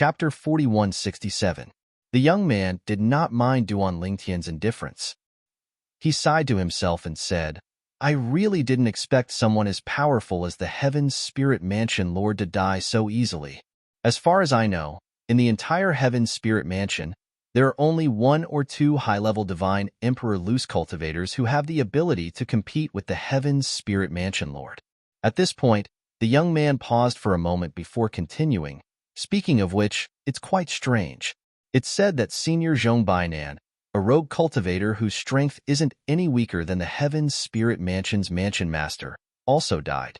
Chapter 4167. The young man did not mind Duan Lingtian's indifference. He sighed to himself and said, I really didn't expect someone as powerful as the Heaven's Spirit Mansion Lord to die so easily. As far as I know, in the entire Heaven's Spirit Mansion, there are only 1 or 2 high-level Divine Emperor Loose cultivators who have the ability to compete with the Heaven's Spirit Mansion Lord. At this point, the young man paused for a moment before continuing. Speaking of which, it's quite strange. It's said that Senior Zhong Bainan, a rogue cultivator whose strength isn't any weaker than the Heaven's Spirit Mansion's Mansion Master, also died.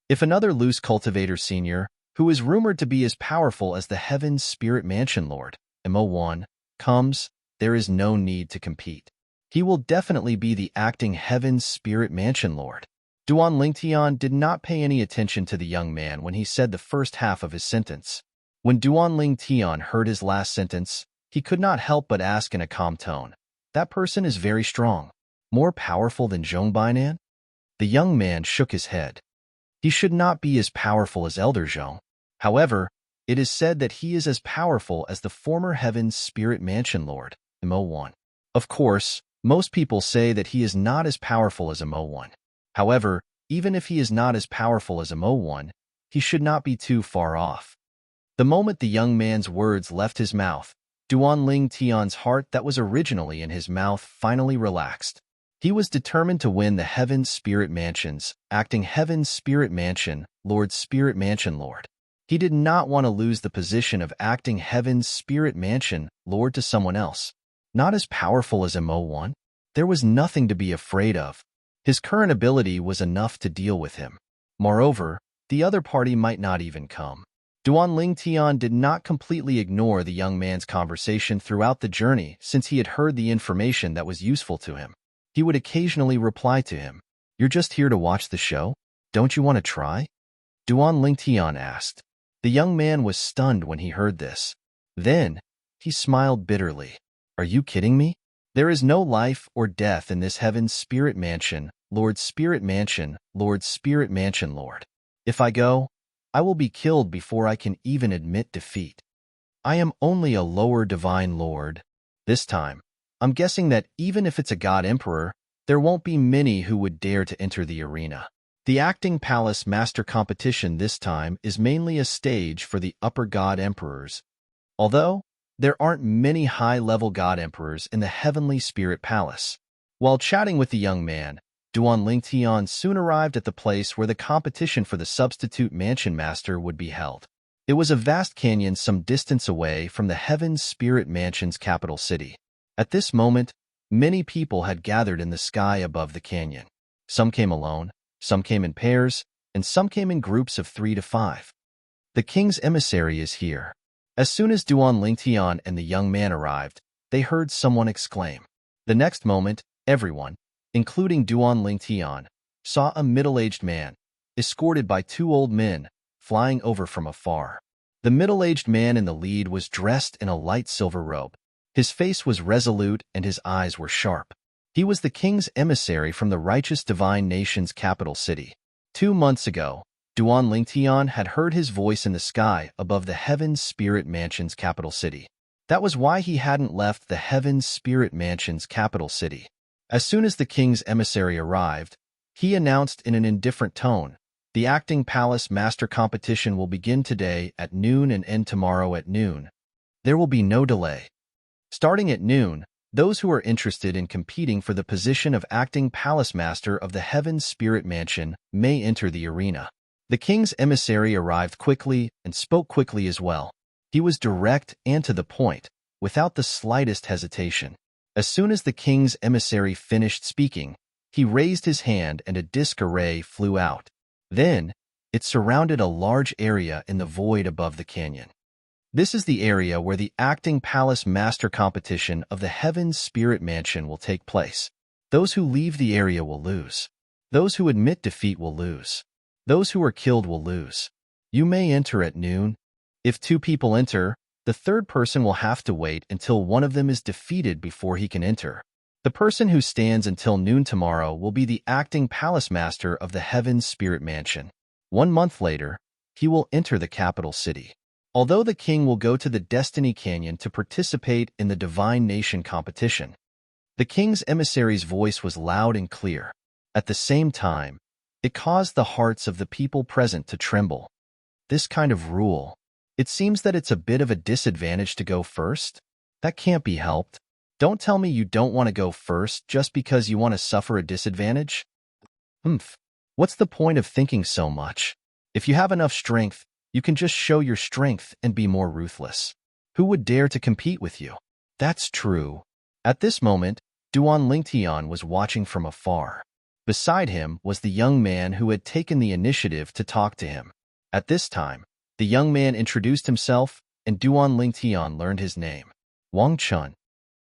If another loose cultivator senior, who is rumored to be as powerful as the Heaven's Spirit Mansion Lord, Mo1, comes, there is no need to compete. He will definitely be the acting Heaven's Spirit Mansion Lord. Duan Lingtian did not pay any attention to the young man when he said the first half of his sentence. When Duan Lingtian heard his last sentence, he could not help but ask in a calm tone, that person is very strong, more powerful than Zhong Bainan? The young man shook his head. He should not be as powerful as Elder Zhong. However, it is said that he is as powerful as the former Heaven's Spirit Mansion Lord, Mo1. Of course, most people say that he is not as powerful as Mo1. However, even if he is not as powerful as Mo1, he should not be too far off. The moment the young man's words left his mouth, Duan Lingtian's heart that was originally in his mouth finally relaxed. He was determined to win the Heaven's Spirit Mansion's, acting Heaven's Spirit Mansion, Lord Spirit Mansion Lord. He did not want to lose the position of acting Heaven's Spirit Mansion Lord to someone else. Not as powerful as Mo1, there was nothing to be afraid of. His current ability was enough to deal with him. Moreover, the other party might not even come. Duan Lingtian did not completely ignore the young man's conversation throughout the journey since he had heard the information that was useful to him. He would occasionally reply to him, You're just here to watch the show? Don't you want to try? Duan Lingtian asked. The young man was stunned when he heard this. Then, he smiled bitterly. Are you kidding me? There is no life or death in this Heaven's Spirit Mansion, Lord Spirit Mansion, Lord Spirit Mansion Lord. If I go, I will be killed before I can even admit defeat. I am only a lower divine lord. This time, I'm guessing that even if it's a god emperor, there won't be many who would dare to enter the arena. The Acting Palace Master Competition this time is mainly a stage for the upper god emperors. Although, there aren't many high-level god emperors in the Heavenly Spirit Palace. While chatting with the young man, Duan Lingtian soon arrived at the place where the competition for the substitute mansion master would be held. It was a vast canyon some distance away from the Heaven's Spirit Mansion's capital city. At this moment, many people had gathered in the sky above the canyon. Some came alone, some came in pairs, and some came in groups of 3 to 5. The king's emissary is here. As soon as Duan Lingtian and the young man arrived, they heard someone exclaim. The next moment, everyone, including Duan Lingtian, saw a middle-aged man, escorted by 2 old men, flying over from afar. The middle-aged man in the lead was dressed in a light silver robe. His face was resolute and his eyes were sharp. He was the king's emissary from the righteous divine nation's capital city. 2 months ago, Duan Lingtian had heard his voice in the sky above the Heaven's Spirit Mansion's capital city. That was why he hadn't left the Heaven's Spirit Mansion's capital city. As soon as the king's emissary arrived, he announced in an indifferent tone, The Acting Palace Master Competition will begin today at noon and end tomorrow at noon. There will be no delay. Starting at noon, those who are interested in competing for the position of Acting Palace Master of the Heaven's Spirit Mansion may enter the arena. The king's emissary arrived quickly and spoke quickly as well. He was direct and to the point, without the slightest hesitation. As soon as the king's emissary finished speaking, he raised his hand and a disc array flew out. Then, it surrounded a large area in the void above the canyon. This is the area where the Acting Palace Master Competition of the Heaven's Spirit Mansion will take place. Those who leave the area will lose. Those who admit defeat will lose. Those who are killed will lose. You may enter at noon. If 2 people enter, the third person will have to wait until one of them is defeated before he can enter. The person who stands until noon tomorrow will be the Acting Palace Master of the Heaven's Spirit Mansion. 1 month later, he will enter the capital city. although the king will go to the Destiny Canyon to participate in the Divine Nation competition. The king's emissary's voice was loud and clear. At the same time, it caused the hearts of the people present to tremble. This kind of rule, it seems that it's a bit of a disadvantage to go first? That can't be helped. Don't tell me you don't want to go first just because you want to suffer a disadvantage? What's the point of thinking so much? If you have enough strength, you can just show your strength and be more ruthless. Who would dare to compete with you? That's true. At this moment, Duan Lingtian was watching from afar. Beside him was the young man who had taken the initiative to talk to him. At this time, the young man introduced himself, and Duan Lingtian learned his name. Wang Chun.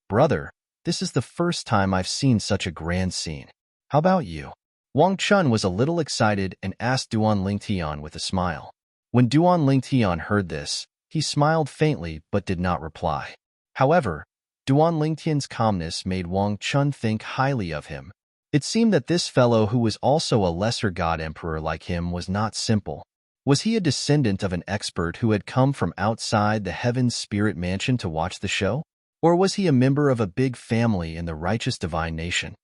Brother, this is the first time I've seen such a grand scene. How about you? Wang Chun was a little excited and asked Duan Lingtian with a smile. When Duan Lingtian heard this, he smiled faintly but did not reply. However, Duan Lingtian's calmness made Wang Chun think highly of him. It seemed that this fellow who was also a lesser god emperor like him was not simple. Was he a descendant of an expert who had come from outside the Heaven's Spirit Mansion to watch the show? Or was he a member of a big family in the righteous divine nation?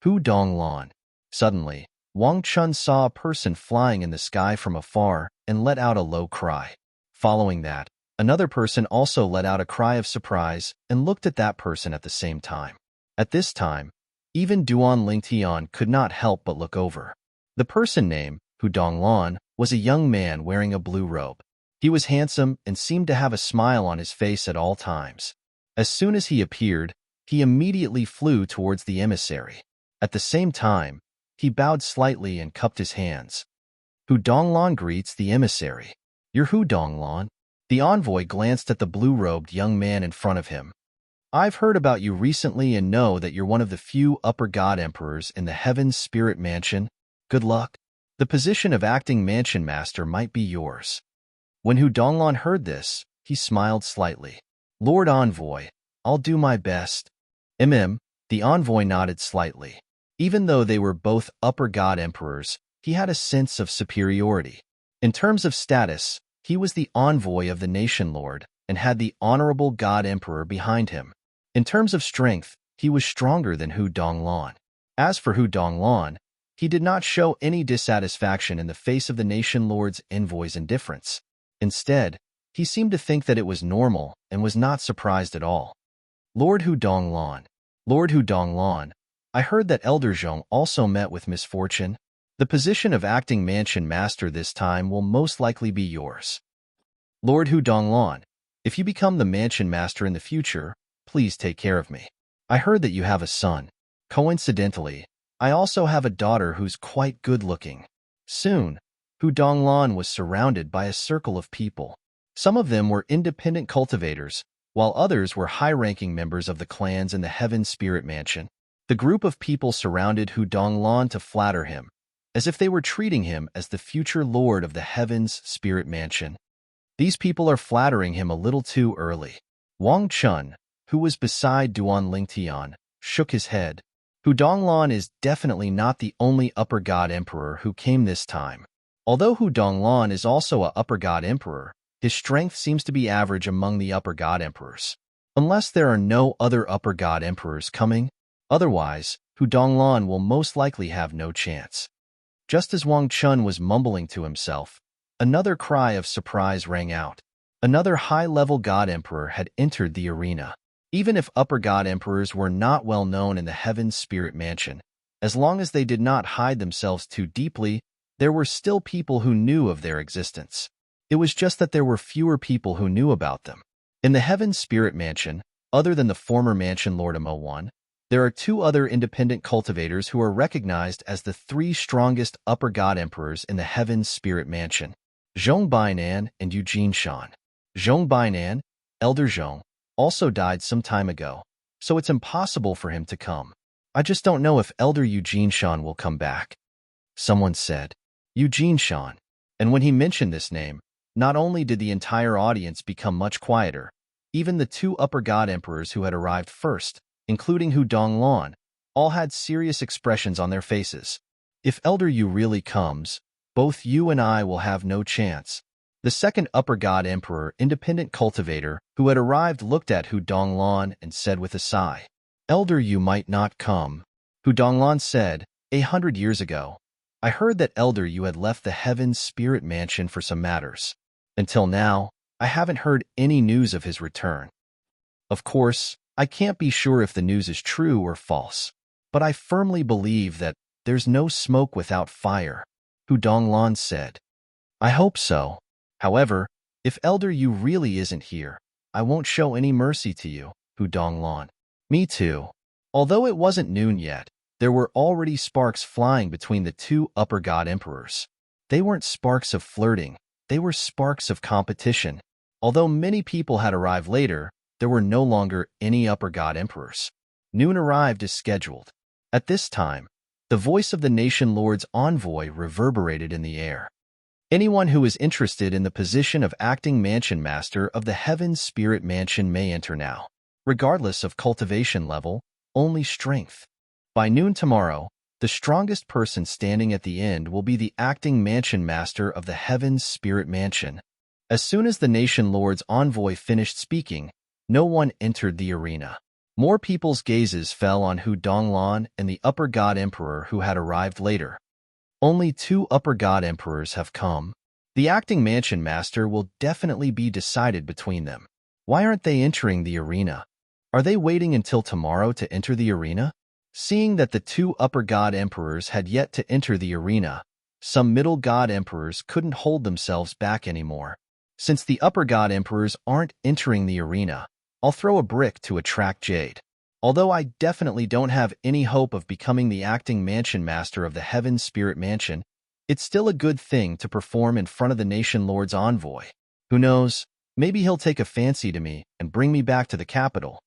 Hu Donglan. Suddenly, Wang Chun saw a person flying in the sky from afar and let out a low cry. Following that, another person also let out a cry of surprise and looked at that person at the same time. At this time, even Duan Lingtian could not help but look over. The person named Hu Donglan was a young man wearing a blue robe. He was handsome and seemed to have a smile on his face at all times. As soon as he appeared, he immediately flew towards the emissary. At the same time, he bowed slightly and cupped his hands. Hu Donglan greets the emissary. You're Hu Donglan? The envoy glanced at the blue-robed young man in front of him. I've heard about you recently and know that you're one of the few upper god emperors in the Heaven's Spirit Mansion. Good luck. The position of acting mansion master might be yours. When Hu Donglan heard this, he smiled slightly. Lord Envoy, I'll do my best. The envoy nodded slightly. Even though they were both upper god emperors, he had a sense of superiority. In terms of status, he was the envoy of the nation lord and had the honorable god emperor behind him. In terms of strength, he was stronger than Hu Donglan. As for Hu Donglan, he did not show any dissatisfaction in the face of the nation lord's envoy's indifference. Instead, he seemed to think that it was normal and was not surprised at all. Lord Hu Donglan, I heard that Elder Zhong also met with misfortune. The position of acting mansion master this time will most likely be yours. Lord Hu Donglan, if you become the mansion master in the future, please take care of me. I heard that you have a son. Coincidentally, I also have a daughter who's quite good-looking. Soon, Hu Donglan was surrounded by a circle of people. Some of them were independent cultivators, while others were high-ranking members of the clans in the Heaven Spirit Mansion. The group of people surrounded Hu Donglan to flatter him, as if they were treating him as the future lord of the Heaven's Spirit Mansion. These people are flattering him a little too early. Wang Chun, who was beside Duan Lingtian, shook his head. Hu Donglan is definitely not the only upper god emperor who came this time. Although Hu Donglan is also a upper god emperor, his strength seems to be average among the upper god emperors. Unless there are no other upper god emperors coming, otherwise, Hu Donglan will most likely have no chance. Just as Wang Chun was mumbling to himself, another cry of surprise rang out. Another high-level god emperor had entered the arena. Even if upper god emperors were not well known in the Heaven's Spirit Mansion, as long as they did not hide themselves too deeply, there were still people who knew of their existence. It was just that there were fewer people who knew about them. In the Heaven's Spirit Mansion, other than the former mansion Lord Amo-1, there are two other independent cultivators who are recognized as the three strongest upper god emperors in the Heaven's Spirit Mansion: Zhong Bainan and Eugene Shan. Zhong Bainan, Elder Zhong, also died some time ago, so it's impossible for him to come. I just don't know if Elder Eugene Shan will come back. Someone said, Eugene Shan. And when he mentioned this name, not only did the entire audience become much quieter, even the two upper god emperors who had arrived first, including Hu Donglan, all had serious expressions on their faces. If Elder Yu really comes, both you and I will have no chance. The second upper god emperor, independent cultivator, who had arrived looked at Hu Donglan and said with a sigh, "Elder, you might not come." Hu Donglan said, "100 years ago, I heard that Elder you had left the Heaven's Spirit Mansion for some matters. Until now, I haven't heard any news of his return. Of course, I can't be sure if the news is true or false, but I firmly believe that there's no smoke without fire," Hu Donglan said. "I hope so. However, if Elder Yu really isn't here, I won't show any mercy to you," Hu Donglan. "Me too." Although it wasn't noon yet, there were already sparks flying between the two upper god emperors. They weren't sparks of flirting, they were sparks of competition. Although many people had arrived later, there were no longer any upper god emperors. Noon arrived as scheduled. At this time, the voice of the nation lord's envoy reverberated in the air. "Anyone who is interested in the position of acting mansion master of the Heaven's Spirit Mansion may enter now. Regardless of cultivation level, only strength. By noon tomorrow, the strongest person standing at the end will be the acting mansion master of the Heaven's Spirit Mansion." As soon as the nation lord's envoy finished speaking, no one entered the arena. More people's gazes fell on Hu Donglan and the upper god emperor who had arrived later. "Only 2 upper god emperors have come. The acting mansion master will definitely be decided between them. Why aren't they entering the arena? Are they waiting until tomorrow to enter the arena?" Seeing that the 2 upper god emperors had yet to enter the arena, some middle god emperors couldn't hold themselves back anymore. "Since the upper god emperors aren't entering the arena, I'll throw a brick to attract Jade. Although I definitely don't have any hope of becoming the acting mansion master of the Heaven's Spirit Mansion, it's still a good thing to perform in front of the nation lord's envoy. Who knows, maybe he'll take a fancy to me and bring me back to the capital."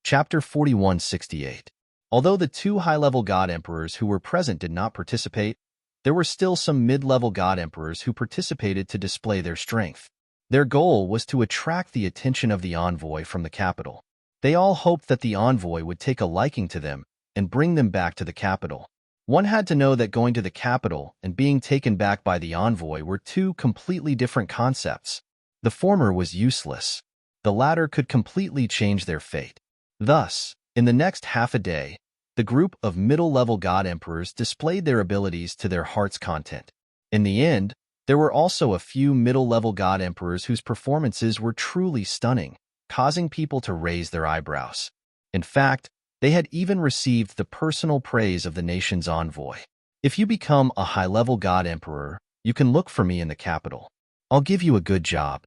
Chapter 4168. Although the 2 high-level god emperors who were present did not participate, there were still some mid-level god emperors who participated to display their strength. Their goal was to attract the attention of the envoy from the capital. They all hoped that the envoy would take a liking to them and bring them back to the capital. One had to know that going to the capital and being taken back by the envoy were 2 completely different concepts. The former was useless. The latter could completely change their fate. Thus, in the next half a day, the group of middle-level god emperors displayed their abilities to their heart's content. In the end, there were also a few middle-level god emperors whose performances were truly stunning, causing people to raise their eyebrows. In fact, they had even received the personal praise of the nation's envoy. "If you become a high-level god emperor, you can look for me in the capital. I'll give you a good job."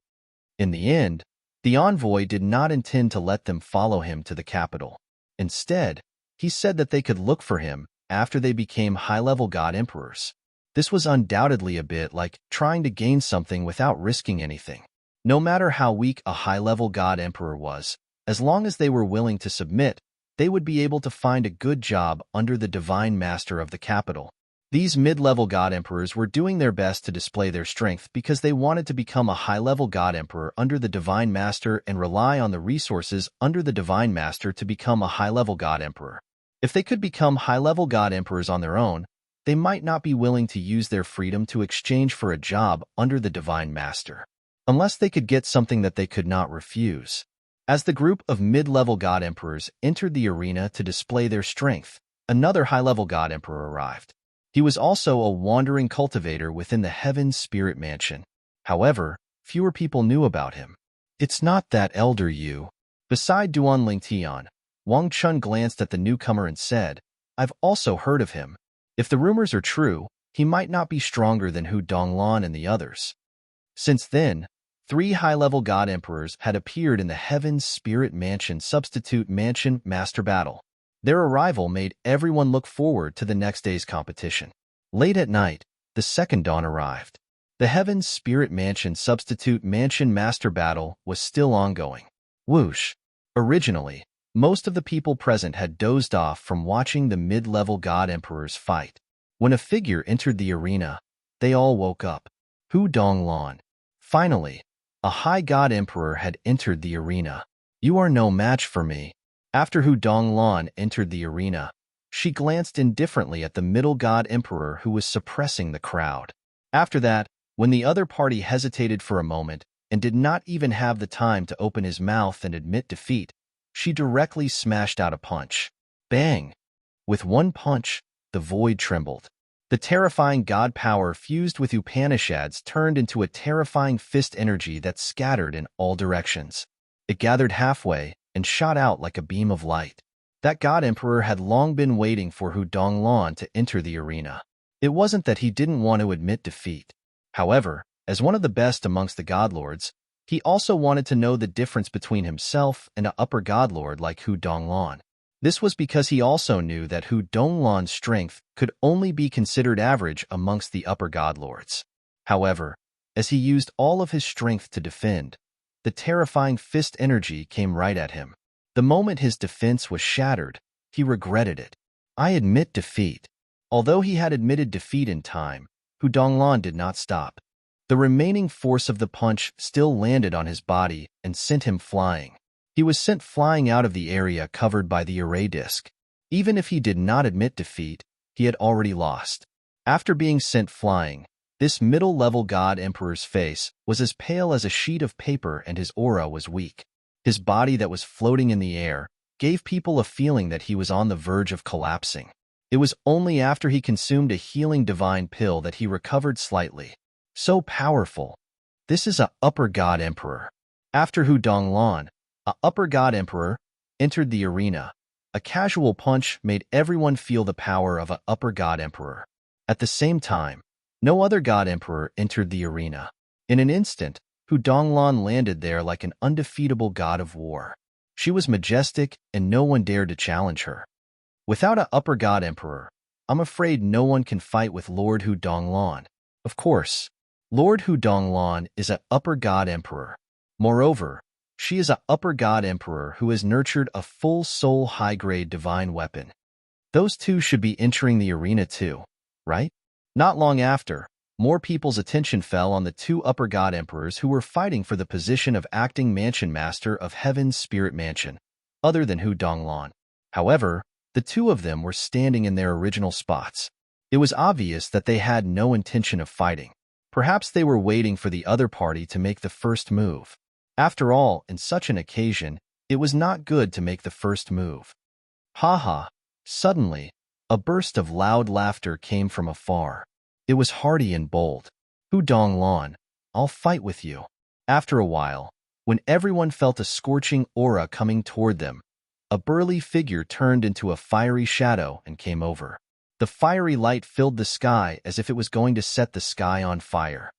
In the end, the envoy did not intend to let them follow him to the capital. Instead, he said that they could look for him after they became high-level god emperors. This was undoubtedly a bit like trying to gain something without risking anything. No matter how weak a high-level god emperor was, as long as they were willing to submit, they would be able to find a good job under the divine master of the capital. These mid-level god emperors were doing their best to display their strength because they wanted to become a high-level god emperor under the divine master and rely on the resources under the divine master to become a high-level god emperor. If they could become high-level god emperors on their own, they might not be willing to use their freedom to exchange for a job under the divine master, unless they could get something that they could not refuse. As the group of mid-level god emperors entered the arena to display their strength, another high-level god emperor arrived. He was also a wandering cultivator within the Heaven's Spirit Mansion. However, fewer people knew about him. "It's not that Elder Yu." Beside Duan Lingtian, Wang Chun glanced at the newcomer and said, "I've also heard of him. If the rumors are true, he might not be stronger than Hu Donglan and the others." Since then, 3 high-level god emperors had appeared in the Heaven's Spirit Mansion Substitute Mansion Master Battle. Their arrival made everyone look forward to the next day's competition. Late at night, the second dawn arrived. The Heaven's Spirit Mansion Substitute Mansion Master Battle was still ongoing. Whoosh! Originally, most of the people present had dozed off from watching the mid-level god emperors fight. When a figure entered the arena, they all woke up. Hu Donglan. Finally, a high god emperor had entered the arena. "You are no match for me." After Hu Donglan entered the arena, she glanced indifferently at the middle god emperor who was suppressing the crowd. After that, when the other party hesitated for a moment and did not even have the time to open his mouth and admit defeat, she directly smashed out a punch. Bang! With one punch, the void trembled. The terrifying god power fused with Upanishads turned into a terrifying fist energy that scattered in all directions. It gathered halfway and shot out like a beam of light. That god emperor had long been waiting for Hu Donglan to enter the arena. It wasn't that he didn't want to admit defeat. However, as one of the best amongst the godlords, he also wanted to know the difference between himself and an upper godlord like Hu Donglan. This was because he also knew that Hu Donglan's strength could only be considered average amongst the upper godlords. However, as he used all of his strength to defend, the terrifying fist energy came right at him. The moment his defense was shattered, he regretted it. I admit defeat. Although he had admitted defeat in time, Hu Donglan did not stop. The remaining force of the punch still landed on his body and sent him flying. He was sent flying out of the area covered by the array disk. Even if he did not admit defeat, he had already lost. After being sent flying, this middle-level god emperor's face was as pale as a sheet of paper and his aura was weak. His body that was floating in the air gave people a feeling that he was on the verge of collapsing. It was only after he consumed a healing divine pill that he recovered slightly. So powerful. This is a upper god emperor. After Hu Donglan, a upper god emperor entered the arena. A casual punch made everyone feel the power of a upper god emperor. At the same time, no other god emperor entered the arena. In an instant, Hu Donglan landed there like an undefeatable god of war. She was majestic and no one dared to challenge her. Without a upper god emperor, I'm afraid no one can fight with Lord Hu Donglan. Of course, Lord Hu Donglan is a upper god emperor. Moreover, she is a upper god emperor who has nurtured a full soul high-grade divine weapon. Those two should be entering the arena too, right? Not long after, more people's attention fell on the two upper god emperors who were fighting for the position of acting mansion master of Heaven's Spirit Mansion, other than Hu Donglan. However, the two of them were standing in their original spots. It was obvious that they had no intention of fighting. Perhaps they were waiting for the other party to make the first move. After all, in such an occasion, it was not good to make the first move. Ha ha! Suddenly, a burst of loud laughter came from afar. It was hearty and bold. Hu Donglan, I'll fight with you. After a while, when everyone felt a scorching aura coming toward them, a burly figure turned into a fiery shadow and came over. The fiery light filled the sky as if it was going to set the sky on fire.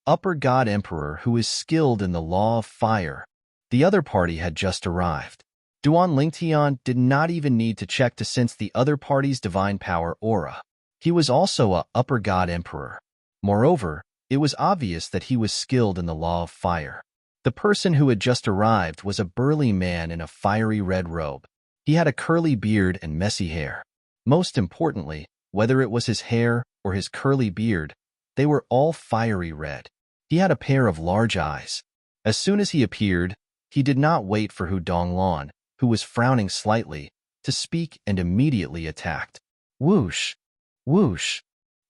Upper God Emperor who is skilled in the law of fire. The other party had just arrived. Duan Lingtian did not even need to check to sense the other party's divine power aura. He was also a Upper God Emperor. Moreover, it was obvious that he was skilled in the law of fire. The person who had just arrived was a burly man in a fiery red robe. He had a curly beard and messy hair. Most importantly, whether it was his hair or his curly beard, they were all fiery red. He had a pair of large eyes. As soon as he appeared, he did not wait for Hu Donglan, who was frowning slightly, to speak and immediately attacked. Whoosh! Whoosh!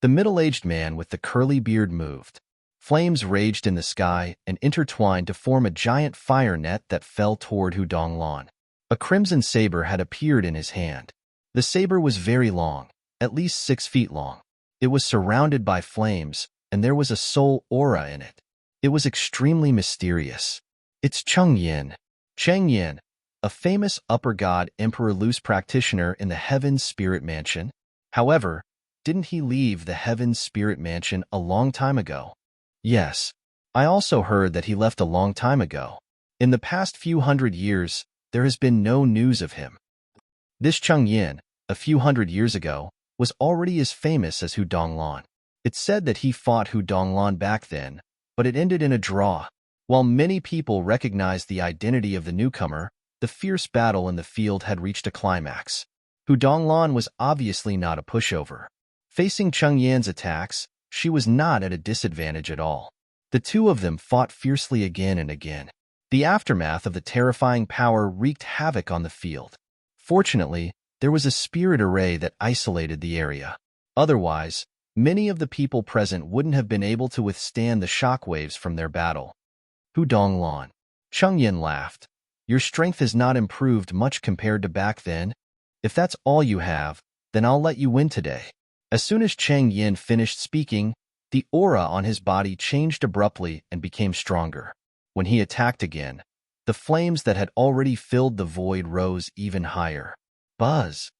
The middle-aged man with the curly beard moved. Flames raged in the sky and intertwined to form a giant fire net that fell toward Hu Donglan. A crimson saber had appeared in his hand. The saber was very long, at least 6 feet long. It was surrounded by flames, and there was a soul aura in it. It was extremely mysterious. It's Cheng Yin. Cheng Yin, a famous upper god emperor loose practitioner in the Heaven's Spirit Mansion. However, didn't he leave the Heaven's Spirit Mansion a long time ago? Yes, I also heard that he left a long time ago. In the past few hundred years, there has been no news of him. This Cheng Yin, a few hundred years ago, was already as famous as Hu Donglan. It's said that he fought Hu Donglan back then, but it ended in a draw. While many people recognized the identity of the newcomer, the fierce battle in the field had reached a climax. Hu Donglan was obviously not a pushover. Facing Cheng Yin's attacks, she was not at a disadvantage at all. The two of them fought fiercely again and again. The aftermath of the terrifying power wreaked havoc on the field. Fortunately, there was a spirit array that isolated the area. Otherwise, Many of the people present wouldn't have been able to withstand the shockwaves from their battle. Hu Donglan. Cheng Yin laughed. Your strength has not improved much compared to back then. If that's all you have, then I'll let you win today. As soon as Cheng Yin finished speaking, the aura on his body changed abruptly and became stronger. When he attacked again, the flames that had already filled the void rose even higher. Buzz!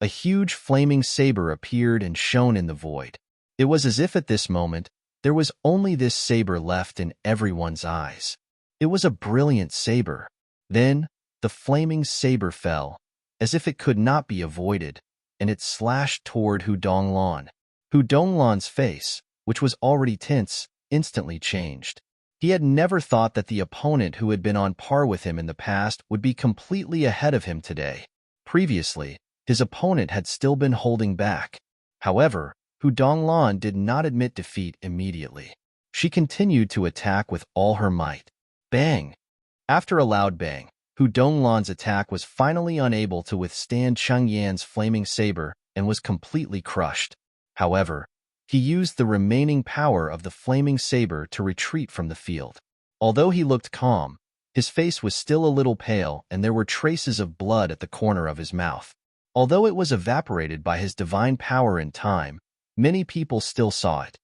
A huge flaming saber appeared and shone in the void. It was as if at this moment, there was only this saber left in everyone's eyes. It was a brilliant saber. Then, the flaming saber fell, as if it could not be avoided, and it slashed toward Hu Donglan. Hu Donglan's face, which was already tense, instantly changed. He had never thought that the opponent who had been on par with him in the past would be completely ahead of him today. Previously, his opponent had still been holding back. However, Hu Donglan did not admit defeat immediately. She continued to attack with all her might. Bang! After a loud bang, Hu Donglan's attack was finally unable to withstand Cheng Yan's flaming saber and was completely crushed. However, he used the remaining power of the flaming saber to retreat from the field. Although he looked calm, his face was still a little pale and there were traces of blood at the corner of his mouth. Although it was evaporated by his divine power in time, many people still saw it.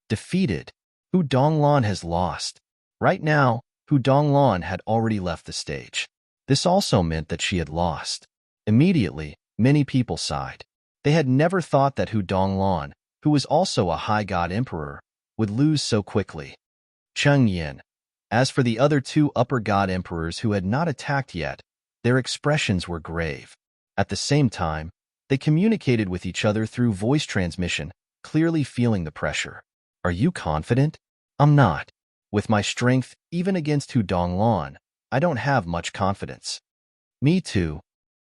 Defeated, Hu Donglan has lost. Right now, Hu Donglan had already left the stage. This also meant that she had lost. Immediately, many people sighed. They had never thought that Hu Donglan, who was also a high god emperor, would lose so quickly. Cheng Yin. As for the other two upper god emperors who had not attacked yet, their expressions were grave. At the same time, they communicated with each other through voice transmission, clearly feeling the pressure. Are you confident? I'm not. With my strength, even against Hu Donglan, I don't have much confidence. Me too.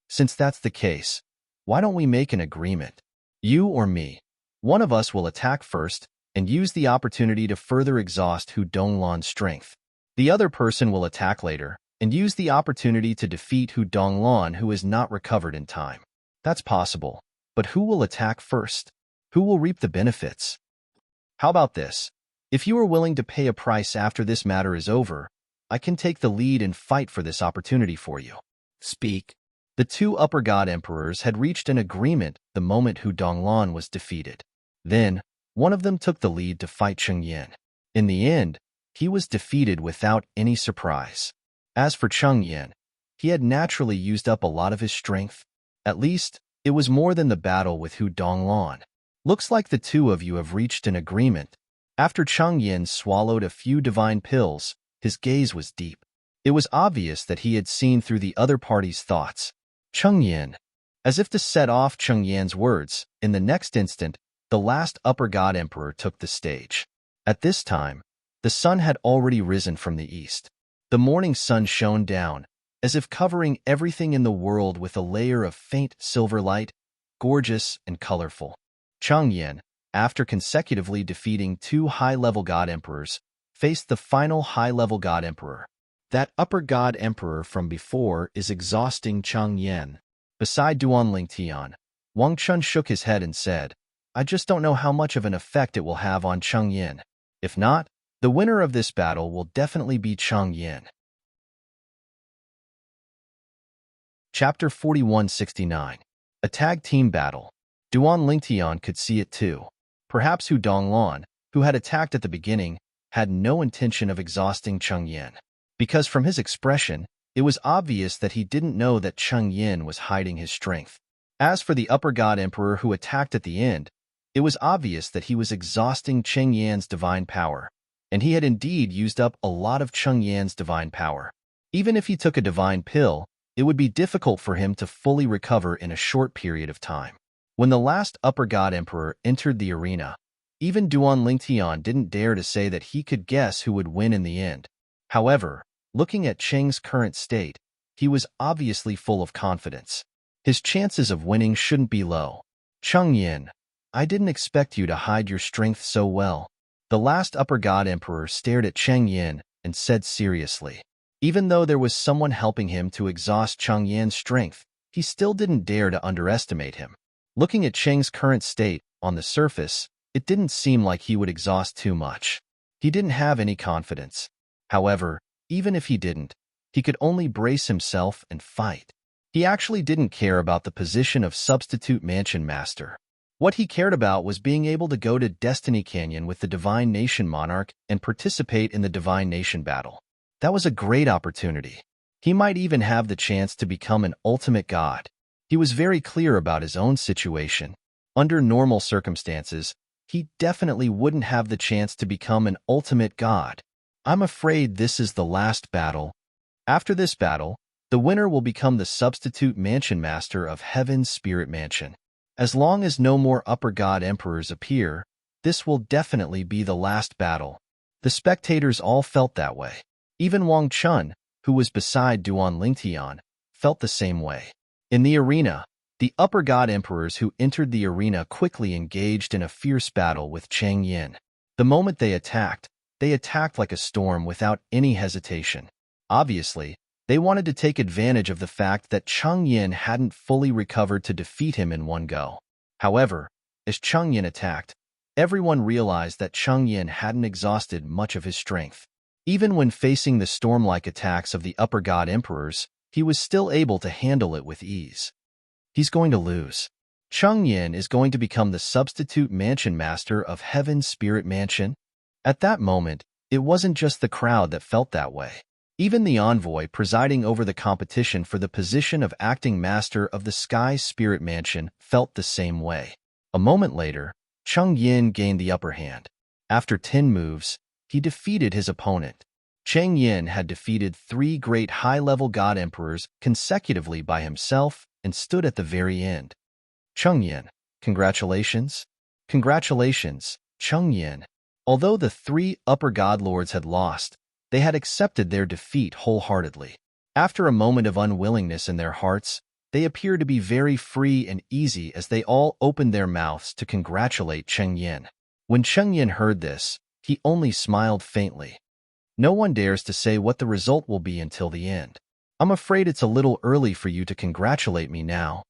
Since that's the case, why don't we make an agreement? You or me. One of us will attack first and use the opportunity to further exhaust Hu Donglan's strength. The other person will attack later and use the opportunity to defeat Hu Donglan who is not recovered in time. That's possible, but who will attack first? Who will reap the benefits? How about this? If you are willing to pay a price after this matter is over, I can take the lead and fight for this opportunity for you. Speak. The two upper god emperors had reached an agreement the moment Hu Donglan was defeated. Then, one of them took the lead to fight Cheng Yin. In the end, he was defeated without any surprise. As for Cheng Yin, he had naturally used up a lot of his strength. At least, it was more than the battle with Hu Donglan. Looks like the two of you have reached an agreement. After Cheng Yin swallowed a few divine pills, his gaze was deep. It was obvious that he had seen through the other party's thoughts. Cheng Yin. As if to set off Cheng Yan's words, in the next instant, the last upper god emperor took the stage. At this time, the sun had already risen from the east. The morning sun shone down, as if covering everything in the world with a layer of faint silver light, gorgeous and colorful. Cheng Yin, after consecutively defeating two high-level god emperors, faced the final high-level god emperor. That upper god emperor from before is exhausting Cheng Yin. Beside Duan Lingtian, Wang Chun shook his head and said, I just don't know how much of an effect it will have on Cheng Yin. If not, the winner of this battle will definitely be Cheng Yin. Chapter 4169. A Tag Team Battle. Duan Lingtian could see it too. Perhaps Hu Donglan, who had attacked at the beginning, had no intention of exhausting Cheng Yin. Because from his expression, it was obvious that he didn't know that Cheng Yin was hiding his strength. As for the upper god emperor who attacked at the end, it was obvious that he was exhausting Cheng Yan's divine power, and he had indeed used up a lot of Cheng Yan's divine power. Even if he took a divine pill, it would be difficult for him to fully recover in a short period of time. When the last upper god emperor entered the arena, even Duan Lingtian didn't dare to say that he could guess who would win in the end. However, looking at Cheng's current state, he was obviously full of confidence. His chances of winning shouldn't be low. Cheng Yin, I didn't expect you to hide your strength so well. The last upper god emperor stared at Cheng Yin and said seriously. Even though there was someone helping him to exhaust Cheng Yan's strength, he still didn't dare to underestimate him. Looking at Cheng's current state, on the surface, it didn't seem like he would exhaust too much. He didn't have any confidence. However, even if he didn't, he could only brace himself and fight. He actually didn't care about the position of substitute mansion master. What he cared about was being able to go to Destiny Canyon with the Divine Nation Monarch and participate in the Divine Nation battle. That was a great opportunity. He might even have the chance to become an ultimate god. He was very clear about his own situation. Under normal circumstances, he definitely wouldn't have the chance to become an ultimate god. I'm afraid this is the last battle. After this battle, the winner will become the substitute mansion master of Heaven's Spirit Mansion. As long as no more upper god emperors appear, this will definitely be the last battle. The spectators all felt that way. Even Wang Chun, who was beside Duan Lingtian, felt the same way. In the arena, the upper god emperors who entered the arena quickly engaged in a fierce battle with Cheng Yin. The moment they attacked like a storm without any hesitation. Obviously, they wanted to take advantage of the fact that Cheng Yin hadn't fully recovered to defeat him in one go. However, as Cheng Yin attacked, everyone realized that Cheng Yin hadn't exhausted much of his strength. Even when facing the storm-like attacks of the upper god emperors, he was still able to handle it with ease. He's going to lose. Cheng Yin is going to become the substitute mansion master of Heaven's Spirit Mansion. At that moment, it wasn't just the crowd that felt that way. Even the envoy presiding over the competition for the position of acting master of the Sky Spirit Mansion felt the same way. A moment later, Cheng Yin gained the upper hand. After 10 moves, he defeated his opponent. Cheng Yin had defeated 3 great high-level god emperors consecutively by himself and stood at the very end. Cheng Yin, congratulations. Congratulations, Cheng Yin. Although the 3 upper god lords had lost, they had accepted their defeat wholeheartedly. After a moment of unwillingness in their hearts, they appeared to be very free and easy as they all opened their mouths to congratulate Cheng Yin. When Cheng Yin heard this, he only smiled faintly. No one dares to say what the result will be until the end. I'm afraid it's a little early for you to congratulate me now.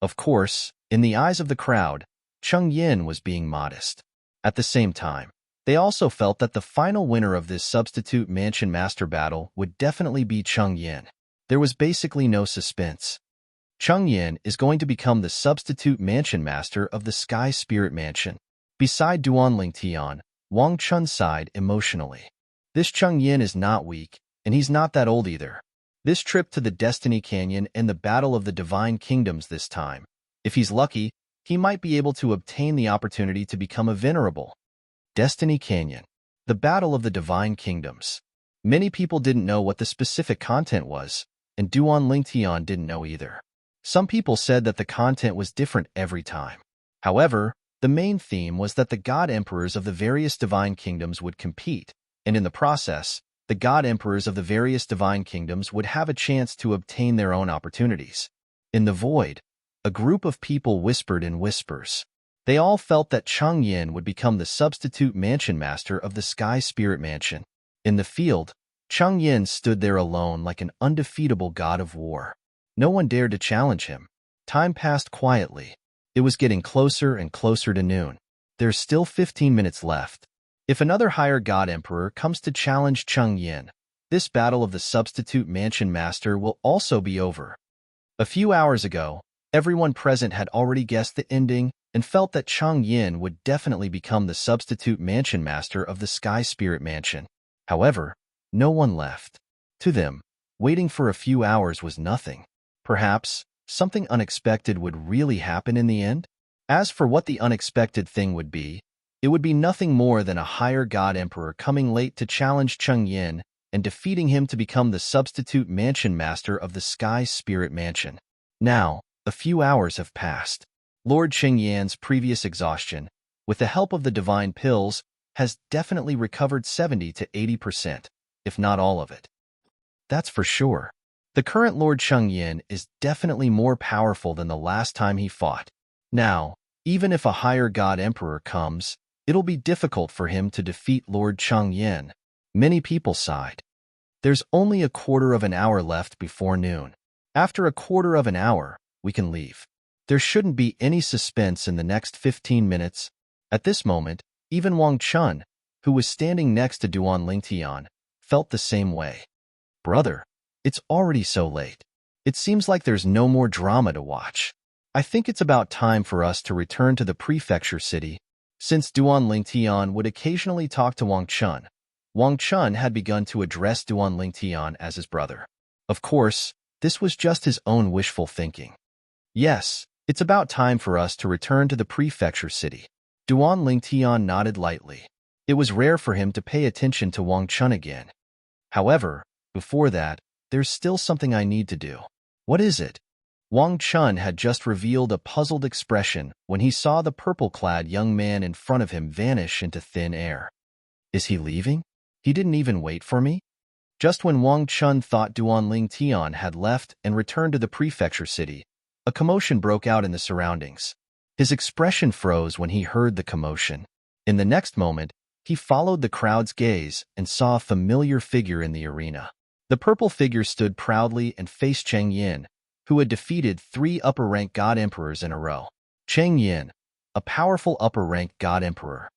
Of course, in the eyes of the crowd, Cheng Yin was being modest. At the same time, they also felt that the final winner of this substitute mansion master battle would definitely be Cheng Yin. There was basically no suspense. Cheng Yin is going to become the substitute mansion master of the Sky Spirit Mansion. Beside Duan Lingtian, Wang Chun sighed emotionally. This Cheng Yin is not weak, and he's not that old either. This trip to the Destiny Canyon and the Battle of the Divine Kingdoms this time, if he's lucky, he might be able to obtain the opportunity to become a venerable. Destiny Canyon, the Battle of the Divine Kingdoms. Many people didn't know what the specific content was, and Duan Lingtian didn't know either. Some people said that the content was different every time. However, the main theme was that the god emperors of the various divine kingdoms would compete, and in the process, the god emperors of the various divine kingdoms would have a chance to obtain their own opportunities. In the void, a group of people whispered in whispers. They all felt that Cheng Yin would become the substitute mansion master of the Sky Spirit Mansion. In the field, Cheng Yin stood there alone like an undefeatable god of war. No one dared to challenge him. Time passed quietly. It was getting closer and closer to noon. There's still 15 minutes left. If another higher god emperor comes to challenge Cheng Yin, this battle of the substitute mansion master will also be over. A few hours ago, everyone present had already guessed the ending and felt that Cheng Yin would definitely become the substitute mansion master of the Sky Spirit Mansion. However, no one left. To them, waiting for a few hours was nothing. Perhaps something unexpected would really happen in the end? As for what the unexpected thing would be, it would be nothing more than a higher god emperor coming late to challenge Cheng Yin and defeating him to become the substitute mansion master of the Sky Spirit Mansion. Now, a few hours have passed. Lord Cheng Yin's previous exhaustion, with the help of the divine pills, has definitely recovered 70 to 80%, if not all of it. That's for sure. The current Lord Cheng Yin is definitely more powerful than the last time he fought. Now, even if a higher god emperor comes, it'll be difficult for him to defeat Lord Cheng Yin. Many people sighed. There's only a quarter of an hour left before noon. After a quarter of an hour, we can leave. There shouldn't be any suspense in the next 15 minutes. At this moment, even Wang Chun, who was standing next to Duan Lingtian, felt the same way. Brother, it's already so late. It seems like there's no more drama to watch. I think it's about time for us to return to the prefecture city. Since Duan Lingtian would occasionally talk to Wang Chun had begun to address Duan Lingtian as his brother. Of course, this was just his own wishful thinking. Yes, it's about time for us to return to the prefecture city. Duan Lingtian nodded lightly. It was rare for him to pay attention to Wang Chun again. However, before that, there's still something I need to do. What is it? Wang Chun had just revealed a puzzled expression when he saw the purple-clad young man in front of him vanish into thin air. Is he leaving? He didn't even wait for me? Just when Wang Chun thought Duan Lingtian had left and returned to the prefecture city, a commotion broke out in the surroundings. His expression froze when he heard the commotion. In the next moment, he followed the crowd's gaze and saw a familiar figure in the arena. The purple figure stood proudly and faced Cheng Yin, who had defeated 3 upper-rank god emperors in a row. Cheng Yin, a powerful upper-rank god emperor.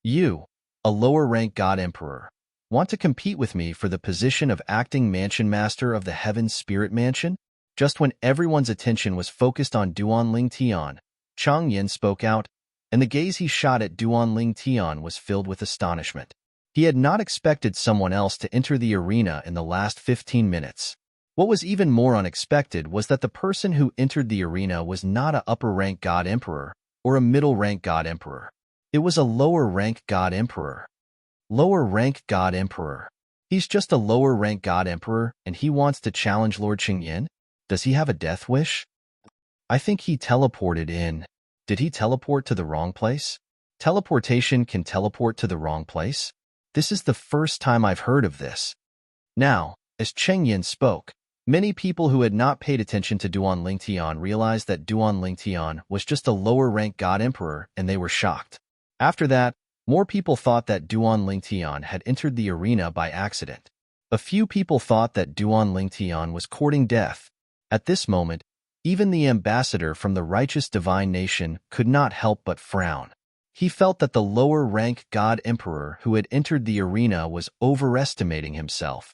You, a lower-rank god emperor, want to compete with me for the position of acting mansion master of the Heaven's Spirit Mansion? Just when everyone's attention was focused on Duan Lingtian, Cheng Yin spoke out, and the gaze he shot at Duan Lingtian was filled with astonishment. He had not expected someone else to enter the arena in the last 15 minutes. What was even more unexpected was that the person who entered the arena was not an upper-rank god emperor or a middle-rank god emperor. It was a lower-rank god emperor. Lower-rank god emperor. He's just a lower-rank god emperor and he wants to challenge Lord Cheng Yin? Does he have a death wish? I think he teleported in. Did he teleport to the wrong place? Teleportation can teleport to the wrong place? This is the first time I've heard of this. Now, as Cheng Yin spoke, many people who had not paid attention to Duan Lingtian realized that Duan Lingtian was just a lower-rank god emperor and they were shocked. After that, more people thought that Duan Lingtian had entered the arena by accident. A few people thought that Duan Lingtian was courting death. At this moment, even the ambassador from the righteous divine nation could not help but frown. He felt that the lower-rank god emperor who had entered the arena was overestimating himself.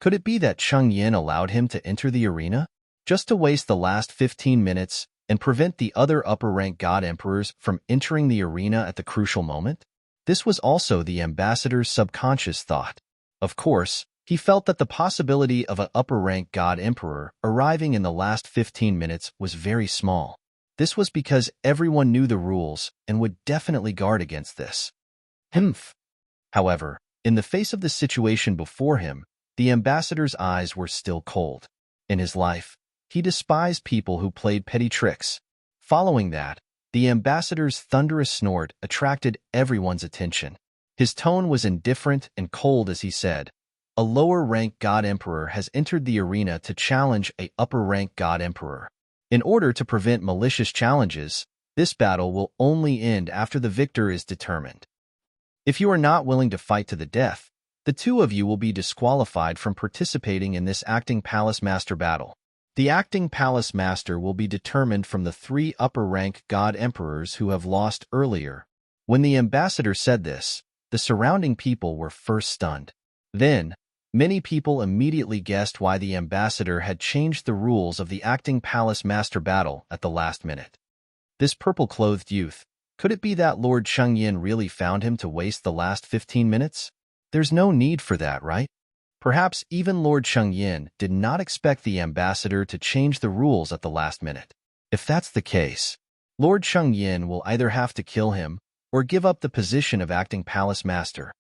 Could it be that Cheng Yin allowed him to enter the arena, just to waste the last 15 minutes and prevent the other upper-rank god emperors from entering the arena at the crucial moment? This was also the ambassador's subconscious thought. Of course, he felt that the possibility of an upper-rank god emperor arriving in the last 15 minutes was very small. This was because everyone knew the rules and would definitely guard against this. However, in the face of the situation before him, the ambassador's eyes were still cold. In his life, he despised people who played petty tricks. Following that, the ambassador's thunderous snort attracted everyone's attention. His tone was indifferent and cold as he said, "A lower-rank god emperor has entered the arena to challenge a upper-rank god emperor. In order to prevent malicious challenges, this battle will only end after the victor is determined. If you are not willing to fight to the death, the 2 of you will be disqualified from participating in this acting palace master battle. The acting palace master will be determined from the 3 upper-rank god emperors who have lost earlier." When the ambassador said this, the surrounding people were first stunned. Then, many people immediately guessed why the ambassador had changed the rules of the acting palace master battle at the last minute. This purple-clothed youth, could it be that Lord Cheng Yin really found him to waste the last 15 minutes? There's no need for that, right? Perhaps even Lord Cheng Yin did not expect the ambassador to change the rules at the last minute. If that's the case, Lord Cheng Yin will either have to kill him or give up the position of acting palace master.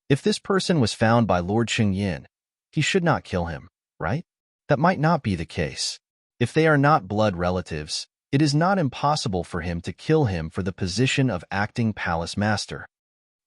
If this person was found by Lord Cheng Yin, he should not kill him, right? That might not be the case. If they are not blood relatives, it is not impossible for him to kill him for the position of acting palace master.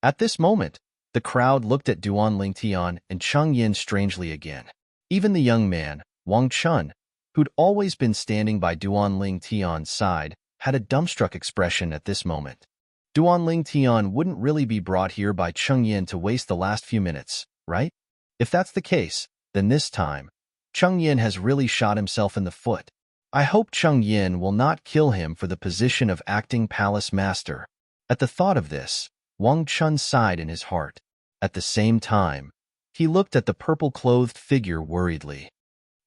At this moment, the crowd looked at Duan Lingtian and Cheng Yin strangely again. Even the young man, Wang Chun, who'd always been standing by Duan Lingtian's side, had a dumbstruck expression at this moment. Duan Lingtian wouldn't really be brought here by Cheng Yin to waste the last few minutes, right? If that's the case, then this time, Cheng Yin has really shot himself in the foot. I hope Cheng Yin will not kill him for the position of acting palace master. At the thought of this, Wang Chun sighed in his heart. At the same time, he looked at the purple-clothed figure worriedly.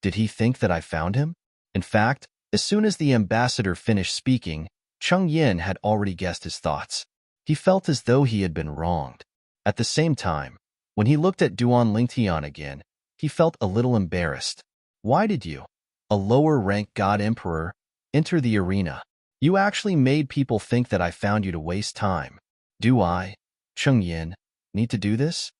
Did he think that I found him? In fact, as soon as the ambassador finished speaking, Cheng Yin had already guessed his thoughts. He felt as though he had been wronged. At the same time, when he looked at Duan Lingtian again, he felt a little embarrassed. Why did you, a lower-ranked god emperor, enter the arena? You actually made people think that I found you to waste time. Do I, Cheng Yin, need to do this?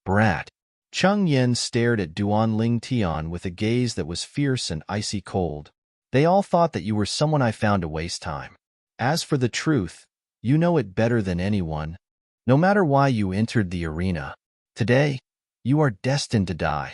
Brat. Cheng Yin stared at Duan Lingtian with a gaze that was fierce and icy cold. They all thought that you were someone I found to waste time. As for the truth, you know it better than anyone. No matter why you entered the arena, today, you are destined to die.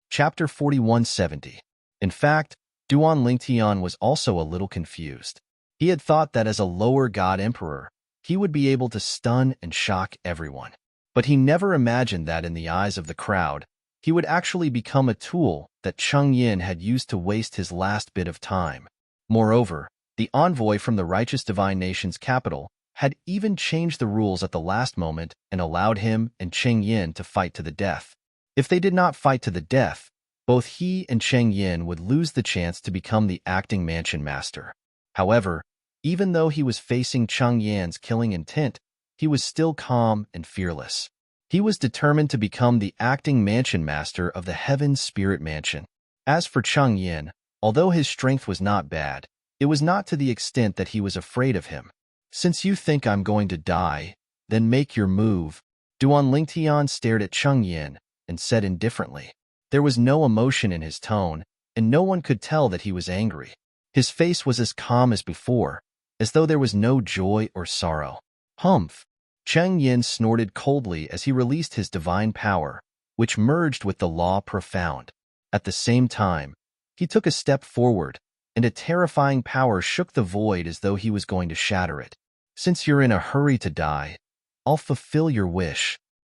Chapter 4170. In fact, Duan Lingtian was also a little confused. He had thought that as a lower god emperor, he would be able to stun and shock everyone. But he never imagined that in the eyes of the crowd, he would actually become a tool that Cheng Yin had used to waste his last bit of time. Moreover, the envoy from the righteous divine nation's capital had even changed the rules at the last moment and allowed him and Cheng Yin to fight to the death. If they did not fight to the death, both he and Cheng Yin would lose the chance to become the acting mansion master. However, even though he was facing Cheng Yin's killing intent, he was still calm and fearless. He was determined to become the acting mansion master of the Heaven's Spirit Mansion. As for Cheng Yin, although his strength was not bad, it was not to the extent that he was afraid of him. Since you think I'm going to die, then make your move. Duan Lingtian stared at Cheng Yin and said indifferently. There was no emotion in his tone, and no one could tell that he was angry. His face was as calm as before, as though there was no joy or sorrow. Humph! Cheng Yin snorted coldly as he released his divine power, which merged with the law profound. At the same time, he took a step forward, and a terrifying power shook the void as though he was going to shatter it. Since you're in a hurry to die, I'll fulfill your wish.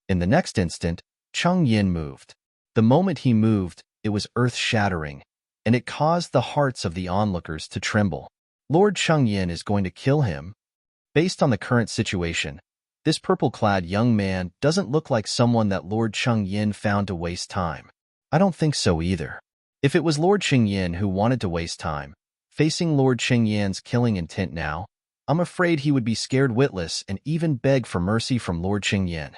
In the next instant, Cheng Yin moved. The moment he moved, it was earth-shattering, and it caused the hearts of the onlookers to tremble. Lord Cheng Yin is going to kill him? Based on the current situation, this purple-clad young man doesn't look like someone that Lord Cheng Yin found to waste time. I don't think so either. If it was Lord Cheng Yin who wanted to waste time, facing Lord Cheng Yin's killing intent now, I'm afraid he would be scared witless and even beg for mercy from Lord Cheng Yin.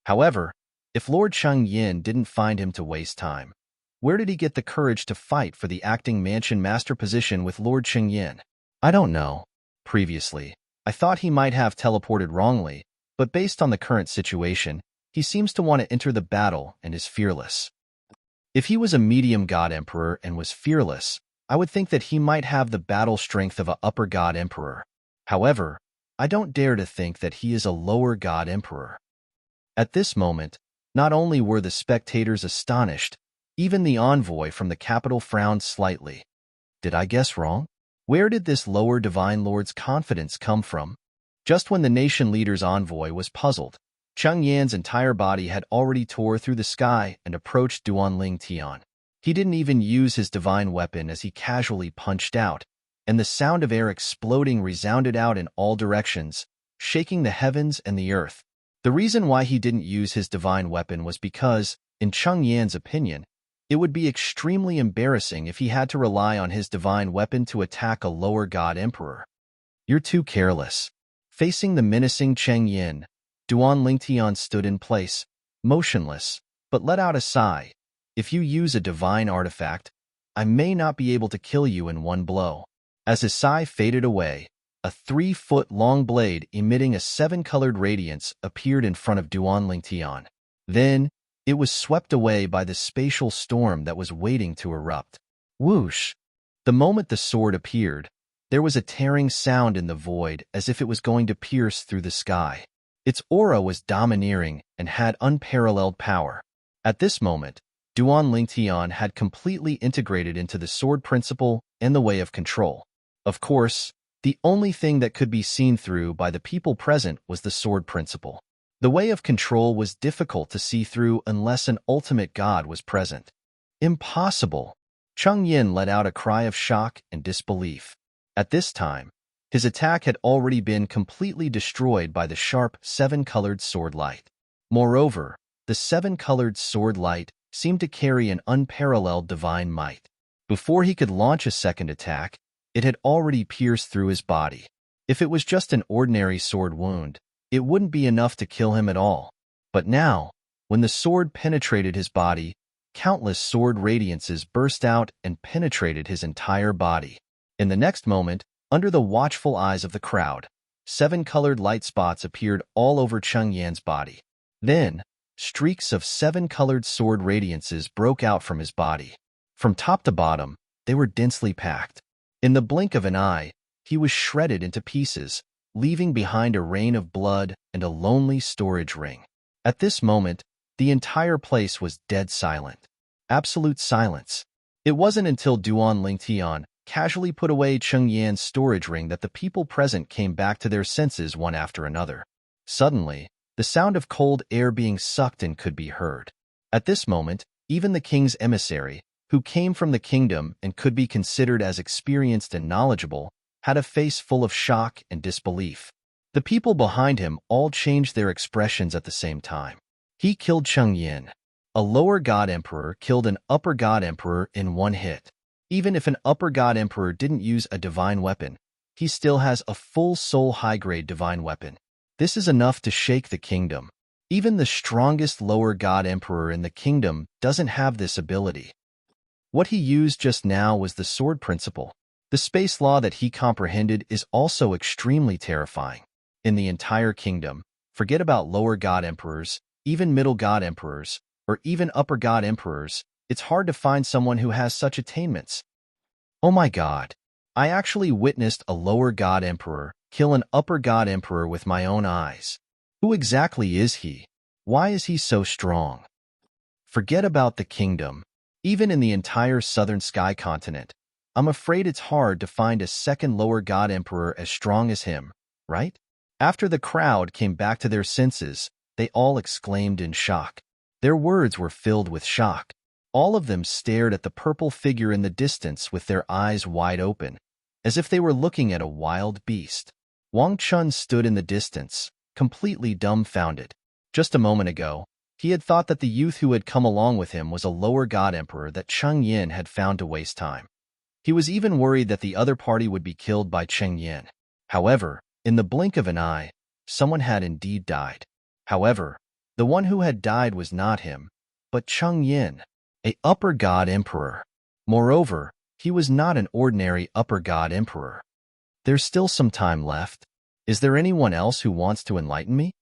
However, if Lord Cheng Yin didn't find him to waste time, where did he get the courage to fight for the acting mansion master position with Lord Cheng Yin? I don't know. Previously, I thought he might have teleported wrongly, but based on the current situation, he seems to want to enter the battle and is fearless. If he was a medium god emperor and was fearless, I would think that he might have the battle strength of an upper god emperor. However, I don't dare to think that he is a lower god emperor. At this moment, not only were the spectators astonished, even the envoy from the capital frowned slightly. Did I guess wrong? Where did this lower divine lord's confidence come from? Just when the nation leader's envoy was puzzled, Cheng Yin's entire body had already tore through the sky and approached Duan Lingtian. He didn't even use his divine weapon as he casually punched out, and the sound of air exploding resounded out in all directions, shaking the heavens and the earth. The reason why he didn't use his divine weapon was because, in Cheng Yin's opinion, it would be extremely embarrassing if he had to rely on his divine weapon to attack a lower god emperor. You're too careless. Facing the menacing Cheng Yin, Duan Lingtian stood in place, motionless, but let out a sigh. If you use a divine artifact, I may not be able to kill you in one blow. As his sigh faded away, a 3-foot-long blade emitting a 7-colored radiance appeared in front of Duan Lingtian. Then, it was swept away by the spatial storm that was waiting to erupt. Whoosh! The moment the sword appeared, there was a tearing sound in the void as if it was going to pierce through the sky. Its aura was domineering and had unparalleled power. At this moment, Duan Lingtian had completely integrated into the sword principle and the way of control. Of course, the only thing that could be seen through by the people present was the sword principle. The way of control was difficult to see through unless an ultimate god was present. Impossible! Cheng Yin let out a cry of shock and disbelief. At this time, his attack had already been completely destroyed by the sharp seven-colored sword light. Moreover, the seven-colored sword light seemed to carry an unparalleled divine might. Before he could launch a second attack, it had already pierced through his body. If it was just an ordinary sword wound, it wouldn't be enough to kill him at all. But now, when the sword penetrated his body, countless sword radiances burst out and penetrated his entire body. In the next moment, under the watchful eyes of the crowd, seven-colored light spots appeared all over Cheng Yan's body. Then, streaks of seven-colored sword radiances broke out from his body. From top to bottom, they were densely packed. In the blink of an eye, he was shredded into pieces, leaving behind a rain of blood and a lonely storage ring. At this moment, the entire place was dead silent. Absolute silence. It wasn't until Duan Lingtian casually put away Cheng Yan's storage ring that the people present came back to their senses one after another. Suddenly, the sound of cold air being sucked in could be heard. At this moment, even the king's emissary, who came from the kingdom and could be considered as experienced and knowledgeable, had a face full of shock and disbelief. The people behind him all changed their expressions at the same time. He killed Cheng Yan. A lower god emperor killed an upper god emperor in one hit. Even if an upper god emperor didn't use a divine weapon, he still has a full soul high-grade divine weapon. This is enough to shake the kingdom. Even the strongest lower god emperor in the kingdom doesn't have this ability. What he used just now was the sword principle. The space law that he comprehended is also extremely terrifying. In the entire kingdom, forget about lower god emperors, even middle god emperors, or even upper god emperors, it's hard to find someone who has such attainments. Oh my god. I actually witnessed a lower god emperor kill an upper god emperor with my own eyes. Who exactly is he? Why is he so strong? Forget about the kingdom. Even in the entire southern sky continent, I'm afraid it's hard to find a second lower god emperor as strong as him, right? After the crowd came back to their senses, they all exclaimed in shock. Their words were filled with shock. All of them stared at the purple figure in the distance with their eyes wide open, as if they were looking at a wild beast. Wang Chun stood in the distance, completely dumbfounded. Just a moment ago, he had thought that the youth who had come along with him was a lower god emperor that Cheng Yin had found to waste time. He was even worried that the other party would be killed by Cheng Yin. However, in the blink of an eye, someone had indeed died. However, the one who had died was not him, but Cheng Yin, an upper god emperor. Moreover, he was not an ordinary upper god emperor. There's still some time left. Is there anyone else who wants to enlighten me?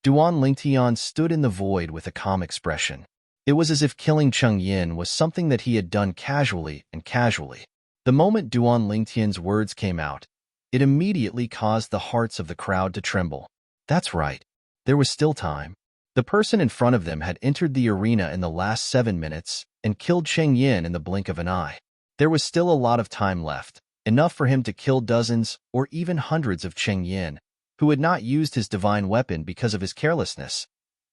Duan Lingtian stood in the void with a calm expression. It was as if killing Cheng Yin was something that he had done casually and casually. The moment Duan Lingtian's words came out, it immediately caused the hearts of the crowd to tremble. That's right. There was still time. The person in front of them had entered the arena in the last 7 minutes and killed Cheng Yin in the blink of an eye. There was still a lot of time left, enough for him to kill dozens or even hundreds of Cheng Yin, who had not used his divine weapon because of his carelessness.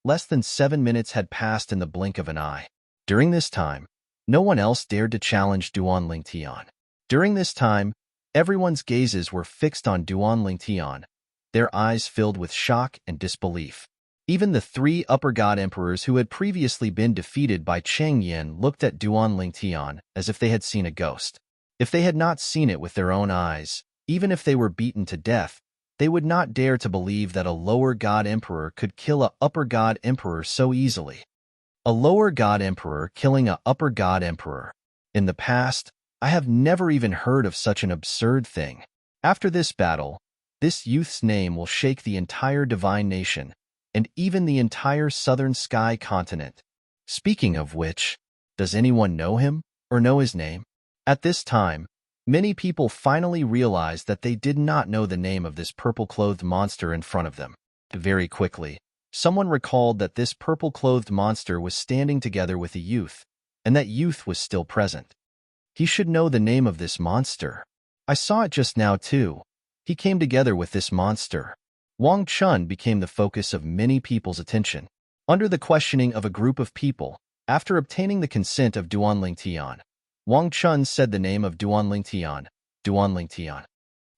Less than 7 minutes had passed in the blink of an eye. During this time, no one else dared to challenge Duan Lingtian. During this time, everyone's gazes were fixed on Duan Lingtian, their eyes filled with shock and disbelief. Even the 3 upper god emperors who had previously been defeated by Cheng Yin looked at Duan Lingtian as if they had seen a ghost. If they had not seen it with their own eyes, even if they were beaten to death, they would not dare to believe that a lower god emperor could kill a upper god emperor so easily. A lower god emperor killing a upper god emperor. In the past, I have never even heard of such an absurd thing. After this battle, this youth's name will shake the entire divine nation, and even the entire southern sky continent. Speaking of which, does anyone know him or know his name? At this time, many people finally realized that they did not know the name of this purple-clothed monster in front of them. Very quickly, someone recalled that this purple-clothed monster was standing together with a youth, and that youth was still present. He should know the name of this monster. I saw it just now too. He came together with this monster. Wang Chun became the focus of many people's attention. Under the questioning of a group of people, after obtaining the consent of Duan Lingtian, Wang Chun said the name of Duan Lingtian. Duan Lingtian.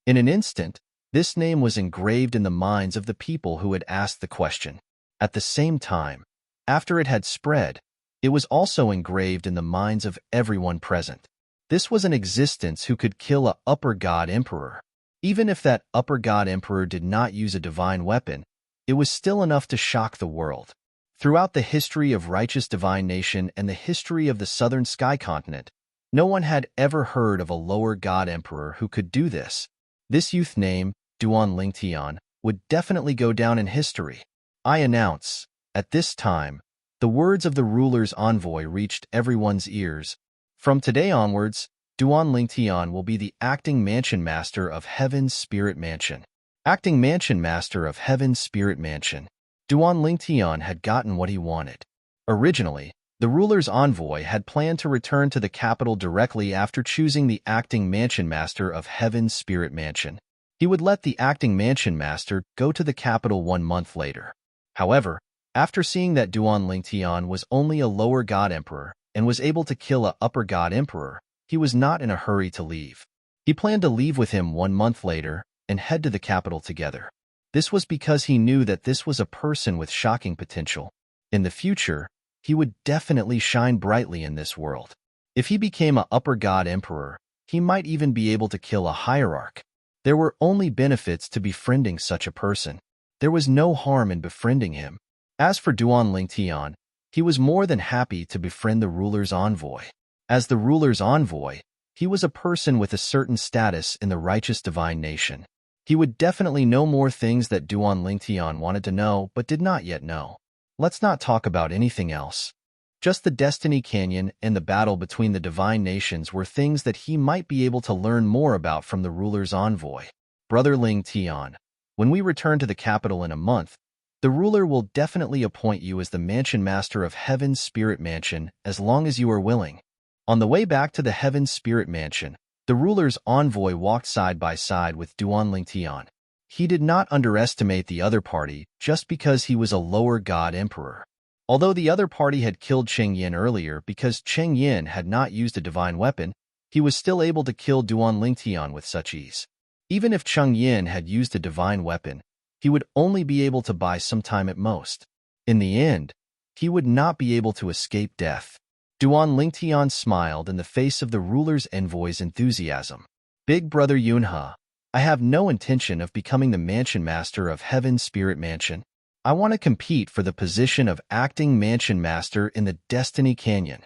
In an instant, this name was engraved in the minds of the people who had asked the question. At the same time, after it had spread, it was also engraved in the minds of everyone present. This was an existence who could kill a upper god emperor. Even if that upper god emperor did not use a divine weapon, it was still enough to shock the world. Throughout the history of righteous divine nation and the history of the southern sky continent, no one had ever heard of a lower god emperor who could do this. This youth name, Duan Lingtian, would definitely go down in history. I announce, at this time, the words of the ruler's envoy reached everyone's ears. From today onwards, Duan Lingtian will be the acting mansion master of Heaven's Spirit Mansion. Acting mansion master of Heaven's Spirit Mansion. Duan Lingtian had gotten what he wanted. Originally, the ruler's envoy had planned to return to the capital directly after choosing the acting mansion master of Heaven's Spirit Mansion. He would let the acting mansion master go to the capital 1 month later. However, after seeing that Duan Lingtian was only a lower god emperor and was able to kill a upper god emperor, he was not in a hurry to leave. He planned to leave with him 1 month later and head to the capital together. This was because he knew that this was a person with shocking potential. In the future, he would definitely shine brightly in this world. If he became a upper god emperor, he might even be able to kill a hierarch. There were only benefits to befriending such a person. There was no harm in befriending him. As for Duan Lingtian, he was more than happy to befriend the ruler's envoy. As the ruler's envoy, he was a person with a certain status in the righteous divine nation. He would definitely know more things that Duan Lingtian wanted to know but did not yet know. Let's not talk about anything else. Just the Destiny Canyon and the battle between the divine nations were things that he might be able to learn more about from the ruler's envoy. Brother Lingtian, when we return to the capital in a month, the ruler will definitely appoint you as the mansion master of Heaven's Spirit Mansion as long as you are willing. On the way back to the Heaven's Spirit Mansion, the ruler's envoy walked side by side with Duan Lingtian. He did not underestimate the other party just because he was a lower god emperor. Although the other party had killed Cheng Yin earlier because Cheng Yin had not used a divine weapon, he was still able to kill Duan Lingtian with such ease. Even if Cheng Yin had used a divine weapon, he would only be able to buy some time at most. In the end, he would not be able to escape death. Duan Lingtian smiled in the face of the ruler's envoy's enthusiasm. Big brother Yunhe, I have no intention of becoming the mansion master of Heaven's Spirit Mansion. I want to compete for the position of acting mansion master in the Destiny Canyon.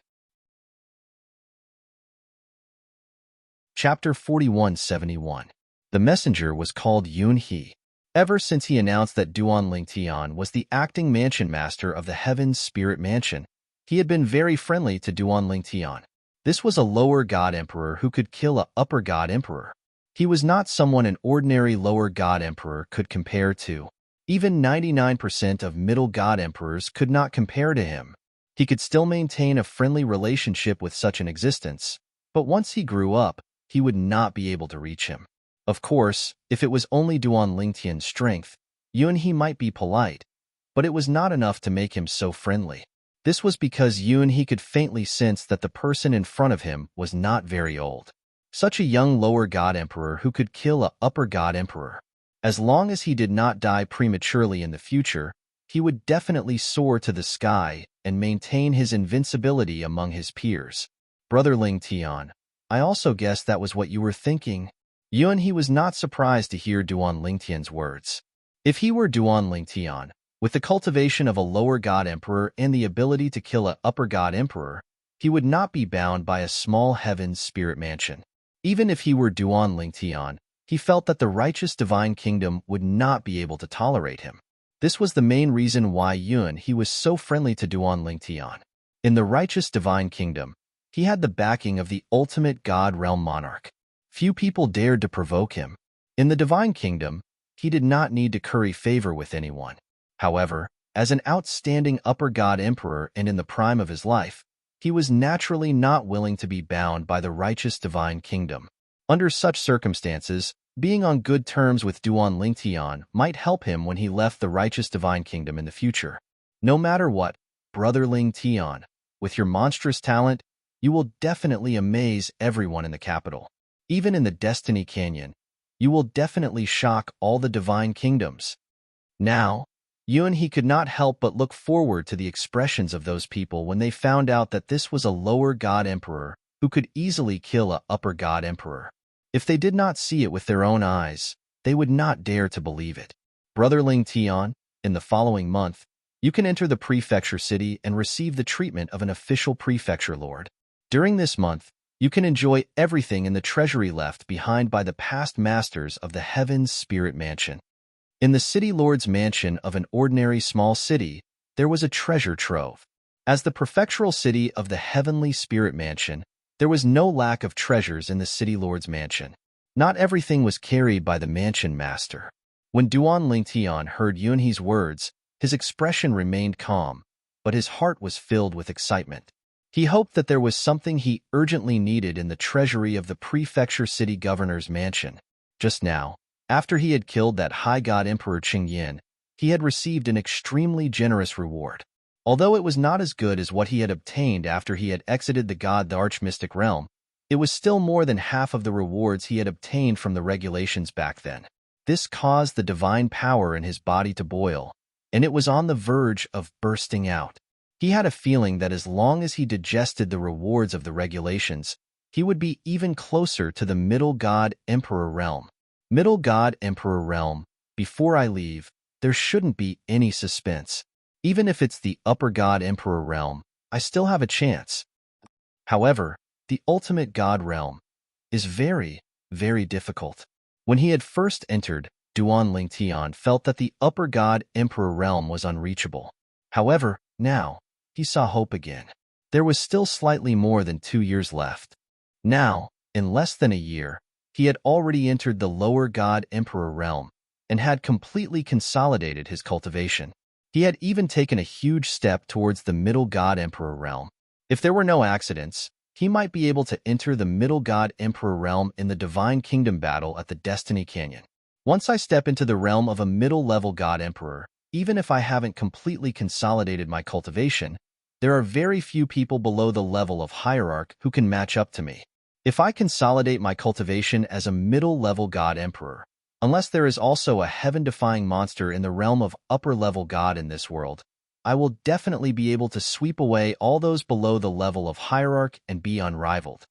Chapter 4171. The messenger was called Yunhe. Ever since he announced that Duan Lingtian was the acting mansion master of the Heaven's Spirit Mansion, he had been very friendly to Duan Lingtian. This was a lower god emperor who could kill a upper god emperor. He was not someone an ordinary lower god emperor could compare to. Even 99% of middle god emperors could not compare to him. He could still maintain a friendly relationship with such an existence, but once he grew up, he would not be able to reach him. Of course, if it was only Duan Lingtian's strength, Yunhe might be polite, but it was not enough to make him so friendly. This was because Yunhe could faintly sense that the person in front of him was not very old. Such a young lower god emperor who could kill a upper god emperor. As long as he did not die prematurely in the future, he would definitely soar to the sky and maintain his invincibility among his peers. Brother Lingtian, I also guess that was what you were thinking. Yunhe was not surprised to hear Duan Lingtian's words. If he were Duan Lingtian, with the cultivation of a lower god emperor and the ability to kill a upper god emperor, he would not be bound by a small Heaven's Spirit Mansion. Even if he were Duan Lingtian, he felt that the righteous divine kingdom would not be able to tolerate him. This was the main reason why Yunhe was so friendly to Duan Lingtian. In the righteous divine kingdom, he had the backing of the ultimate god realm monarch. Few people dared to provoke him. In the divine kingdom, he did not need to curry favor with anyone. However, as an outstanding upper god emperor and in the prime of his life, he was naturally not willing to be bound by the righteous divine kingdom. Under such circumstances, being on good terms with Duan Lingtian might help him when he left the righteous divine kingdom in the future. No matter what, Brother Lingtian, with your monstrous talent, you will definitely amaze everyone in the capital. Even in the Destiny Canyon, You will definitely shock all the divine kingdoms. Now, He could not help but look forward to the expressions of those people when they found out that this was a lower god emperor who could easily kill a upper god emperor. If they did not see it with their own eyes, they would not dare to believe it. Brother Ling Tian, in the following month, you can enter the prefecture city and receive the treatment of an official prefecture lord. During this month, you can enjoy everything in the treasury left behind by the past masters of the Heaven's Spirit Mansion. In the city lord's mansion of an ordinary small city, there was a treasure trove. As the prefectural city of the Heavenly Spirit Mansion, there was no lack of treasures in the city lord's mansion. Not everything was carried by the mansion master. When Duan Lingtian heard Yunhe's words, his expression remained calm, but his heart was filled with excitement. He hoped that there was something he urgently needed in the treasury of the prefecture city governor's mansion. Just now, after he had killed that high god Emperor Qingyan, he had received an extremely generous reward. Although it was not as good as what he had obtained after he had exited the Archmystic realm, it was still more than half of the rewards he had obtained from the regulations back then. This caused the divine power in his body to boil, and it was on the verge of bursting out. He had a feeling that as long as he digested the rewards of the regulations, he would be even closer to the Middle God Emperor realm. Middle God Emperor realm, before I leave, there shouldn't be any suspense. Even if it's the Upper God Emperor realm, I still have a chance. However, the Ultimate God realm is very, very difficult. When he had first entered, Duan Lingtian felt that the Upper God Emperor realm was unreachable. However, now, he saw hope again. There was still slightly more than 2 years left. Now, in less than a year, he had already entered the Lower God Emperor realm and had completely consolidated his cultivation. He had even taken a huge step towards the Middle God Emperor realm. If there were no accidents, he might be able to enter the Middle God Emperor realm in the Divine Kingdom battle at the Destiny Canyon. Once I step into the realm of a middle-level God Emperor, even if I haven't completely consolidated my cultivation, there are very few people below the level of Hierarch who can match up to me. If I consolidate my cultivation as a middle-level God Emperor, unless there is also a heaven-defying monster in the realm of upper-level God in this world, I will definitely be able to sweep away all those below the level of Hierarch and be unrivaled.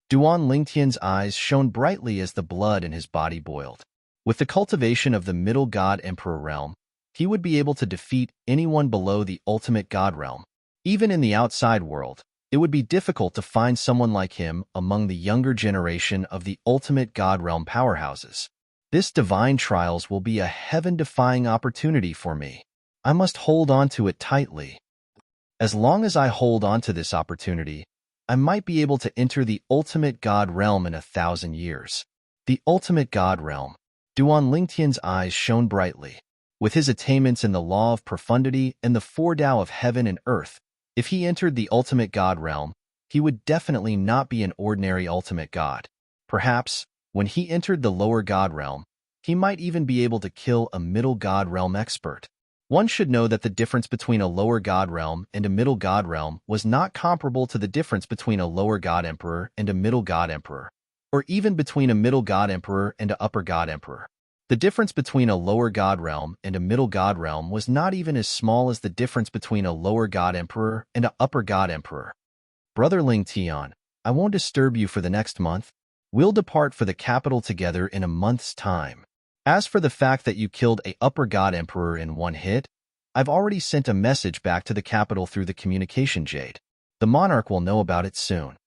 Duan Lingtian's eyes shone brightly as the blood in his body boiled. With the cultivation of the Middle God Emperor realm, he would be able to defeat anyone below the Ultimate God realm. Even in the outside world, it would be difficult to find someone like him among the younger generation of the Ultimate God realm powerhouses. This divine trials will be a heaven-defying opportunity for me. I must hold on to it tightly. As long as I hold on to this opportunity, I might be able to enter the Ultimate God realm in 1,000 years. The Ultimate God realm. Duan Lingtian's eyes shone brightly. With his attainments in the law of profundity and the four Tao of heaven and earth, if he entered the Ultimate God realm, he would definitely not be an ordinary Ultimate God. Perhaps, when he entered the Lower God realm, he might even be able to kill a Middle God realm expert. One should know that the difference between a Lower God realm and a Middle God realm was not comparable to the difference between a Lower God Emperor and a Middle God Emperor, or even between a Middle God Emperor and an Upper God Emperor. The difference between a Lower God realm and a Middle God realm was not even as small as the difference between a Lower God Emperor and an Upper God Emperor. Brother Ling Tian, I won't disturb you for the next month. We'll depart for the capital together in a month's time. As for the fact that you killed a Upper God Emperor in one hit, I've already sent a message back to the capital through the communication jade. The monarch will know about it soon.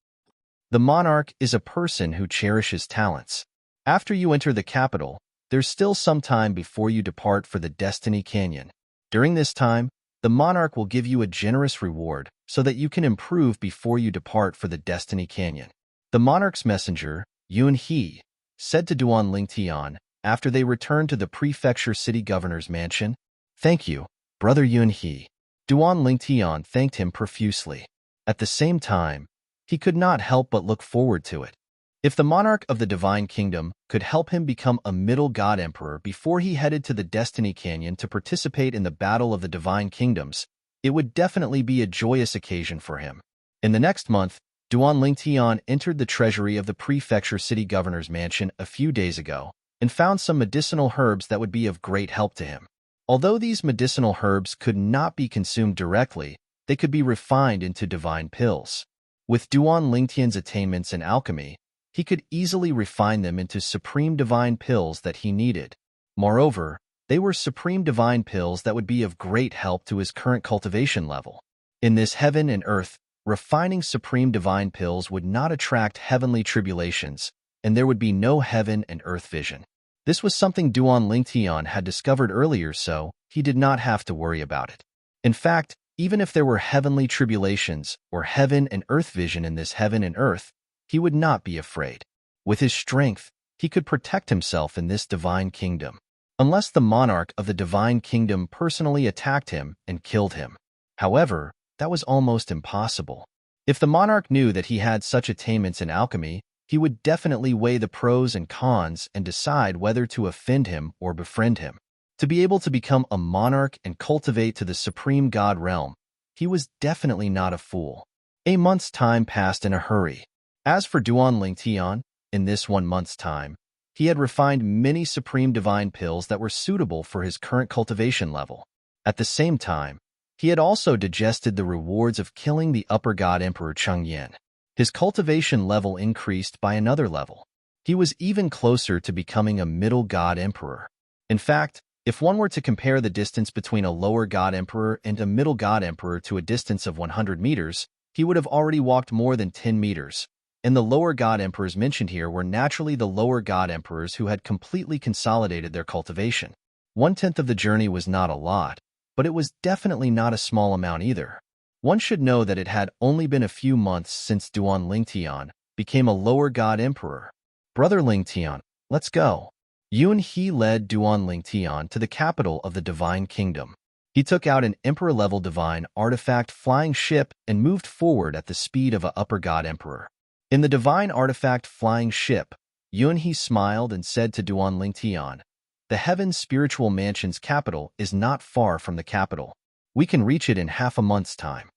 The monarch is a person who cherishes talents. After you enter the capital, there's still some time before you depart for the Destiny Canyon. During this time, the monarch will give you a generous reward so that you can improve before you depart for the Destiny Canyon. The monarch's messenger, Yunhe, said to Duan Lingtian after they returned to the prefecture city governor's mansion, "Thank you, Brother Yunhe." Duan Lingtian thanked him profusely. At the same time, he could not help but look forward to it. If the monarch of the Divine Kingdom could help him become a Middle God Emperor before he headed to the Destiny Canyon to participate in the Battle of the Divine Kingdoms, it would definitely be a joyous occasion for him. In the next month, Duan Lingtian entered the treasury of the prefecture city governor's mansion a few days ago, and found some medicinal herbs that would be of great help to him. Although these medicinal herbs could not be consumed directly, they could be refined into divine pills. With Duan Lingtian's attainments in alchemy, he could easily refine them into supreme divine pills that he needed. Moreover, they were supreme divine pills that would be of great help to his current cultivation level. In this heaven and earth, refining supreme divine pills would not attract heavenly tribulations, and there would be no heaven and earth vision. This was something Duan Lingtian had discovered earlier, so he did not have to worry about it. In fact, even if there were heavenly tribulations or heaven and earth vision in this heaven and earth, he would not be afraid. With his strength, he could protect himself in this divine kingdom, unless the monarch of the divine kingdom personally attacked him and killed him. However, that was almost impossible. If the monarch knew that he had such attainments in alchemy, he would definitely weigh the pros and cons and decide whether to offend him or befriend him. To be able to become a monarch and cultivate to the supreme god realm, he was definitely not a fool. A month's time passed in a hurry. As for Duan Lingtian, in this 1 month's time, he had refined many supreme divine pills that were suitable for his current cultivation level. At the same time, he had also digested the rewards of killing the upper god emperor Chengyan. His cultivation level increased by another level. He was even closer to becoming a middle god emperor. In fact, if one were to compare the distance between a lower god emperor and a middle god emperor to a distance of 100 meters, he would have already walked more than 10 meters. And the lower god emperors mentioned here were naturally the lower god emperors who had completely consolidated their cultivation. 1/10 of the journey was not a lot, but it was definitely not a small amount either. One should know that it had only been a few months since Duan Lingtian became a lower god emperor. Brother Lingtian, let's go. Yun He led Duan Lingtian to the capital of the Divine Kingdom. He took out an emperor-level divine artifact flying ship and moved forward at the speed of an upper god emperor. In the divine artifact flying ship, Yun He smiled and said to Duan Lingtian, "The Heaven's Spiritual Mansion's capital is not far from the capital. We can reach it in half a month's time."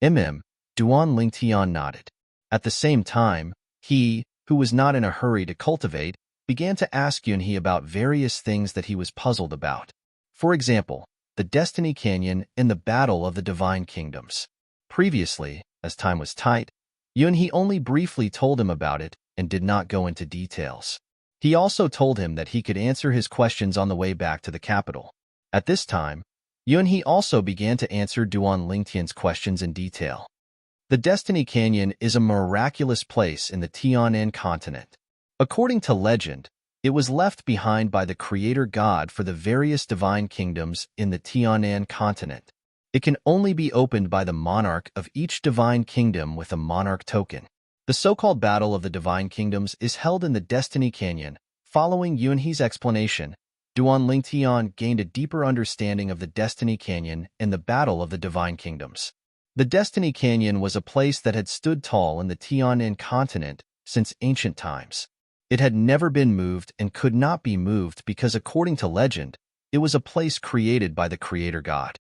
Duan Lingtian nodded. At the same time, he, who was not in a hurry to cultivate, began to ask Yun He about various things that he was puzzled about. For example, the Destiny Canyon and the Battle of the Divine Kingdoms. Previously, as time was tight, Yun He only briefly told him about it and did not go into details. He also told him that he could answer his questions on the way back to the capital. At this time, Yun He also began to answer Duan Lingtian's questions in detail. The Destiny Canyon is a miraculous place in the Tianan continent. According to legend, it was left behind by the creator god for the various divine kingdoms in the Tianan continent. It can only be opened by the monarch of each divine kingdom with a monarch token. The so-called Battle of the Divine Kingdoms is held in the Destiny Canyon. Following Yun He's explanation, Duan Lingtian gained a deeper understanding of the Destiny Canyon and the Battle of the Divine Kingdoms. The Destiny Canyon was a place that had stood tall in the Tianan continent since ancient times. It had never been moved and could not be moved because, according to legend, it was a place created by the creator god.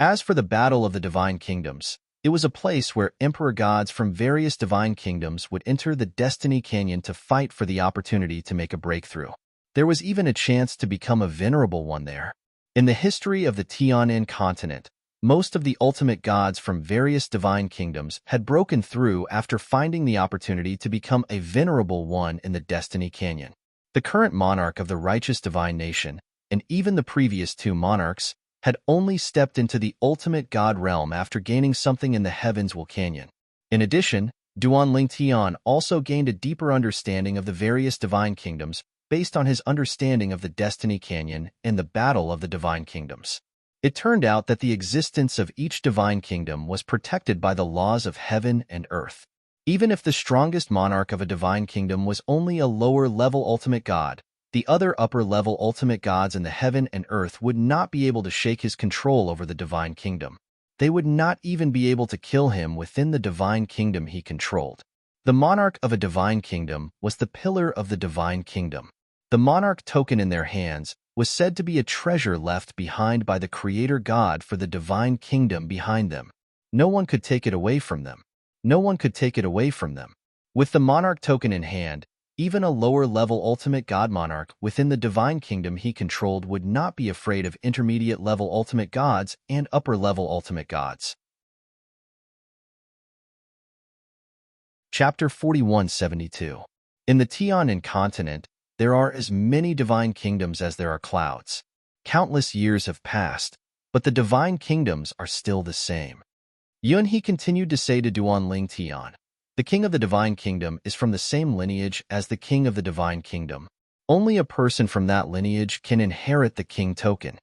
As for the Battle of the Divine Kingdoms, it was a place where emperor gods from various divine kingdoms would enter the Destiny Canyon to fight for the opportunity to make a breakthrough. There was even a chance to become a venerable one there. In the history of the Tianan continent, most of the ultimate gods from various divine kingdoms had broken through after finding the opportunity to become a venerable one in the Destiny Canyon. The current monarch of the righteous divine nation, and even the previous 2 monarchs, had only stepped into the ultimate god realm after gaining something in the Heavens Will Canyon. In addition, Duan Lingtian also gained a deeper understanding of the various divine kingdoms based on his understanding of the Destiny Canyon and the Battle of the Divine Kingdoms. It turned out that the existence of each divine kingdom was protected by the laws of heaven and earth. Even if the strongest monarch of a divine kingdom was only a lower-level ultimate god, the other upper-level ultimate gods in the heaven and earth would not be able to shake his control over the divine kingdom. They would not even be able to kill him within the divine kingdom he controlled. The monarch of a divine kingdom was the pillar of the divine kingdom. The monarch token in their hands was said to be a treasure left behind by the creator god for the divine kingdom behind them. No one could take it away from them. No one could take it away from them. With the monarch token in hand, Even a lower-level ultimate god monarch within the divine kingdom he controlled would not be afraid of intermediate-level ultimate gods and upper-level ultimate gods. Chapter 4172. In the Tian continent, there are as many divine kingdoms as there are clouds. Countless years have passed, but the divine kingdoms are still the same. Yunhe continued to say to Duanling Tian, "The king of the divine kingdom is from the same lineage as the king of the divine kingdom. Only a person from that lineage can inherit the king token.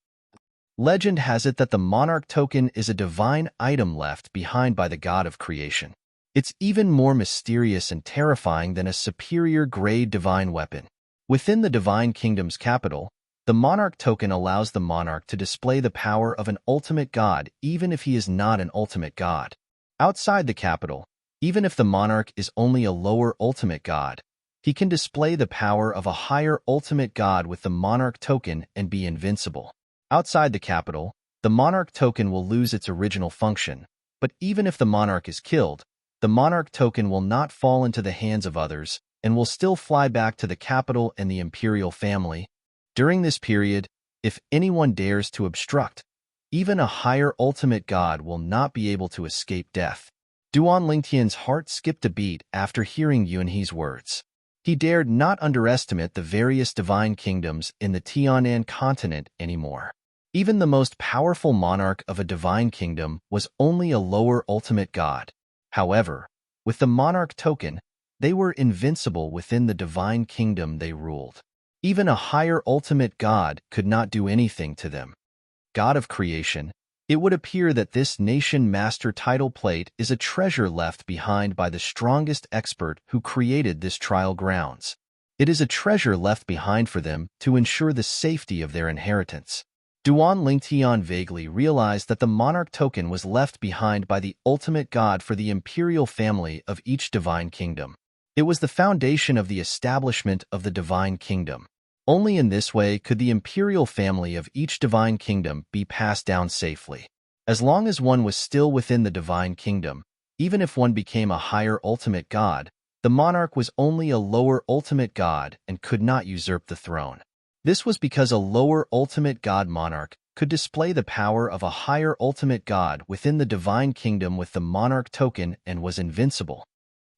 Legend has it that the monarch token is a divine item left behind by the god of creation. It's even more mysterious and terrifying than a superior grade divine weapon. Within the divine kingdom's capital, the monarch token allows the monarch to display the power of an ultimate god even if he is not an ultimate god. Outside the capital, even if the monarch is only a lower ultimate god, he can display the power of a higher ultimate god with the monarch token and be invincible. Outside the capital, the monarch token will lose its original function, but even if the monarch is killed, the monarch token will not fall into the hands of others and will still fly back to the capital and the imperial family. During this period, if anyone dares to obstruct, even a higher ultimate god will not be able to escape death." Duan Lingtian's heart skipped a beat after hearing Yunhe's words. He dared not underestimate the various divine kingdoms in the Tianan continent anymore. Even the most powerful monarch of a divine kingdom was only a lower ultimate god. However, with the monarch token, they were invincible within the divine kingdom they ruled. Even a higher ultimate god could not do anything to them. God of creation, it would appear that this nation master title plate is a treasure left behind by the strongest expert who created this trial grounds. It is a treasure left behind for them to ensure the safety of their inheritance. Duan Lingtian vaguely realized that the monarch token was left behind by the ultimate god for the imperial family of each divine kingdom. It was the foundation of the establishment of the divine kingdom. Only in this way could the imperial family of each divine kingdom be passed down safely. As long as one was still within the divine kingdom, even if one became a higher ultimate god, the monarch was only a lower ultimate god and could not usurp the throne. This was because a lower ultimate god monarch could display the power of a higher ultimate god within the divine kingdom with the monarch token and was invincible.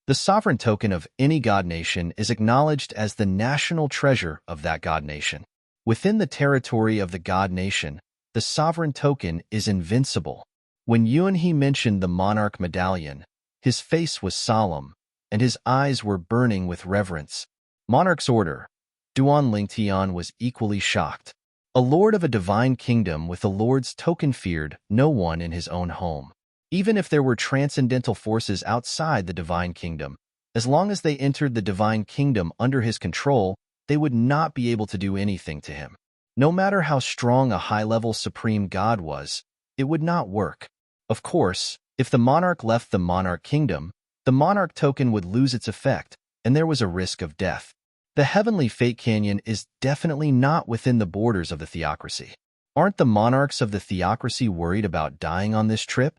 The sovereign token of any god nation is acknowledged as the national treasure of that god nation. Within the territory of the god nation, the sovereign token is invincible. When Yunhe mentioned the monarch medallion, his face was solemn, and his eyes were burning with reverence. Monarch's order. Duan Lingtian was equally shocked. A lord of a divine kingdom with a lord's token feared no one in his own home. Even if there were transcendental forces outside the divine kingdom, as long as they entered the divine kingdom under his control, they would not be able to do anything to him. No matter how strong a high-level supreme god was, it would not work. Of course, if the monarch left the monarch kingdom, the monarch token would lose its effect, and there was a risk of death. The Heavenly Fate Canyon is definitely not within the borders of the theocracy. Aren't the monarchs of the theocracy worried about dying on this trip?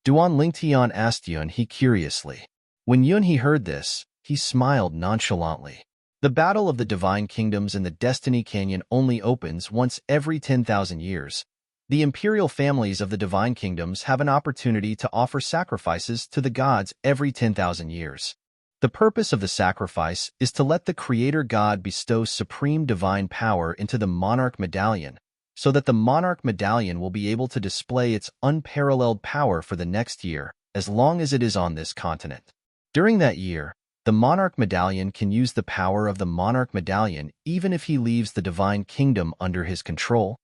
Duan Lingtian asked Yunhe curiously. When Yunhe heard this, he smiled nonchalantly. The battle of the divine kingdoms in the Destiny Canyon only opens once every 10,000 years. The imperial families of the divine kingdoms have an opportunity to offer sacrifices to the gods every 10,000 years. The purpose of the sacrifice is to let the creator god bestow supreme divine power into the monarch medallion, so that the monarch medallion will be able to display its unparalleled power for the next year, as long as it is on this continent. During that year, the monarch medallion can use the power of the monarch medallion even if he leaves the divine kingdom under his control.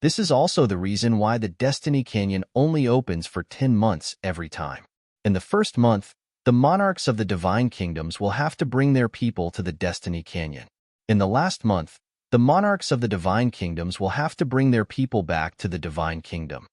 This is also the reason why the Destiny Canyon only opens for 10 months every time. In the first month, the monarchs of the divine kingdoms will have to bring their people to the Destiny Canyon. In the last month, the monarchs of the divine kingdoms will have to bring their people back to the divine kingdom.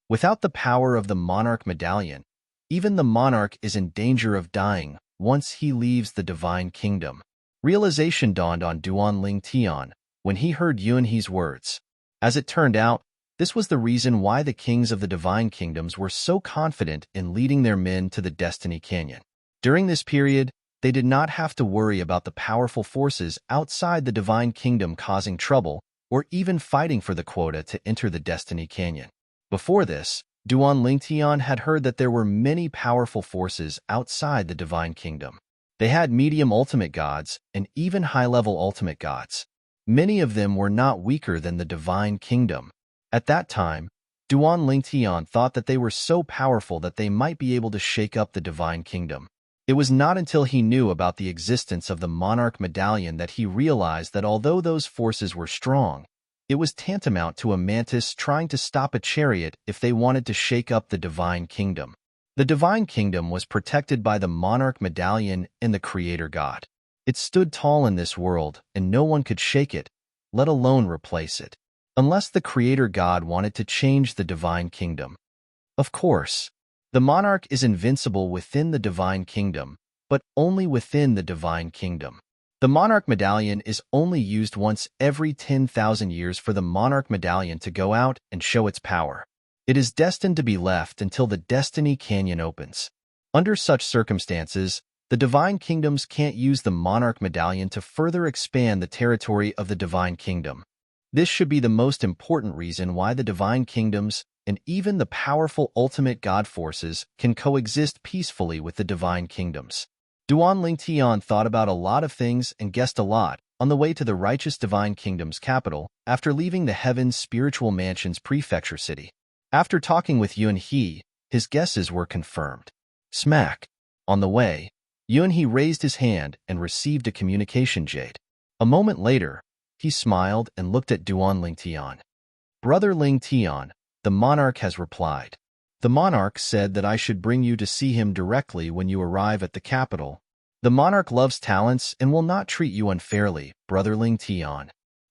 Without the power of the monarch medallion, even the monarch is in danger of dying once he leaves the divine kingdom. Realization dawned on Duan Lingtian when he heard Yunhe's words. As it turned out, this was the reason why the kings of the divine kingdoms were so confident in leading their men to the Destiny Canyon. During this period, they did not have to worry about the powerful forces outside the divine kingdom causing trouble or even fighting for the quota to enter the Destiny Canyon. Before this, Duan Lingtian had heard that there were many powerful forces outside the divine kingdom. They had medium ultimate gods and even high-level ultimate gods. Many of them were not weaker than the divine kingdom. At that time, Duan Lingtian thought that they were so powerful that they might be able to shake up the divine kingdom. It was not until he knew about the existence of the monarch medallion that he realized that although those forces were strong, it was tantamount to a mantis trying to stop a chariot if they wanted to shake up the divine kingdom. The divine kingdom was protected by the monarch medallion and the creator god. It stood tall in this world, and no one could shake it, let alone replace it, unless the creator god wanted to change the divine kingdom. Of course, the monarch is invincible within the divine kingdom, but only within the divine kingdom. The monarch medallion is only used once every 10,000 years for the monarch medallion to go out and show its power. It is destined to be left until the Destiny Canyon opens. Under such circumstances, the divine kingdoms can't use the monarch medallion to further expand the territory of the divine kingdom. This should be the most important reason why the divine kingdoms and even the powerful ultimate god forces can coexist peacefully with the divine kingdoms. Duan Lingtian thought about a lot of things and guessed a lot on the way to the righteous divine kingdom's capital after leaving the Heaven's Spiritual Mansion's prefecture city. After talking with Yunhe, his guesses were confirmed. Smack! On the way, Yunhe raised his hand and received a communication jade. A moment later, he smiled and looked at Duan Lingtian. Brother Lingtian, the monarch has replied. The monarch said that I should bring you to see him directly when you arrive at the capital. The monarch loves talents and will not treat you unfairly, Brother Lingtian.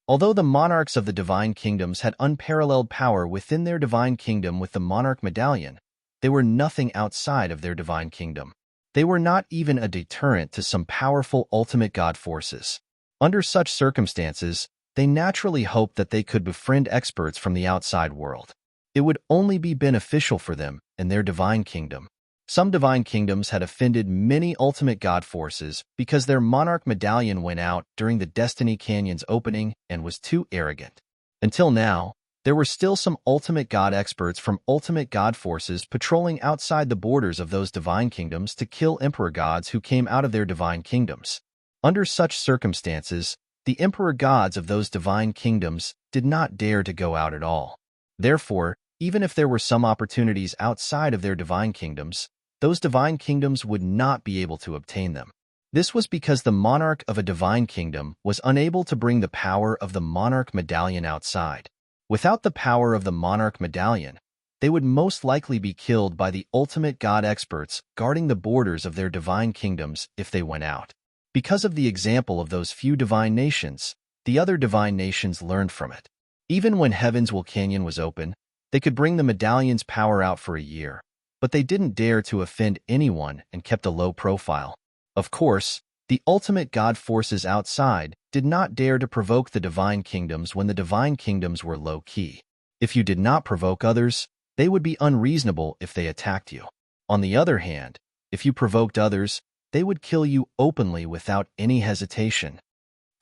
Although the monarchs of the divine kingdoms had unparalleled power within their divine kingdom with the monarch medallion, they were nothing outside of their divine kingdom. They were not even a deterrent to some powerful ultimate god forces. Under such circumstances, they naturally hoped that they could befriend experts from the outside world. It would only be beneficial for them and their divine kingdom. Some divine kingdoms had offended many ultimate god forces because their monarch medallion went out during the Destiny Canyon's opening and was too arrogant. Until now, there were still some ultimate god experts from ultimate god forces patrolling outside the borders of those divine kingdoms to kill emperor gods who came out of their divine kingdoms. Under such circumstances, the emperor gods of those divine kingdoms did not dare to go out at all. Therefore, even if there were some opportunities outside of their divine kingdoms, those divine kingdoms would not be able to obtain them. This was because the monarch of a divine kingdom was unable to bring the power of the monarch medallion outside. Without the power of the monarch medallion, they would most likely be killed by the ultimate god experts guarding the borders of their divine kingdoms if they went out. Because of the example of those few divine nations, the other divine nations learned from it. Even when Heaven's Will Canyon was open, they could bring the medallion's power out for a year, but they didn't dare to offend anyone and kept a low profile. Of course, the ultimate god forces outside did not dare to provoke the divine kingdoms when the divine kingdoms were low-key. If you did not provoke others, they would be unreasonable if they attacked you. On the other hand, if you provoked others, they would kill you openly without any hesitation.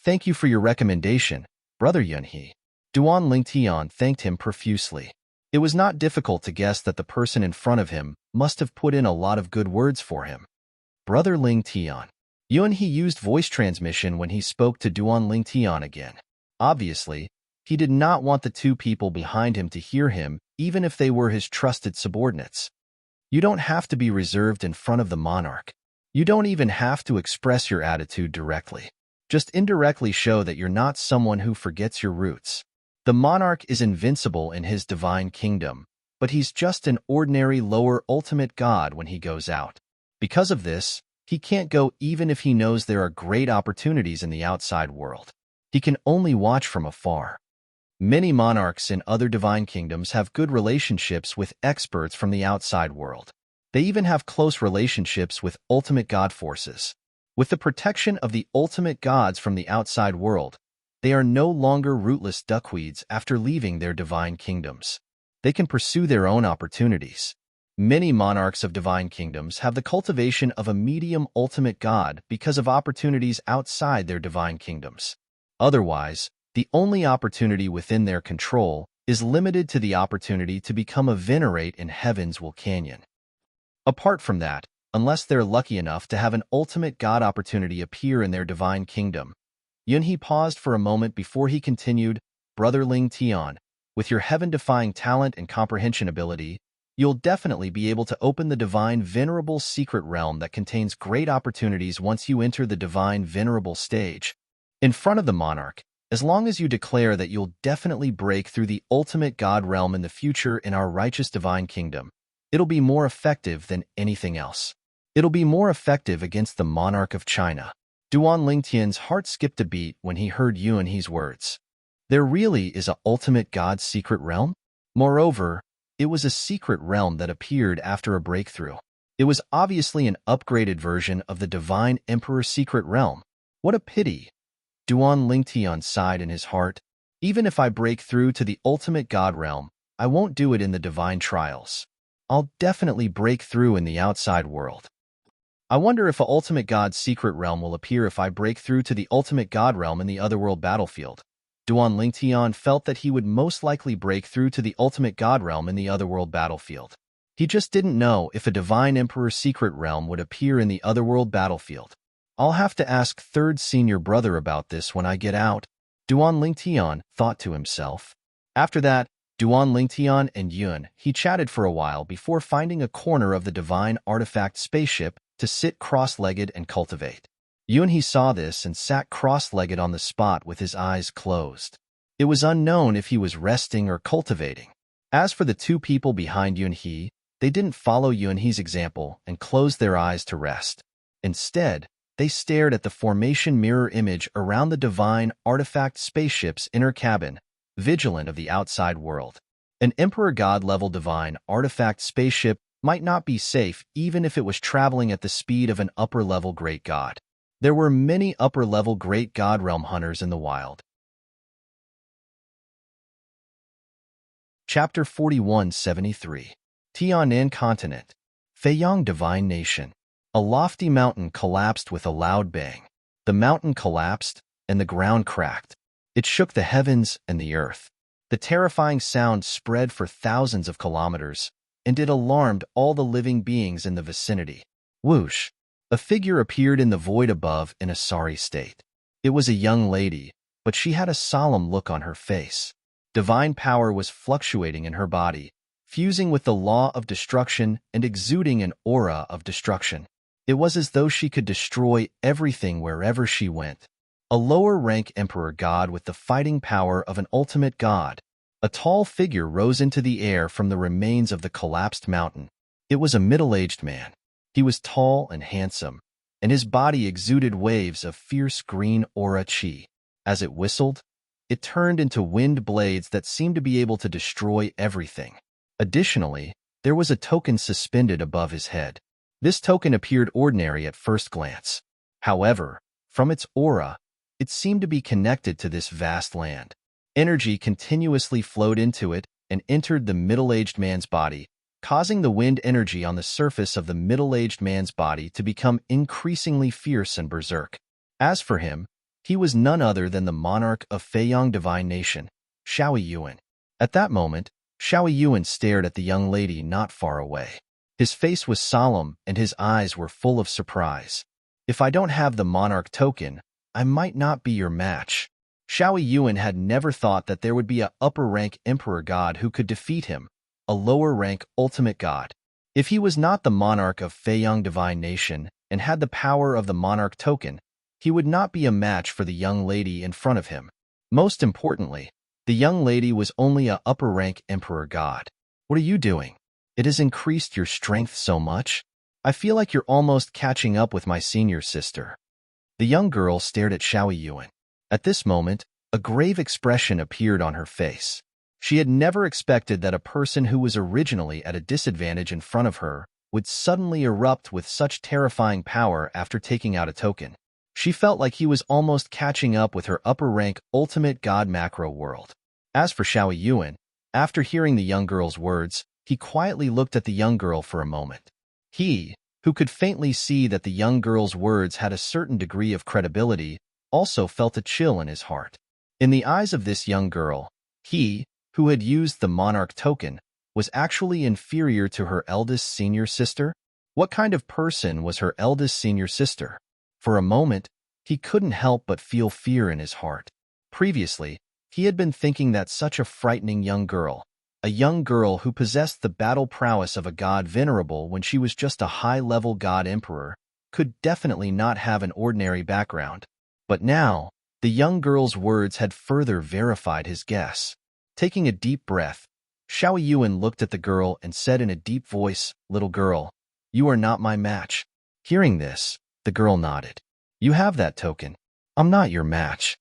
Thank you for your recommendation, Brother Yunhe. Duan Lingtian thanked him profusely. It was not difficult to guess that the person in front of him must have put in a lot of good words for him. Brother Lingtian. Yunhe used voice transmission when he spoke to Duan Lingtian again. Obviously, he did not want the two people behind him to hear him, even if they were his trusted subordinates. You don't have to be reserved in front of the monarch. You don't even have to express your attitude directly. Just indirectly show that you're not someone who forgets your roots. The monarch is invincible in his divine kingdom, but he's just an ordinary lower ultimate god when he goes out. Because of this, he can't go even if he knows there are great opportunities in the outside world. He can only watch from afar. Many monarchs in other divine kingdoms have good relationships with experts from the outside world. They even have close relationships with ultimate god forces. With the protection of the ultimate gods from the outside world, they are no longer rootless duckweeds after leaving their divine kingdoms. They can pursue their own opportunities. Many monarchs of divine kingdoms have the cultivation of a medium ultimate god because of opportunities outside their divine kingdoms. Otherwise, the only opportunity within their control is limited to the opportunity to become a venerate in heaven's Canyon. Apart from that, unless they're lucky enough to have an ultimate god opportunity appear in their divine kingdom. Yunhe paused for a moment before he continued, Brother Ling Tian, with your heaven-defying talent and comprehension ability, you'll definitely be able to open the divine venerable secret realm that contains great opportunities once you enter the divine venerable stage. In front of the monarch, as long as you declare that you'll definitely break through the ultimate god realm in the future in our righteous divine kingdom, it'll be more effective than anything else. It'll be more effective against the monarch of China. Duan Lingtian's heart skipped a beat when he heard Yunhe's words. There really is a ultimate god secret realm? Moreover, it was a secret realm that appeared after a breakthrough. It was obviously an upgraded version of the Divine Emperor secret realm. What a pity. Duan Lingtian sighed in his heart. Even if I break through to the ultimate god realm, I won't do it in the divine trials. I'll definitely break through in the outside world. I wonder if a ultimate god secret realm will appear if I break through to the ultimate god realm in the otherworld battlefield. Duan Lingtian felt that he would most likely break through to the ultimate god realm in the otherworld battlefield. He just didn't know if a divine emperor secret realm would appear in the otherworld battlefield. I'll have to ask third senior brother about this when I get out, Duan Lingtian thought to himself. After that, Duan Lingtian and Yunhe chatted for a while before finding a corner of the divine artifact spaceship to sit cross-legged and cultivate. Yunhe saw this and sat cross-legged on the spot with his eyes closed. It was unknown if he was resting or cultivating. As for the two people behind Yunhe, they didn't follow Yunhe's example and closed their eyes to rest. Instead, they stared at the formation mirror image around the divine artifact spaceship's inner cabin, vigilant of the outside world. An Emperor God-level divine artifact spaceship might not be safe even if it was traveling at the speed of an upper-level great god. There were many upper-level great god realm hunters in the wild. Chapter 4173 Tianan Continent Feiyang Divine Nation. A lofty mountain collapsed with a loud bang. The mountain collapsed, and the ground cracked. It shook the heavens and the earth. The terrifying sound spread for thousands of kilometers, and it alarmed all the living beings in the vicinity. Whoosh! A figure appeared in the void above in a sorry state. It was a young lady, but she had a solemn look on her face. Divine power was fluctuating in her body, fusing with the law of destruction and exuding an aura of destruction. It was as though she could destroy everything wherever she went. A lower-rank emperor god with the fighting power of an ultimate god. A tall figure rose into the air from the remains of the collapsed mountain. It was a middle-aged man. He was tall and handsome, and his body exuded waves of fierce green aura chi. As it whistled, it turned into wind blades that seemed to be able to destroy everything. Additionally, there was a token suspended above his head. This token appeared ordinary at first glance. However, from its aura, it seemed to be connected to this vast land. Energy continuously flowed into it and entered the middle-aged man's body, causing the wind energy on the surface of the middle-aged man's body to become increasingly fierce and berserk. As for him, he was none other than the monarch of Feiyang Divine Nation, Xiaoyuan. At that moment, Xiaoyuan stared at the young lady not far away. His face was solemn and his eyes were full of surprise. If I don't have the monarch token, I might not be your match. Xiaoyuan had never thought that there would be a upper-rank emperor god who could defeat him, a lower-rank ultimate god. If he was not the monarch of Feiyang Divine Nation and had the power of the monarch token, he would not be a match for the young lady in front of him. Most importantly, the young lady was only a upper-rank emperor god. What are you doing? It has increased your strength so much. I feel like you're almost catching up with my senior sister. The young girl stared at Xiaoyuan. At this moment, a grave expression appeared on her face. She had never expected that a person who was originally at a disadvantage in front of her would suddenly erupt with such terrifying power after taking out a token. She felt like he was almost catching up with her upper-rank ultimate god macro world. As for Xiaoyuan, after hearing the young girl's words, He quietly looked at the young girl for a moment. He, who could faintly see that the young girl's words had a certain degree of credibility, also felt a chill in his heart. In the eyes of this young girl, he, who had used the monarch token, was actually inferior to her eldest senior sister? What kind of person was her eldest senior sister? For a moment, he couldn't help but feel fear in his heart. Previously, he had been thinking that such a frightening young girl, a young girl who possessed the battle prowess of a god venerable when she was just a high-level god emperor, could definitely not have an ordinary background. But now, the young girl's words had further verified his guess. Taking a deep breath, Xiao Yuan looked at the girl and said in a deep voice, "Little girl, you are not my match." Hearing this, the girl nodded. "You have that token. I'm not your match.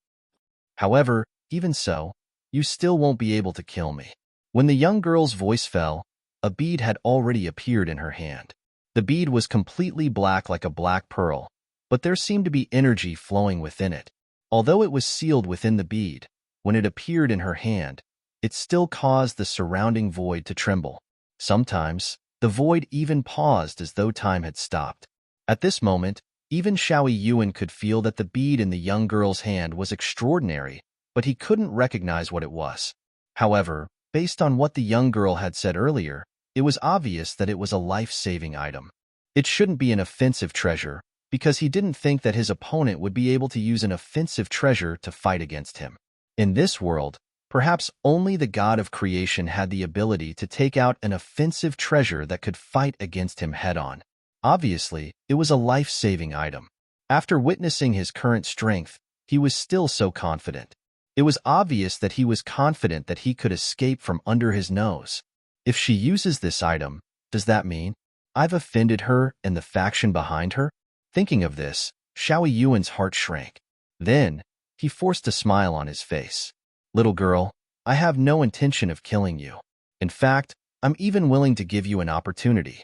However, even so, you still won't be able to kill me." When the young girl's voice fell, a bead had already appeared in her hand. The bead was completely black like a black pearl, but there seemed to be energy flowing within it. Although it was sealed within the bead, when it appeared in her hand, it still caused the surrounding void to tremble. Sometimes, the void even paused as though time had stopped. At this moment, even Xiao Yuan could feel that the bead in the young girl's hand was extraordinary, but he couldn't recognize what it was. However, based on what the young girl had said earlier, it was obvious that it was a life-saving item. It shouldn't be an offensive treasure, because he didn't think that his opponent would be able to use an offensive treasure to fight against him. In this world, perhaps only the god of creation had the ability to take out an offensive treasure that could fight against him head-on. Obviously, it was a life-saving item. After witnessing his current strength, he was still so confident. It was obvious that he was confident that he could escape from under his nose. If she uses this item, does that mean I've offended her and the faction behind her? Thinking of this, Xiao Yuan's heart shrank. Then, he forced a smile on his face. "Little girl, I have no intention of killing you. In fact, I'm even willing to give you an opportunity.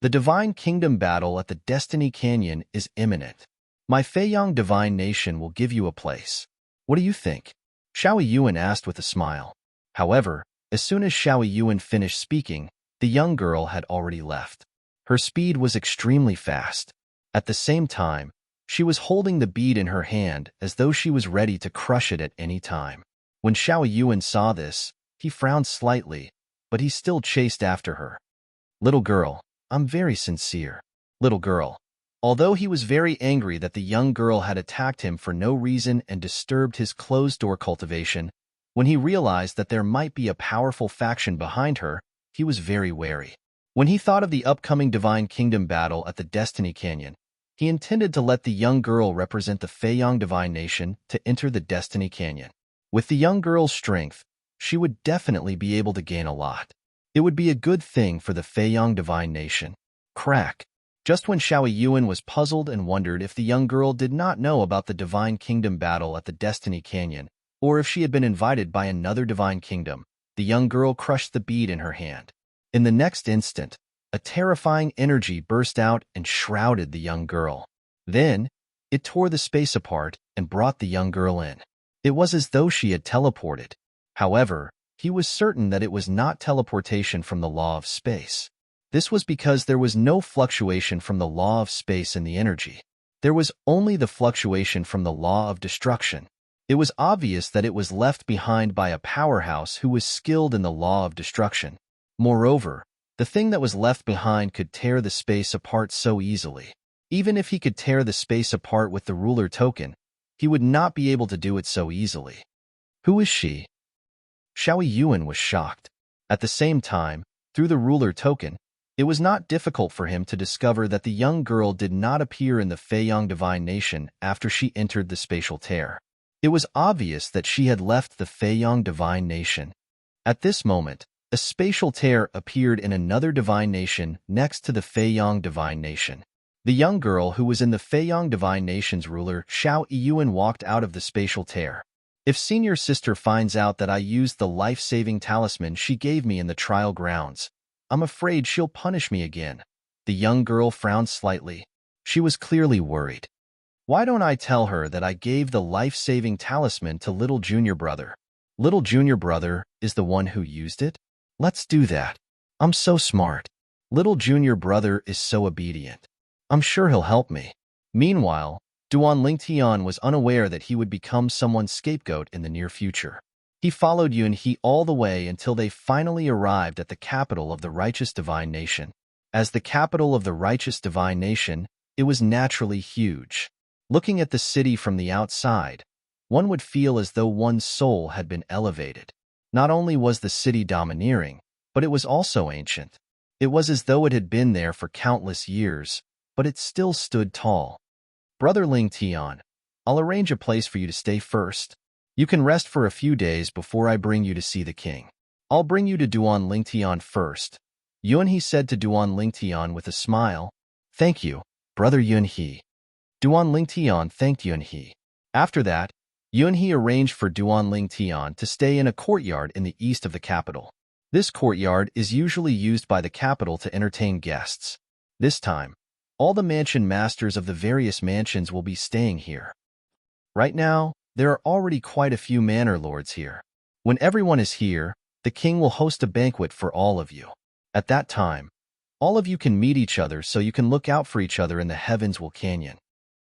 The Divine Kingdom battle at the Destiny Canyon is imminent. My Feiyang Divine Nation will give you a place. What do you think?" Xiao Yuan asked with a smile. However, as soon as Xiao Yuan finished speaking, the young girl had already left. Her speed was extremely fast. At the same time, she was holding the bead in her hand as though she was ready to crush it at any time. When Xiao Yuan saw this, he frowned slightly, but he still chased after her. "Little girl, I'm very sincere." Little girl. Although he was very angry that the young girl had attacked him for no reason and disturbed his closed-door cultivation, when he realized that there might be a powerful faction behind her, he was very wary. When he thought of the upcoming Divine Kingdom battle at the Destiny Canyon, he intended to let the young girl represent the Feiyang Divine Nation to enter the Destiny Canyon. With the young girl's strength, she would definitely be able to gain a lot. It would be a good thing for the Feiyang Divine Nation. Crack. Just when Xiao Yuan was puzzled and wondered if the young girl did not know about the Divine Kingdom battle at the Destiny Canyon, or if she had been invited by another Divine Kingdom, the young girl crushed the bead in her hand. In the next instant, a terrifying energy burst out and shrouded the young girl. Then, it tore the space apart and brought the young girl in. It was as though she had teleported. However, he was certain that it was not teleportation from the law of space. This was because there was no fluctuation from the law of space in the energy. There was only the fluctuation from the law of destruction. It was obvious that it was left behind by a powerhouse who was skilled in the law of destruction. Moreover, the thing that was left behind could tear the space apart so easily. Even if he could tear the space apart with the ruler token, he would not be able to do it so easily. Who is she? Xiao Yuan was shocked. At the same time, through the ruler token, it was not difficult for him to discover that the young girl did not appear in the Feiyang Divine Nation after she entered the spatial tear. It was obvious that she had left the Feiyang Divine Nation. At this moment, a spatial tear appeared in another Divine Nation next to the Feiyang Divine Nation. The young girl who was in the Feiyang Divine Nation's ruler, Xiao Yuan, walked out of the spatial tear. If senior sister finds out that I used the life-saving talisman she gave me in the trial grounds, I'm afraid she'll punish me again. The young girl frowned slightly. She was clearly worried. Why don't I tell her that I gave the life-saving talisman to little junior brother? Little junior brother is the one who used it? Let's do that. I'm so smart. Little junior brother is so obedient. I'm sure he'll help me. Meanwhile, Duan Lingtian was unaware that he would become someone's scapegoat in the near future. He followed Yunhe all the way until they finally arrived at the capital of the righteous divine nation. As the capital of the righteous divine nation, it was naturally huge. Looking at the city from the outside, one would feel as though one's soul had been elevated. Not only was the city domineering, but it was also ancient. It was as though it had been there for countless years, but it still stood tall. Brother Ling Tian, I'll arrange a place for you to stay first. You can rest for a few days before I bring you to see the king. I'll bring you to Duan Lingtian first. Yunhe said to Duan Lingtian with a smile. Thank you, Brother Yunhe. Duan Lingtian thanked Yunhe. After that, Yunhe arranged for Duan Lingtian to stay in a courtyard in the east of the capital. This courtyard is usually used by the capital to entertain guests. This time, all the mansion masters of the various mansions will be staying here. Right now, there are already quite a few manor lords here. When everyone is here, the king will host a banquet for all of you. At that time, all of you can meet each other so you can look out for each other in the Heavens Will Canyon.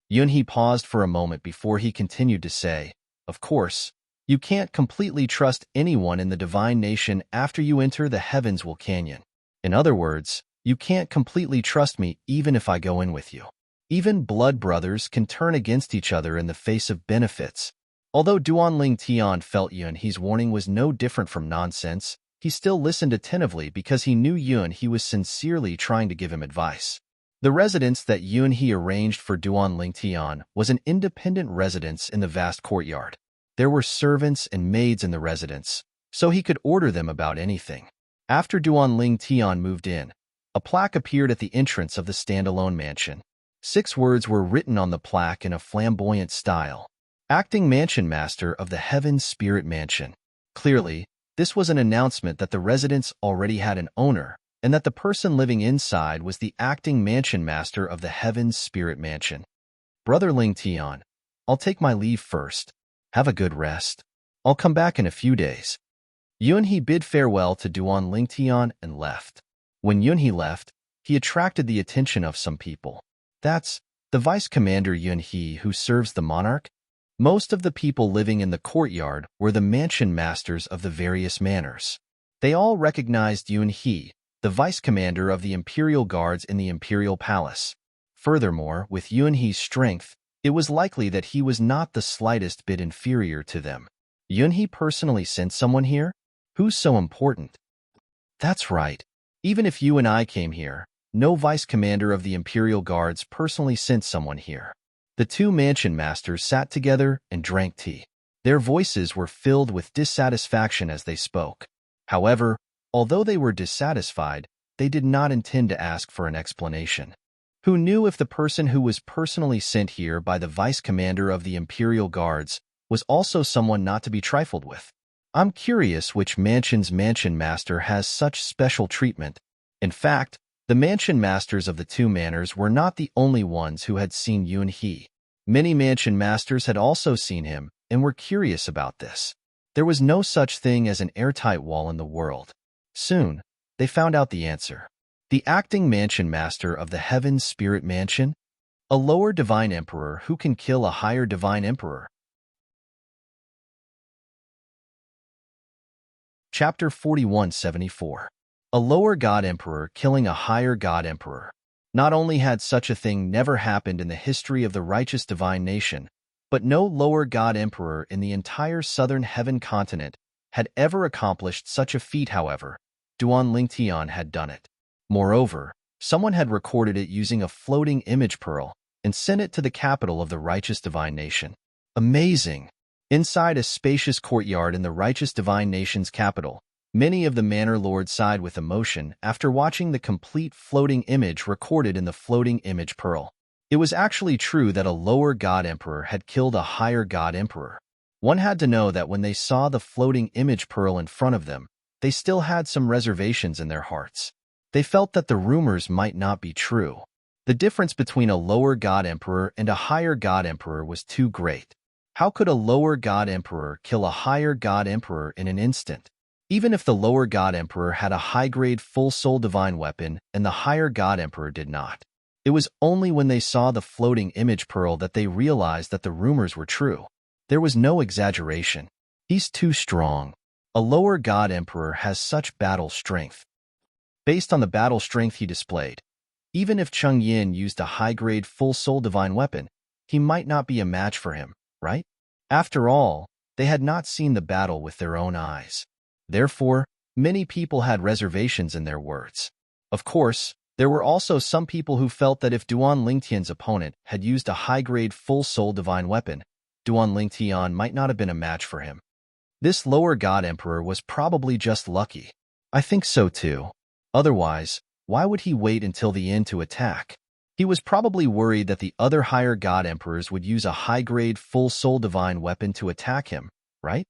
Yunhe paused for a moment before he continued to say, of course, you can't completely trust anyone in the divine nation after you enter the Heavens Will Canyon. In other words, you can't completely trust me even if I go in with you. Even blood brothers can turn against each other in the face of benefits. Although Duan Lingtian felt Yunhe's warning was no different from nonsense, he still listened attentively because he knew Yunhe was sincerely trying to give him advice. The residence that Yunhe arranged for Duan Lingtian was an independent residence in the vast courtyard. There were servants and maids in the residence, so he could order them about anything. After Duan Lingtian moved in, a plaque appeared at the entrance of the standalone mansion. 6 words were written on the plaque in a flamboyant style. Acting Mansion Master of the Heaven's Spirit Mansion. Clearly, this was an announcement that the residence already had an owner, and that the person living inside was the acting Mansion Master of the Heaven's Spirit Mansion. Brother Lingtian, I'll take my leave first. Have a good rest. I'll come back in a few days. Yunhe bid farewell to Duan Lingtian and left. When Yunhe left, he attracted the attention of some people. That's the Vice Commander Yunhe who serves the monarch. Most of the people living in the courtyard were the mansion masters of the various manors. They all recognized Yunhe, the Vice Commander of the Imperial Guards in the Imperial Palace. Furthermore, with Yunhe's strength, it was likely that he was not the slightest bit inferior to them. Yunhe personally sent someone here? Who's so important? That's right. Even if you and I came here, no Vice Commander of the Imperial Guards personally sent someone here. The 2 mansion masters sat together and drank tea. Their voices were filled with dissatisfaction as they spoke. However, although they were dissatisfied, they did not intend to ask for an explanation. Who knew if the person who was personally sent here by the Vice Commander of the Imperial Guards was also someone not to be trifled with? I'm curious which mansion's mansion master has such special treatment. In fact, the mansion masters of the 2 manors were not the only ones who had seen Yunhe. Many mansion masters had also seen him and were curious about this. There was no such thing as an airtight wall in the world. Soon, they found out the answer. The acting mansion master of the Heaven's Spirit Mansion? A lower divine emperor who can kill a higher divine emperor. Chapter 4174. A lower god emperor killing a higher god emperor. Not only had such a thing never happened in the history of the righteous divine nation, but no lower god emperor in the entire southern heaven continent had ever accomplished such a feat. However, Duan Lingtian had done it. Moreover, someone had recorded it using a floating image pearl and sent it to the capital of the righteous divine nation. Amazing! Inside a spacious courtyard in the righteous divine nation's capital, many of the manor lords sighed with emotion after watching the complete floating image recorded in the floating image pearl. It was actually true that a lower god emperor had killed a higher god emperor. One had to know that when they saw the floating image pearl in front of them, they still had some reservations in their hearts. They felt that the rumors might not be true. The difference between a lower god emperor and a higher god emperor was too great. How could a lower god emperor kill a higher god emperor in an instant? Even if the lower God Emperor had a high-grade full-soul divine weapon and the higher God Emperor did not. It was only when they saw the floating image pearl that they realized that the rumors were true. There was no exaggeration. He's too strong. A lower God Emperor has such battle strength. Based on the battle strength he displayed, even if Cheng Yin used a high-grade full-soul divine weapon, he might not be a match for him, right? After all, they had not seen the battle with their own eyes. Therefore, many people had reservations in their words. Of course, there were also some people who felt that if Duan Lingtian's opponent had used a high-grade full-soul divine weapon, Duan Lingtian might not have been a match for him. This lower God Emperor was probably just lucky. I think so too. Otherwise, why would he wait until the end to attack? He was probably worried that the other higher God Emperors would use a high-grade full-soul divine weapon to attack him, right?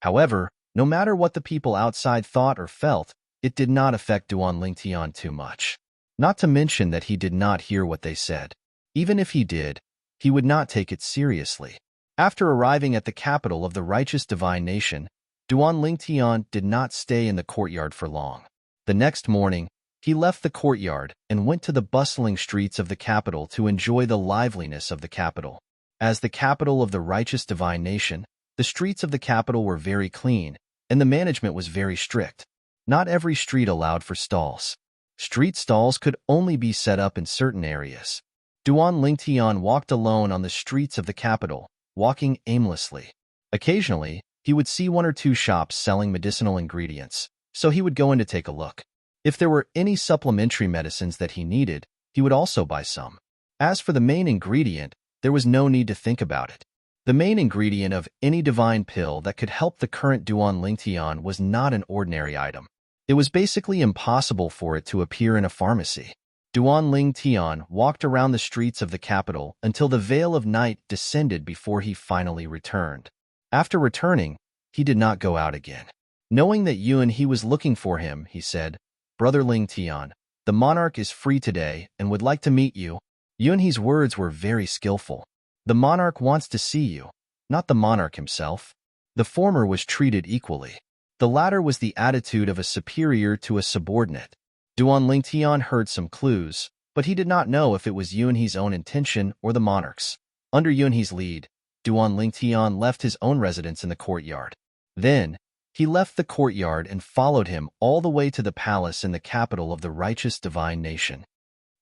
However, no matter what the people outside thought or felt, it did not affect Duan Lingtian too much. Not to mention that he did not hear what they said. Even if he did, he would not take it seriously. After arriving at the capital of the righteous divine nation, Duan Lingtian did not stay in the courtyard for long. The next morning, he left the courtyard and went to the bustling streets of the capital to enjoy the liveliness of the capital. As the capital of the righteous divine nation, the streets of the capital were very clean, and the management was very strict. Not every street allowed for stalls. Street stalls could only be set up in certain areas. Duan Lingtian walked alone on the streets of the capital, walking aimlessly. Occasionally, he would see one or two shops selling medicinal ingredients, so he would go in to take a look. If there were any supplementary medicines that he needed, he would also buy some. As for the main ingredient, there was no need to think about it. The main ingredient of any divine pill that could help the current Duan Lingtian was not an ordinary item. It was basically impossible for it to appear in a pharmacy. Duan Lingtian walked around the streets of the capital until the veil of night descended before he finally returned. After returning, he did not go out again. Knowing that Yuan He was looking for him, he said, "Brother Lingtian, the monarch is free today and would like to meet you." Yuan He's words were very skillful. The monarch wants to see you, not the monarch himself. The former was treated equally. The latter was the attitude of a superior to a subordinate. Duan Lingtian heard some clues, but he did not know if it was Yuan He's own intention or the monarch's. Under Yuan He's lead, Duan Lingtian left his own residence in the courtyard. Then, he left the courtyard and followed him all the way to the palace in the capital of the righteous divine nation.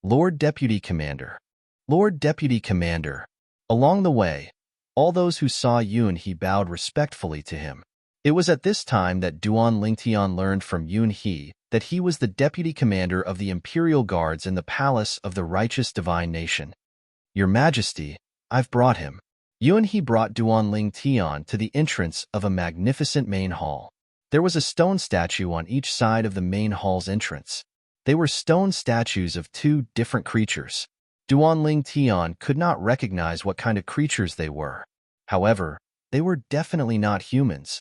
Lord Deputy Commander. Lord Deputy Commander. Along the way, all those who saw Yuan He bowed respectfully to him. It was at this time that Duan Lingtian learned from Yuan He that he was the deputy commander of the imperial guards in the palace of the righteous divine nation. Your Majesty, I've brought him. Yuan He brought Duan Lingtian to the entrance of a magnificent main hall. There was a stone statue on each side of the main hall's entrance. They were stone statues of two different creatures. Duan Lingtian could not recognize what kind of creatures they were. However, they were definitely not humans.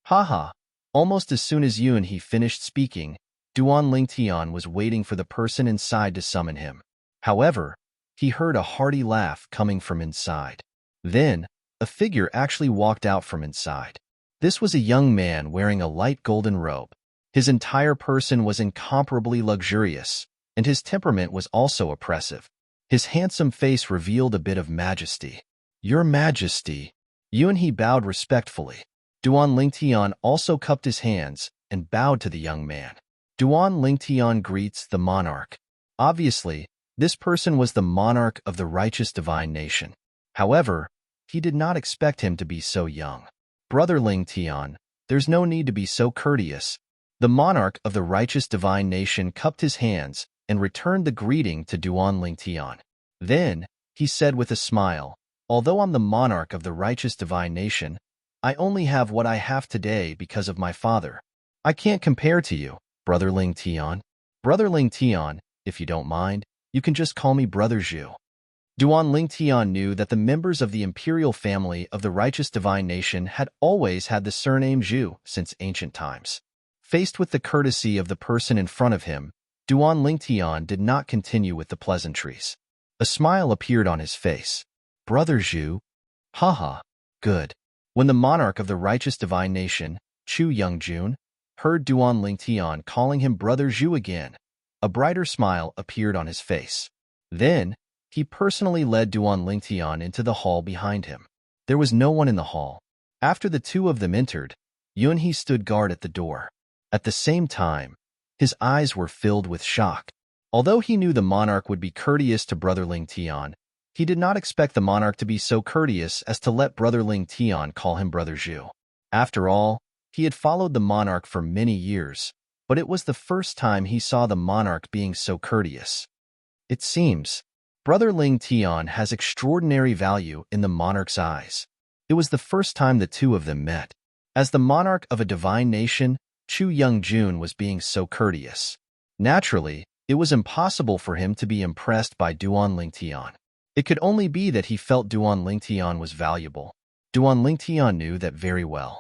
Haha. Almost as soon as Yuan He finished speaking, Duan Lingtian was waiting for the person inside to summon him. However, he heard a hearty laugh coming from inside. Then, a figure actually walked out from inside. This was a young man wearing a light golden robe. His entire person was incomparably luxurious, and his temperament was also oppressive. His handsome face revealed a bit of majesty. Your Majesty. Yuan He bowed respectfully. Duan Lingtian also cupped his hands and bowed to the young man. Duan Lingtian greets the monarch. Obviously, this person was the monarch of the righteous divine nation. However, he did not expect him to be so young. Brother Lingtian, there's no need to be so courteous. The monarch of the righteous divine nation cupped his hands and returned the greeting to Duan Lingtian. Then, he said with a smile, although I'm the monarch of the righteous divine nation, I only have what I have today because of my father. I can't compare to you, Brother Lingtian. Brother Lingtian, if you don't mind, you can just call me Brother Zhu. Duan Lingtian knew that the members of the imperial family of the righteous divine nation had always had the surname Zhu since ancient times. Faced with the courtesy of the person in front of him, Duan Lingtian did not continue with the pleasantries. A smile appeared on his face. Brother Zhu? Haha, good. When the monarch of the righteous divine nation, Chu Youngjun, heard Duan Lingtian calling him Brother Zhu again. A brighter smile appeared on his face. Then, he personally led Duan Lingtian into the hall behind him. There was no one in the hall. After the two of them entered, Yunhe stood guard at the door. At the same time, his eyes were filled with shock. Although he knew the monarch would be courteous to Brother Lingtian, he did not expect the monarch to be so courteous as to let Brother Lingtian call him Brother Zhu. After all, he had followed the monarch for many years, but it was the first time he saw the monarch being so courteous. It seems, Brother Lingtian has extraordinary value in the monarch's eyes. It was the first time the two of them met. As the monarch of a divine nation, Chu Youngjun was being so courteous. Naturally, it was impossible for him to be impressed by Duan Lingtian. It could only be that he felt Duan Lingtian was valuable. Duan Lingtian knew that very well.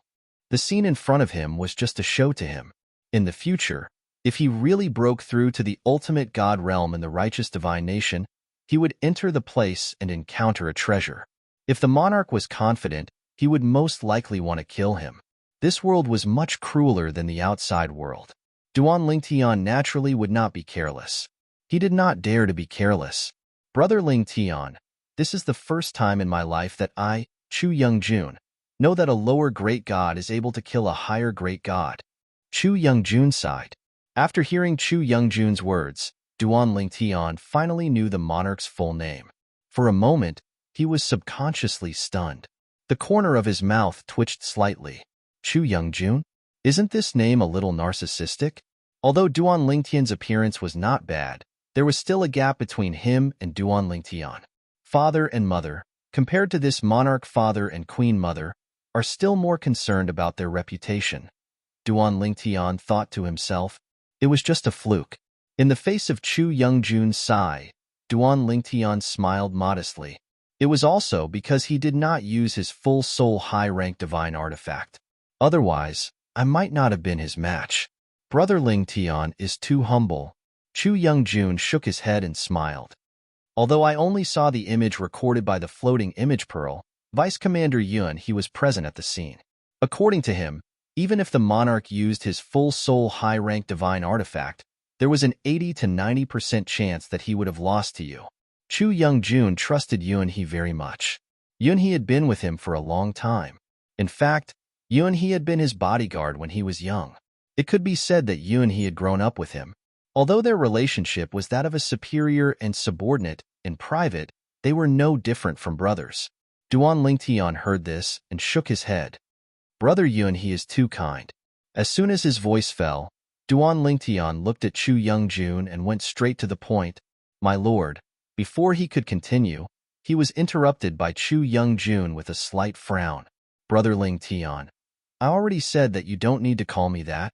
The scene in front of him was just a show to him. In the future, if he really broke through to the ultimate god realm in the righteous divine nation, he would enter the place and encounter a treasure. If the monarch was confident, he would most likely want to kill him. This world was much crueler than the outside world. Duan Lingtian naturally would not be careless. He did not dare to be careless. Brother Lingtian, this is the first time in my life that I, Chu Youngjun, know that a lower great god is able to kill a higher great god. Chu Youngjun sighed. After hearing Chu Youngjun's words, Duan Lingtian finally knew the monarch's full name. For a moment, he was subconsciously stunned. The corner of his mouth twitched slightly. Chu Youngjun? Isn't this name a little narcissistic? Although Duan Lingtian's appearance was not bad, there was still a gap between him and Duan Lingtian. Father and mother, compared to this monarch father and queen mother, are still more concerned about their reputation. Duan Lingtian thought to himself, it was just a fluke. In the face of Chu Youngjun's sigh, Duan Lingtian smiled modestly. It was also because he did not use his full soul high-rank divine artifact. Otherwise, I might not have been his match. Brother Lingtian is too humble. Chu Youngjun shook his head and smiled. Although I only saw the image recorded by the floating image pearl, Vice Commander Yun he was present at the scene. According to him, even if the monarch used his full soul high-rank divine artifact, there was an 80 to 90% chance that he would have lost to you. Chu Youngjun trusted Yunhe very much. Yunhe had been with him for a long time. In fact, Yunhe had been his bodyguard when he was young. It could be said that Yunhe had grown up with him. Although their relationship was that of a superior and subordinate, in private, they were no different from brothers. Duan Lingtian heard this and shook his head. Brother Yunhe is too kind. As soon as his voice fell, Duan Lingtian looked at Chu Youngjun and went straight to the point. My lord. Before he could continue, he was interrupted by Chu Youngjun with a slight frown. Brother Lingtian, I already said that you don't need to call me that.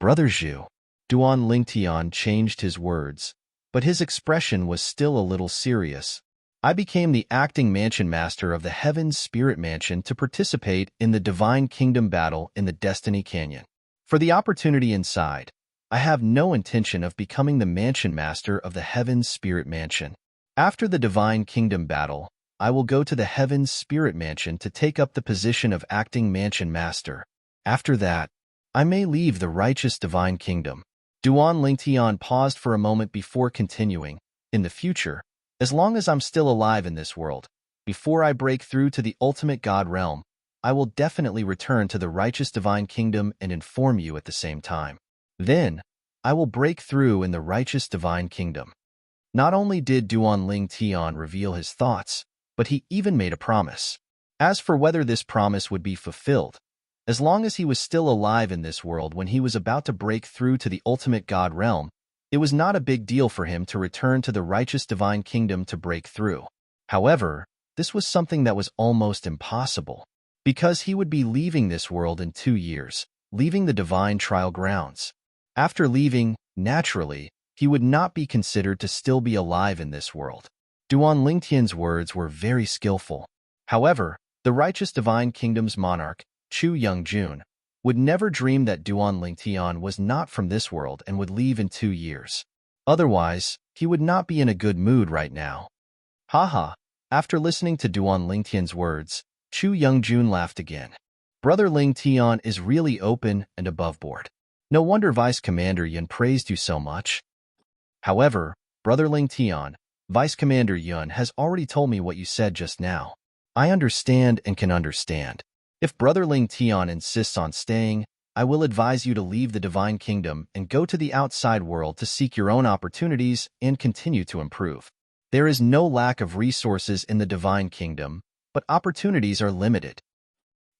Brother Zhu. Duan Lingtian changed his words, but his expression was still a little serious. I became the acting mansion master of the Heaven's Spirit Mansion to participate in the Divine Kingdom battle in the Destiny Canyon. For the opportunity inside, I have no intention of becoming the mansion master of the Heaven's Spirit Mansion. After the Divine Kingdom battle, I will go to the Heaven's Spirit Mansion to take up the position of acting mansion master. After that, I may leave the righteous Divine Kingdom. Duan Lingtian paused for a moment before continuing. In the future, as long as I'm still alive in this world, before I break through to the ultimate God realm, I will definitely return to the righteous Divine Kingdom and inform you at the same time. Then, I will break through in the righteous Divine Kingdom. Not only did Duan Lingtian reveal his thoughts, but he even made a promise. As for whether this promise would be fulfilled, as long as he was still alive in this world when he was about to break through to the ultimate God realm, it was not a big deal for him to return to the righteous Divine Kingdom to break through. However, this was something that was almost impossible, because he would be leaving this world in 2 years, leaving the divine trial grounds. After leaving, naturally, he would not be considered to still be alive in this world. Duan Lingtian's words were very skillful. However, the righteous Divine Kingdom's monarch, Chu Youngjun, would never dream that Duan Lingtian was not from this world and would leave in 2 years. Otherwise, he would not be in a good mood right now. Haha, after listening to Duan Lingtian's words, Chu Youngjun laughed again. Brother Lingtian is really open and above board. No wonder Vice Commander Yun praised you so much. However, Brother Ling Tian, Vice Commander Yun has already told me what you said just now. I understand and can understand. If Brother Ling Tian insists on staying, I will advise you to leave the Divine Kingdom and go to the outside world to seek your own opportunities and continue to improve. There is no lack of resources in the Divine Kingdom, but opportunities are limited.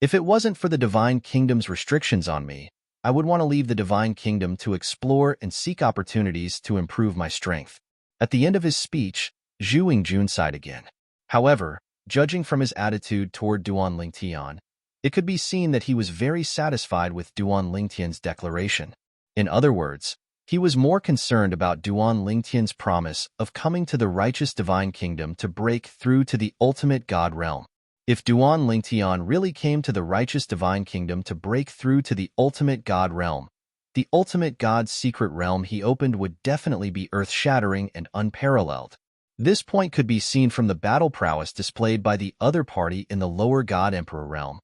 If it wasn't for the Divine Kingdom's restrictions on me, I would want to leave the Divine Kingdom to explore and seek opportunities to improve my strength. At the end of his speech, Zhu Yingjun sighed again. However, judging from his attitude toward Duan Lingtian, it could be seen that he was very satisfied with Duan Lingtian's declaration. In other words, he was more concerned about Duan Lingtian's promise of coming to the righteous Divine Kingdom to break through to the ultimate God realm. If Duan Lingtian really came to the righteous Divine Kingdom to break through to the ultimate God realm, the ultimate God's secret realm he opened would definitely be earth-shattering and unparalleled. This point could be seen from the battle prowess displayed by the other party in the lower God Emperor realm.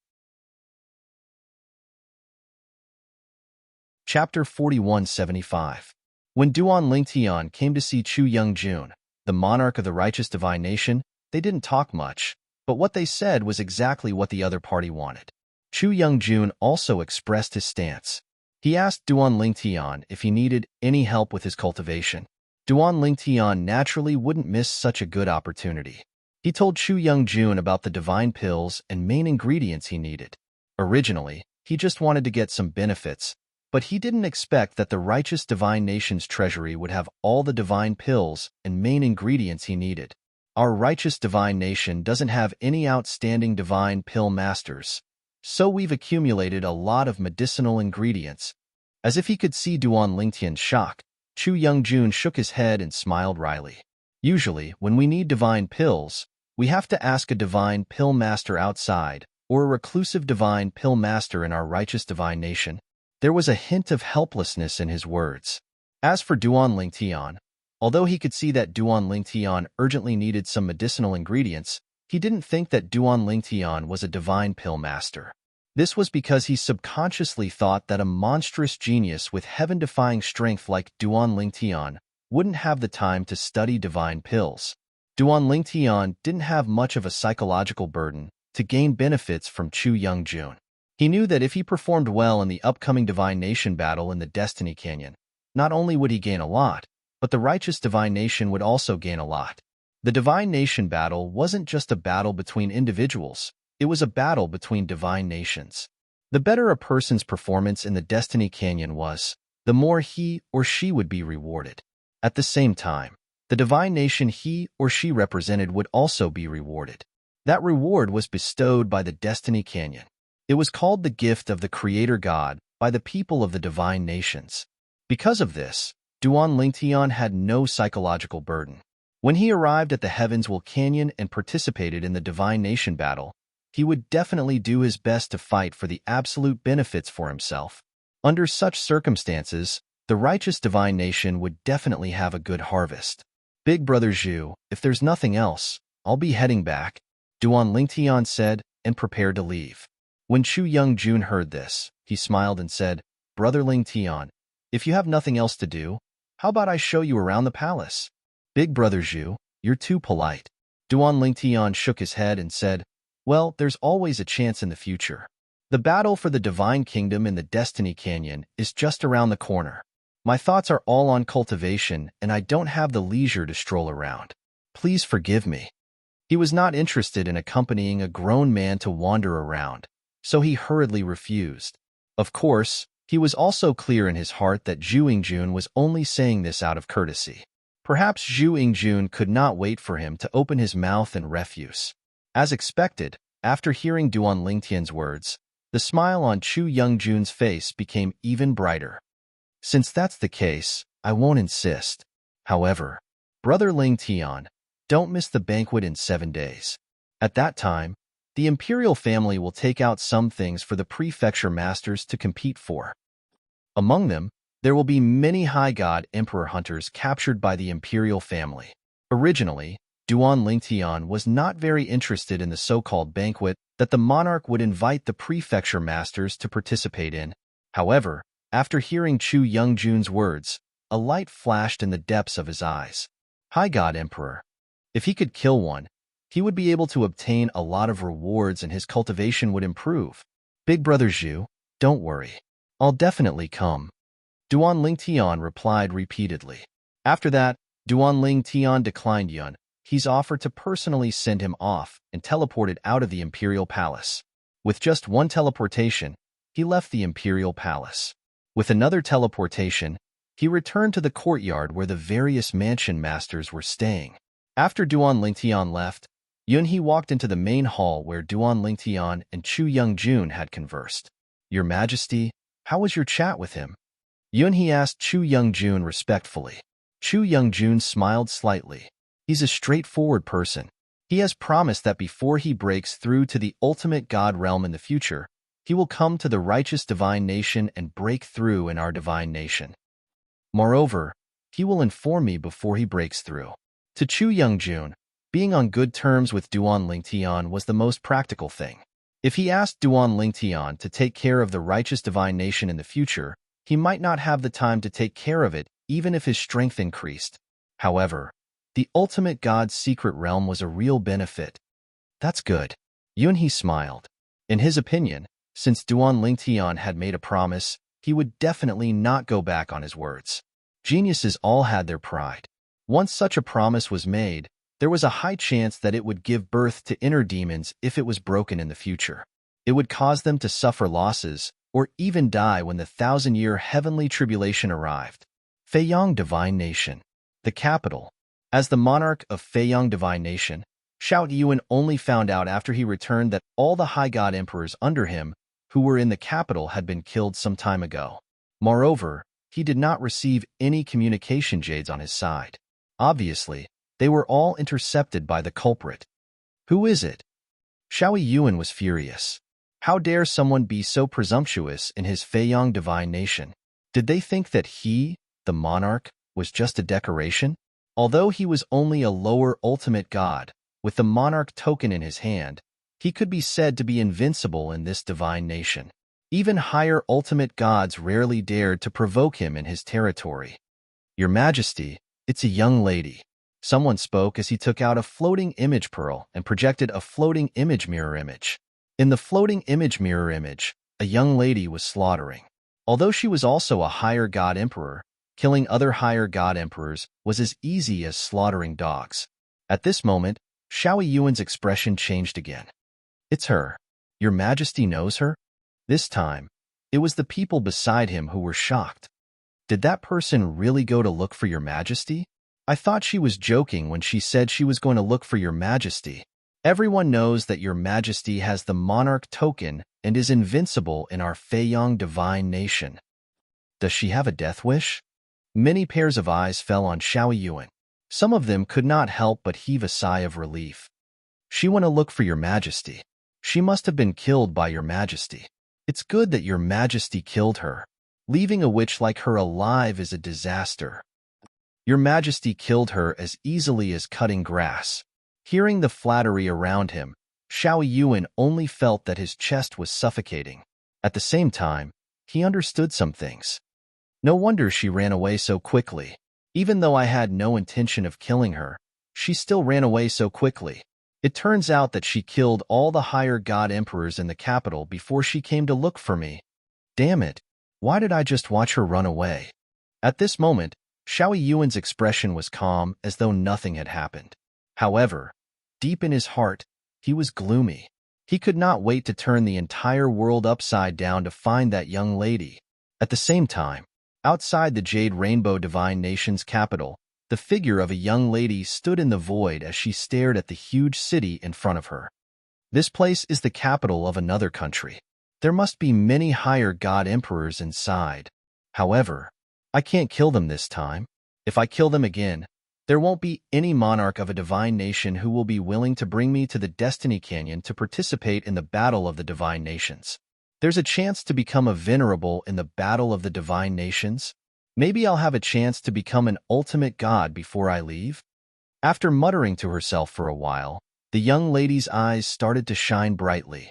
Chapter 4175. When Duan Lingtian came to see Chu Yongjun, the monarch of the righteous divine nation, they didn't talk much, but what they said was exactly what the other party wanted. Chu Yongjun also expressed his stance. He asked Duan Lingtian if he needed any help with his cultivation. Duan Lingtian naturally wouldn't miss such a good opportunity. He told Chu Yongjun about the divine pills and main ingredients he needed. Originally, he just wanted to get some benefits, but he didn't expect that the righteous divine nation's treasury would have all the divine pills and main ingredients he needed. Our righteous divine nation doesn't have any outstanding divine pill masters, so we've accumulated a lot of medicinal ingredients. As if he could see Duan Lingtian's shock, Chu Yongjun shook his head and smiled wryly. Usually, when we need divine pills, we have to ask a divine pill master outside or a reclusive divine pill master in our righteous divine nation. There was a hint of helplessness in his words. As for Duan Lingtian, although he could see that Duan Lingtian urgently needed some medicinal ingredients, he didn't think that Duan Lingtian was a divine pill master. This was because he subconsciously thought that a monstrous genius with heaven-defying strength like Duan Lingtian wouldn't have the time to study divine pills. Duan Lingtian didn't have much of a psychological burden to gain benefits from Chu Yongjun. He knew that if he performed well in the upcoming Divine Nation battle in the Destiny Canyon, not only would he gain a lot, but the righteous Divine Nation would also gain a lot. The Divine Nation battle wasn't just a battle between individuals, it was a battle between divine nations. The better a person's performance in the Destiny Canyon was, the more he or she would be rewarded. At the same time, the divine nation he or she represented would also be rewarded. That reward was bestowed by the Destiny Canyon. It was called the gift of the Creator God by the people of the divine nations. Because of this, Duan Lingtian had no psychological burden. When he arrived at the Heavenswell Canyon and participated in the Divine Nation battle, he would definitely do his best to fight for the absolute benefits for himself. Under such circumstances, the righteous divine nation would definitely have a good harvest. Big Brother Zhu, if there's nothing else, I'll be heading back, Duan Lingtian said and prepared to leave. When Chu Yongjun heard this, he smiled and said, Brother Lingtian, if you have nothing else to do, how about I show you around the palace? Big Brother Zhu, you're too polite. Duan Lingtian shook his head and said, well, there's always a chance in the future. The battle for the Divine Kingdom in the Destiny Canyon is just around the corner. My thoughts are all on cultivation, and I don't have the leisure to stroll around. Please forgive me. He was not interested in accompanying a grown man to wander around, so he hurriedly refused. Of course, he was also clear in his heart that Zhu Yingjun was only saying this out of courtesy. Perhaps Zhu Yingjun could not wait for him to open his mouth in refuse. As expected, after hearing Duan Lingtian's words, the smile on Chu Yongjun's face became even brighter. Since that's the case, I won't insist. However, Brother Lingtian, don't miss the banquet in 7 days. At that time, the imperial family will take out some things for the prefecture masters to compete for. Among them, there will be many high god emperor hunters captured by the imperial family. Originally, Duan Lingtian was not very interested in the so-called banquet that the monarch would invite the prefecture masters to participate in. However, After hearing Chu Youngjun's words, a light flashed in the depths of his eyes. High God Emperor. If he could kill one, he would be able to obtain a lot of rewards and his cultivation would improve. Big Brother Zhu, don't worry. I'll definitely come. Duan Ling Tian replied repeatedly. After that, Duan Ling Tian declined Yun. He's offered to personally send him off and teleported out of the Imperial Palace. With just one teleportation, he left the Imperial Palace. With another teleportation, he returned to the courtyard where the various mansion masters were staying. After Duan Lingtian left, Yunhe walked into the main hall where Duan Lingtian and Chu Youngjun had conversed. Your Majesty, how was your chat with him? Yunhe asked Chu Youngjun respectfully. Chu Youngjun smiled slightly. He's a straightforward person. He has promised that before he breaks through to the ultimate God realm in the future, he will come to the righteous divine nation and break through in our divine nation. Moreover, he will inform me before he breaks through. To Chu Youngjun, being on good terms with Duan Lingtian was the most practical thing. If he asked Duan Lingtian to take care of the righteous divine nation in the future, he might not have the time to take care of it even if his strength increased. However, the ultimate God's secret realm was a real benefit. That's good. Yunhe smiled. In his opinion, since Duan Lingtian had made a promise, he would definitely not go back on his words. Geniuses all had their pride. Once such a promise was made, there was a high chance that it would give birth to inner demons if it was broken in the future. It would cause them to suffer losses, or even die when the 1,000-year heavenly tribulation arrived. Feiyang Divine Nation. The capital. As the monarch of Feiyang Divine Nation, Xiao Yuan only found out after he returned that all the high god emperors under him who were in the capital had been killed some time ago. Moreover, he did not receive any communication jades on his side. Obviously, they were all intercepted by the culprit. Who is it? Xiao Yuan was furious. How dare someone be so presumptuous in his Feiyang Divine Nation? Did they think that he, the monarch, was just a decoration? Although he was only a lower ultimate god, with the monarch token in his hand, he could be said to be invincible in this divine nation. Even higher ultimate gods rarely dared to provoke him in his territory. Your Majesty, it's a young lady. Someone spoke as he took out a floating image pearl and projected a floating image mirror image. In the floating image mirror image, a young lady was slaughtering. Although she was also a higher god emperor, killing other higher god emperors was as easy as slaughtering dogs. At this moment, Xiao Yuan's expression changed again. It's her. Your Majesty knows her? This time, it was the people beside him who were shocked. Did that person really go to look for your Majesty? I thought she was joking when she said she was going to look for your Majesty. Everyone knows that your Majesty has the monarch token and is invincible in our Feiyang Divine Nation. Does she have a death wish? Many pairs of eyes fell on Xiao Yuan. Some of them could not help but heave a sigh of relief. She went to look for your Majesty. She must have been killed by your Majesty. It's good that your Majesty killed her. Leaving a witch like her alive is a disaster. Your Majesty killed her as easily as cutting grass. Hearing the flattery around him, Xiao Yuan only felt that his chest was suffocating. At the same time, he understood some things. No wonder she ran away so quickly. Even though I had no intention of killing her, she still ran away so quickly. It turns out that she killed all the higher god emperors in the capital before she came to look for me. Damn it, why did I just watch her run away? At this moment, Xiao Yuan's expression was calm as though nothing had happened. However, deep in his heart, he was gloomy. He could not wait to turn the entire world upside down to find that young lady. At the same time, outside the Jade Rainbow Divine Nation's capital, the figure of a young lady stood in the void as she stared at the huge city in front of her. This place is the capital of another country. There must be many higher god emperors inside. However, I can't kill them this time. If I kill them again, there won't be any monarch of a divine nation who will be willing to bring me to the Destiny Canyon to participate in the battle of the divine nations. There's a chance to become a venerable in the battle of the divine nations. Maybe I'll have a chance to become an ultimate god before I leave. After muttering to herself for a while, the young lady's eyes started to shine brightly.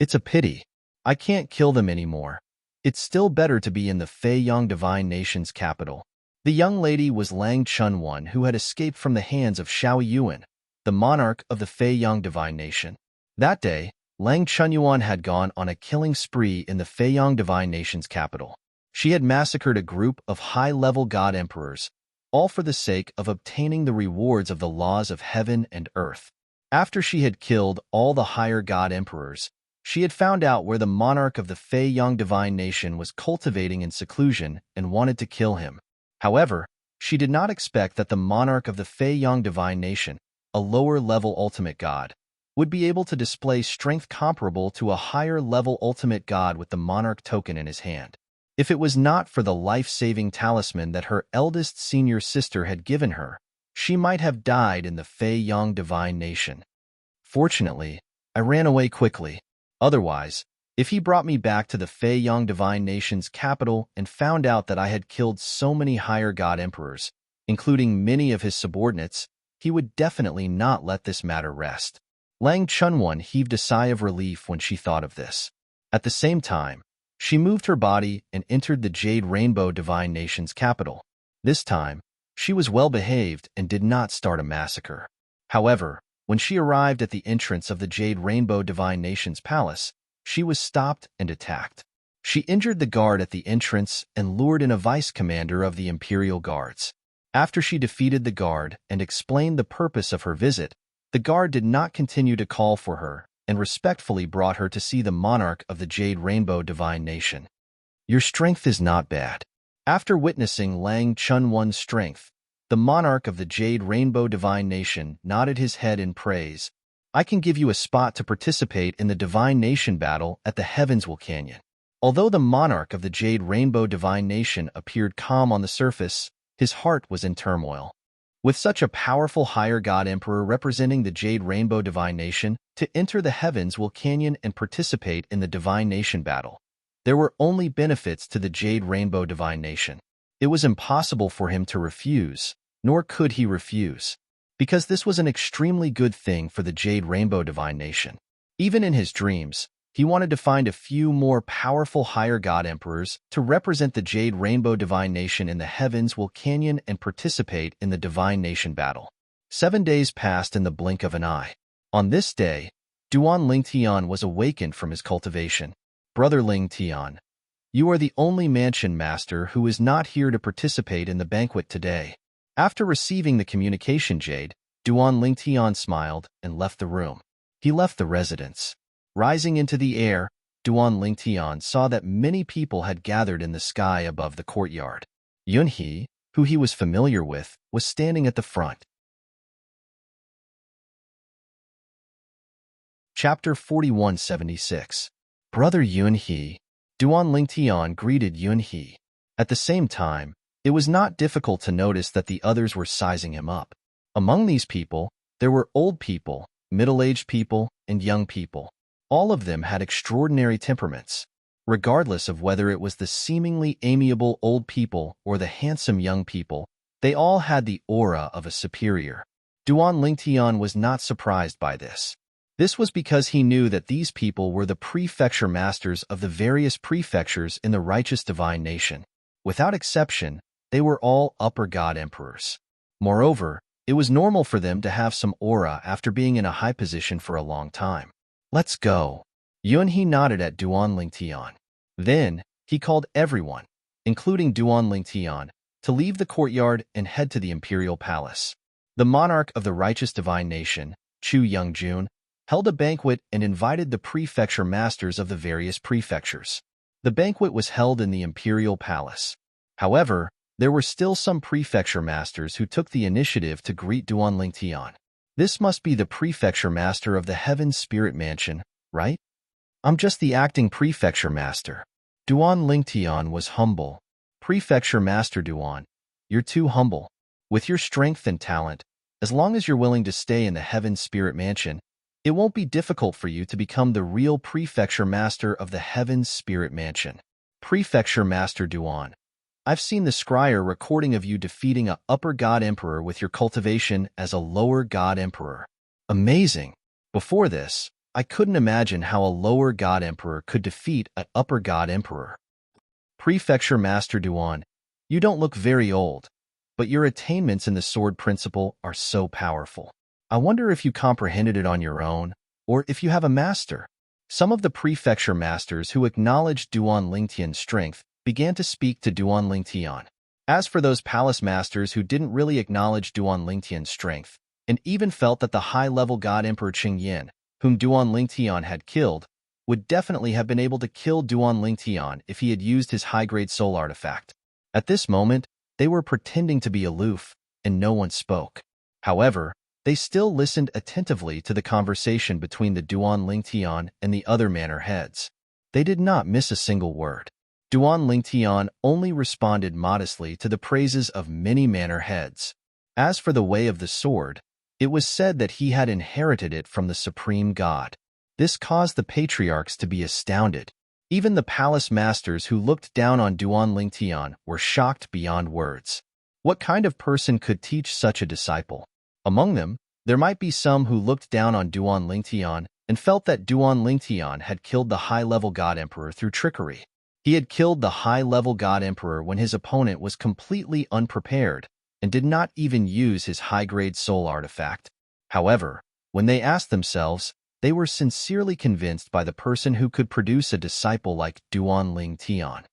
It's a pity. I can't kill them anymore. It's still better to be in the Feiyang Divine Nation's capital. The young lady was Lang Chunwan, who had escaped from the hands of Xiao Yuan, the monarch of the Feiyang Divine Nation. That day, Lang Chunyuan had gone on a killing spree in the Feiyang Divine Nation's capital. She had massacred a group of high-level god emperors, all for the sake of obtaining the rewards of the laws of heaven and earth. After she had killed all the higher god emperors, she had found out where the monarch of the Feiyang Divine Nation was cultivating in seclusion and wanted to kill him. However, she did not expect that the monarch of the Feiyang Divine Nation, a lower-level ultimate god, would be able to display strength comparable to a higher-level ultimate god with the monarch token in his hand. If it was not for the life-saving talisman that her eldest senior sister had given her, she might have died in the Feiyang Divine Nation. Fortunately, I ran away quickly. Otherwise, if he brought me back to the Feiyang Divine Nation's capital and found out that I had killed so many higher god emperors, including many of his subordinates, he would definitely not let this matter rest. Lang Chunwan heaved a sigh of relief when she thought of this. At the same time, she moved her body and entered the Jade Rainbow Divine Nation's capital. This time, she was well-behaved and did not start a massacre. However, when she arrived at the entrance of the Jade Rainbow Divine Nation's palace, she was stopped and attacked. She injured the guard at the entrance and lured in a vice-commander of the Imperial Guards. After she defeated the guard and explained the purpose of her visit, the guard did not continue to call for her and respectfully brought her to see the monarch of the Jade Rainbow Divine Nation. Your strength is not bad. After witnessing Lang Chunwan's strength, the monarch of the Jade Rainbow Divine Nation nodded his head in praise. I can give you a spot to participate in the Divine Nation battle at the Heavenswell Canyon. Although the monarch of the Jade Rainbow Divine Nation appeared calm on the surface, his heart was in turmoil. With such a powerful higher god emperor representing the Jade Rainbow Divine Nation to enter the Heavenswell Canyon and participate in the Divine Nation battle, there were only benefits to the Jade Rainbow Divine Nation. It was impossible for him to refuse, nor could he refuse, because this was an extremely good thing for the Jade Rainbow Divine Nation. Even in his dreams, he wanted to find a few more powerful higher god emperors to represent the Jade Rainbow Divine Nation in the Heavenswell Canyon and participate in the Divine Nation battle. 7 days passed in the blink of an eye. On this day, Duan Lingtian was awakened from his cultivation. Brother Lingtian, you are the only mansion master who is not here to participate in the banquet today. After receiving the communication jade, Duan Lingtian smiled and left the room. He left the residence. Rising into the air, Duan Lingtian saw that many people had gathered in the sky above the courtyard. Yunhe, who he was familiar with, was standing at the front. Chapter 4176. Brother Yunhe. Duan Lingtian greeted Yunhe. At the same time, it was not difficult to notice that the others were sizing him up. Among these people, there were old people, middle-aged people, and young people. All of them had extraordinary temperaments. Regardless of whether it was the seemingly amiable old people or the handsome young people, they all had the aura of a superior. Duan Lingtian was not surprised by this. This was because he knew that these people were the prefecture masters of the various prefectures in the righteous divine nation. Without exception, they were all upper god emperors. Moreover, it was normal for them to have some aura after being in a high position for a long time. Let's go. Yunhe nodded at Duan Lingtian. Then, he called everyone, including Duan Lingtian, to leave the courtyard and head to the imperial palace. The monarch of the righteous divine nation, Chu Youngjun, held a banquet and invited the prefecture masters of the various prefectures. The banquet was held in the imperial palace. However, there were still some prefecture masters who took the initiative to greet Duan Lingtian. This must be the prefecture master of the Heaven's Spirit Mansion, right? I'm just the acting prefecture master. Duan Lingtian was humble. Prefecture Master Duan, you're too humble. With your strength and talent, as long as you're willing to stay in the Heaven's Spirit Mansion, it won't be difficult for you to become the real prefecture master of the Heaven's Spirit Mansion. Prefecture Master Duan, I've seen the scryer recording of you defeating a upper god emperor with your cultivation as a lower god emperor. Amazing. Before this, I couldn't imagine how a lower god emperor could defeat an upper god emperor. Prefecture Master Duan, you don't look very old, but your attainments in the sword principle are so powerful. I wonder if you comprehended it on your own, or if you have a master. Some of the prefecture masters who acknowledged Duan Lingtian's strength began to speak to Duan Lingtian. As for those palace masters who didn't really acknowledge Duan Lingtian's strength, and even felt that the high-level god Emperor Qingyan, whom Duan Lingtian had killed, would definitely have been able to kill Duan Lingtian if he had used his high-grade soul artifact. At this moment, they were pretending to be aloof, and no one spoke. However, they still listened attentively to the conversation between the Duan Lingtian and the other manor heads. They did not miss a single word. Duan Lingtian only responded modestly to the praises of many manor heads. As for the way of the sword, it was said that he had inherited it from the supreme god. This caused the patriarchs to be astounded. Even the palace masters who looked down on Duan Lingtian were shocked beyond words. What kind of person could teach such a disciple? Among them, there might be some who looked down on Duan Lingtian and felt that Duan Lingtian had killed the high-level god emperor through trickery. He had killed the high-level god emperor when his opponent was completely unprepared and did not even use his high-grade soul artifact. However, when they asked themselves, they were sincerely convinced by the person who could produce a disciple like Duan Lingtian.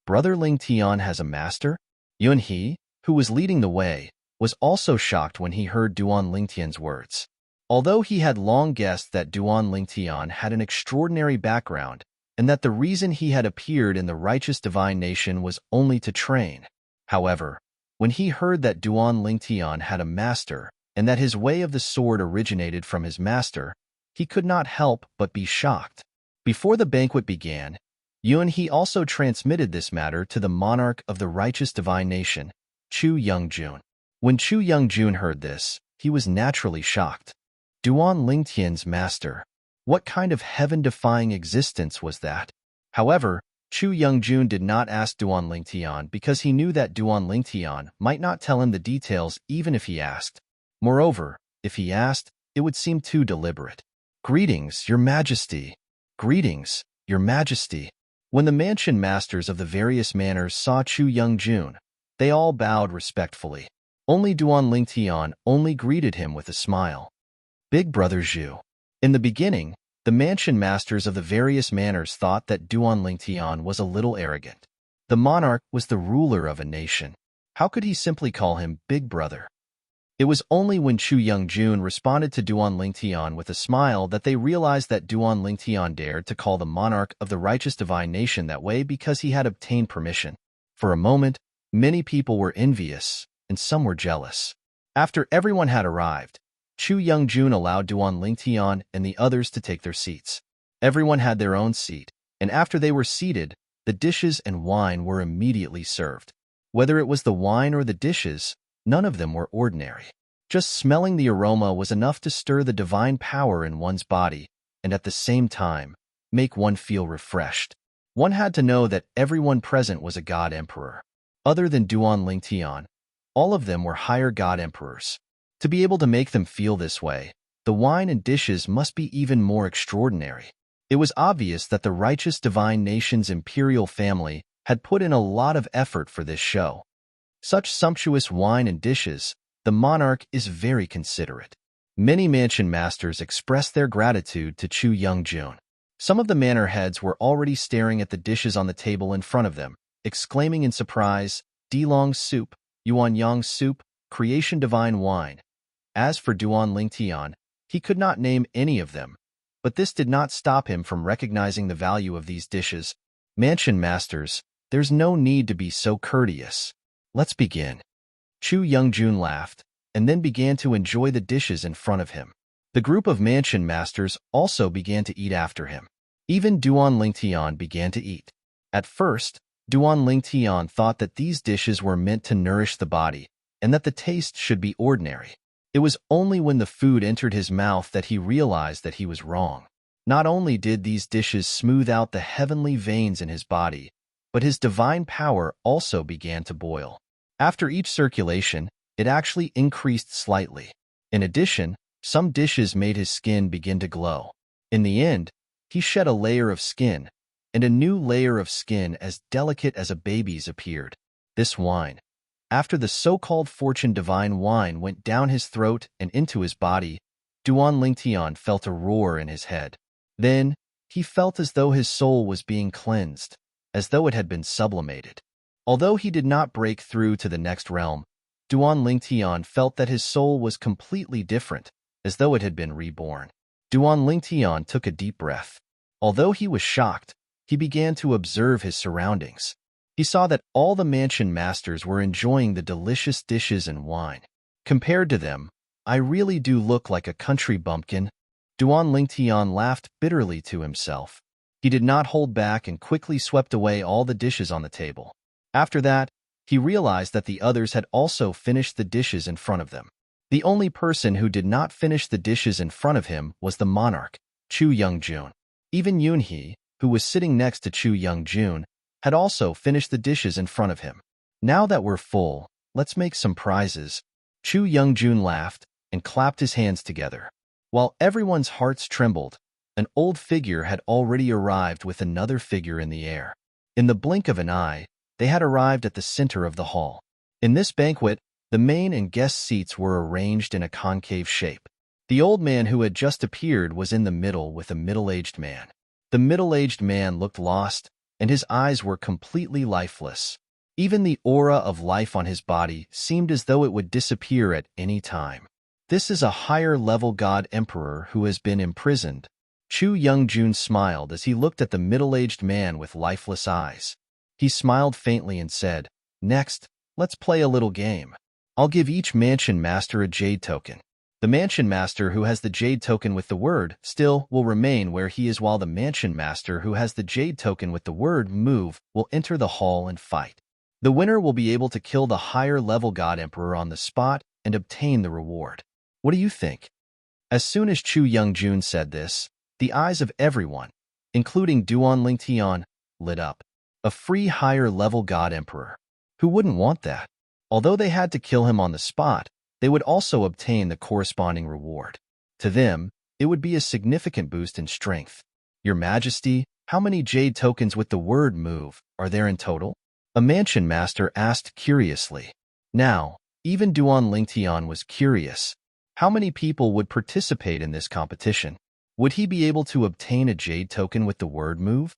Brother Lingtian has a master? Yunhe, who was leading the way, was also shocked when he heard Duan Lingtian's words. Although he had long guessed that Duan Lingtian had an extraordinary background and that the reason he had appeared in the righteous divine nation was only to train. However, when he heard that Duan Lingtian had a master and that his way of the sword originated from his master, he could not help but be shocked. Before the banquet began, Yunhe also transmitted this matter to the monarch of the righteous divine nation, Chu Youngjun. When Chu Youngjun heard this, he was naturally shocked. Duan Lingtian's master. What kind of heaven-defying existence was that? However, Chu Youngjun did not ask Duan Lingtian because he knew that Duan Lingtian might not tell him the details even if he asked. Moreover, if he asked, it would seem too deliberate. Greetings, Your Majesty. Greetings, Your Majesty. When the mansion masters of the various manors saw Chu Youngjun, they all bowed respectfully. Only Duan Lingtian only greeted him with a smile. Big Brother Zhu. In the beginning, the mansion masters of the various manors thought that Duan Lingtian was a little arrogant. The monarch was the ruler of a nation. How could he simply call him Big Brother? It was only when Chu Youngjun responded to Duan Lingtian with a smile that they realized that Duan Lingtian dared to call the monarch of the righteous divine nation that way because he had obtained permission. For a moment, many people were envious, and some were jealous. After everyone had arrived, Chu Youngjun allowed Duan Lingtian and the others to take their seats. Everyone had their own seat, and after they were seated, the dishes and wine were immediately served. Whether it was the wine or the dishes, none of them were ordinary. Just smelling the aroma was enough to stir the divine power in one's body, and at the same time, make one feel refreshed. One had to know that everyone present was a god emperor. Other than Duan Lingtian, all of them were higher god emperors. To be able to make them feel this way, the wine and dishes must be even more extraordinary. It was obvious that the righteous divine nation's imperial family had put in a lot of effort for this show. Such sumptuous wine and dishes, the monarch is very considerate. Many mansion masters expressed their gratitude to Chu Youngjun. Some of the manor heads were already staring at the dishes on the table in front of them, exclaiming in surprise, Dilong soup, Yuan Yang soup, creation divine wine. As for Duan Lingtian, he could not name any of them, but this did not stop him from recognizing the value of these dishes. Mansion masters, there's no need to be so courteous. Let's begin. Chu Youngjun laughed, and then began to enjoy the dishes in front of him. The group of mansion masters also began to eat after him. Even Duan Lingtian began to eat. At first, Duan Lingtian thought that these dishes were meant to nourish the body, and that the taste should be ordinary. It was only when the food entered his mouth that he realized that he was wrong. Not only did these dishes smooth out the heavenly veins in his body, but his divine power also began to boil. After each circulation, it actually increased slightly. In addition, some dishes made his skin begin to glow. In the end, he shed a layer of skin, and a new layer of skin as delicate as a baby's appeared. This wine, after the so-called fortune divine wine went down his throat and into his body, Duan Lingtian felt a roar in his head. Then, he felt as though his soul was being cleansed, as though it had been sublimated. Although he did not break through to the next realm, Duan Lingtian felt that his soul was completely different, as though it had been reborn. Duan Lingtian took a deep breath. Although he was shocked, he began to observe his surroundings. He saw that all the mansion masters were enjoying the delicious dishes and wine. Compared to them, I really do look like a country bumpkin. Duan Lingtian laughed bitterly to himself. He did not hold back and quickly swept away all the dishes on the table. After that, he realized that the others had also finished the dishes in front of them. The only person who did not finish the dishes in front of him was the monarch, Chu Youngjun. Even Yunhee, who was sitting next to Chu Youngjun, had also finished the dishes in front of him. Now that we're full, let's make some prizes. Chu Youngjun laughed and clapped his hands together. While everyone's hearts trembled, an old figure had already arrived with another figure in the air. In the blink of an eye, they had arrived at the center of the hall. In this banquet, the main and guest seats were arranged in a concave shape. The old man who had just appeared was in the middle with a middle-aged man. The middle-aged man looked lost, and his eyes were completely lifeless. Even the aura of life on his body seemed as though it would disappear at any time. This is a higher-level god emperor who has been imprisoned. Chu Youngjun smiled as he looked at the middle-aged man with lifeless eyes. He smiled faintly and said, "Next, let's play a little game. I'll give each mansion master a jade token. The mansion master who has the jade token with the word still will remain where he is, while the mansion master who has the jade token with the word move will enter the hall and fight. The winner will be able to kill the higher-level god emperor on the spot and obtain the reward. What do you think?" As soon as Chu Youngjun said this, the eyes of everyone, including Duan Lingtian, lit up. A free higher-level god emperor. Who wouldn't want that? Although they had to kill him on the spot, they would also obtain the corresponding reward. To them, it would be a significant boost in strength. "Your Majesty, how many jade tokens with the word move are there in total?" A mansion master asked curiously. Now, even Duan Lingtian was curious. How many people would participate in this competition? Would he be able to obtain a jade token with the word move?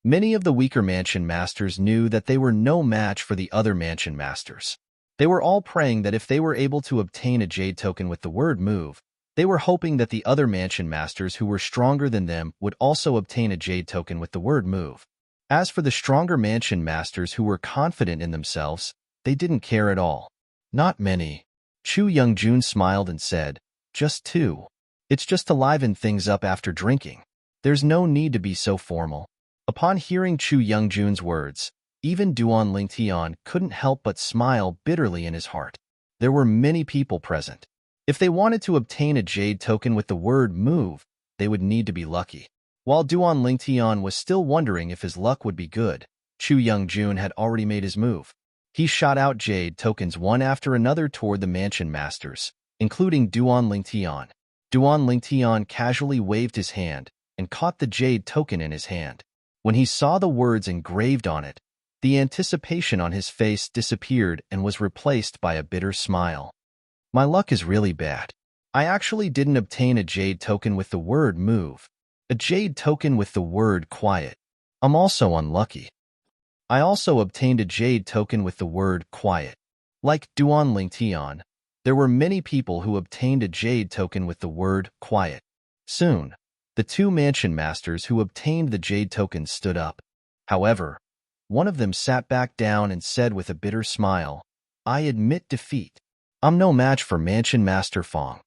Many of the weaker mansion masters knew that they were no match for the other mansion masters. They were all praying that if they were able to obtain a jade token with the word move, they were hoping that the other mansion masters who were stronger than them would also obtain a jade token with the word move. As for the stronger mansion masters who were confident in themselves, they didn't care at all. "Not many." Chu Youngjun smiled and said, "Just 2. It's just to liven things up after drinking. There's no need to be so formal." Upon hearing Chu Youngjun's words, even Duan Lingtian couldn't help but smile bitterly in his heart. There were many people present. If they wanted to obtain a jade token with the word move, they would need to be lucky. While Duan Lingtian was still wondering if his luck would be good, Chu Youngjun had already made his move. He shot out jade tokens one after another toward the mansion masters, including Duan Lingtian. Duan Lingtian casually waved his hand and caught the jade token in his hand. When he saw the words engraved on it, the anticipation on his face disappeared and was replaced by a bitter smile. "My luck is really bad. I actually didn't obtain a jade token with the word move. A jade token with the word quiet. I'm also unlucky. I also obtained a jade token with the word quiet." Like Duan Lingtian, there were many people who obtained a jade token with the word quiet. Soon, the 2 mansion masters who obtained the jade token stood up. However, one of them sat back down and said with a bitter smile, "I admit defeat. I'm no match for Mansion Master Fong."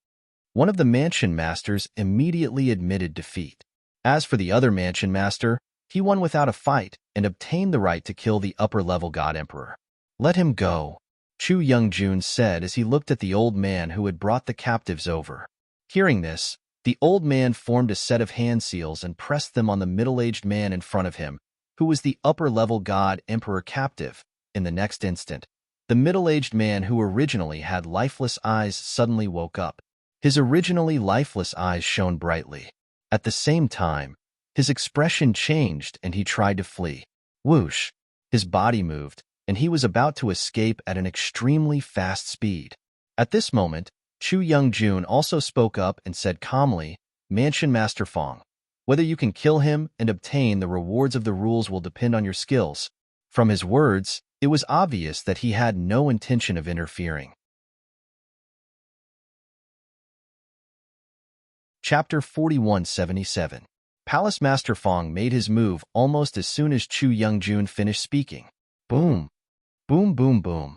One of the mansion masters immediately admitted defeat. As for the other mansion master, he won without a fight and obtained the right to kill the upper-level god emperor. "Let him go," Chu Youngjun said as he looked at the old man who had brought the captives over. Hearing this, the old man formed a set of hand seals and pressed them on the middle-aged man in front of him, who was the upper-level god emperor captive. In the next instant, the middle-aged man who originally had lifeless eyes suddenly woke up. His originally lifeless eyes shone brightly. At the same time, His expression changed and he tried to flee. Whoosh! His body moved, and he was about to escape at an extremely fast speed. At this moment, Chu Young-jun also spoke up and said calmly, Mansion Master Fong, whether you can kill him and obtain the rewards of the rules will depend on your skills. From his words, it was obvious that he had no intention of interfering. Chapter 4177. Palace Master Fong made his move almost as soon as Chu Young-jun finished speaking. Boom! Boom boom boom!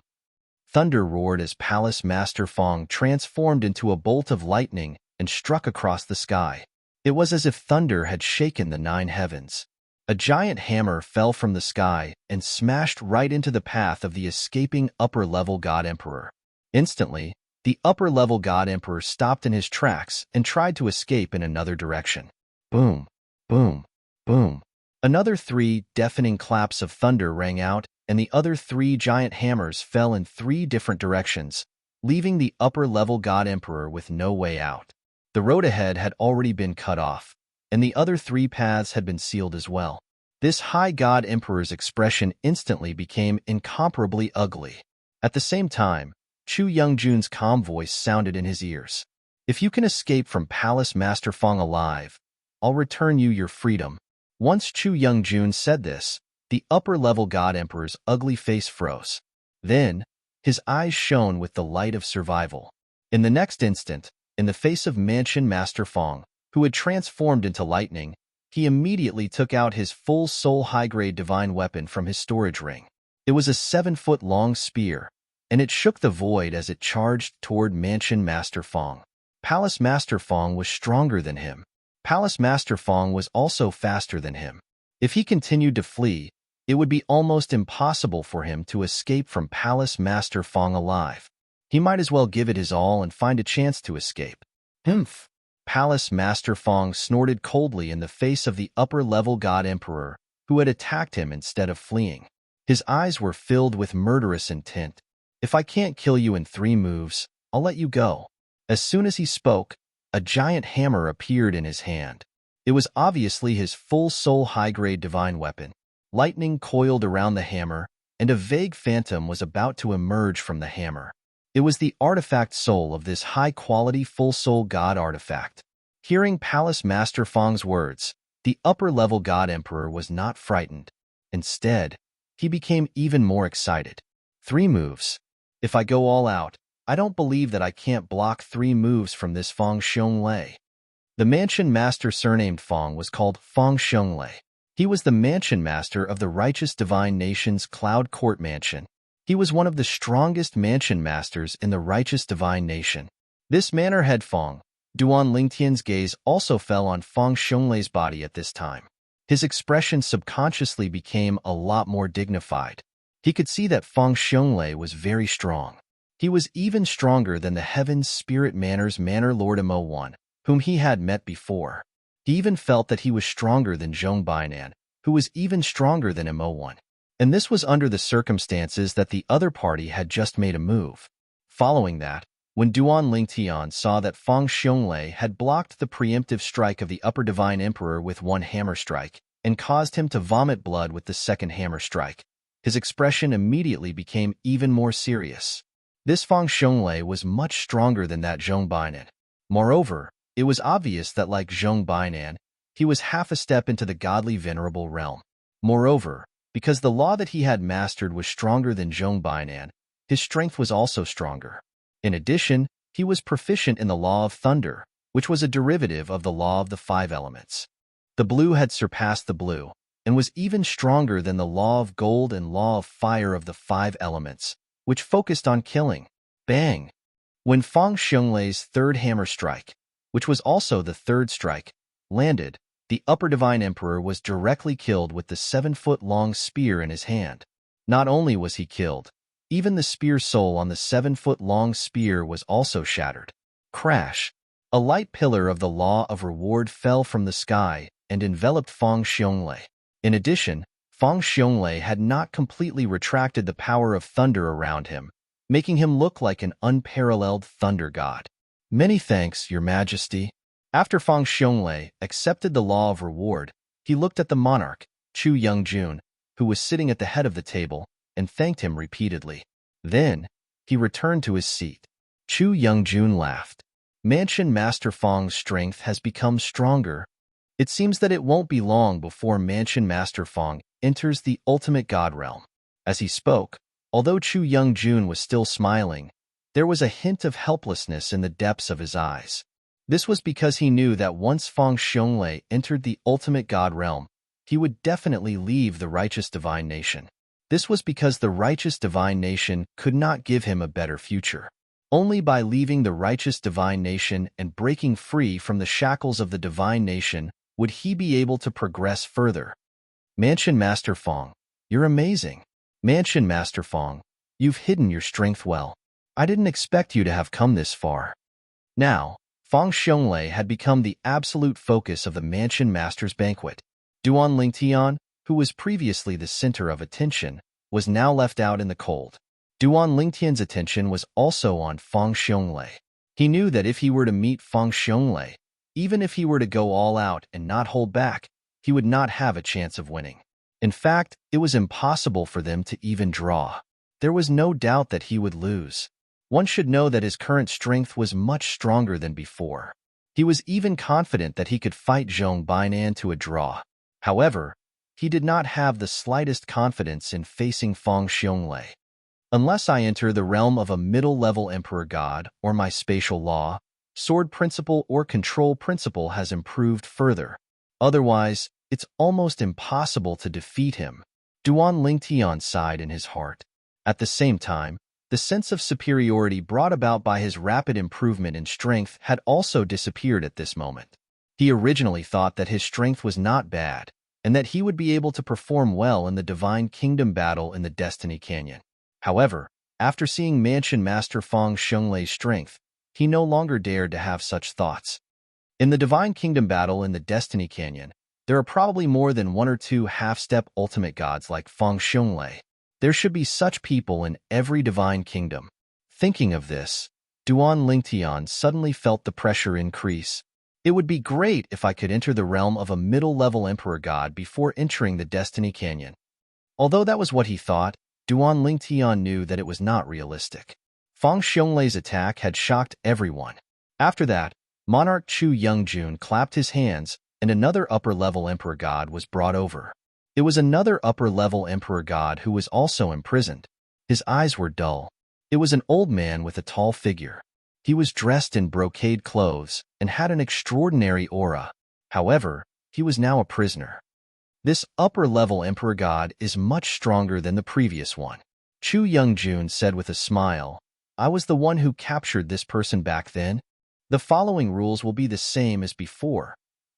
Thunder roared as Palace Master Fong transformed into a bolt of lightning and struck across the sky. It was as if thunder had shaken the 9 heavens. A giant hammer fell from the sky and smashed right into the path of the escaping upper-level God Emperor. Instantly, the upper-level God Emperor stopped in his tracks and tried to escape in another direction. Boom! Boom! Boom! Another 3 deafening claps of thunder rang out, and the other 3 giant hammers fell in 3 different directions, leaving the upper-level God Emperor with no way out. The road ahead had already been cut off, and the other 3 paths had been sealed as well. This High God Emperor's expression instantly became incomparably ugly. At the same time, Chu Young-jun's calm voice sounded in his ears. If you can escape from Palace Master Fong alive, I'll return you your freedom. Once Chu Young-jun said this, the upper-level God Emperor's ugly face froze. Then, his eyes shone with the light of survival. In the next instant, in the face of Mansion Master Fong, who had transformed into lightning, he immediately took out his full soul high-grade divine weapon from his storage ring. It was a 7-foot-long spear, and it shook the void as it charged toward Mansion Master Fong. Palace Master Fong was stronger than him. Palace Master Fong was also faster than him. If he continued to flee, it would be almost impossible for him to escape from Palace Master Fong alive. He might as well give it his all and find a chance to escape. Humph! Palace Master Fong snorted coldly in the face of the upper-level God Emperor, who had attacked him instead of fleeing. His eyes were filled with murderous intent. If I can't kill you in 3 moves, I'll let you go. As soon as he spoke, a giant hammer appeared in his hand. It was obviously his full soul high-grade divine weapon. Lightning coiled around the hammer, and a vague phantom was about to emerge from the hammer. It was the artifact soul of this high-quality full-soul god artifact. Hearing Palace Master Fong's words, the upper-level God Emperor was not frightened. Instead, he became even more excited. 3 moves. If I go all out, I don't believe that I can't block 3 moves from this Fong Xiong-lei. The Mansion Master surnamed Fong was called Fong Xiong-lei. He was the Mansion Master of the Righteous Divine Nation's Cloud Court Mansion. He was one of the strongest Mansion Masters in the Righteous Divine Nation. This Manor Head Fong, Duan Lingtian's gaze also fell on Fong Xiong-lei's body at this time. His expression subconsciously became a lot more dignified. He could see that Fong Xiong-lei was very strong. He was even stronger than the Heaven's Spirit Manor's Manor Lord Mo1, whom he had met before. He even felt that he was stronger than Zhong Bainan, who was even stronger than Mo1. And this was under the circumstances that the other party had just made a move. Following that, when Duan Lingtian saw that Fong Xiong-lei had blocked the preemptive strike of the Upper Divine Emperor with 1 hammer strike and caused him to vomit blood with the 2nd hammer strike, his expression immediately became even more serious. This Fong Xiong-lei was much stronger than that Zhong Bainan. Moreover, it was obvious that like Zhong Bainan, he was half a step into the godly venerable realm. Moreover, because the law that he had mastered was stronger than Zhong Bainan, his strength was also stronger. In addition, he was proficient in the law of thunder, which was a derivative of the law of the 5 elements. The blue had surpassed the blue, and was even stronger than the law of gold and law of fire of the 5 elements, which focused on killing. Bang! When Fong Xiong-lei's 3rd hammer strike, which was also the 3rd strike, landed, the Upper Divine Emperor was directly killed with the 7-foot-long spear in his hand. Not only was he killed, even the spear soul on the 7-foot-long spear was also shattered. Crash! A light pillar of the law of reward fell from the sky and enveloped Fong Xiong-lei. In addition, Fong Xiong-lei had not completely retracted the power of thunder around him, making him look like an unparalleled thunder god. Many thanks, Your Majesty. After Fong Xiong-lei accepted the law of reward, He looked at the monarch, Chu Youngjun, who was sitting at the head of the table, and thanked him repeatedly. Then, he returned to his seat. Chu Youngjun laughed. Mansion Master Fong's strength has become stronger. It seems that it won't be long before Mansion Master Fong enters the ultimate god realm. As he spoke, although Chu Youngjun was still smiling, there was a hint of helplessness in the depths of his eyes. This was because he knew that once Fong Xiongli entered the ultimate god realm, he would definitely leave the righteous divine nation. This was because the righteous divine nation could not give him a better future. Only by leaving the righteous divine nation and breaking free from the shackles of the divine nation would he be able to progress further. Mansion Master Fong, you're amazing. Mansion Master Fong, you've hidden your strength well. I didn't expect you to have come this far. Now, Fong Xiongli had become the absolute focus of the Mansion Master's banquet. Duan Lingtian, who was previously the center of attention, was now left out in the cold. Duan Lingtian's attention was also on Fong Xiongli. He knew that if he were to meet Fong Xiongli, even if he were to go all out and not hold back, he would not have a chance of winning. In fact, it was impossible for them to even draw. There was no doubt that he would lose. One should know that his current strength was much stronger than before. He was even confident that he could fight Zhong Bainan to a draw. However, he did not have the slightest confidence in facing Fong Xiongli. Unless I enter the realm of a middle-level emperor god or my spatial law, sword principle or control principle has improved further. Otherwise, it's almost impossible to defeat him. Duan Lingtian sighed in his heart. At the same time, the sense of superiority brought about by his rapid improvement in strength had also disappeared at this moment. He originally thought that his strength was not bad, and that he would be able to perform well in the Divine Kingdom battle in the Destiny Canyon. However, after seeing Mansion Master Fong Xionglei's strength, he no longer dared to have such thoughts. In the Divine Kingdom battle in the Destiny Canyon, there are probably more than one or two half-step ultimate gods like Fong Xiongli. There should be such people in every divine kingdom. Thinking of this, Duan Lingtian suddenly felt the pressure increase. It would be great if I could enter the realm of a middle-level emperor god before entering the Destiny Canyon. Although that was what he thought, Duan Lingtian knew that it was not realistic. Fong Xionglei's attack had shocked everyone. After that, Monarch Chu Youngjun clapped his hands, and another upper-level emperor god was brought over. It was another upper-level emperor god who was also imprisoned. His eyes were dull. It was an old man with a tall figure. He was dressed in brocade clothes and had an extraordinary aura. However, he was now a prisoner. This upper-level emperor god is much stronger than the previous one. Chu Youngjun said with a smile, I was the one who captured this person back then. The following rules will be the same as before.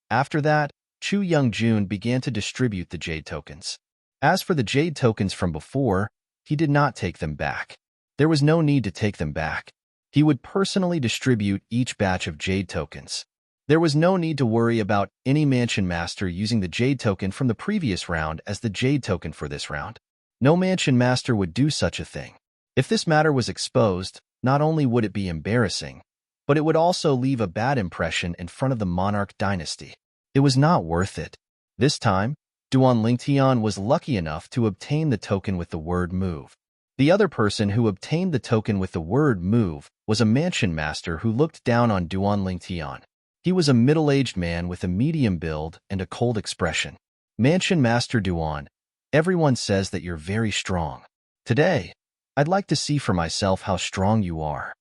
After that, Chu Youngjun began to distribute the jade tokens. As for the jade tokens from before, he did not take them back. There was no need to take them back. He would personally distribute each batch of jade tokens. There was no need to worry about any mansion master using the jade token from the previous round as the jade token for this round. No mansion master would do such a thing. If this matter was exposed, not only would it be embarrassing, but it would also leave a bad impression in front of the monarch dynasty. It was not worth it. This time, Duan Lingtian was lucky enough to obtain the token with the word move. The other person who obtained the token with the word move was a mansion master who looked down on Duan Lingtian. He was a middle-aged man with a medium build and a cold expression. Mansion Master Duan, everyone says that you're very strong. Today, I'd like to see for myself how strong you are.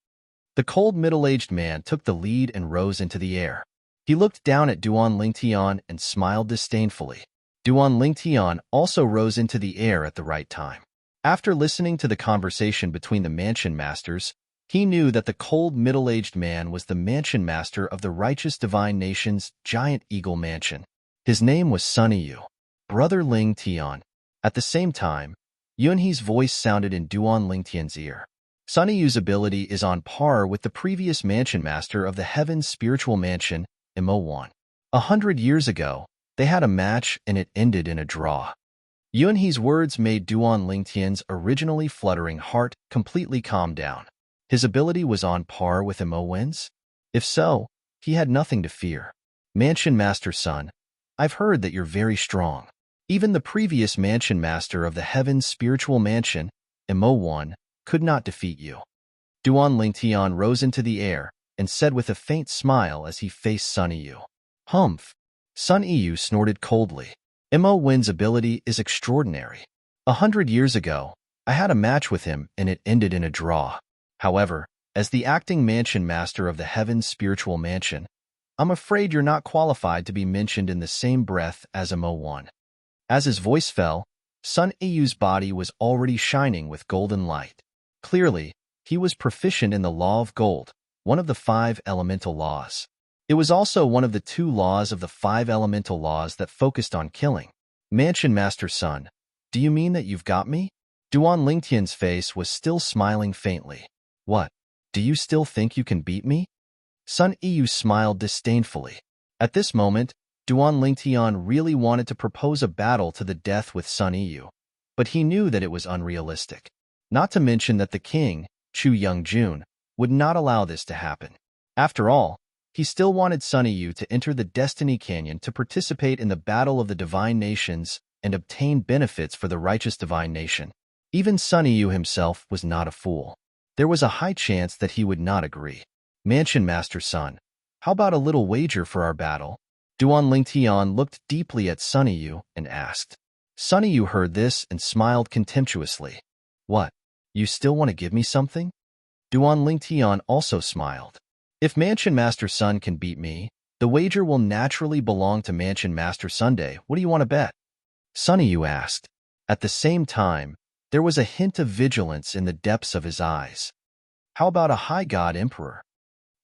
The cold middle-aged man took the lead and rose into the air. He looked down at Duan Lingtian and smiled disdainfully. Duan Lingtian also rose into the air at the right time. After listening to the conversation between the mansion masters, he knew that the cold middle-aged man was the mansion master of the righteous divine nation's giant eagle mansion. His name was Sunny Yu, brother Ling Tian. At the same time, Yunhe's voice sounded in Duan Lingtian's ear. Sunny Yu's ability is on par with the previous mansion master of the Heaven's spiritual mansion, Mo1. 100 years ago, they had a match and it ended in a draw. Yunhe's words made Duan Lingtian's originally fluttering heart completely calm down. His ability was on par with Mo1's? If so, he had nothing to fear. Mansion Master Son, I've heard that you're very strong. Even the previous mansion master of the Heaven's spiritual mansion, Mo1, could not defeat you. Duan Lingtian rose into the air and said with a faint smile as he faced Sun Yu. Humph. Sun Yu snorted coldly. Mo1's ability is extraordinary. 100 years ago, I had a match with him and it ended in a draw. However, as the acting mansion master of the Heaven's spiritual mansion, I'm afraid you're not qualified to be mentioned in the same breath as Mo1. As his voice fell, Sun Yu's body was already shining with golden light. Clearly, he was proficient in the law of gold, one of the 5 elemental laws. It was also one of the 2 laws of the 5 elemental laws that focused on killing. Mansion Master Sun, do you mean that you've got me? Duan Lingtian's face was still smiling faintly. What? Do you still think you can beat me? Sun Yu smiled disdainfully. At this moment, Duan Lingtian really wanted to propose a battle to the death with Sun Yu, but he knew that it was unrealistic. Not to mention that the king, Chu Youngjun, would not allow this to happen. After all, he still wanted Sun Yu to enter the Destiny Canyon to participate in the Battle of the Divine Nations and obtain benefits for the righteous Divine Nation. Even Sun Yu himself was not a fool. There was a high chance that he would not agree. Mansion Master Sun, how about a little wager for our battle? Duan Lingtian looked deeply at Sun Yu and asked. Sun Yu heard this and smiled contemptuously. What? You still want to give me something? Duan Lingtian also smiled. If Mansion Master Sun can beat me, the wager will naturally belong to Mansion Master Sunday. What do you want to bet? Sun Yu asked. At the same time, there was a hint of vigilance in the depths of his eyes. How about a High God Emperor?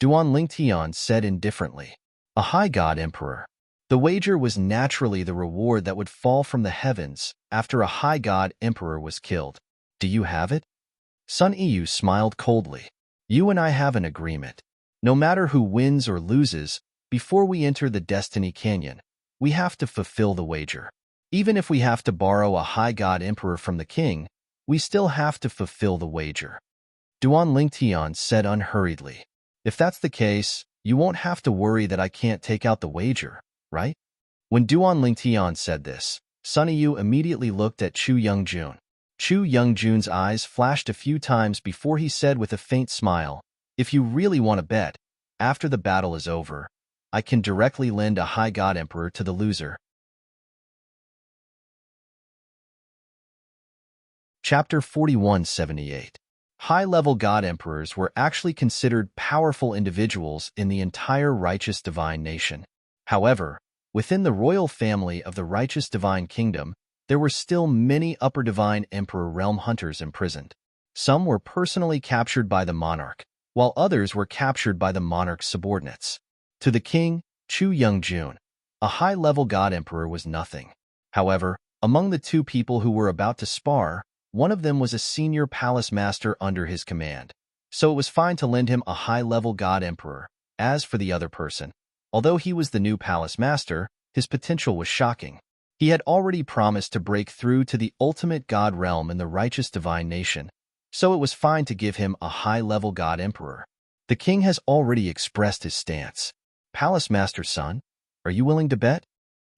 Duan Lingtian said indifferently. A High God Emperor. The wager was naturally the reward that would fall from the heavens after a High God Emperor was killed. Do you have it? Sun Yu smiled coldly. You and I have an agreement. No matter who wins or loses, before we enter the Destiny Canyon, we have to fulfill the wager. Even if we have to borrow a High God Emperor from the king, we still have to fulfill the wager. Duan Lingtian said unhurriedly. If that's the case, you won't have to worry that I can't take out the wager, right? When Duan Lingtian said this, Sun Yu immediately looked at Chu Youngjun. Chu Youngjun's eyes flashed a few times before he said with a faint smile, if you really want to bet, after the battle is over, I can directly lend a High God Emperor to the loser. Chapter 4178. High-level God Emperors were actually considered powerful individuals in the entire righteous divine nation. However, within the royal family of the righteous divine kingdom, there were still many upper divine emperor realm hunters imprisoned. Some were personally captured by the monarch, while others were captured by the monarch's subordinates. To the king, Chu Youngjun, a high-level God Emperor was nothing. However, among the 2 people who were about to spar, one of them was a senior palace master under his command, so it was fine to lend him a high-level God Emperor. As for the other person, although he was the new palace master, his potential was shocking. He had already promised to break through to the ultimate God realm in the righteous divine nation, so it was fine to give him a high-level God Emperor. The king has already expressed his stance. Palace Master Sun, are you willing to bet?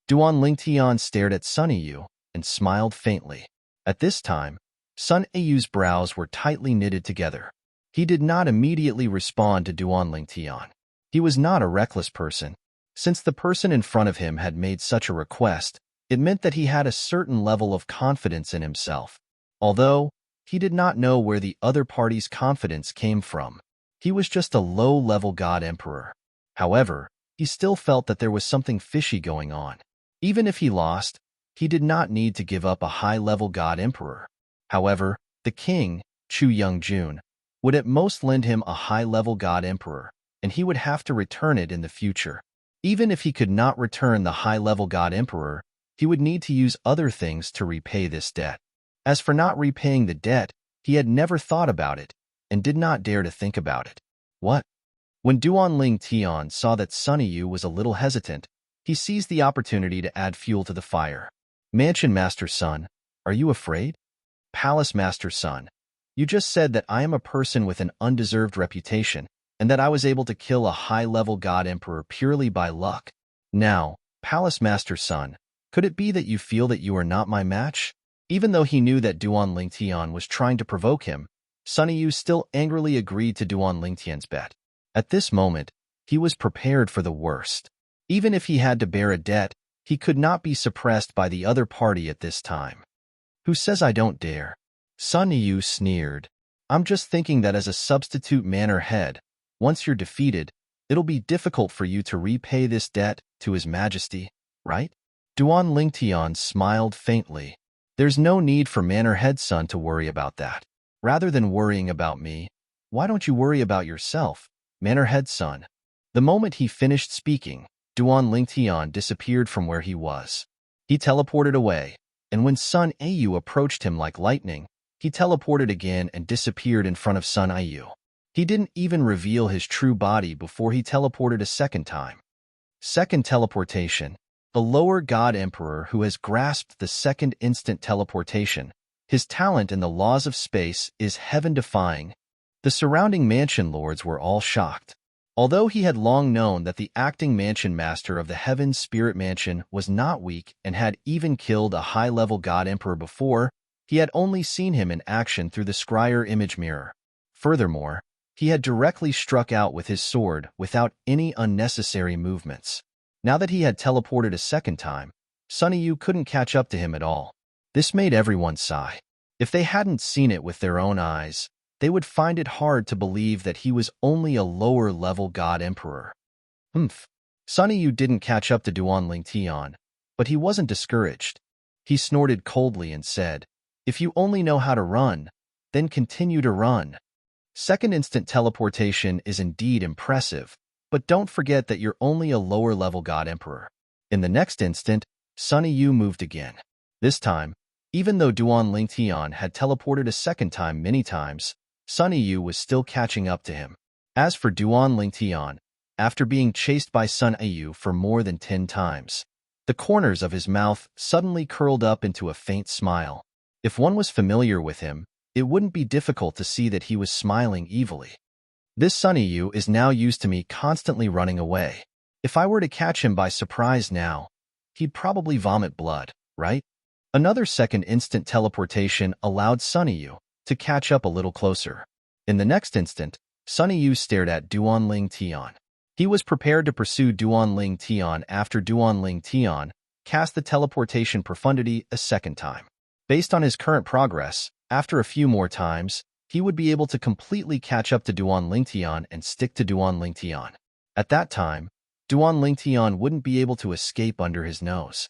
Duan Lingtian stared at Sun Yu and smiled faintly. At this time, Sun Yu's brows were tightly knitted together. He did not immediately respond to Duan Lingtian. He was not a reckless person. Since the person in front of him had made such a request, it meant that he had a certain level of confidence in himself. Although, he did not know where the other party's confidence came from. He was just a low-level God Emperor. However, he still felt that there was something fishy going on. Even if he lost, he did not need to give up a high-level God Emperor. However, the king, Chu Youngjun, would at most lend him a high-level God Emperor, and he would have to return it in the future. Even if he could not return the high-level God Emperor, he would need to use other things to repay this debt. As for not repaying the debt, he had never thought about it, and did not dare to think about it. What? When Duan Lingtian saw that Sun Yu was a little hesitant, he seized the opportunity to add fuel to the fire. Mansion Master Sun, are you afraid? Palace Master Sun, you just said that I am a person with an undeserved reputation, and that I was able to kill a high-level God Emperor purely by luck. Now, Palace Master Sun, could it be that you feel that you are not my match? Even though he knew that Duan Lingtian was trying to provoke him, Sunny Yu still angrily agreed to Duan Lingtian's bet. At this moment, he was prepared for the worst. Even if he had to bear a debt, he could not be suppressed by the other party at this time. Who says I don't dare? Sunny Yu sneered. I'm just thinking that as a substitute manor head, once you're defeated, it'll be difficult for you to repay this debt to His Majesty, right? Duan Lingtian smiled faintly. There's no need for Manor Head Son to worry about that. Rather than worrying about me, why don't you worry about yourself, Manor Head Son? The moment he finished speaking, Duan Lingtian disappeared from where he was. He teleported away, and when Sun Ayu approached him like lightning, he teleported again and disappeared in front of Sun Ayu. He didn't even reveal his true body before he teleported a second time. Second teleportation. A lower god emperor who has grasped the second instant teleportation. His talent in the laws of space is heaven-defying. The surrounding mansion lords were all shocked. Although he had long known that the acting mansion master of the Heaven Spirit Mansion was not weak and had even killed a high-level god emperor before, he had only seen him in action through the scryer image mirror. Furthermore, he had directly struck out with his sword without any unnecessary movements. Now that he had teleported a second time, Sunny Yu couldn't catch up to him at all. This made everyone sigh. If they hadn't seen it with their own eyes, they would find it hard to believe that he was only a lower-level god emperor. Sunny Yu didn't catch up to Duan Lingtian, but he wasn't discouraged. He snorted coldly and said, "If you only know how to run, then continue to run." Second instant teleportation is indeed impressive, but don't forget that you're only a lower-level god emperor. In the next instant, Sunny Yu moved again. This time, even though Duan Lingtian had teleported a second time many times, Sunny Yu was still catching up to him. As for Duan Lingtian, after being chased by Sun Ayu for more than 10 times, the corners of his mouth suddenly curled up into a faint smile. If one was familiar with him, it wouldn't be difficult to see that he was smiling evilly. This Sunny Yu is now used to me constantly running away. If I were to catch him by surprise now, he'd probably vomit blood, right? Another second instant teleportation allowed Sunny Yu to catch up a little closer. In the next instant, Sunny Yu stared at Duan Lingtian. He was prepared to pursue Duan Lingtian after Duan Lingtian cast the teleportation profundity a second time. Based on his current progress, after a few more times, he would be able to completely catch up to Duan Lingtian and stick to Duan Lingtian. At that time, Duan Lingtian wouldn't be able to escape under his nose.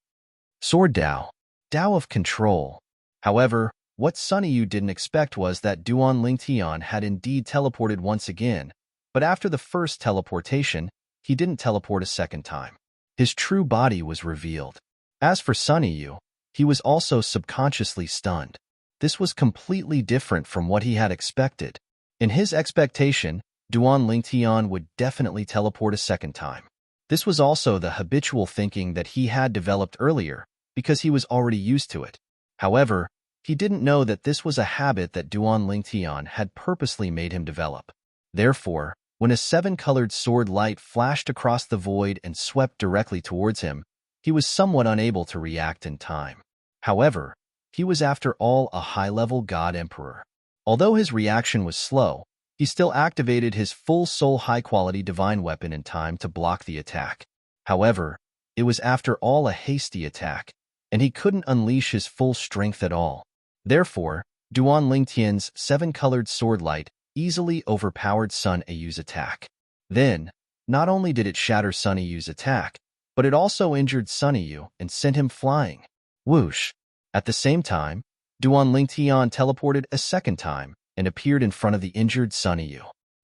Sword Dao. Dao of Control. However, what Sunny Yu didn't expect was that Duan Lingtian had indeed teleported once again, but after the first teleportation, he didn't teleport a second time. His true body was revealed. As for Sunny Yu, he was also subconsciously stunned. This was completely different from what he had expected. In his expectation, Duan Lingtian would definitely teleport a second time. This was also the habitual thinking that he had developed earlier, because he was already used to it. However, he didn't know that this was a habit that Duan Lingtian had purposely made him develop. Therefore, when a 7-colored sword light flashed across the void and swept directly towards him, he was somewhat unable to react in time. However, he was after all a high-level god emperor. Although his reaction was slow, he still activated his full soul high-quality divine weapon in time to block the attack. However, it was after all a hasty attack, and he couldn't unleash his full strength at all. Therefore, Duan Lingtian's 7-colored sword light easily overpowered Sun Ayu's attack. Then, not only did it shatter Sun Ayu's attack, but it also injured Sun Ayu and sent him flying. Whoosh! At the same time, Duan Lingtian teleported a second time and appeared in front of the injured Sun Ayu.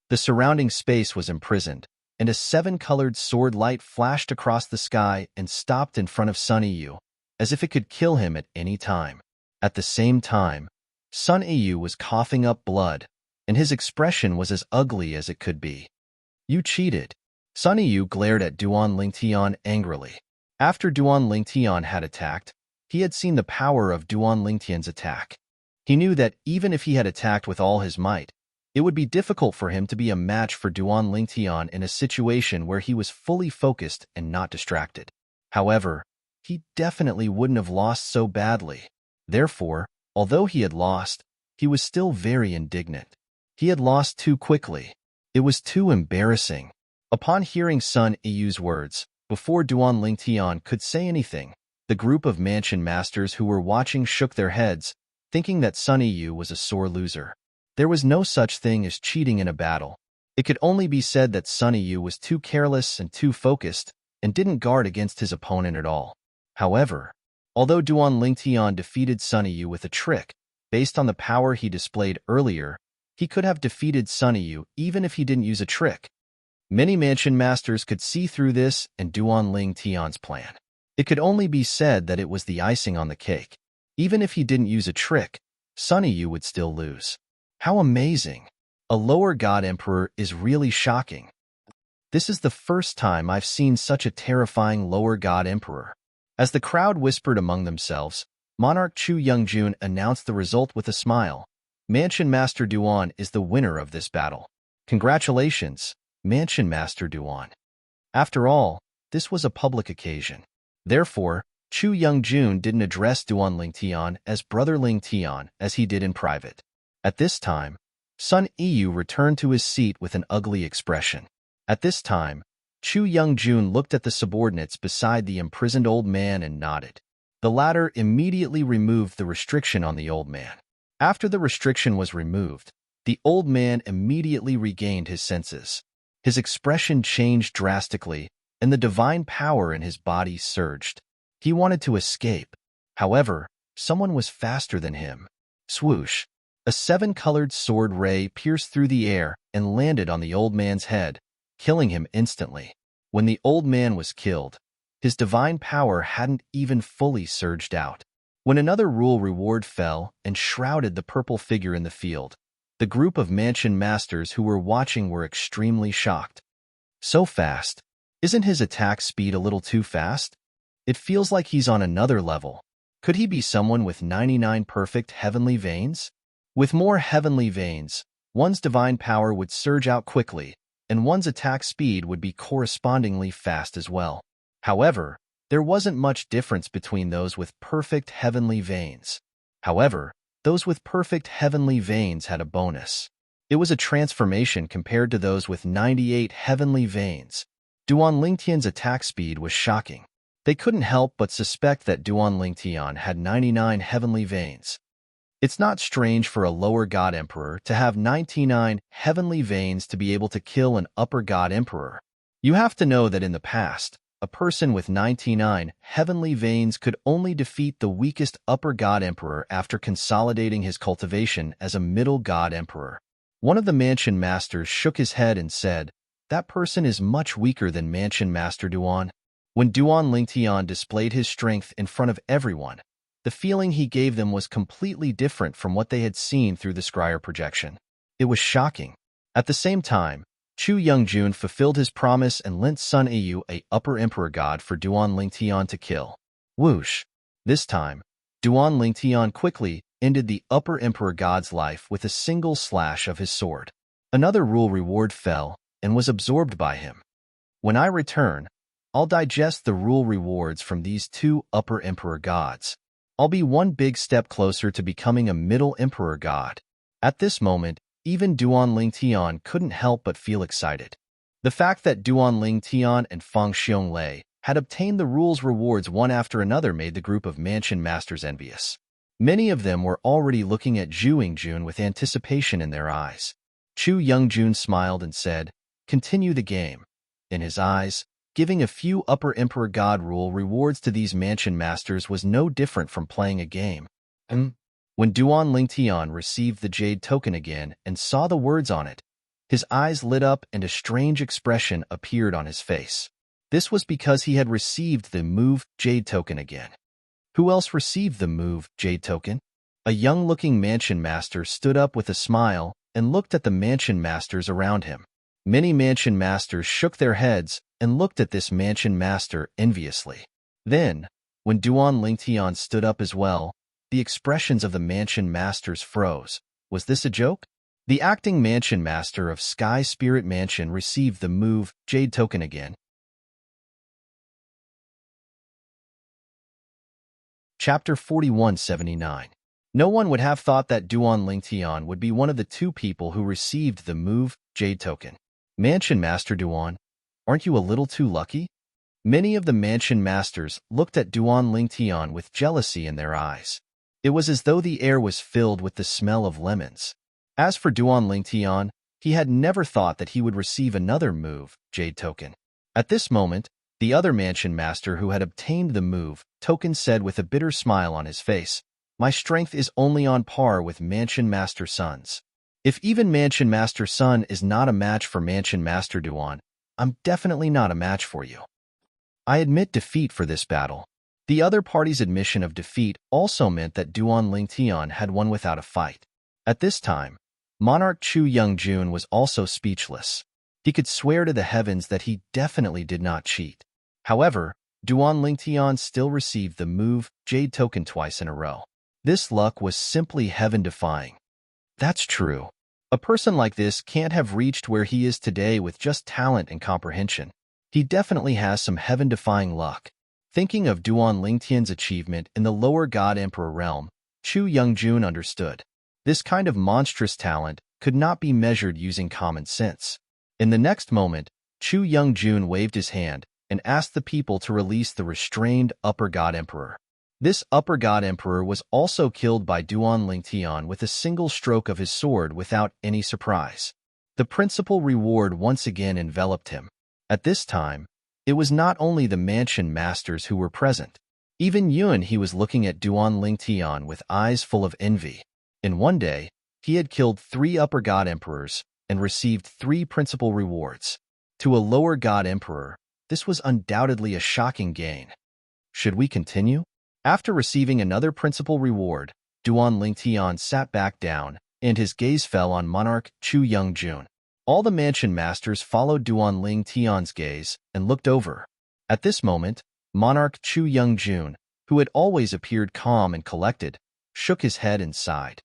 The surrounding space was imprisoned, and a 7-colored sword light flashed across the sky and stopped in front of Sun Ayu, as if it could kill him at any time. At the same time, Sun Ayu was coughing up blood, and his expression was as ugly as it could be. You cheated. Sun Ayu glared at Duan Lingtian angrily. After Duan Lingtian had attacked, he had seen the power of Duan Lingtian's attack. He knew that even if he had attacked with all his might, it would be difficult for him to be a match for Duan Lingtian in a situation where he was fully focused and not distracted. However, he definitely wouldn't have lost so badly. Therefore, although he had lost, he was still very indignant. He had lost too quickly. It was too embarrassing. Upon hearing Sun Yu's words, before Duan Lingtian could say anything, the group of mansion masters who were watching shook their heads, thinking that Sun Yu was a sore loser. There was no such thing as cheating in a battle. It could only be said that Sun Yu was too careless and too focused, and didn't guard against his opponent at all. However, although Duan Lingtian defeated Sun Yu with a trick, based on the power he displayed earlier, he could have defeated Sun Yu even if he didn't use a trick. Many mansion masters could see through this and Duan Lingtian's plan. It could only be said that it was the icing on the cake. Even if he didn't use a trick, Sun Yu would still lose. How amazing! A lower god emperor is really shocking. This is the first time I've seen such a terrifying lower god emperor. As the crowd whispered among themselves, Monarch Chu Youngjun announced the result with a smile. Mansion Master Duan is the winner of this battle. Congratulations, Mansion Master Duan. After all, this was a public occasion. Therefore, Chu Youngjun didn't address Duan Lingtian as Brother Lingtian as he did in private. At this time, Sun Yu returned to his seat with an ugly expression. At this time, Chu Youngjun looked at the subordinates beside the imprisoned old man and nodded. The latter immediately removed the restriction on the old man. After the restriction was removed, the old man immediately regained his senses. His expression changed drastically, and the divine power in his body surged. He wanted to escape. However, someone was faster than him. Swoosh! A seven-colored sword ray pierced through the air and landed on the old man's head, killing him instantly. When the old man was killed, his divine power hadn't even fully surged out. When another rule reward fell and shrouded the purple figure in the field, the group of mansion masters who were watching were extremely shocked. So fast. Isn't his attack speed a little too fast? It feels like he's on another level. Could he be someone with 99 perfect heavenly veins? With more heavenly veins, one's divine power would surge out quickly, and one's attack speed would be correspondingly fast as well. However, there wasn't much difference between those with perfect heavenly veins. However, those with perfect heavenly veins had a bonus. It was a transformation compared to those with 98 heavenly veins. Duan Lingtian's attack speed was shocking. They couldn't help but suspect that Duan Lingtian had 99 heavenly veins. It's not strange for a lower god emperor to have 99 heavenly veins to be able to kill an upper god emperor. You have to know that in the past, a person with 99 heavenly veins could only defeat the weakest upper god emperor after consolidating his cultivation as a middle god emperor. One of the mansion masters shook his head and said, "That person is much weaker than Mansion Master Duan." When Duan Lingtian displayed his strength in front of everyone, the feeling he gave them was completely different from what they had seen through the scryer projection. It was shocking. At the same time, Chu Youngjun fulfilled his promise and lent Sun Yu a upper emperor god for Duan Lingtian to kill. Whoosh! This time, Duan Lingtian quickly ended the upper emperor god's life with a single slash of his sword. Another rule reward fell and was absorbed by him. When I return, I'll digest the rule rewards from these two upper emperor gods. I'll be one big step closer to becoming a middle emperor god. At this moment, even Duan Lingtian couldn't help but feel excited. The fact that Duan Lingtian and Feng Xionglei had obtained the rules rewards one after another made the group of mansion masters envious. Many of them were already looking at Zhu Yingjun with anticipation in their eyes. Chu Youngjun smiled and said, "Continue the game." In his eyes, giving a few upper emperor god rule rewards to these mansion masters was no different from playing a game. When Duan Lingtian received the jade token again and saw the words on it, his eyes lit up and a strange expression appeared on his face. This was because he had received the move jade token again. Who else received the move jade token? A young-looking mansion master stood up with a smile and looked at the mansion masters around him. Many mansion masters shook their heads and looked at this mansion master enviously. Then, when Duan Lingtian stood up as well, the expressions of the mansion masters froze. Was this a joke? The acting mansion master of Sky Spirit Mansion received the move Jade Token again. Chapter 4179. No one would have thought that Duan Lingtian would be one of the two people who received the move Jade token. Mansion Master Duan, aren't you a little too lucky? Many of the mansion masters looked at Duan Lingtian with jealousy in their eyes. It was as though the air was filled with the smell of lemons. As for Duan Lingtian, he had never thought that he would receive another move Jade token. At this moment, the other mansion master who had obtained the move token said with a bitter smile on his face, "My strength is only on par with Mansion Master Sun's. If even Mansion Master Sun is not a match for Mansion Master Duan, I'm definitely not a match for you. I admit defeat for this battle." The other party's admission of defeat also meant that Duan Lingtian had won without a fight. At this time, Monarch Chu Youngjun was also speechless. He could swear to the heavens that he definitely did not cheat. However, Duan Lingtian still received the move Jade token twice in a row. This luck was simply heaven-defying. That's true. A person like this can't have reached where he is today with just talent and comprehension. He definitely has some heaven-defying luck. Thinking of Duan Lingtian's achievement in the lower God Emperor realm, Chu Youngjun understood. This kind of monstrous talent could not be measured using common sense. In the next moment, Chu Youngjun waved his hand and asked the people to release the restrained Upper God Emperor. This Upper God Emperor was also killed by Duan Lingtian with a single stroke of his sword without any surprise. The principal reward once again enveloped him. At this time, it was not only the mansion masters who were present. Even Yuan he was looking at Duan Lingtian with eyes full of envy. In one day, he had killed 3 Upper God Emperors and received 3 principal rewards. To a lower God Emperor, this was undoubtedly a shocking gain. Should we continue? After receiving another principal reward, Duan Lingtian sat back down, and his gaze fell on Monarch Chu Youngjun. All the mansion masters followed Duan Lingtian's gaze and looked over. At this moment, Monarch Chu Youngjun, who had always appeared calm and collected, shook his head and sighed.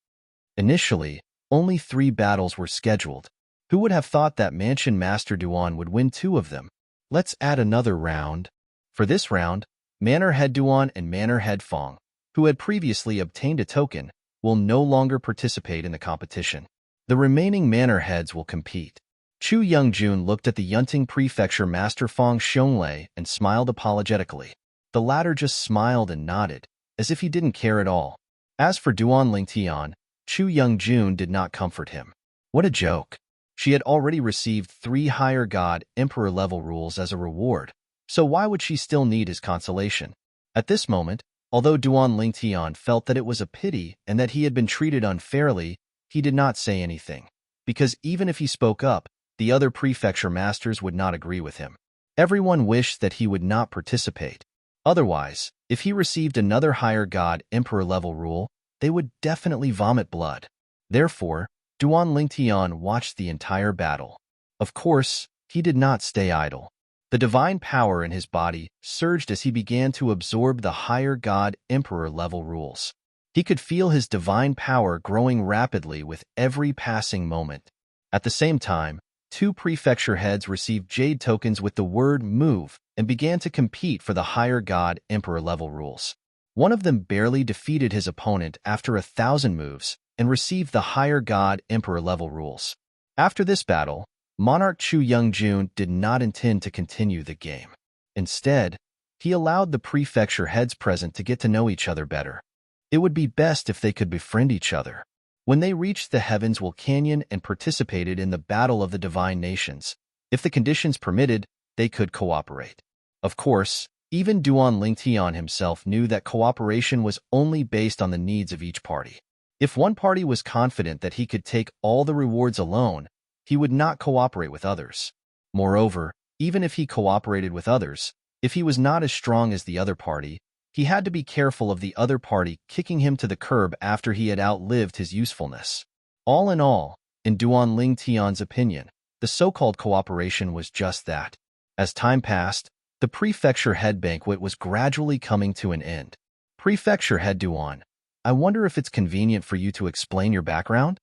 Initially, only 3 battles were scheduled. Who would have thought that Mansion Master Duan would win 2 of them? Let's add another round. For this round, Manor Head Duan and Manor Head Fong, who had previously obtained a token, will no longer participate in the competition. The remaining Manor Heads will compete. Chu Youngjun looked at the Yunting Prefecture Master Fong Xiongli and smiled apologetically. The latter just smiled and nodded, as if he didn't care at all. As for Duan Lingtian, Chu Youngjun did not comfort him. What a joke. She had already received 3 higher God Emperor level rules as a reward, so why would she still need his consolation? At this moment, although Duan Lingtian felt that it was a pity and that he had been treated unfairly, he did not say anything, because even if he spoke up, the other prefecture masters would not agree with him. Everyone wished that he would not participate. Otherwise, if he received another higher God Emperor level rule, they would definitely vomit blood. Therefore, Duan Lingtian watched the entire battle. Of course, he did not stay idle. The divine power in his body surged as he began to absorb the higher God Emperor level rules. He could feel his divine power growing rapidly with every passing moment. At the same time, 2 prefecture heads received Jade tokens with the word move and began to compete for the higher God Emperor level rules. One of them barely defeated his opponent after 1,000 moves and received the higher God Emperor level rules. After this battle, Monarch Chu Youngjun did not intend to continue the game. Instead, he allowed the prefecture heads present to get to know each other better. It would be best if they could befriend each other. When they reached the Heavenswell Canyon and participated in the Battle of the Divine Nations, if the conditions permitted, they could cooperate. Of course, even Duan Lingtian himself knew that cooperation was only based on the needs of each party. If one party was confident that he could take all the rewards alone, he would not cooperate with others. Moreover, even if he cooperated with others, if he was not as strong as the other party, he had to be careful of the other party kicking him to the curb after he had outlived his usefulness. All in all, in Duan Lingtian's opinion, the so-called cooperation was just that. As time passed, the prefecture head banquet was gradually coming to an end. Prefecture head Duan, I wonder if it's convenient for you to explain your background?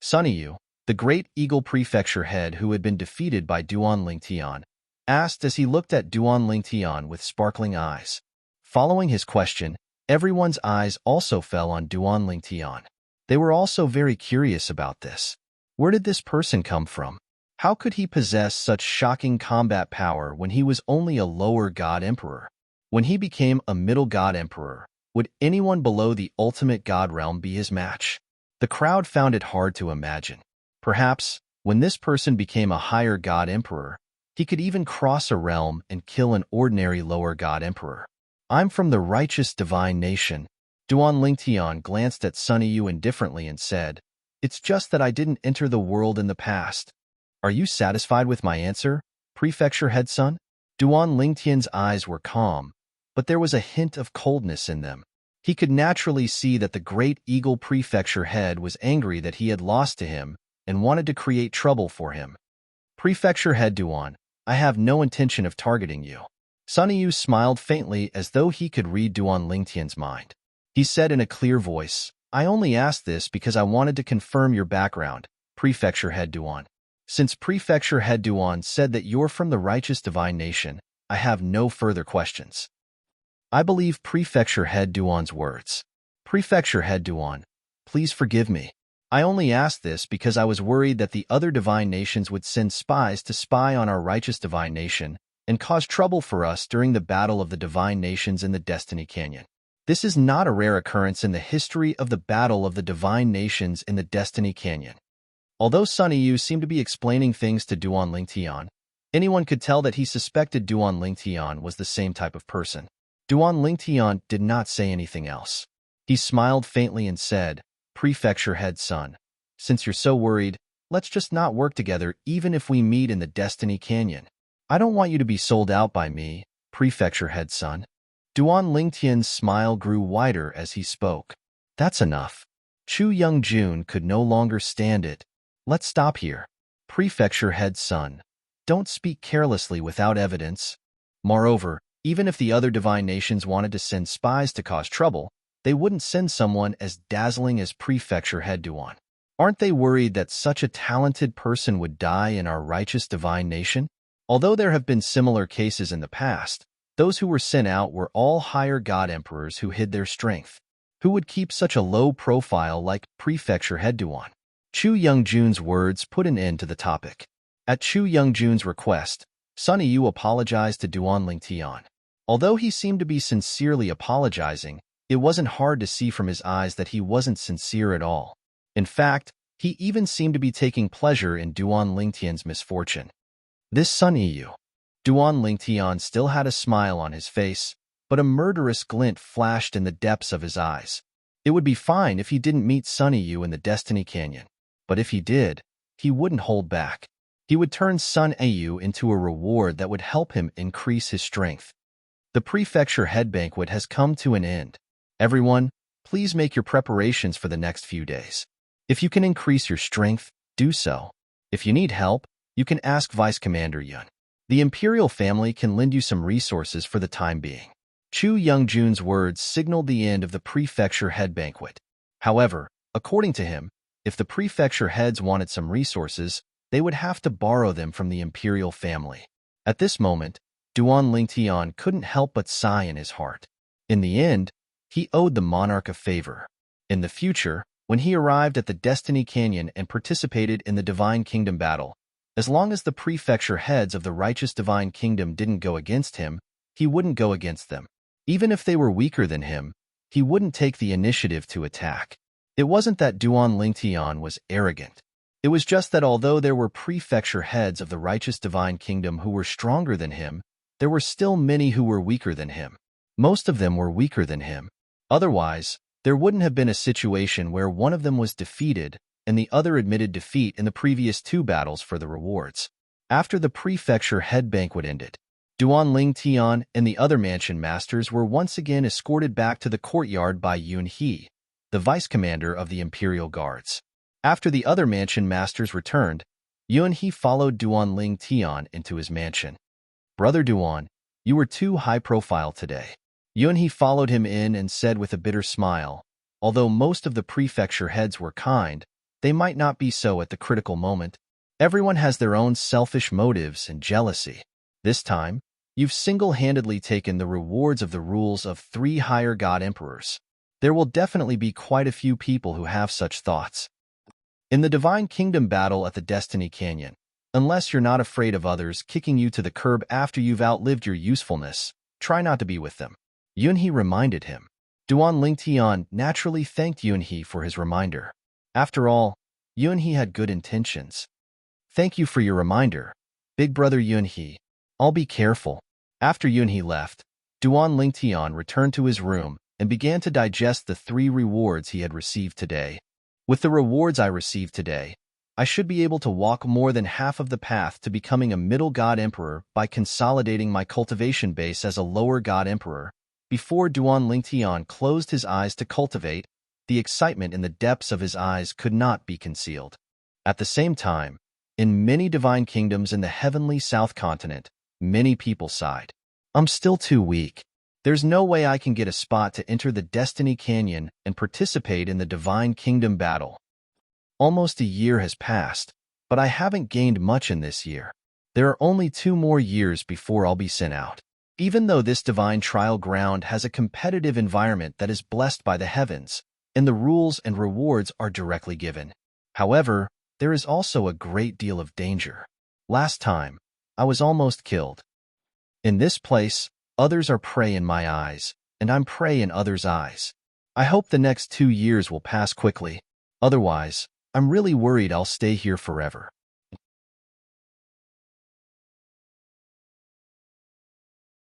Sunny Yu, the great eagle prefecture head who had been defeated by Duan Lingtian, asked as he looked at Duan Lingtian with sparkling eyes. Following his question, Everyone's eyes also fell on Duan Lingtian. They were also very curious about this. Where did this person come from? How could he possess such shocking combat power when he was only a lower god emperor? When he became a middle god emperor, would anyone below the ultimate god realm be his match? The crowd found it hard to imagine. Perhaps, when this person became a higher god emperor, he could even cross a realm and kill an ordinary lower god emperor. I'm from the righteous divine nation. Duan Lingtian glanced at Sunny Yu indifferently and said, "It's just that I didn't enter the world in the past." "Are you satisfied with my answer, prefecture head son?" Duan Lingtian's eyes were calm, but there was a hint of coldness in them. He could naturally see that the great eagle prefecture head was angry that he had lost to him and wanted to create trouble for him. "Prefecture head Duan, I have no intention of targeting you." Sunny Yu smiled faintly as though he could read Duan Lingtian's mind. He said in a clear voice, "I only asked this because I wanted to confirm your background, Prefecture Head Duan. Since Prefecture Head Duan said that you're from the righteous divine nation, I have no further questions." I believe Prefecture Head Duan's words. "Prefecture Head Duan, please forgive me. I only asked this because I was worried that the other divine nations would send spies to spy on our righteous divine nation and cause trouble for us during the battle of the divine nations in the Destiny Canyon. This is not a rare occurrence in the history of the battle of the divine nations in the Destiny Canyon." Although Sunny Yu seemed to be explaining things to Duan Lingtian, anyone could tell that he suspected Duan Lingtian was the same type of person. Duan Lingtian did not say anything else. He smiled faintly and said, "Prefecture head son, since you're so worried, let's just not work together even if we meet in the Destiny Canyon. I don't want you to be sold out by me, Prefecture head son." Duan Lingtian's smile grew wider as he spoke. "That's enough." Chu Youngjun could no longer stand it. "Let's stop here. Prefecture head son, don't speak carelessly without evidence. Moreover, even if the other divine nations wanted to send spies to cause trouble, they wouldn't send someone as dazzling as Prefecture head Duan. Aren't they worried that such a talented person would die in our righteous divine nation? Although there have been similar cases in the past, those who were sent out were all higher god emperors who hid their strength. Who would keep such a low profile like Prefecture head Duan?" Chu Youngjun's words put an end to the topic. At Chu Youngjun's request, Sunny Yu apologized to Duan Lingtian. Although he seemed to be sincerely apologizing, it wasn't hard to see from his eyes that he wasn't sincere at all. In fact, he even seemed to be taking pleasure in Duan Lingtian's misfortune. This Sunny Yu. Duan Lingtian still had a smile on his face, but a murderous glint flashed in the depths of his eyes. It would be fine if he didn't meet Sunny Yu in the Destiny Canyon, but if he did, he wouldn't hold back. He would turn Sun Yu into a reward that would help him increase his strength. The Prefecture Head Banquet has come to an end. Everyone, please make your preparations for the next few days. If you can increase your strength, do so. If you need help, you can ask Vice Commander Yun. The Imperial family can lend you some resources for the time being. Chu Youngjun's words signaled the end of the Prefecture Head Banquet. However, according to him, if the Prefecture Heads wanted some resources, they would have to borrow them from the Imperial family. At this moment, Duan Lingtian couldn't help but sigh in his heart. In the end, he owed the monarch a favor. In the future, when he arrived at the Destiny Canyon and participated in the Divine Kingdom battle, as long as the prefecture heads of the righteous Divine Kingdom didn't go against him, he wouldn't go against them. Even if they were weaker than him, he wouldn't take the initiative to attack. It wasn't that Duan Lingtian was arrogant. It was just that although there were prefecture heads of the righteous Divine Kingdom who were stronger than him, there were still many who were weaker than him. Most of them were weaker than him. Otherwise, there wouldn't have been a situation where one of them was defeated and the other admitted defeat in the previous two battles for the rewards. After the prefecture head banquet ended, Duan Lingtian and the other mansion masters were once again escorted back to the courtyard by Yun He, the vice commander of the Imperial Guards. After the other mansion masters returned, Yun He followed Duan Lingtian into his mansion. "Brother Duan, you were too high-profile today." Yun He followed him in and said with a bitter smile, although most of the prefecture heads were kind, they might not be so at the critical moment. Everyone has their own selfish motives and jealousy. This time, You've single-handedly taken the rewards of the rules of 3 higher god emperors. There will definitely be quite a few people who have such thoughts. In the Divine Kingdom battle at the Destiny Canyon, unless you're not afraid of others kicking you to the curb after you've outlived your usefulness, try not to be with them. Yunhee reminded him. Duan Lingtian naturally thanked Yunhee for his reminder. After all, Yunhee had good intentions. Thank you for your reminder, big brother Yunhee. I'll be careful. After Yunhee left, Duan Lingtian returned to his room and began to digest the 3 rewards he had received today. With the rewards I received today, I should be able to walk more than half of the path to becoming a middle god emperor by consolidating my cultivation base as a lower god emperor. Before Duan Lingtian closed his eyes to cultivate, the excitement in the depths of his eyes could not be concealed. At the same time, in many divine kingdoms in the heavenly South Continent, many people sighed. I'm still too weak. There's no way I can get a spot to enter the Destiny Canyon and participate in the Divine Kingdom battle. Almost a year has passed, but I haven't gained much in this year. There are only 2 more years before I'll be sent out. Even though this divine trial ground has a competitive environment that is blessed by the heavens, and the rules and rewards are directly given. However, there is also a great deal of danger. Last time, I was almost killed. In this place, others are prey in my eyes, and I'm prey in others' eyes. I hope the next 2 years will pass quickly. Otherwise, I'm really worried I'll stay here forever.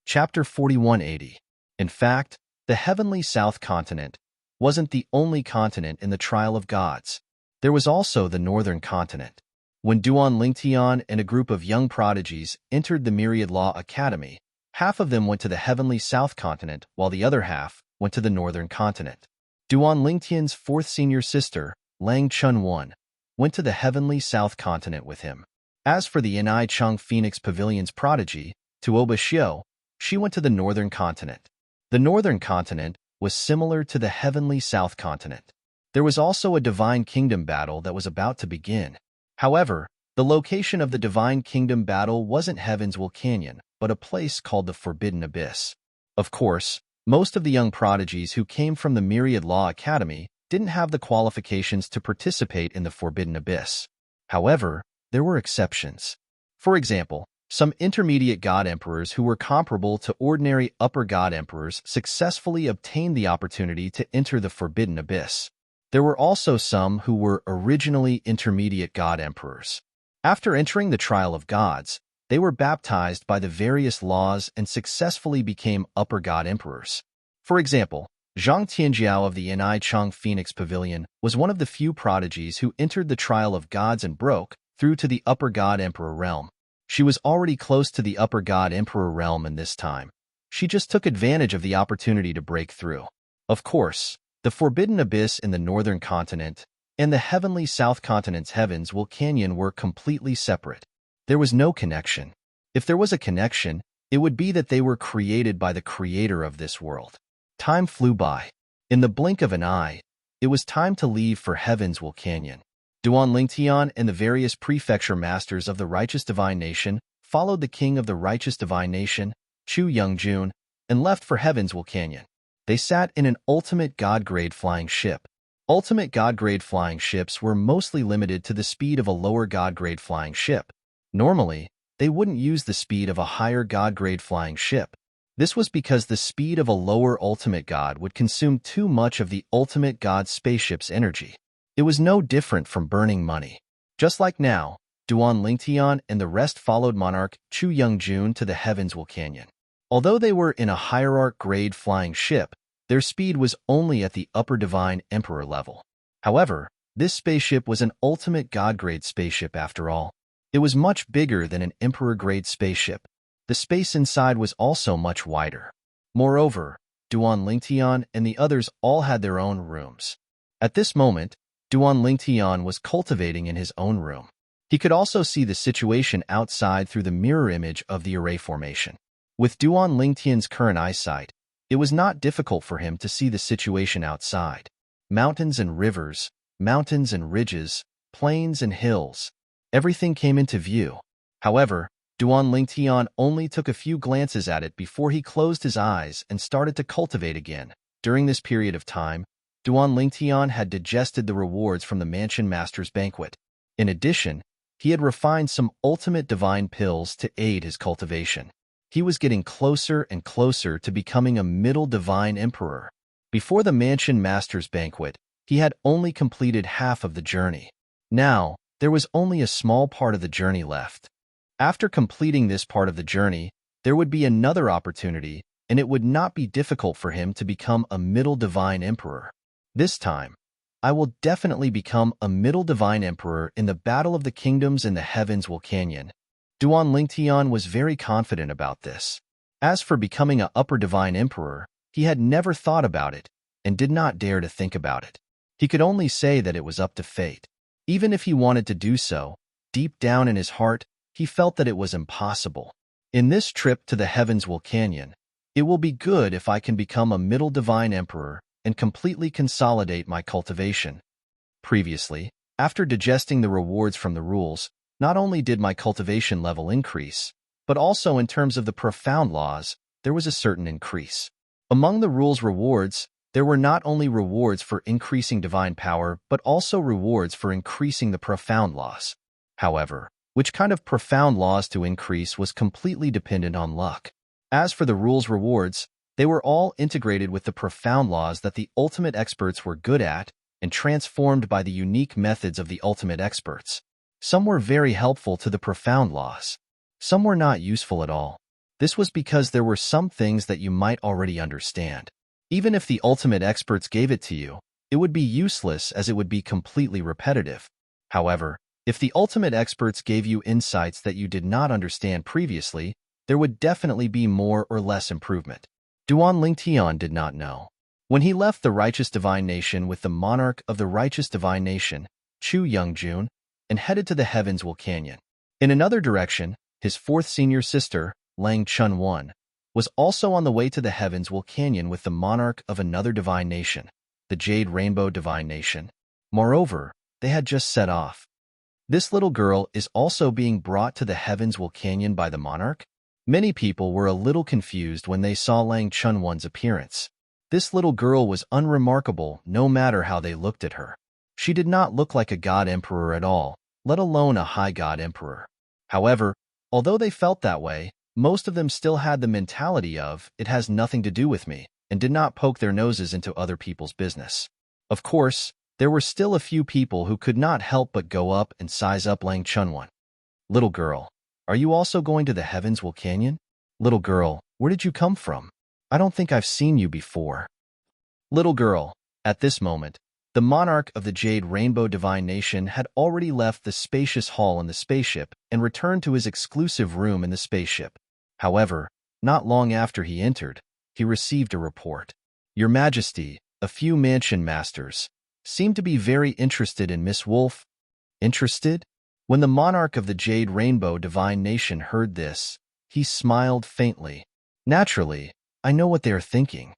Chapter 4180. In fact, the heavenly South Continent wasn't the only continent in the trial of gods. There was also the Northern Continent. When Duan Lingtian and a group of young prodigies entered the Myriad Law Academy, half of them went to the heavenly South Continent, while the other half went to the Northern Continent. Duan Lingtian's 4th senior sister, Lang Chun-won, went to the heavenly South Continent with him. As for the Ni Chung Phoenix Pavilion's prodigy, Tuoba Xiao, she went to the Northern Continent. The Northern Continent was similar to the heavenly South Continent. There was also a Divine Kingdom battle that was about to begin. However, the location of the Divine Kingdom battle wasn't Heavenswell Canyon, but a place called the Forbidden Abyss. Of course, most of the young prodigies who came from the Myriad Law Academy didn't have the qualifications to participate in the Forbidden Abyss. However, there were exceptions. For example, some intermediate god emperors who were comparable to ordinary upper god emperors successfully obtained the opportunity to enter the Forbidden Abyss. There were also some who were originally intermediate god emperors. After entering the trial of gods, they were baptized by the various laws and successfully became upper god emperors. For example, Zhang Tianjiao of the Ni Chung Phoenix Pavilion was one of the few prodigies who entered the trial of gods and broke through to the upper god emperor realm. She was already close to the upper god emperor realm in this time. She just took advantage of the opportunity to break through. Of course, the Forbidden Abyss in the Northern Continent and the heavenly South Continent's Heavenswell Canyon were completely separate. There was no connection. If there was a connection, it would be that they were created by the creator of this world. Time flew by. In the blink of an eye, it was time to leave for Heavenswell Canyon. Duan Lingtian and the various prefecture masters of the Righteous Divine Nation followed the king of the Righteous Divine Nation, Chu Youngjun, and left for Heavenswell Canyon. They sat in an ultimate god-grade flying ship. Ultimate god-grade flying ships were mostly limited to the speed of a lower god-grade flying ship. Normally, they wouldn't use the speed of a higher god-grade flying ship. This was because the speed of a lower ultimate god would consume too much of the ultimate god spaceship's energy. It was no different from burning money. Just like now, Duan Lingtian and the rest followed Monarch Chu Youngjun to the Heavenswell Canyon. Although they were in a hierarch-grade flying ship, their speed was only at the upper Divine Emperor level. However, this spaceship was an ultimate god-grade spaceship after all. It was much bigger than an Emperor-grade spaceship. The space inside was also much wider. Moreover, Duan Lingtian and the others all had their own rooms. At this moment, Duan Lingtian was cultivating in his own room. He could also see the situation outside through the mirror image of the array formation. With Duan Lingtian's current eyesight, it was not difficult for him to see the situation outside. Mountains and rivers, mountains and ridges, plains and hills, everything came into view. However, Duan Lingtian only took a few glances at it before he closed his eyes and started to cultivate again. During this period of time, Duan Lingtian had digested the rewards from the Mansion Master's banquet. In addition, he had refined some ultimate divine pills to aid his cultivation. He was getting closer and closer to becoming a middle divine emperor. Before the Mansion Master's banquet, he had only completed half of the journey. Now, there was only a small part of the journey left. After completing this part of the journey, there would be another opportunity, and it would not be difficult for him to become a middle divine emperor. This time, I will definitely become a middle divine emperor in the Battle of the Kingdoms in the Heavens Canyon. Duan Lingtian was very confident about this. As for becoming an upper divine emperor, he had never thought about it and did not dare to think about it. He could only say that it was up to fate. Even if he wanted to do so, deep down in his heart, he felt that it was impossible. In this trip to the Heavens Canyon, it will be good if I can become a middle divine emperor and completely consolidate my cultivation. Previously, after digesting the rewards from the rules, not only did my cultivation level increase, but also in terms of the profound laws, there was a certain increase. Among the rules rewards, there were not only rewards for increasing divine power, but also rewards for increasing the profound laws. However, which kind of profound laws to increase was completely dependent on luck. As for the rules rewards, they were all integrated with the profound laws that the ultimate experts were good at and transformed by the unique methods of the ultimate experts. Some were very helpful to the profound laws. Some were not useful at all. This was because there were some things that you might already understand. Even if the ultimate experts gave it to you, it would be useless as it would be completely repetitive. However, if the ultimate experts gave you insights that you did not understand previously, there would definitely be more or less improvement. Duan Lingtian did not know. When he left the Righteous Divine Nation with the monarch of the Righteous Divine Nation, Chu Youngjun, and headed to the Heavens Canyon. In another direction, his fourth senior sister, Lang Chunwon, was also on the way to the Heavens Canyon with the monarch of another divine nation, the Jade Rainbow Divine Nation. Moreover, they had just set off. This little girl is also being brought to the Heavens Canyon by the monarch? Many people were a little confused when they saw Lang Chunwon's appearance. This little girl was unremarkable no matter how they looked at her. She did not look like a god emperor at all, let alone a high god emperor. However, although they felt that way, most of them still had the mentality of, it has nothing to do with me, and did not poke their noses into other people's business. Of course, there were still a few people who could not help but go up and size up Lang Chunwon. Little girl, are you also going to the Heavens Canyon? Little girl, where did you come from? I don't think I've seen you before. Little girl, at this moment, the monarch of the Jade Rainbow Divine Nation had already left the spacious hall in the spaceship and returned to his exclusive room in the spaceship. However, not long after he entered, he received a report. Your Majesty, a few mansion masters, seem to be very interested in Miss Wolf. Interested? When the monarch of the Jade Rainbow Divine Nation heard this, he smiled faintly. Naturally, I know what they are thinking.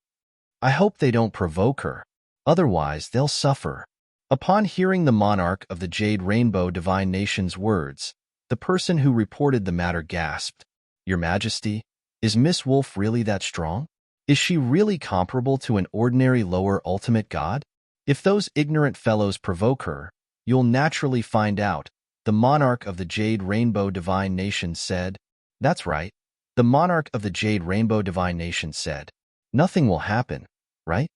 I hope they don't provoke her. Otherwise, they'll suffer. Upon hearing the monarch of the Jade Rainbow Divine Nation's words, the person who reported the matter gasped. Your Majesty, is Miss Wolf really that strong? Is she really comparable to an ordinary lower ultimate god? If those ignorant fellows provoke her, you'll naturally find out, the monarch of the Jade Rainbow Divine Nation said. That's right. The monarch of the Jade Rainbow Divine Nation said. Nothing will happen, right?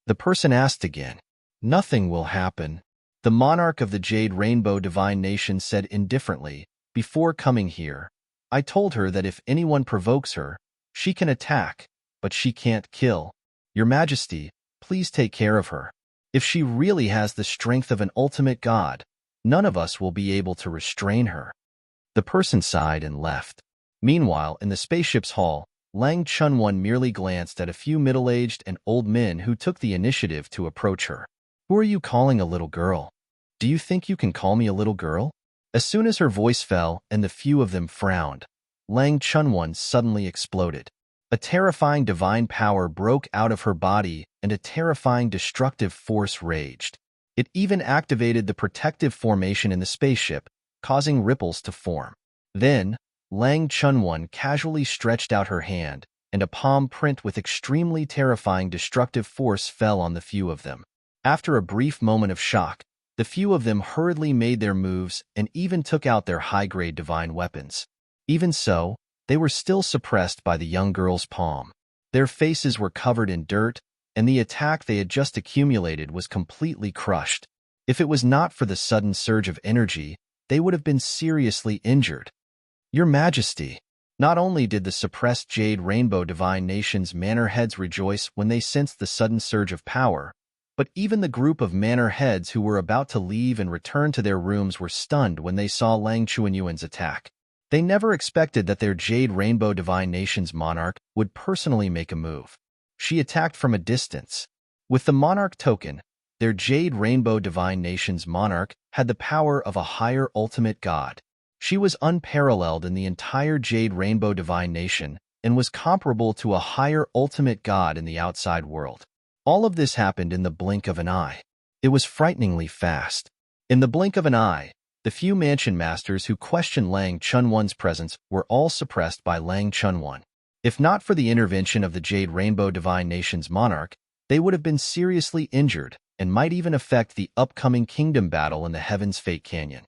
The person asked again. Nothing will happen. The monarch of the Jade Rainbow Divine Nation said indifferently, before coming here, I told her that if anyone provokes her, she can attack, but she can't kill. Your Majesty, please take care of her. If she really has the strength of an ultimate god, none of us will be able to restrain her. The person sighed and left. Meanwhile, in the spaceship's hall, Lang Chunwon merely glanced at a few middle-aged and old men who took the initiative to approach her. Who are you calling a little girl? Do you think you can call me a little girl? As soon as her voice fell and the few of them frowned, Lang Chunwon suddenly exploded. A terrifying divine power broke out of her body and a terrifying destructive force raged. It even activated the protective formation in the spaceship, causing ripples to form. Then, Lang Chunwon casually stretched out her hand, and a palm print with extremely terrifying destructive force fell on the few of them. After a brief moment of shock, the few of them hurriedly made their moves and even took out their high-grade divine weapons. Even so, they were still suppressed by the young girl's palm. Their faces were covered in dirt, and the attack they had just accumulated was completely crushed. If it was not for the sudden surge of energy, they would have been seriously injured. Your Majesty! Not only did the suppressed Jade Rainbow Divine Nation's manor heads rejoice when they sensed the sudden surge of power, but even the group of manor heads who were about to leave and return to their rooms were stunned when they saw Lang Chuanyuan's attack. They never expected that their Jade Rainbow Divine Nation's monarch would personally make a move. She attacked from a distance. With the monarch token, their Jade Rainbow Divine Nation's monarch had the power of a higher ultimate god. She was unparalleled in the entire Jade Rainbow Divine Nation and was comparable to a higher ultimate god in the outside world. All of this happened in the blink of an eye. It was frighteningly fast. In the blink of an eye, the few mansion masters who questioned Lang Chunwon's presence were all suppressed by Lang Chunwon. If not for the intervention of the Jade Rainbow Divine Nation's monarch, they would have been seriously injured and might even affect the upcoming kingdom battle in the Heaven's Fate Canyon.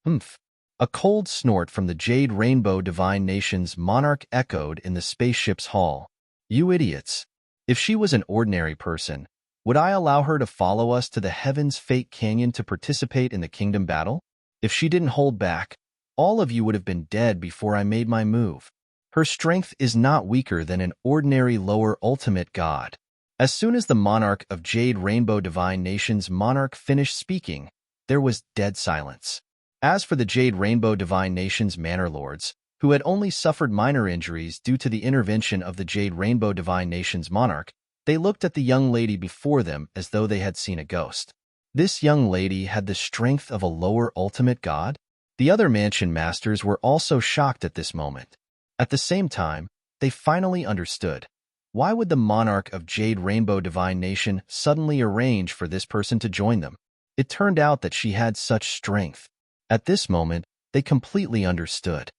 Humph. A cold snort from the Jade Rainbow Divine Nation's monarch echoed in the spaceship's hall. You idiots! If she was an ordinary person, would I allow her to follow us to the Heaven's Fate Canyon to participate in the kingdom battle? If she didn't hold back, all of you would have been dead before I made my move. Her strength is not weaker than an ordinary lower ultimate god. As soon as the monarch of Jade Rainbow Divine Nation's monarch finished speaking, there was dead silence. As for the Jade Rainbow Divine Nation's manor lords, who had only suffered minor injuries due to the intervention of the Jade Rainbow Divine Nation's monarch, they looked at the young lady before them as though they had seen a ghost. This young lady had the strength of a lower ultimate god? The other mansion masters were also shocked at this moment. At the same time, they finally understood. Why would the monarch of Jade Rainbow Divine Nation suddenly arrange for this person to join them? It turned out that she had such strength. At this moment, they completely understood.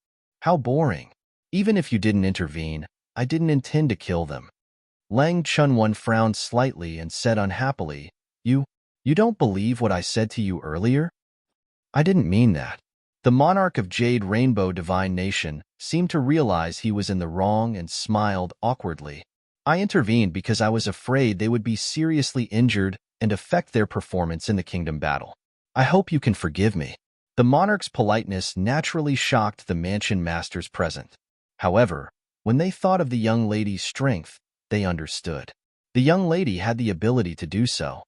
How boring. Even if you didn't intervene, I didn't intend to kill them. Lang Chunwon frowned slightly and said unhappily, You don't believe what I said to you earlier? I didn't mean that. The monarch of Jade Rainbow Divine Nation seemed to realize he was in the wrong and smiled awkwardly. I intervened because I was afraid they would be seriously injured and affect their performance in the kingdom battle. I hope you can forgive me. The monarch's politeness naturally shocked the mansion masters present. However, when they thought of the young lady's strength, they understood. The young lady had the ability to do so.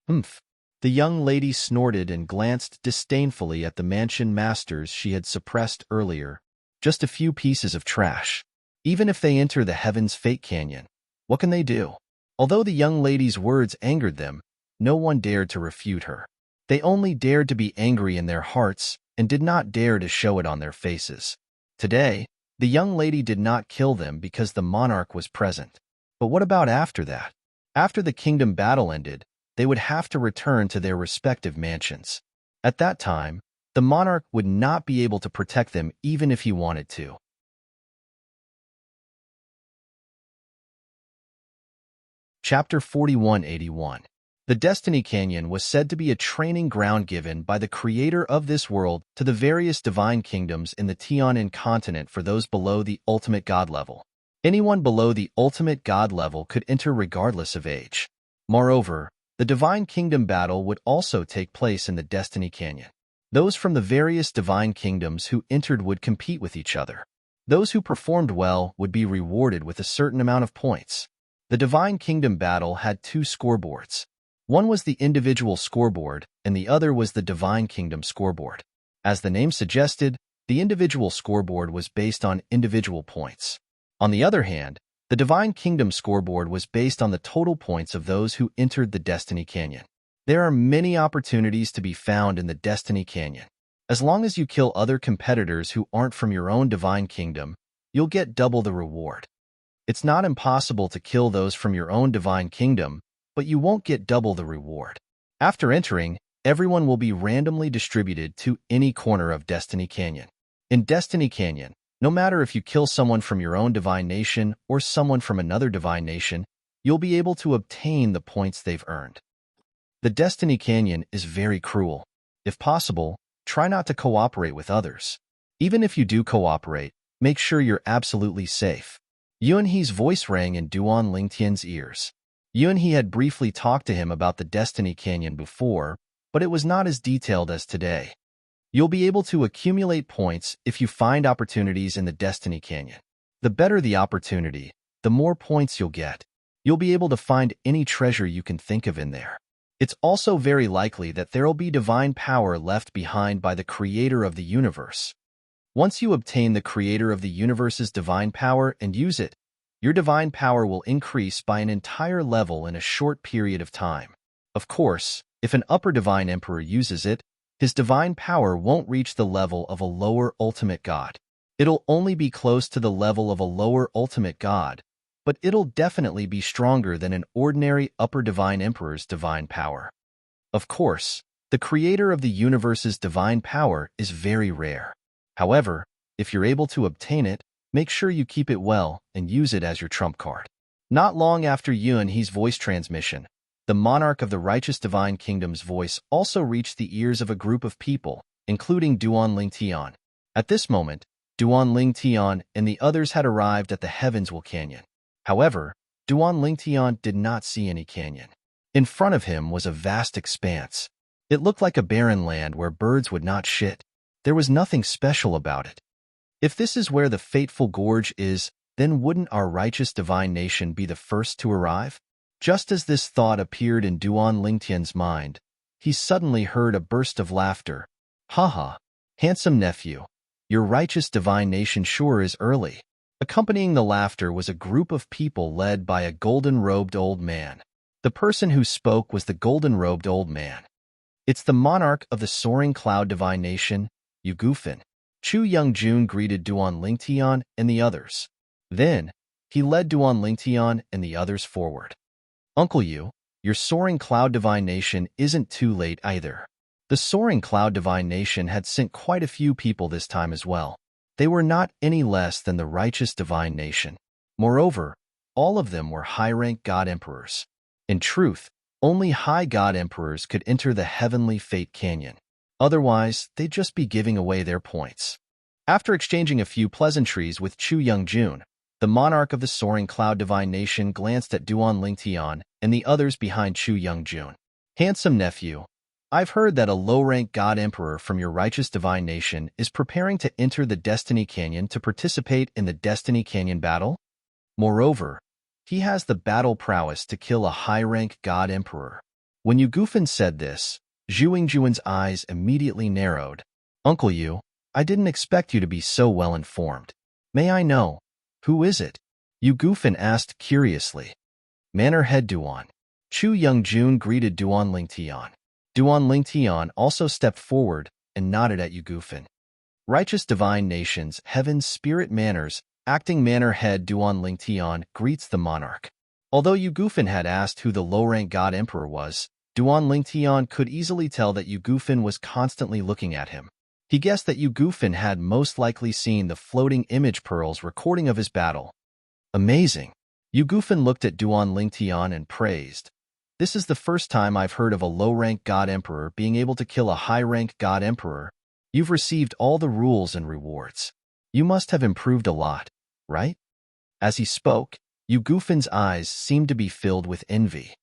Humph. The young lady snorted and glanced disdainfully at the mansion masters she had suppressed earlier. Just a few pieces of trash. Even if they enter the Heaven's Fate Canyon, what can they do? Although the young lady's words angered them, no one dared to refute her. They only dared to be angry in their hearts and did not dare to show it on their faces. Today, the young lady did not kill them because the monarch was present. But what about after that? After the kingdom battle ended, they would have to return to their respective mansions. At that time, the monarch would not be able to protect them even if he wanted to. Chapter 4181. The Destiny Canyon was said to be a training ground given by the creator of this world to the various divine kingdoms in the Tianan continent for those below the ultimate god level. Anyone below the ultimate god level could enter regardless of age. Moreover, the divine kingdom battle would also take place in the Destiny Canyon. Those from the various divine kingdoms who entered would compete with each other. Those who performed well would be rewarded with a certain amount of points. The divine kingdom battle had two scoreboards. One was the individual scoreboard, and the other was the Divine Kingdom scoreboard. As the name suggested, the individual scoreboard was based on individual points. On the other hand, the Divine Kingdom scoreboard was based on the total points of those who entered the Destiny Canyon. There are many opportunities to be found in the Destiny Canyon. As long as you kill other competitors who aren't from your own Divine Kingdom, you'll get double the reward. It's not impossible to kill those from your own Divine Kingdom, but you won't get double the reward. After entering, everyone will be randomly distributed to any corner of Destiny Canyon. In Destiny Canyon, No matter if you kill someone from your own divine nation or someone from another divine nation, you'll be able to obtain the points they've earned. The Destiny Canyon is very cruel. If possible, try not to cooperate with others. Even if you do cooperate, make sure you're absolutely safe. Yuanhe's voice rang in Duan Lingtian's ears. Yuanhe had briefly talked to him about the Destiny Canyon before, but it was not as detailed as today. You'll be able to accumulate points if you find opportunities in the Destiny Canyon. The better the opportunity, the more points you'll get. You'll be able to find any treasure you can think of in there. It's also very likely that there'll be divine power left behind by the creator of the universe. Once you obtain the creator of the universe's divine power and use it, your divine power will increase by an entire level in a short period of time. Of course, if an upper divine emperor uses it, his divine power won't reach the level of a lower ultimate god. It'll only be close to the level of a lower ultimate god, but it'll definitely be stronger than an ordinary upper divine emperor's divine power. Of course, the creator of the universe's divine power is very rare. However, if you're able to obtain it, make sure you keep it well and use it as your trump card. Not long after Yuanhe's voice transmission, the monarch of the righteous divine kingdom's voice also reached the ears of a group of people, including Duan Lingtian. At this moment, Duan Lingtian and the others had arrived at the Heavenswell Canyon. However, Duan Lingtian did not see any canyon. In front of him was a vast expanse. It looked like a barren land where birds would not shit. There was nothing special about it. If this is where the fateful gorge is, then wouldn't our righteous divine nation be the first to arrive? Just as this thought appeared in Duan Lingtian's mind, he suddenly heard a burst of laughter. Haha, handsome nephew, your righteous divine nation sure is early. Accompanying the laughter was a group of people led by a golden-robed old man. The person who spoke was the golden-robed old man. It's the monarch of the soaring cloud divine nation, Yugufin. Chu Youngjun greeted Duan Lingtian and the others. Then, he led Duan Lingtian and the others forward. Uncle Yu, your soaring cloud divine nation isn't too late either. The soaring cloud divine nation had sent quite a few people this time as well. They were not any less than the righteous divine nation. Moreover, all of them were high-rank god emperors. In truth, only high god emperors could enter the heavenly fate canyon. Otherwise, they'd just be giving away their points. After exchanging a few pleasantries with Chu Youngjun, the monarch of the soaring cloud divine nation glanced at Duan Lingtian and the others behind Chu Youngjun. Handsome nephew, I've heard that a low-rank god emperor from your righteous divine nation is preparing to enter the Destiny Canyon to participate in the Destiny Canyon battle. Moreover, he has the battle prowess to kill a high-rank god emperor. When Yugufin said this, Zhu Yingjuan's eyes immediately narrowed. Uncle Yu, I didn't expect you to be so well-informed. May I know, who is it? Yugufin asked curiously. Manor Head Duan. Chu Youngjun greeted Duan Lingtian. Duan Lingtian also stepped forward and nodded at Yugufin. Righteous divine nations, heaven's spirit manners, acting manor head Duan Lingtian greets the monarch. Although Yugufin had asked who the low-rank god emperor was, Duan Lingtian could easily tell that Yugufin was constantly looking at him. He guessed that Yugufin had most likely seen the floating image pearls recording of his battle. Amazing! Yugufin looked at Duan Lingtian and praised. This is the first time I've heard of a low-rank god emperor being able to kill a high-rank god emperor. You've received all the rules and rewards. You must have improved a lot, right? As he spoke, Yugufin's eyes seemed to be filled with envy.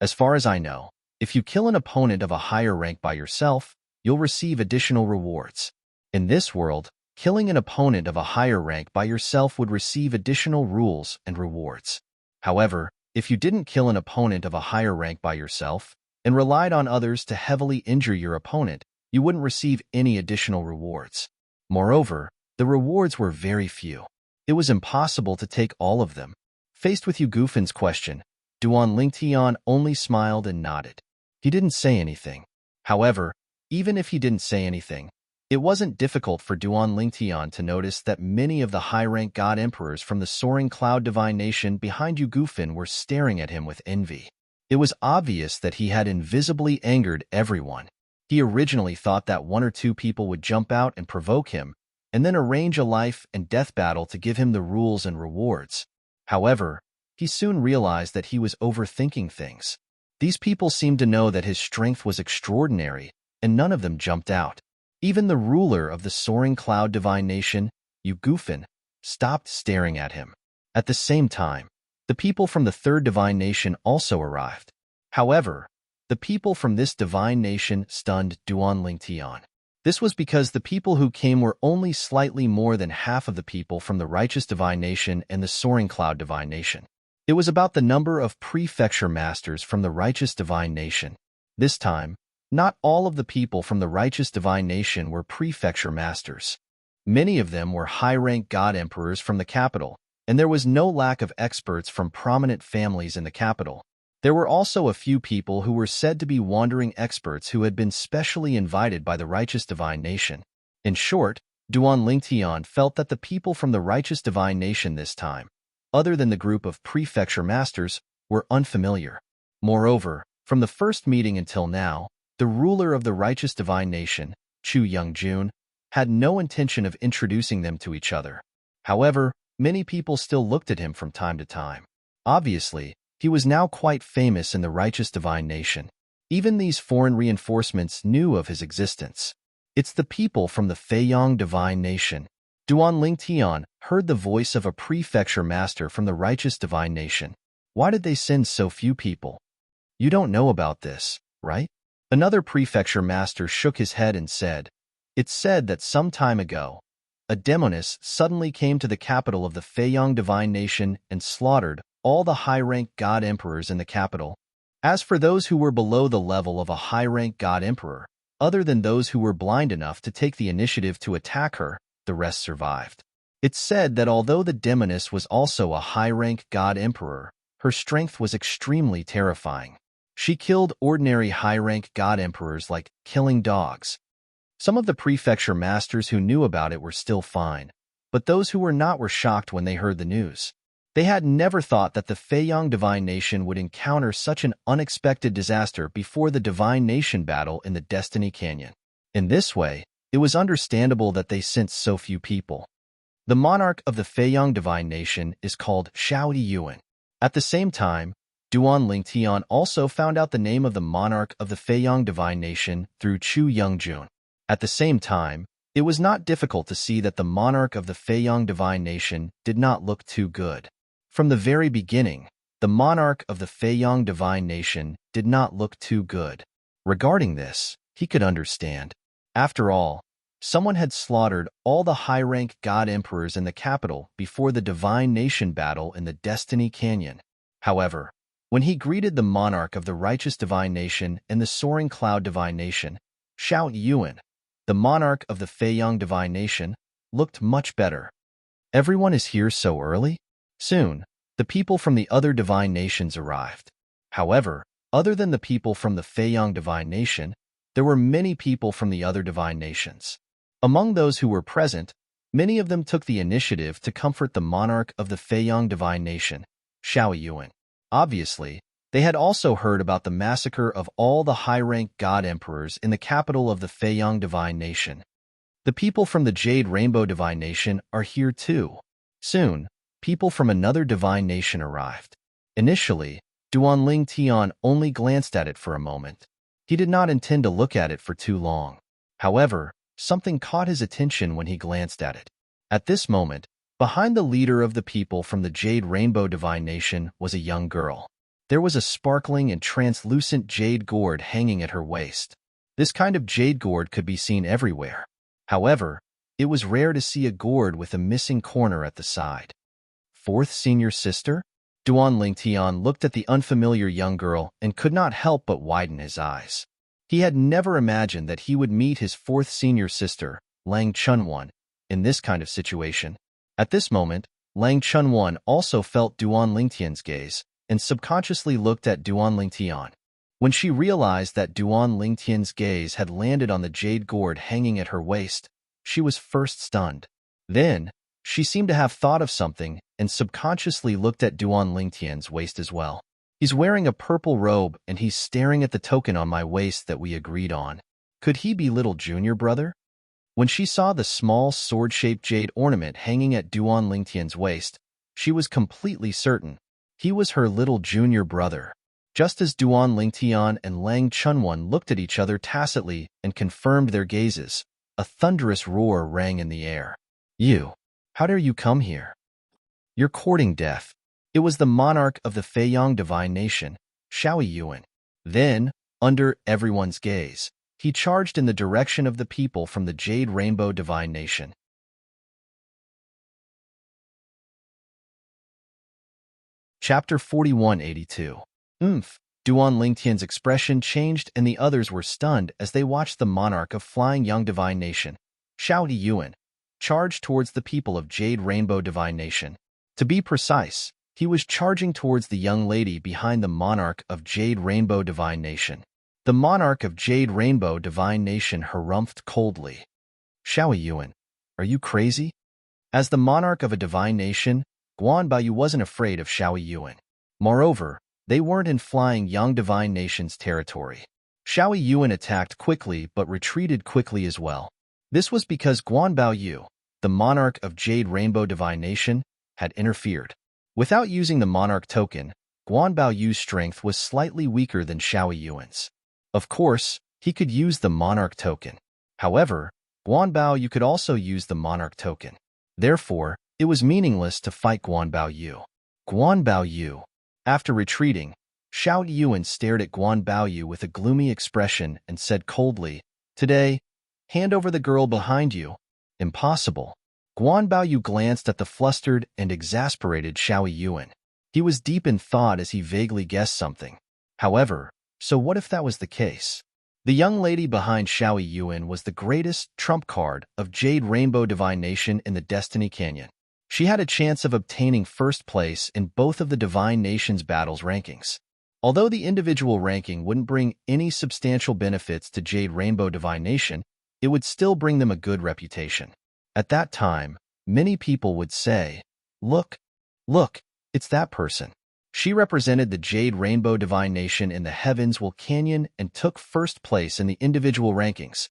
As far as I know, if you kill an opponent of a higher rank by yourself, you'll receive additional rewards. In this world, killing an opponent of a higher rank by yourself would receive additional rules and rewards. However, if you didn't kill an opponent of a higher rank by yourself and relied on others to heavily injure your opponent, you wouldn't receive any additional rewards. Moreover, the rewards were very few. It was impossible to take all of them. Faced with Yugufin's question, Duan Lingtian only smiled and nodded. He didn't say anything. However, even if he didn't say anything, it wasn't difficult for Duan Lingtian to notice that many of the high-rank god emperors from the soaring cloud divine nation behind Yugufin were staring at him with envy. It was obvious that he had invisibly angered everyone. He originally thought that one or two people would jump out and provoke him, and then arrange a life and death battle to give him the rules and rewards. However, he soon realized that he was overthinking things. These people seemed to know that his strength was extraordinary, and none of them jumped out. Even the ruler of the soaring cloud divine nation, Ugufin, stopped staring at him. At the same time, the people from the third divine nation also arrived. However, the people from this divine nation stunned Duan Lingtian. This was because the people who came were only slightly more than half of the people from the righteous divine nation and the soaring cloud divine nation. It was about the number of prefecture masters from the righteous divine nation. This time, not all of the people from the righteous divine nation were prefecture masters. Many of them were high-rank god emperors from the capital, and there was no lack of experts from prominent families in the capital. There were also a few people who were said to be wandering experts who had been specially invited by the righteous divine nation. In short, Duan Lingtian felt that the people from the righteous divine nation this time, other than the group of prefecture masters, were unfamiliar. Moreover, from the first meeting until now, the ruler of the righteous divine nation, Chu Youngjun, had no intention of introducing them to each other. However, many people still looked at him from time to time. Obviously, he was now quite famous in the righteous divine nation. Even these foreign reinforcements knew of his existence. It's the people from the Feiyang divine nation. Duan Lingtian heard the voice of a prefecture master from the righteous divine nation. Why did they send so few people? You don't know about this, right? Another prefecture master shook his head and said, "It's said that some time ago, a demoness suddenly came to the capital of the Feiyang divine nation and slaughtered all the high-rank god emperors in the capital. As for those who were below the level of a high-rank god emperor, other than those who were blind enough to take the initiative to attack her, the rest survived. It's said that although the demoness was also a high-rank god emperor, her strength was extremely terrifying. She killed ordinary high-rank god emperors like killing dogs. Some of the prefecture masters who knew about it were still fine, but those who were not were shocked when they heard the news. They had never thought that the Feiyang divine nation would encounter such an unexpected disaster before the divine nation battle in the Destiny Canyon. In this way, it was understandable that they sent so few people. The monarch of the Feiyang divine nation is called Shao Yuan. At the same time, Duan Lingtian also found out the name of the monarch of the Feiyang divine nation through Chu Youngjun. At the same time, it was not difficult to see that the monarch of the Feiyang divine nation did not look too good. From the very beginning, the monarch of the Feiyang divine nation did not look too good. Regarding this, he could understand. After all, someone had slaughtered all the high-rank god emperors in the capital before the divine nation battle in the Destiny Canyon. However, when he greeted the monarch of the righteous divine nation and the soaring cloud divine nation, Shao Yuan, the monarch of the Feiyang divine nation, looked much better. Everyone is here so early? Soon, the people from the other divine nations arrived. However, other than the people from the Feiyang divine nation, there were many people from the other divine nations. Among those who were present, many of them took the initiative to comfort the monarch of the Feiyang divine nation, Shao Yuan. Obviously, they had also heard about the massacre of all the high-rank god emperors in the capital of the Feiyang divine nation. The people from the Jade Rainbow divine nation are here too. Soon, people from another divine nation arrived. Initially, Duan Lingtian only glanced at it for a moment. He did not intend to look at it for too long. However, something caught his attention when he glanced at it. At this moment, behind the leader of the people from the Jade Rainbow divine nation was a young girl. There was a sparkling and translucent jade gourd hanging at her waist. This kind of jade gourd could be seen everywhere. However, it was rare to see a gourd with a missing corner at the side. Fourth senior sister? Duan Lingtian looked at the unfamiliar young girl and could not help but widen his eyes. He had never imagined that he would meet his fourth senior sister, Lang Chunwan, in this kind of situation. At this moment, Lang Chunwan also felt Duan Lingtian's gaze and subconsciously looked at Duan Lingtian. When she realized that Duan Lingtian's gaze had landed on the jade gourd hanging at her waist, she was first stunned. Then, she seemed to have thought of something and subconsciously looked at Duan Lingtian's waist as well. He's wearing a purple robe and he's staring at the token on my waist that we agreed on. Could he be little junior brother? When she saw the small sword-shaped jade ornament hanging at Duan Lingtian's waist, she was completely certain he was her little junior brother. Just as Duan Lingtian and Lang Chunwan looked at each other tacitly and confirmed their gazes, a thunderous roar rang in the air. "You! How dare you come here? You're courting death." It was the monarch of the Feiyang divine nation, Xiao Yuan. Then, under everyone's gaze, he charged in the direction of the people from the Jade Rainbow divine nation. Chapter 4182. Duan Lingtian's expression changed and the others were stunned as they watched the monarch of Flying Young Divine Nation, Xiao Yuan, charge towards the people of Jade Rainbow Divine Nation. To be precise, he was charging towards the young lady behind the monarch of Jade Rainbow Divine Nation. The monarch of Jade Rainbow Divine Nation harumphed coldly. "Xiao Yuan, are you crazy?" As the monarch of a divine nation, Guan Baoyu wasn't afraid of Xiao Yuan. Moreover, they weren't in Flying Young Divine Nation's territory. Xiao Yuan attacked quickly but retreated quickly as well. This was because Guan Baoyu, the monarch of Jade Rainbow Divine Nation, had interfered. Without using the monarch token, Guan Baoyu's strength was slightly weaker than Xiao Yuan's. Of course, he could use the monarch token. However, Guan Baoyu could also use the monarch token. Therefore, it was meaningless to fight Guan Baoyu. Guan Baoyu. After retreating, Xiao Yuan stared at Guan Baoyu with a gloomy expression and said coldly, "Today, hand over the girl behind you." "Impossible." Guan Baoyu glanced at the flustered and exasperated Xiao Yuan. He was deep in thought as he vaguely guessed something. However, so what if that was the case? The young lady behind Xiao Yuan was the greatest trump card of Jade Rainbow Divine Nation in the Destiny Canyon. She had a chance of obtaining first place in both of the Divine Nation's battles rankings. Although the individual ranking wouldn't bring any substantial benefits to Jade Rainbow Divine Nation, it would still bring them a good reputation. At that time, many people would say, look, it's that person. She represented the Jade Rainbow Divine Nation in the Heavenswell Canyon and took first place in the individual rankings.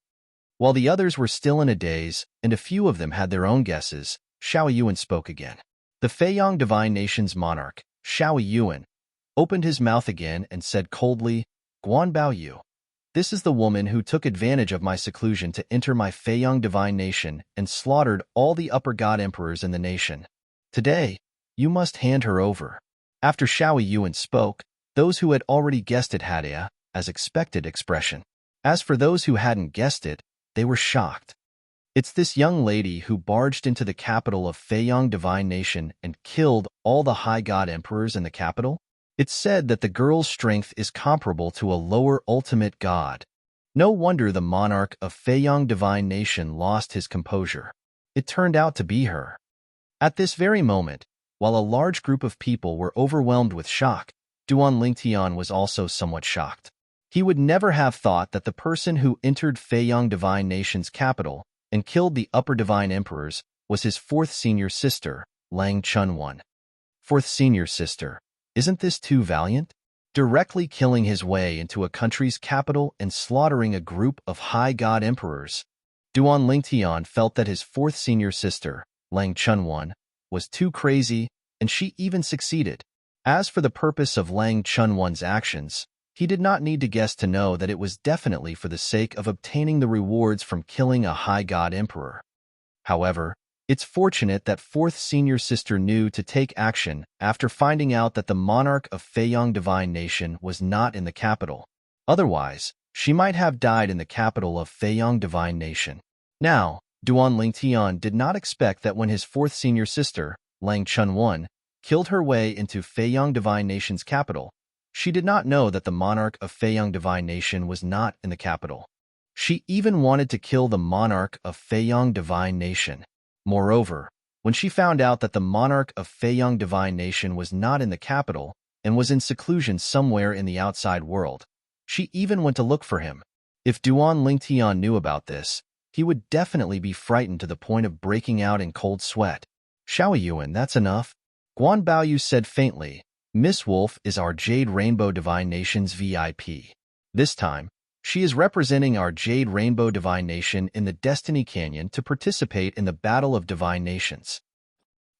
While the others were still in a daze, and a few of them had their own guesses, Xiao Yuan spoke again. The Feiyang Divine Nation's monarch, Xiao Yuan, opened his mouth again and said coldly, "Guan Baoyu, this is the woman who took advantage of my seclusion to enter my Feiyang Divine Nation and slaughtered all the upper god emperors in the nation. Today, you must hand her over." After Xiao Yuan spoke, those who had already guessed it had a, as expected, expression. As for those who hadn't guessed it, they were shocked. It's this young lady who barged into the capital of Feiyang Divine Nation and killed all the high god emperors in the capital? It's said that the girl's strength is comparable to a lower ultimate god. No wonder the monarch of Feiyang Divine Nation lost his composure. It turned out to be her. At this very moment, while a large group of people were overwhelmed with shock, Duan Lingtian was also somewhat shocked. He would never have thought that the person who entered Feiyang Divine Nation's capital and killed the upper divine emperors was his fourth senior sister, Lang Chunwan. Fourth senior sister, isn't this too valiant? Directly killing his way into a country's capital and slaughtering a group of high god emperors. Duan Lingtian felt that his fourth senior sister, Lang Chunwan, was too crazy, and she even succeeded. As for the purpose of Lang Chunwan's actions, he did not need to guess to know that it was definitely for the sake of obtaining the rewards from killing a high god emperor. However, it's fortunate that fourth senior sister knew to take action after finding out that the monarch of Feiyang Divine Nation was not in the capital. Otherwise, she might have died in the capital of Feiyang Divine Nation. Now, Duan Lingtian did not expect that when his fourth senior sister, Lang Chunwan, killed her way into Feiyang Divine Nation's capital, she did not know that the monarch of Feiyang Divine Nation was not in the capital. She even wanted to kill the monarch of Feiyang Divine Nation. Moreover, when she found out that the monarch of Feiyang Divine Nation was not in the capital and was in seclusion somewhere in the outside world, she even went to look for him. If Duan Lingtian knew about this, he would definitely be frightened to the point of breaking out in cold sweat. "Xiao Yuan, that's enough," Guan Baoyu said faintly. "Miss Wolf is our Jade Rainbow Divine Nation's VIP. This time, She is representing our Jade Rainbow Divine Nation in the Destiny Canyon to participate in the Battle of Divine Nations.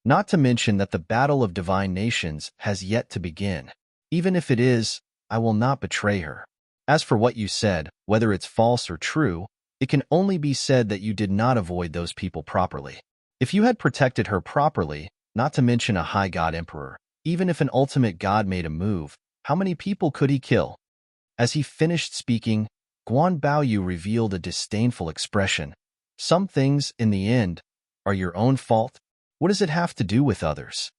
Not to mention that the Battle of Divine Nations has yet to begin. Even if it is, I will not betray her. As for what you said, whether it's false or true, it can only be said that you did not avoid those people properly. If you had protected her properly, not to mention a high god emperor, even if an ultimate god made a move, how many people could he kill? As he finished speaking, Guan Baoyu revealed a disdainful expression. Some things, in the end, are your own fault. What does it have to do with others?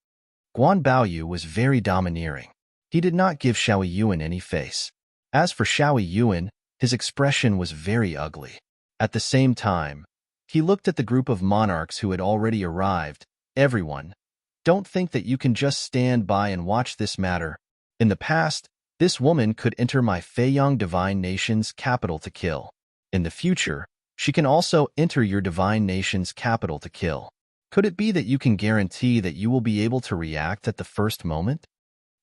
Guan Baoyu was very domineering. He did not give Xiao Yuan any face. As for Xiao Yuan, his expression was very ugly. At the same time, he looked at the group of monarchs who had already arrived. Everyone, don't think that you can just stand by and watch this matter. In the past, this woman could enter my Feiyang Divine Nation's capital to kill. In the future, she can also enter your Divine Nation's capital to kill. Could it be that you can guarantee that you will be able to react at the first moment?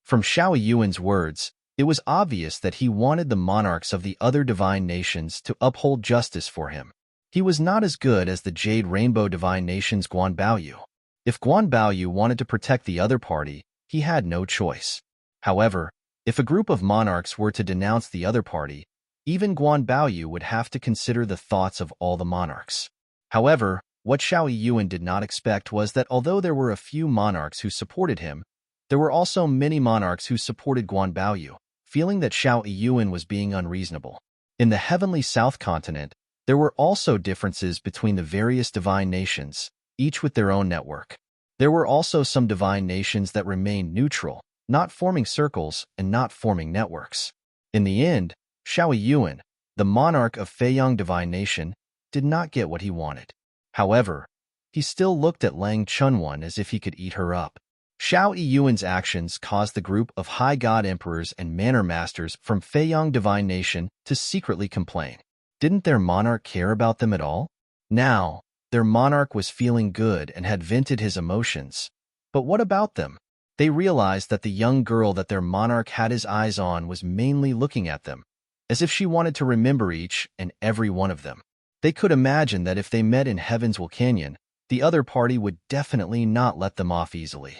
From Xiao Yuan's words, it was obvious that he wanted the monarchs of the other divine nations to uphold justice for him. He was not as good as the Jade Rainbow Divine Nation's Guan Baoyu. If Guan Baoyu wanted to protect the other party, he had no choice. However, if a group of monarchs were to denounce the other party, even Guan Baoyu would have to consider the thoughts of all the monarchs. However, what Xiao Yuan did not expect was that although there were a few monarchs who supported him, there were also many monarchs who supported Guan Baoyu, feeling that Xiao Yuan was being unreasonable. In the heavenly South Continent, there were also differences between the various divine nations, each with their own network. There were also some divine nations that remained neutral, not forming circles and not forming networks. In the end, Xiao Yuan, the monarch of Feiyang Divine Nation, did not get what he wanted. However, he still looked at Lang Chunwan as if he could eat her up. Xiao Yuan's actions caused the group of high god emperors and manor masters from Feiyang Divine Nation to secretly complain. Didn't their monarch care about them at all? Now, their monarch was feeling good and had vented his emotions. But what about them? They realized that the young girl that their monarch had his eyes on was mainly looking at them, as if she wanted to remember each and every one of them. They could imagine that if they met in Heaven's Canyon, the other party would definitely not let them off easily.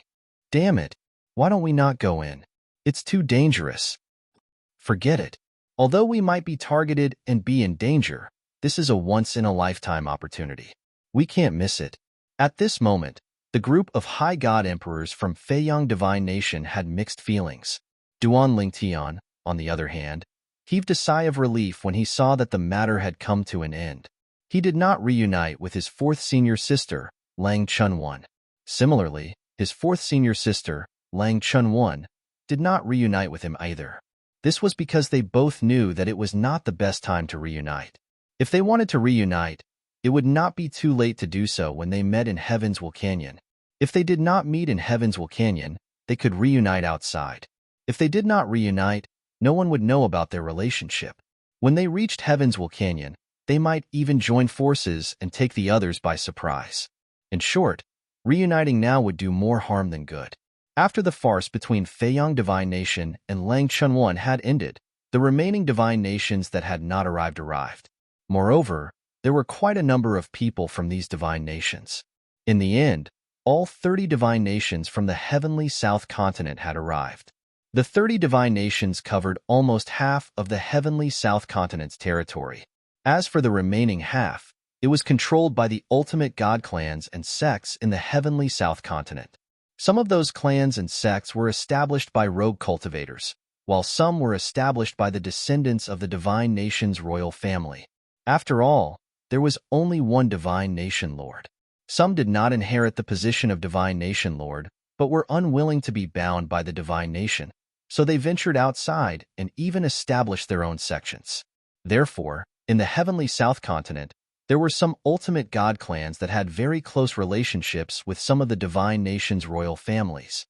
Damn it, why don't we not go in? It's too dangerous. Forget it. Although we might be targeted and be in danger, this is a once-in-a-lifetime opportunity. We can't miss it. At this moment, the group of high god emperors from Feiyang Divine Nation had mixed feelings. Duan Lingtian, on the other hand, heaved a sigh of relief when he saw that the matter had come to an end. He did not reunite with his fourth senior sister, Lang Chunwan. Similarly, his fourth senior sister, Lang Chunwan, did not reunite with him either. This was because they both knew that it was not the best time to reunite. If they wanted to reunite, it would not be too late to do so when they met in Heaven's Canyon. If they did not meet in Heaven's Canyon, they could reunite outside. If they did not reunite, no one would know about their relationship. When they reached Heaven's Canyon, they might even join forces and take the others by surprise. In short, reuniting now would do more harm than good. After the farce between Feiyang Divine Nation and Lang Chunwan had ended, the remaining divine nations that had not arrived. Moreover, there were quite a number of people from these divine nations. In the end, all 30 divine nations from the heavenly South Continent had arrived. The 30 divine nations covered almost half of the heavenly South Continent's territory. As for the remaining half, it was controlled by the ultimate god clans and sects in the heavenly South Continent. Some of those clans and sects were established by rogue cultivators, while some were established by the descendants of the divine nation's royal family. After all, there was only one divine nation lord. Some did not inherit the position of divine nation lord, but were unwilling to be bound by the divine nation, so they ventured outside and even established their own sections. Therefore, in the heavenly South Continent, there were some ultimate god clans that had very close relationships with some of the divine nation's royal families.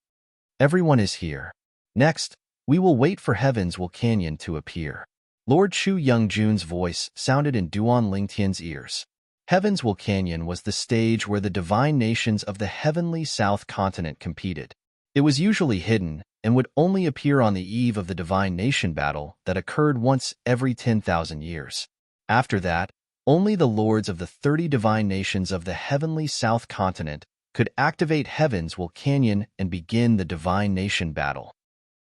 Everyone is here. Next, we will wait for Heaven's Canyon to appear. Lord Chu Youngjun's voice sounded in Duan Lingtian's ears. Heaven's Canyon was the stage where the divine nations of the heavenly South Continent competed. It was usually hidden, and would only appear on the eve of the divine nation battle that occurred once every 10,000 years. After that, only the lords of the 30 divine nations of the heavenly South Continent could activate Heaven's Canyon and begin the divine nation battle.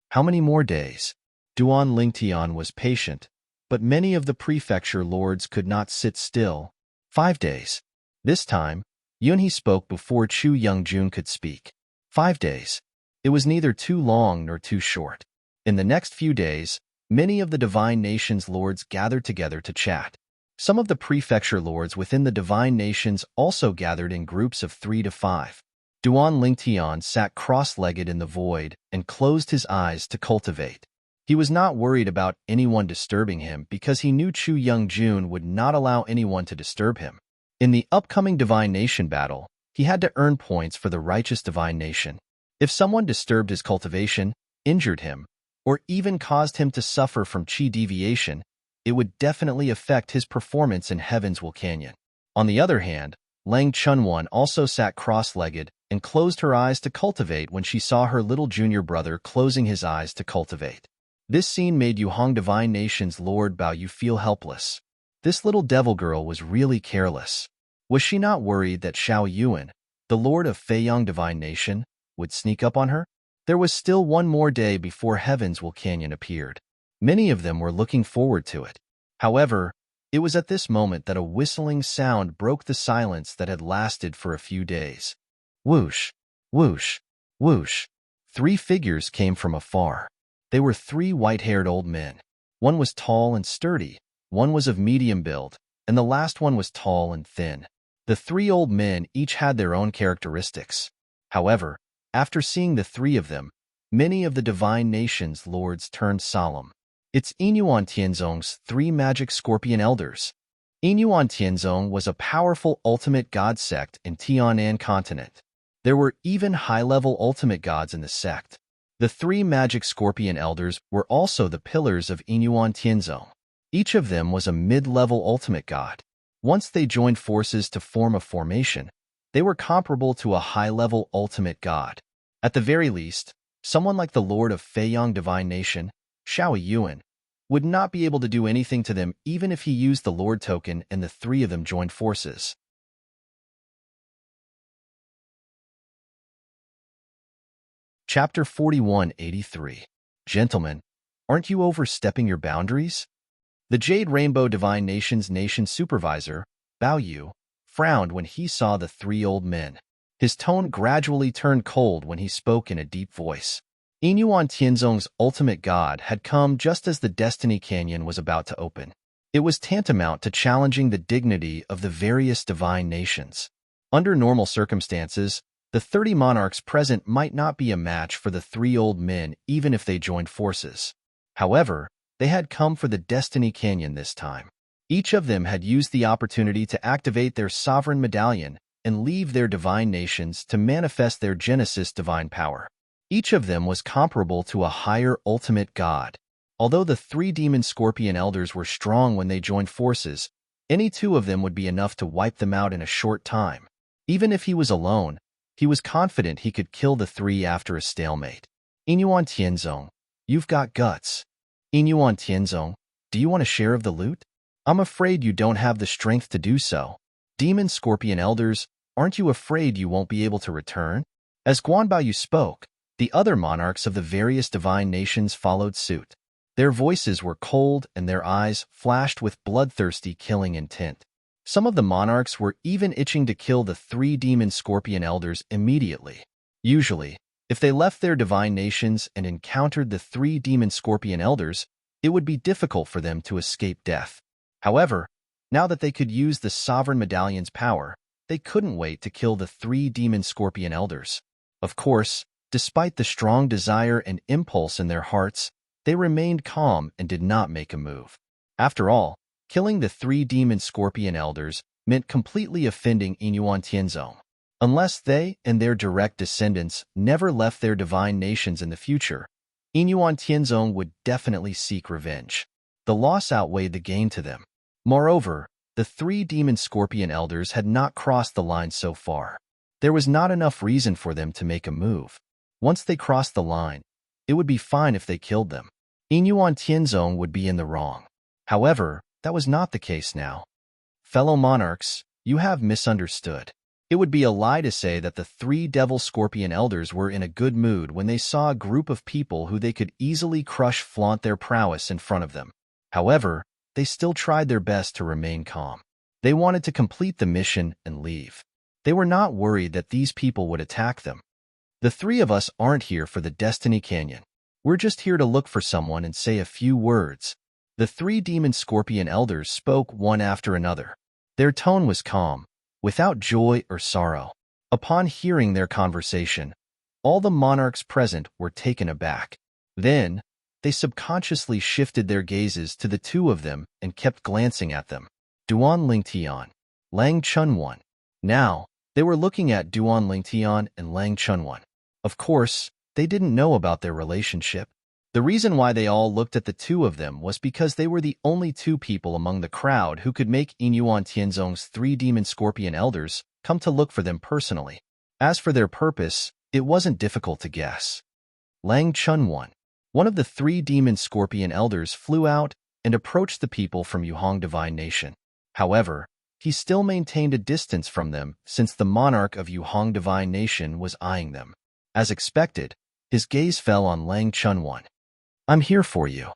How many more days? Duan Lingtian was patient, but many of the prefecture lords could not sit still. 5 days. This time, Yunhe spoke before Chu Youngjun could speak. 5 days. It was neither too long nor too short. In the next few days, many of the divine nations' lords gathered together to chat. Some of the prefecture lords within the divine nations also gathered in groups of 3 to 5. Duan Lingtian sat cross-legged in the void and closed his eyes to cultivate. He was not worried about anyone disturbing him because he knew Chu Youngjun would not allow anyone to disturb him. In the upcoming divine nation battle, he had to earn points for the righteous divine nation. If someone disturbed his cultivation, injured him, or even caused him to suffer from chi deviation, it would definitely affect his performance in Heaven's Canyon. On the other hand, Lang Chunwan also sat cross-legged and closed her eyes to cultivate when she saw her little junior brother closing his eyes to cultivate. This scene made Yuhong Divine Nation's Lord Bao Yu feel helpless. This little devil girl was really careless. Was she not worried that Xiao Yuan, the Lord of Feiyang Divine Nation, would sneak up on her? There was still one more day before Heaven's Canyon appeared. Many of them were looking forward to it. However, it was at this moment that a whistling sound broke the silence that had lasted for a few days. Whoosh, whoosh, whoosh. 3 figures came from afar. They were 3 white-haired old men. One was tall and sturdy, one was of medium build, and the last one was tall and thin. The 3 old men each had their own characteristics. However, after seeing the 3 of them, many of the divine nation's lords turned solemn. It's Yinyuan Tianzong's 3 magic scorpion elders. Yinyuan Tianzong was a powerful ultimate god sect in Tianan continent. There were even high-level ultimate gods in the sect. The 3 magic scorpion elders were also the pillars of Yinyuan Tianzong. Each of them was a mid-level ultimate god. Once they joined forces to form a formation, they were comparable to a high-level ultimate god. At the very least, someone like the Lord of Feiyang Divine Nation, Xiao Yuan, would not be able to do anything to them even if he used the Lord token and the 3 of them joined forces. Chapter 4183. Gentlemen, aren't you overstepping your boundaries? The Jade Rainbow Divine Nation's nation supervisor, Bao Yu, frowned when he saw the 3 old men. His tone gradually turned cold when he spoke in a deep voice. Yinyuan Tianzong's ultimate god had come just as the Destiny Canyon was about to open. It was tantamount to challenging the dignity of the various divine nations. Under normal circumstances, the 30 monarchs present might not be a match for the 3 old men even if they joined forces. However, they had come for the Destiny Canyon this time. Each of them had used the opportunity to activate their sovereign medallion and leave their divine nations to manifest their Genesis divine power. Each of them was comparable to a higher ultimate god. Although the 3 demon scorpion elders were strong when they joined forces, any 2 of them would be enough to wipe them out in a short time. Even if he was alone, he was confident he could kill the 3 after a stalemate. Yinyuan Tianzong, you've got guts. Yinyuan Tianzong, do you want a share of the loot? I'm afraid you don't have the strength to do so. Demon Scorpion Elders, aren't you afraid you won't be able to return? As Guanbao Yu spoke, the other monarchs of the various divine nations followed suit. Their voices were cold and their eyes flashed with bloodthirsty killing intent. Some of the monarchs were even itching to kill the 3 demon scorpion elders immediately. Usually, if they left their divine nations and encountered the 3 demon scorpion elders, it would be difficult for them to escape death. However, now that they could use the sovereign medallion's power, they couldn't wait to kill the 3 demon scorpion elders. Of course, despite the strong desire and impulse in their hearts, they remained calm and did not make a move. After all, killing the 3 demon scorpion elders meant completely offending Yinyuan Tianzong. Unless they and their direct descendants never left their divine nations in the future, Yinyuan Tianzong would definitely seek revenge. The loss outweighed the gain to them. Moreover, the 3 demon scorpion elders had not crossed the line so far. There was not enough reason for them to make a move. Once they crossed the line, It would be fine if they killed them. Inyuan Tianzong would be in the wrong. However, that was not the case now. Fellow monarchs, you have misunderstood. It would be a lie to say that the three devil scorpion elders were in a good mood when they saw a group of people who they could easily crush flaunt their prowess in front of them. However, they still tried their best to remain calm. They wanted to complete the mission and leave. They were not worried that these people would attack them. The three of us aren't here for the Destiny Canyon. We're just here to look for someone and say a few words. The three demon scorpion elders spoke one after another. Their tone was calm, without joy or sorrow. Upon hearing their conversation, all the monarchs present were taken aback. Then, they subconsciously shifted their gazes to the two of them and kept glancing at them. Duan Lingtian, Lang Chunwan. Now, they were looking at Duan Lingtian and Lang Chunwan. Of course, they didn't know about their relationship. The reason why they all looked at the two of them was because they were the only two people among the crowd who could make Inyuan Tianzong's three demon scorpion elders come to look for them personally. As for their purpose, it wasn't difficult to guess. Lang Chunwan, one of the three demon scorpion elders, flew out and approached the people from Yuhong Divine Nation. However, he still maintained a distance from them since the monarch of Yuhong Divine Nation was eyeing them. As expected, his gaze fell on Lang Chunwan. I'm here for you.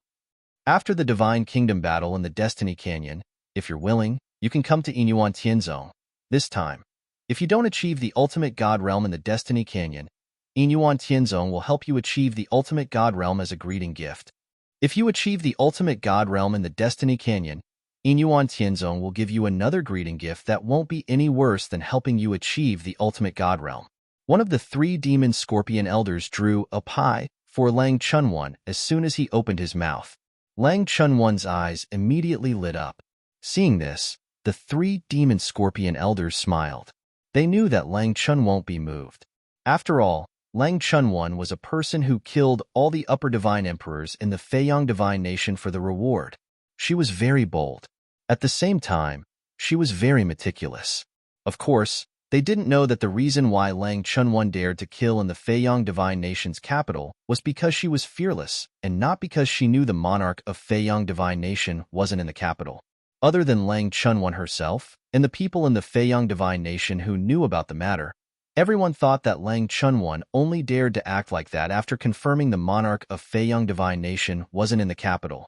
After the Divine Kingdom battle in the Destiny Canyon, if you're willing, you can come to Inyuan Tianzong. This time, if you don't achieve the ultimate God realm in the Destiny Canyon, Inyuan Tianzong will help you achieve the ultimate God realm as a greeting gift. If you achieve the ultimate God realm in the Destiny Canyon, Inyuan Tianzong will give you another greeting gift that won't be any worse than helping you achieve the ultimate God realm. One of the three demon scorpion elders drew a pie for Lang Chunwan as soon as he opened his mouth. Lang Chunwan's eyes immediately lit up. Seeing this, the three demon scorpion elders smiled. They knew that Lang Chun won't be moved. After all, Lang Chunwan was a person who killed all the upper divine emperors in the Feiyang Divine Nation for the reward. She was very bold. At the same time, she was very meticulous. Of course, they didn't know that the reason why Lang Chunwan dared to kill in the Feiyang Divine Nation's capital was because she was fearless, and not because she knew the monarch of Feiyang Divine Nation wasn't in the capital. Other than Lang Chunwan herself, and the people in the Feiyang Divine Nation who knew about the matter, everyone thought that Lang Chunwan only dared to act like that after confirming the monarch of Feiyang Divine Nation wasn't in the capital.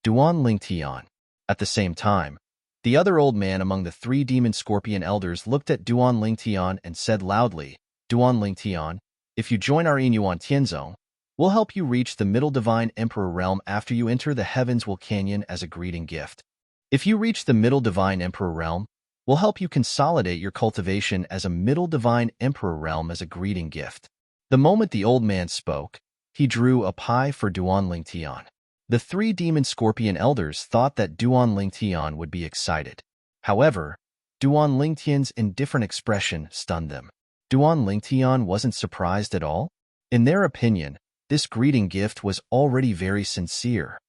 Duan Lingtian. At the same time, the other old man among the three demon scorpion elders looked at Duan Lingtian and said loudly, Duan Lingtian, if you join our Inyuan Tianzong, we'll help you reach the Middle Divine Emperor realm after you enter the Heavens Will Canyon as a greeting gift. If you reach the Middle Divine Emperor realm, we'll help you consolidate your cultivation as a Middle Divine Emperor realm as a greeting gift. The moment the old man spoke, he drew a pie for Duan Lingtian. The three demon scorpion elders thought that Duan Lingtian would be excited. However, Duan Lingtian's indifferent expression stunned them. Duan Lingtian wasn't surprised at all. In their opinion, this greeting gift was already very sincere.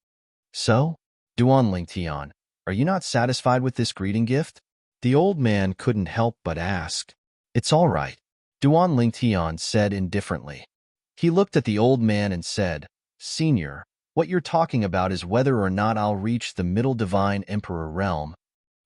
So, Duan Lingtian, are you not satisfied with this greeting gift? The old man couldn't help but ask. It's all right, Duan Lingtian said indifferently. He looked at the old man and said, Senior, what you're talking about is whether or not I'll reach the Middle Divine Emperor realm.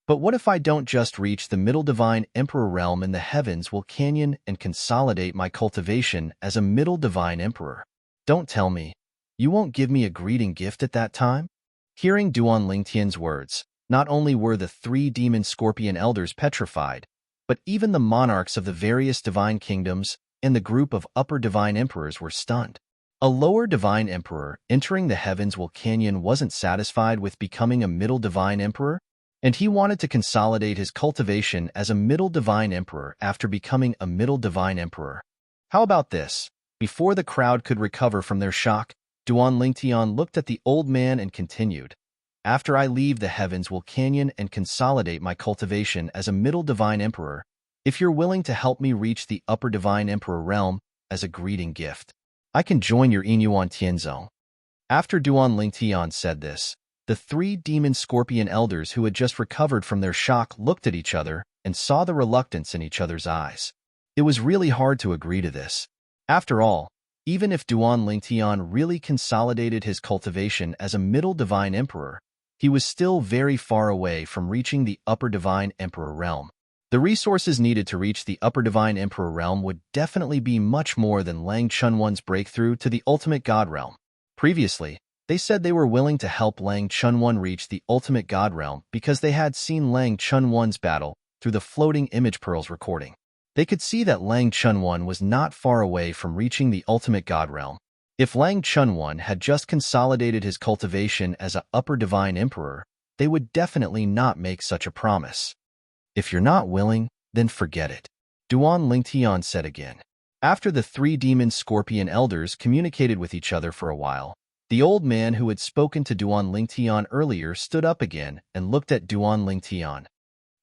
But what if I don't just reach the Middle Divine Emperor realm in the Heavens Will Canyon and consolidate my cultivation as a Middle Divine Emperor? Don't tell me, you won't give me a greeting gift at that time? Hearing Duan Lingtian's words, not only were the three demon scorpion elders petrified, but even the monarchs of the various divine kingdoms and the group of upper divine emperors were stunned. A lower divine emperor entering the Heavens Will Canyon wasn't satisfied with becoming a middle divine emperor, and he wanted to consolidate his cultivation as a middle divine emperor after becoming a middle divine emperor. How about this? Before the crowd could recover from their shock, Duan Lingtian looked at the old man and continued, After I leave the Heavens Will Canyon and consolidate my cultivation as a middle divine emperor, if you're willing to help me reach the upper divine emperor realm as a greeting gift, I can join your Inyuan Tianzong. After Duan Lingtian said this, the three demon scorpion elders who had just recovered from their shock looked at each other and saw the reluctance in each other's eyes. It was really hard to agree to this. After all, Even if Duan Lingtian really consolidated his cultivation as a middle divine emperor, he was still very far away from reaching the upper divine emperor realm. The resources needed to reach the upper divine emperor realm would definitely be much more than Lang Chunwan's breakthrough to the ultimate god realm. Previously, they said they were willing to help Lang Chunwan reach the ultimate god realm because they had seen Lang Chunwan's battle through the floating image pearls recording. They could see that Lang Chunwan was not far away from reaching the ultimate god realm. If Lang Chunwan had just consolidated his cultivation as an upper divine emperor, they would definitely not make such a promise. If you're not willing, then forget it, Duan Lingtian said again. After the three demon scorpion elders communicated with each other for a while, the old man who had spoken to Duan Lingtian earlier stood up again and looked at Duan Lingtian.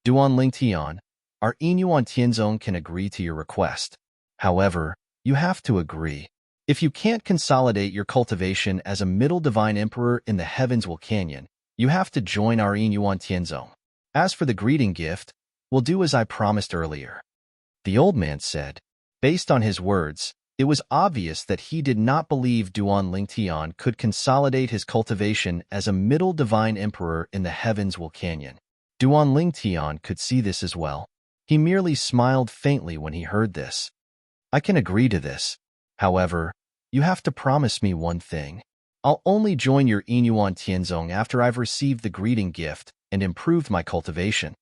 Duan Lingtian, our Inyuan Tianzong can agree to your request. However, you have to agree. If you can't consolidate your cultivation as a middle divine emperor in the Heavenswell Canyon, you have to join our Inyuan Tianzong. As for the greeting gift, we'll do as I promised earlier, the old man said. Based on his words, it was obvious that he did not believe Duan Lingtian could consolidate his cultivation as a middle divine emperor in the Heavenswell Canyon. Duan Lingtian could see this as well. He merely smiled faintly when he heard this. I can agree to this. However, you have to promise me one thing. I'll only join your Inyuan Tianzong after I've received the greeting gift and improved my cultivation.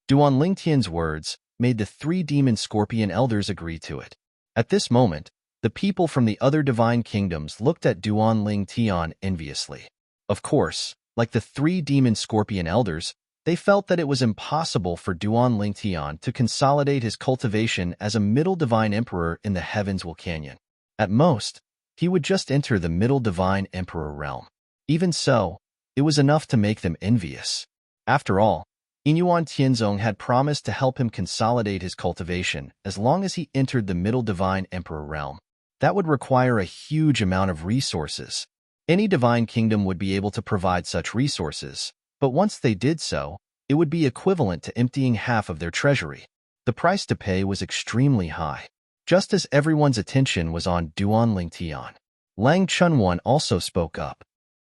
Duan Lingtian's words made the three demon scorpion elders agree to it. At this moment, the people from the other divine kingdoms looked at Duan Lingtian enviously. Of course, like the three demon scorpion elders, they felt that it was impossible for Duan Lingtian to consolidate his cultivation as a middle divine emperor in the Heavenswell Canyon. At most, he would just enter the middle divine emperor realm. Even so, it was enough to make them envious. After all, Inyuan Tianzong had promised to help him consolidate his cultivation as long as he entered the middle divine emperor realm. That would require a huge amount of resources. Any divine kingdom would be able to provide such resources, but once they did so, it would be equivalent to emptying half of their treasury. The price to pay was extremely high. Just as everyone's attention was on Duan Lingtian, Lang Chunwan also spoke up.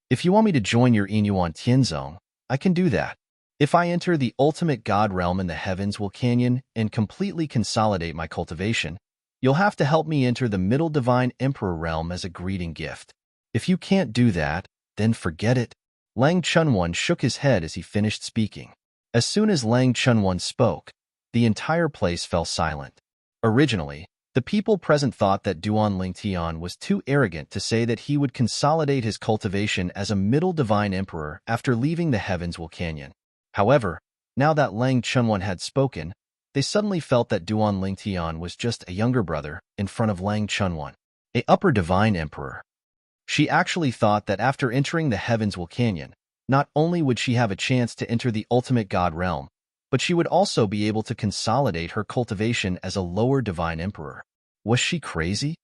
If you want me to join your Inyuan Tianzong, I can do that. If I enter the ultimate god realm in the Heavenswell Canyon and completely consolidate my cultivation, you'll have to help me enter the middle divine emperor realm as a greeting gift. If you can't do that, then forget it. Lang Chunwan shook his head as he finished speaking. As soon as Lang Chunwan spoke, the entire place fell silent. Originally, the people present thought that Duan Lingtian was too arrogant to say that he would consolidate his cultivation as a middle divine emperor after leaving the Heavenswell Canyon. However, now that Lang Chunwan had spoken, they suddenly felt that Duan Lingtian was just a younger brother in front of Lang Chunwan, a upper divine emperor. She actually thought that after entering the Heavenswell Canyon, not only would she have a chance to enter the ultimate god realm, but she would also be able to consolidate her cultivation as a lower divine emperor. Was she crazy?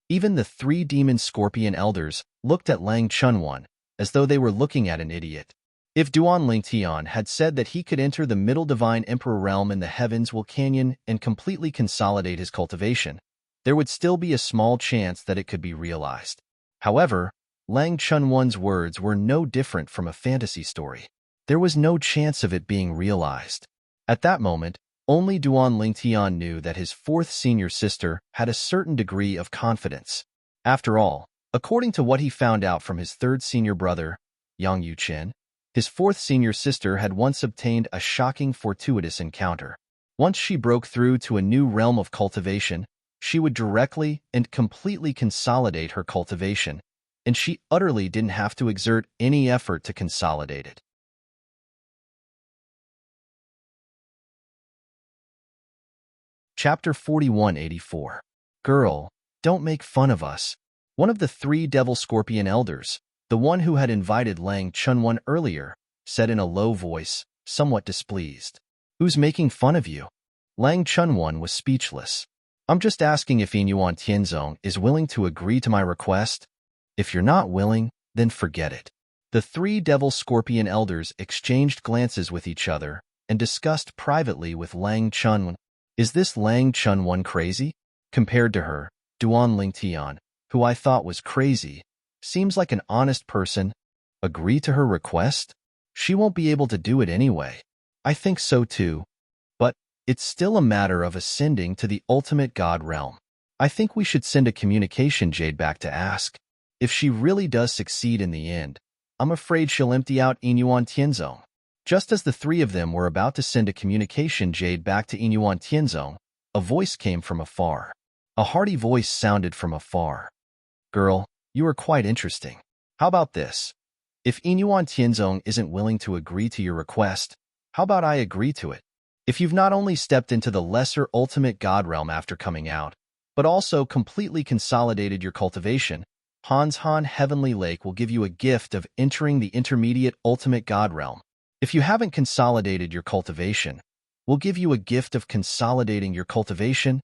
Even the three demon scorpion elders looked at Lang Chunwan as though they were looking at an idiot. If Duan Lingtian had said that he could enter the middle divine emperor realm in the Heavenswell Canyon and completely consolidate his cultivation, there would still be a small chance that it could be realized. However, Lang Chunwan's words were no different from a fantasy story. There was no chance of it being realized. At that moment, only Duan Lingtian knew that his fourth senior sister had a certain degree of confidence. After all, according to what he found out from his third senior brother, Yang Yuchen, his fourth senior sister had once obtained a shocking fortuitous encounter. Once she broke through to a new realm of cultivation, she would directly and completely consolidate her cultivation, and she utterly didn't have to exert any effort to consolidate it. Chapter 4184. Girl, don't make fun of us. One of the three devil scorpion elders, the one who had invited Lang Chunwan earlier, said in a low voice, somewhat displeased. Who's making fun of you? Lang Chunwan was speechless. I'm just asking if Inyuan Tianzong is willing to agree to my request. If you're not willing, then forget it. The three devil scorpion elders exchanged glances with each other and discussed privately with Lang Chunwan. Is this Lang Chunwan crazy? Compared to her, Duan Lingtian, who I thought was crazy, seems like an honest person, agree to her request? She won't be able to do it anyway. I think so too. But it's still a matter of ascending to the ultimate God realm. I think we should send a communication jade back to ask. If she really does succeed in the end, I'm afraid she'll empty out Inyuan Tianzong. Just as the three of them were about to send a communication jade back to Inyuan Tianzong, a voice came from afar. A hearty voice sounded from afar. Girl, you are quite interesting. How about this? If Inyuan Tianzong isn't willing to agree to your request, how about I agree to it? If you've not only stepped into the lesser ultimate God realm after coming out, but also completely consolidated your cultivation, Hans Han Heavenly Lake will give you a gift of entering the intermediate ultimate God realm. If you haven't consolidated your cultivation, we'll give you a gift of consolidating your cultivation.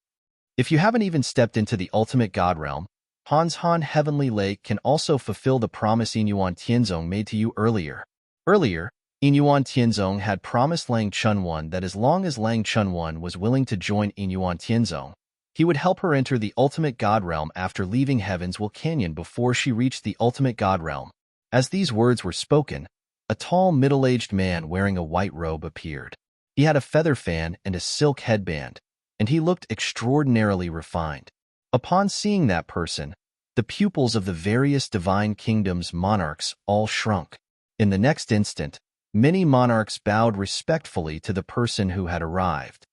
If you haven't even stepped into the ultimate God realm, Hans Han Heavenly Lake can also fulfill the promise Inyuan Tianzong made to you earlier. Earlier, Inyuan Tianzong had promised Lang Chunwan that as long as Lang Chunwan was willing to join Inyuan Tianzong, he would help her enter the ultimate God realm after leaving Heaven's Will Canyon before she reached the ultimate God realm. As these words were spoken, a tall, middle-aged man wearing a white robe appeared. He had a feather fan and a silk headband, and he looked extraordinarily refined. Upon seeing that person, the pupils of the various divine kingdoms' monarchs all shrunk. In the next instant, many monarchs bowed respectfully to the person who had arrived.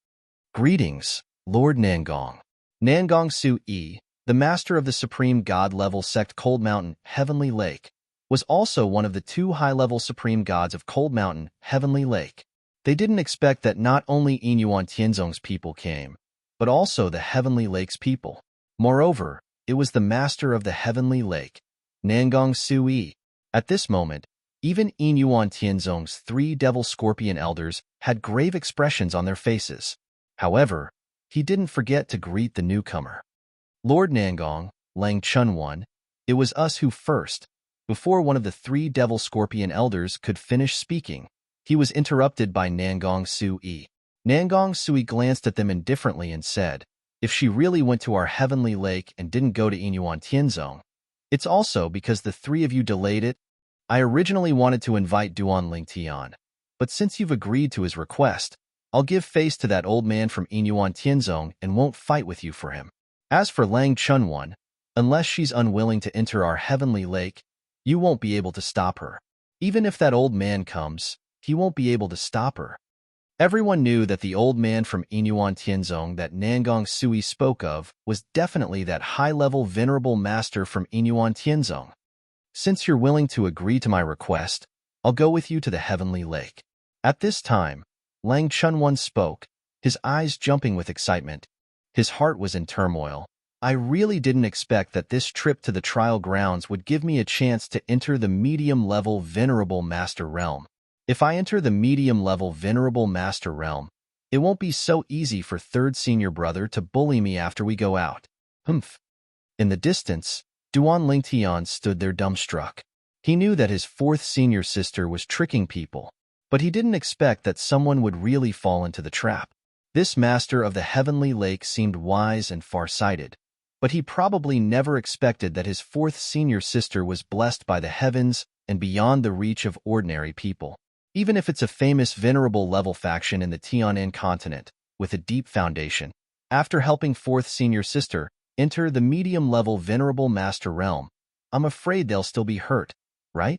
Greetings, Lord Nangong. Nangong Su-yi, the master of the supreme god-level sect Cold Mountain, Heavenly Lake, was also one of the two high-level supreme gods of Cold Mountain, Heavenly Lake. They didn't expect that not only Inyuan Tianzong's people came, but also the Heavenly Lake's people. Moreover, it was the master of the Heavenly Lake, Nangong Su-yi. At this moment, even Inyuan Tianzong's three devil scorpion elders had grave expressions on their faces. However, he didn't forget to greet the newcomer. Lord Nangong, Lang Chunwan, it was us who first. Before one of the three devil scorpion elders could finish speaking, he was interrupted by Nangong Su-yi. Nangong Su-yi glanced at them indifferently and said, if she really went to our Heavenly Lake and didn't go to Inyuan Tianzong, it's also because the three of you delayed it. I originally wanted to invite Duan Lingtian, but since you've agreed to his request, I'll give face to that old man from Inyuan Tianzong and won't fight with you for him. As for Lang Chunwan, unless she's unwilling to enter our Heavenly Lake, you won't be able to stop her. Even if that old man comes, he won't be able to stop her. Everyone knew that the old man from Inyuan Tianzong that Nangong Su-yi spoke of was definitely that high-level venerable master from Inyuan Tianzong. Since you're willing to agree to my request, I'll go with you to the Heavenly Lake. At this time, Lang Chunwan spoke, his eyes jumping with excitement. His heart was in turmoil. I really didn't expect that this trip to the trial grounds would give me a chance to enter the medium-level venerable master realm. If I enter the medium-level venerable master realm, it won't be so easy for third senior brother to bully me after we go out. Humph. In the distance, Duan Lingtian stood there dumbstruck. He knew that his fourth senior sister was tricking people, but he didn't expect that someone would really fall into the trap. This master of the Heavenly Lake seemed wise and far-sighted, but he probably never expected that his fourth senior sister was blessed by the heavens and beyond the reach of ordinary people. Even if it's a famous venerable level faction in the Tianan continent, with a deep foundation, after helping fourth senior sister enter the medium-level venerable master realm, I'm afraid they'll still be hurt, right?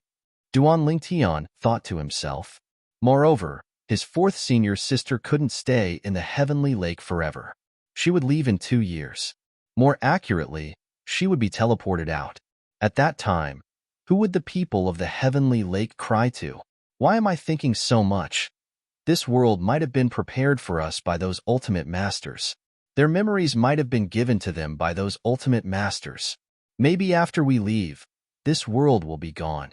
Duan Lingtian thought to himself. Moreover, his fourth senior sister couldn't stay in the Heavenly Lake forever. She would leave in 2 years. More accurately, she would be teleported out. At that time, who would the people of the Heavenly Lake cry to? Why am I thinking so much? This world might have been prepared for us by those ultimate masters. Their memories might have been given to them by those ultimate masters. Maybe after we leave, this world will be gone.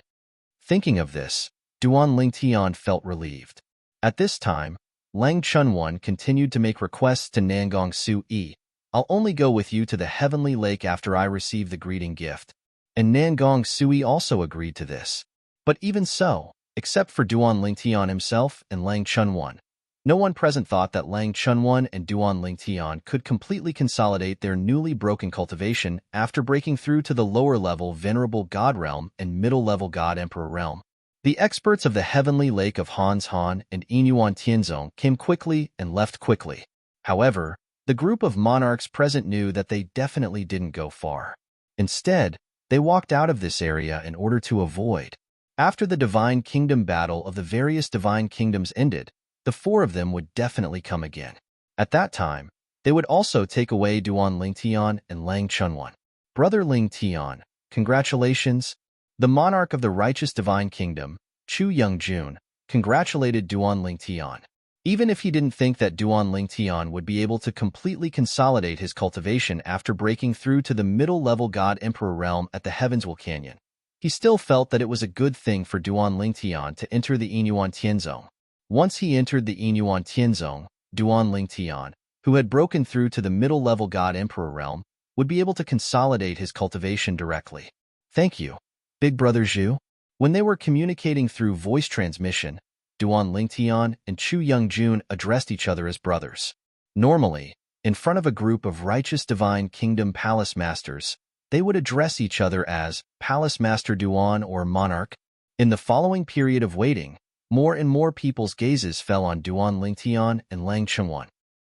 Thinking of this, Duan Lingtian felt relieved. At this time, Lang Chunwan continued to make requests to Nangong Su-yi. I'll only go with you to the Heavenly Lake after I receive the greeting gift. And Nangong Su-yi also agreed to this. But even so, except for Duan Lingtian himself and Lang Chunwan, No one present thought that Lang Chunwan and Duan Lingtian could completely consolidate their newly broken cultivation after breaking through to the lower-level Venerable God Realm and middle-level God Emperor Realm. The experts of the Heavenly Lake of Hans Han and Inyuan Tianzong came quickly and left quickly. However, the group of monarchs present knew that they definitely didn't go far. Instead, they walked out of this area in order to avoid. After the Divine Kingdom battle of the various Divine Kingdoms ended, the four of them would definitely come again. At that time, they would also take away Duan Lingtian and Lang Chunwan. Brother Lingtian, congratulations. The monarch of the righteous Divine Kingdom, Chu Youngjun, congratulated Duan Lingtian. Even if he didn't think that Duan Lingtian would be able to completely consolidate his cultivation after breaking through to the middle-level God Emperor realm at the Heavenswell Canyon, he still felt that it was a good thing for Duan Lingtian to enter the Inyuan Tianzong. Once he entered the Inyuan Tianzong, Duan Lingtian, who had broken through to the middle-level God Emperor realm, would be able to consolidate his cultivation directly. Thank you, Big Brother Zhu. When they were communicating through voice transmission, Duan Lingtian and Chu Youngjun addressed each other as brothers. Normally, in front of a group of righteous Divine Kingdom Palace Masters, they would address each other as Palace Master Duan or Monarch. In the following period of waiting, more and more people's gazes fell on Duan Lingtian and Lang Chunwan.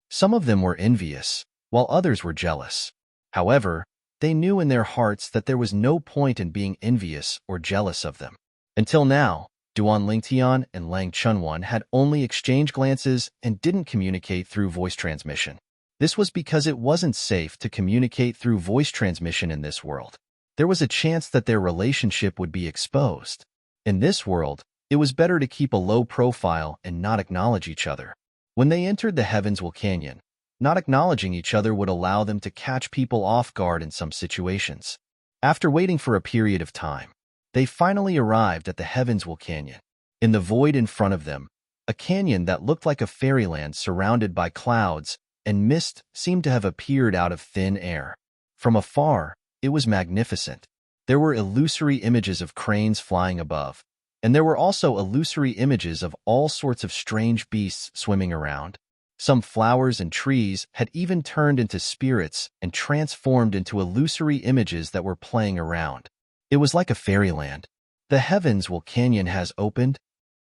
Some of them were envious, while others were jealous. However, they knew in their hearts that there was no point in being envious or jealous of them. Until now, Duan Lingtian and Lang Chunwan had only exchanged glances and didn't communicate through voice transmission. This was because it wasn't safe to communicate through voice transmission in this world. There was a chance that their relationship would be exposed. In this world, it was better to keep a low profile and not acknowledge each other. When they entered the Heavenswell Canyon, not acknowledging each other would allow them to catch people off guard in some situations. After waiting for a period of time, they finally arrived at the Heavenswell Canyon. In the void in front of them, a canyon that looked like a fairyland surrounded by clouds and mist seemed to have appeared out of thin air. From afar, it was magnificent. There were illusory images of cranes flying above, and there were also illusory images of all sorts of strange beasts swimming around. Some flowers and trees had even turned into spirits and transformed into illusory images that were playing around. It was like a fairyland. The Heavenswell Canyon has opened?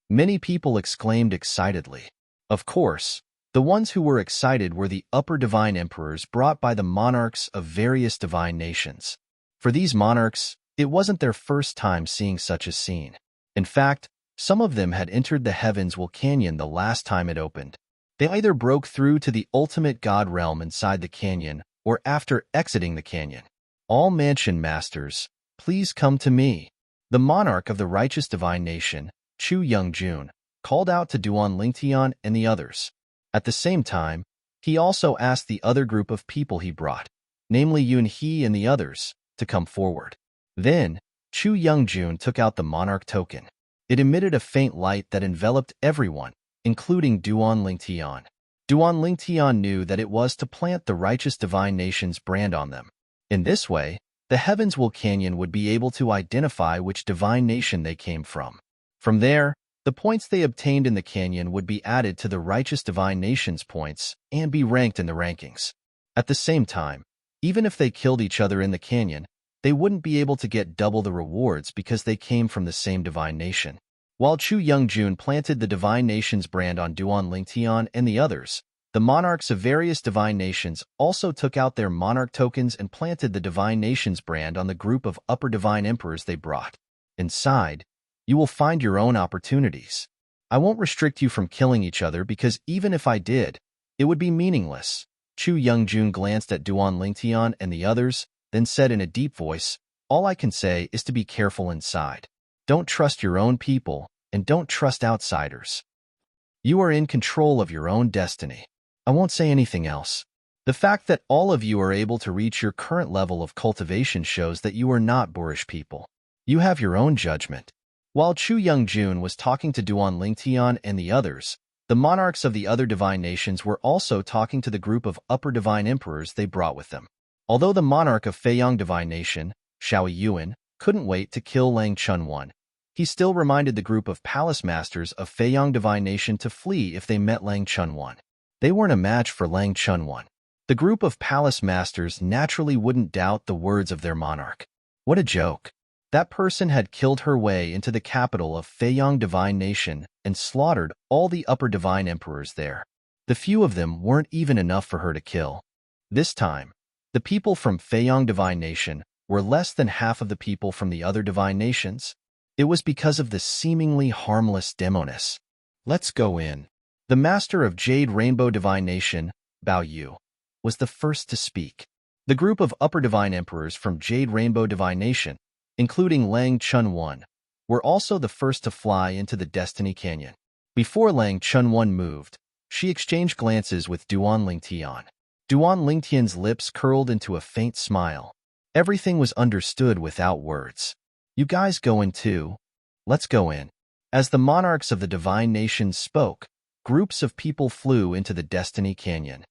Many people exclaimed excitedly. Of course, the ones who were excited were the upper divine emperors brought by the monarchs of various divine nations. For these monarchs, it wasn't their first time seeing such a scene. In fact, some of them had entered the Heavenswell Canyon the last time it opened. They either broke through to the ultimate god realm inside the canyon or after exiting the canyon. All mansion masters, please come to me. The monarch of the righteous divine nation, Chu Youngjun, called out to Duan Lingtian and the others. At the same time, he also asked the other group of people he brought, namely Yun He and the others, to come forward. Then, Chu Youngjun took out the monarch token. It emitted a faint light that enveloped everyone, including Duan Lingtian. Duan Lingtian knew that it was to plant the righteous divine nation's brand on them. In this way, the Heavenswell Canyon would be able to identify which divine nation they came from. From there, the points they obtained in the canyon would be added to the righteous divine nation's points and be ranked in the rankings. At the same time, even if they killed each other in the canyon, they wouldn't be able to get double the rewards because they came from the same divine nation. While Chu Youngjun planted the divine nation's brand on Duan Lingtian and the others, the monarchs of various divine nations also took out their monarch tokens and planted the divine nation's brand on the group of upper divine emperors they brought. Inside, you will find your own opportunities. I won't restrict you from killing each other because even if I did, it would be meaningless. Chu Youngjun glanced at Duan Lingtian and the others, then said in a deep voice, "All I can say is to be careful inside. Don't trust your own people, and don't trust outsiders. You are in control of your own destiny. I won't say anything else." The fact that all of you are able to reach your current level of cultivation shows that you are not boorish people. You have your own judgment. While Chu Youngjun was talking to Duan Lingtian and the others, the monarchs of the other divine nations were also talking to the group of upper divine emperors they brought with them. Although the monarch of Feiyang Divine Nation, Xiao Yuan, couldn't wait to kill Lang Chunwan, He still reminded the group of palace masters of Feiyang Divine Nation to flee if they met Lang Chunwan. They weren't a match for Lang Chunwan. The group of palace masters naturally wouldn't doubt the words of their monarch. What a joke. That person had killed her way into the capital of Feiyang Divine Nation and slaughtered all the upper divine emperors there. The few of them weren't even enough for her to kill. This time, the people from Feiyang Divine Nation were less than half of the people from the other divine nations. It was because of the seemingly harmless demoness. Let's go in. The master of Jade Rainbow Divine Nation, Bao Yu, was the first to speak. The group of upper divine emperors from Jade Rainbow Divine Nation, including Lang Chunwan, were also the first to fly into the Destiny Canyon. Before Lang Chunwan moved, she exchanged glances with Duan Lingtian. Duan Lingtian's lips curled into a faint smile. Everything was understood without words. You guys go in too? Let's go in. As the monarchs of the divine nations spoke, groups of people flew into the Destiny Canyon.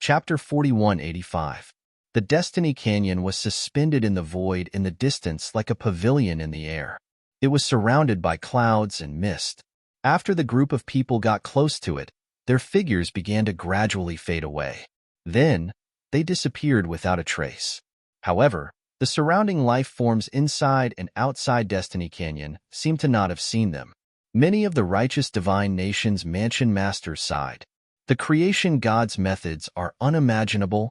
Chapter 4185. The Destiny Canyon was suspended in the void in the distance like a pavilion in the air. It was surrounded by clouds and mist. After the group of people got close to it, their figures began to gradually fade away. Then, they disappeared without a trace. However, the surrounding life forms inside and outside Destiny Canyon seemed to not have seen them. Many of the righteous divine nations' mansion masters sighed. The creation god's methods are unimaginable.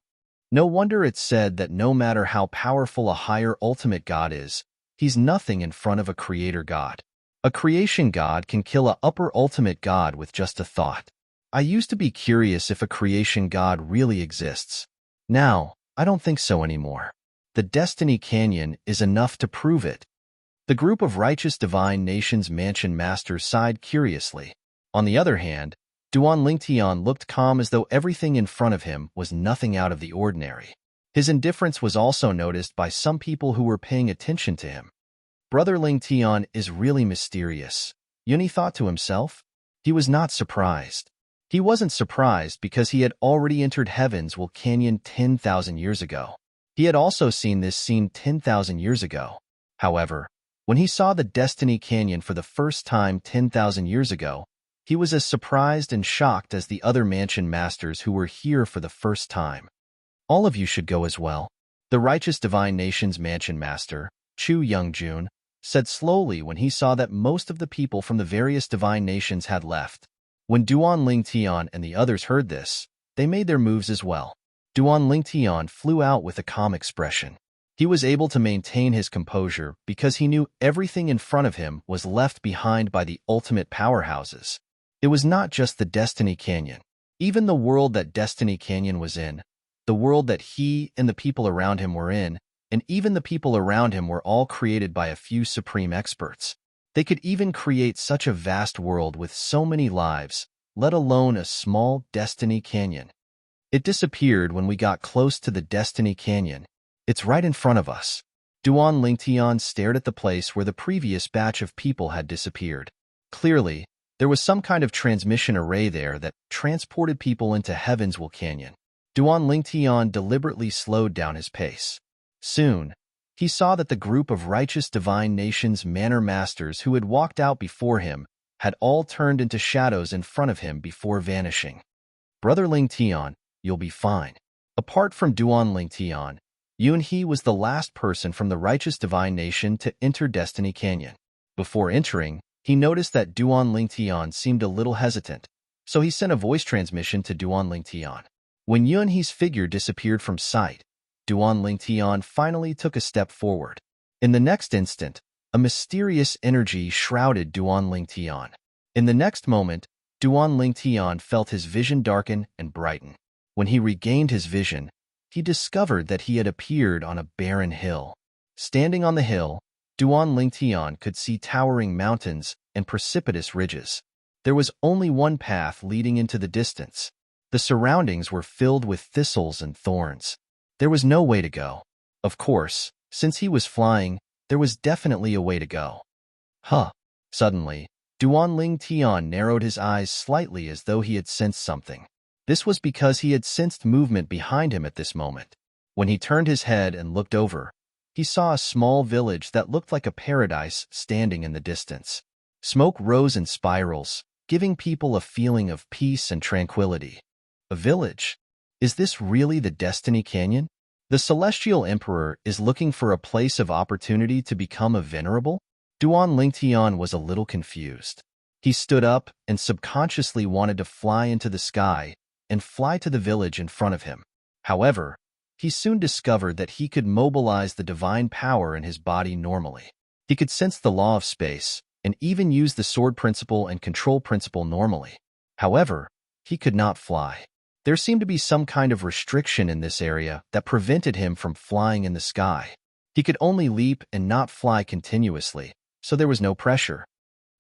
No wonder it's said that no matter how powerful a higher ultimate god is, he's nothing in front of a creator god. A creation god can kill a upper ultimate god with just a thought. I used to be curious if a creation god really exists. Now, I don't think so anymore. The Destiny Canyon is enough to prove it. The group of righteous divine nations mansion masters sighed curiously. On the other hand, Duan Lingtian looked calm as though everything in front of him was nothing out of the ordinary. His indifference was also noticed by some people who were paying attention to him. Brother Lingtian is really mysterious, Yuni thought to himself. He was not surprised. He wasn't surprised because he had already entered Heaven's Will Canyon 10,000 years ago. He had also seen this scene 10,000 years ago. However, when he saw the Destiny Canyon for the first time 10,000 years ago, he was as surprised and shocked as the other mansion masters who were here for the first time. All of you should go as well. The righteous divine nation's mansion master, Chu Youngjun, said slowly when he saw that most of the people from the various divine nations had left. When Duan Lingtian and the others heard this, they made their moves as well. Duan Lingtian flew out with a calm expression. He was able to maintain his composure because he knew everything in front of him was left behind by the ultimate powerhouses. It was not just the Destiny Canyon. Even the world that Destiny Canyon was in, the world that he and the people around him were in, and even the people around him were all created by a few supreme experts. They could even create such a vast world with so many lives, let alone a small Destiny Canyon. It disappeared when we got close to the Destiny Canyon. It's right in front of us. Duan Lingtian stared at the place where the previous batch of people had disappeared. Clearly, there was some kind of transmission array there that transported people into Heaven's Will Canyon. Duan Lingtian deliberately slowed down his pace. Soon, he saw that the group of righteous divine nations manor masters who had walked out before him had all turned into shadows in front of him before vanishing. Brother Lingtian, you'll be fine. Apart from Duan Lingtian, Yunhe was the last person from the righteous divine nation to enter Destiny Canyon. Before entering, he noticed that Duan Lingtian seemed a little hesitant, so he sent a voice transmission to Duan Lingtian. When Yunhe's figure disappeared from sight, Duan Lingtian finally took a step forward. In the next instant, a mysterious energy shrouded Duan Lingtian. In the next moment, Duan Lingtian felt his vision darken and brighten. When he regained his vision, he discovered that he had appeared on a barren hill. Standing on the hill, Duan Lingtian could see towering mountains and precipitous ridges. There was only one path leading into the distance. The surroundings were filled with thistles and thorns. There was no way to go. Of course, since he was flying, there was definitely a way to go. Huh. Suddenly, Duan Lingtian narrowed his eyes slightly as though he had sensed something. This was because he had sensed movement behind him at this moment. When he turned his head and looked over, he saw a small village that looked like a paradise standing in the distance. Smoke rose in spirals, giving people a feeling of peace and tranquility. A village? Is this really the Destiny Canyon? The Celestial Emperor is looking for a place of opportunity to become a venerable? Duan Lingtian was a little confused. He stood up and subconsciously wanted to fly into the sky and fly to the village in front of him. However, he soon discovered that he could mobilize the divine power in his body normally. He could sense the law of space and even use the sword principle and control principle normally. However, he could not fly. There seemed to be some kind of restriction in this area that prevented him from flying in the sky. He could only leap and not fly continuously, so there was no pressure.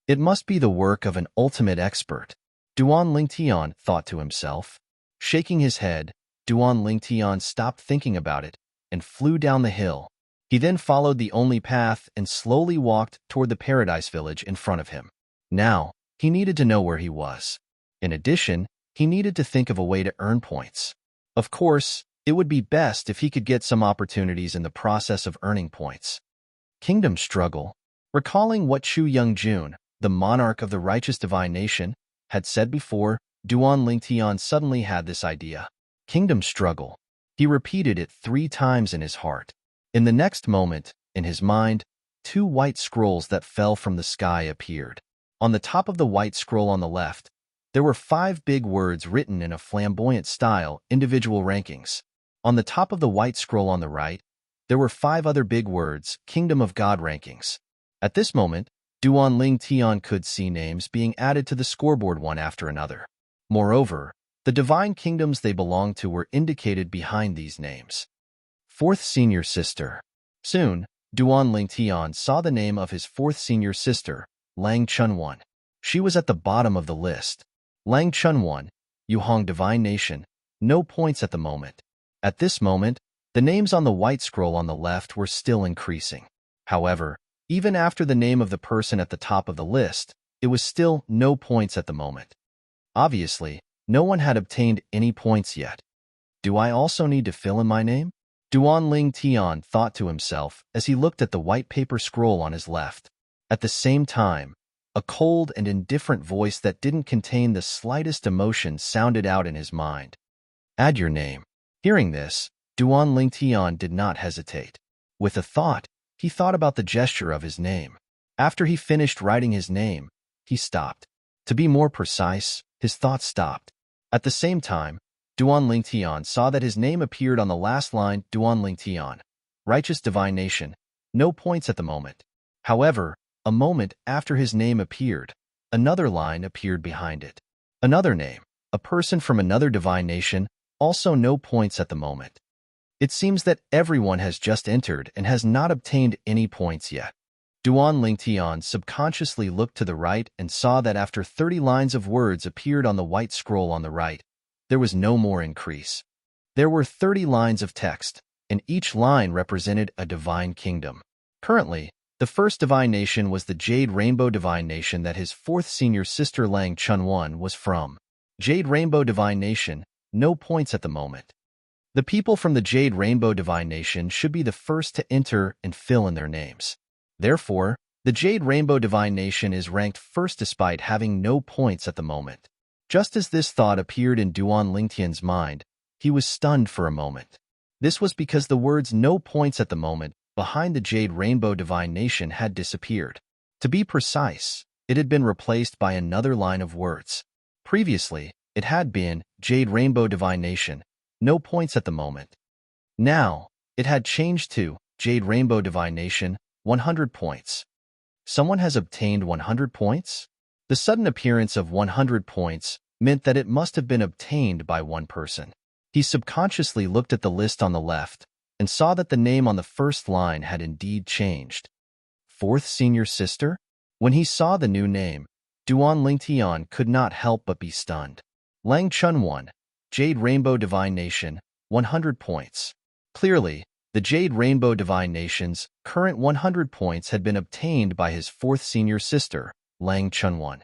It must be the work of an ultimate expert, Duan Lingtian thought to himself. Shaking his head, Duan Lingtian stopped thinking about it and flew down the hill. He then followed the only path and slowly walked toward the paradise village in front of him. Now, he needed to know where he was. In addition, he needed to think of a way to earn points. Of course, it would be best if he could get some opportunities in the process of earning points. Kingdom struggle. Recalling what Chu Youngjun, the monarch of the righteous divine nation, had said before, Duan Lingtian suddenly had this idea. Kingdom struggle. He repeated it 3 times in his heart. In the next moment, in his mind, 2 white scrolls that fell from the sky appeared. On the top of the white scroll on the left, there were 5 big words written in a flamboyant style, individual rankings. On the top of the white scroll on the right, there were 5 other big words, Kingdom of God rankings. At this moment, Duan Lingtian could see names being added to the scoreboard one after another. Moreover, the divine kingdoms they belonged to were indicated behind these names. 4th Senior Sister. Soon, Duan Lingtian saw the name of his 4th senior sister, Lang Chunwan. She was at the bottom of the list. Lang Chunwan, Yuhong Divine Nation, no points at the moment. At this moment, the names on the white scroll on the left were still increasing. However, even after the name of the person at the top of the list, it was still no points at the moment. Obviously, no one had obtained any points yet. Do I also need to fill in my name? Duan Lingtian thought to himself as he looked at the white paper scroll on his left. At the same time, a cold and indifferent voice that didn't contain the slightest emotion sounded out in his mind. Add your name. Hearing this, Duan Lingtian did not hesitate. With a thought, he thought about the gesture of his name. After he finished writing his name, he stopped. To be more precise, his thoughts stopped. At the same time, Duan Lingtian saw that his name appeared on the last line, Duan Lingtian, Righteous Divine Nation, no points at the moment. However, a moment after his name appeared, another line appeared behind it. Another name, a person from another divine nation, also no points at the moment. It seems that everyone has just entered and has not obtained any points yet. Duan Lingtian subconsciously looked to the right and saw that after 30 lines of words appeared on the white scroll on the right, there was no more increase. There were 30 lines of text, and each line represented a divine kingdom. Currently, the first divine nation was the Jade Rainbow Divine Nation that his 4th senior sister Lang Chunwan was from. Jade Rainbow Divine Nation, no points at the moment. The people from the Jade Rainbow Divine Nation should be the first to enter and fill in their names. Therefore, the Jade Rainbow Divine Nation is ranked first despite having no points at the moment. Just as this thought appeared in Duan Lingtian's mind, he was stunned for a moment. This was because the words no points at the moment behind the Jade Rainbow Divine Nation had disappeared. To be precise, it had been replaced by another line of words. Previously, it had been Jade Rainbow Divine Nation, no points at the moment. Now, it had changed to Jade Rainbow Divine Nation, 100 points. Someone has obtained 100 points? The sudden appearance of 100 points meant that it must have been obtained by one person. He subconsciously looked at the list on the left and saw that the name on the first line had indeed changed. 4th Senior Sister? When he saw the new name, Duan Lingtian could not help but be stunned. Lang Chunwan, Jade Rainbow Divine Nation, 100 points. Clearly, the Jade Rainbow Divine Nation's current 100 points had been obtained by his 4th senior sister, Lang Chunwan.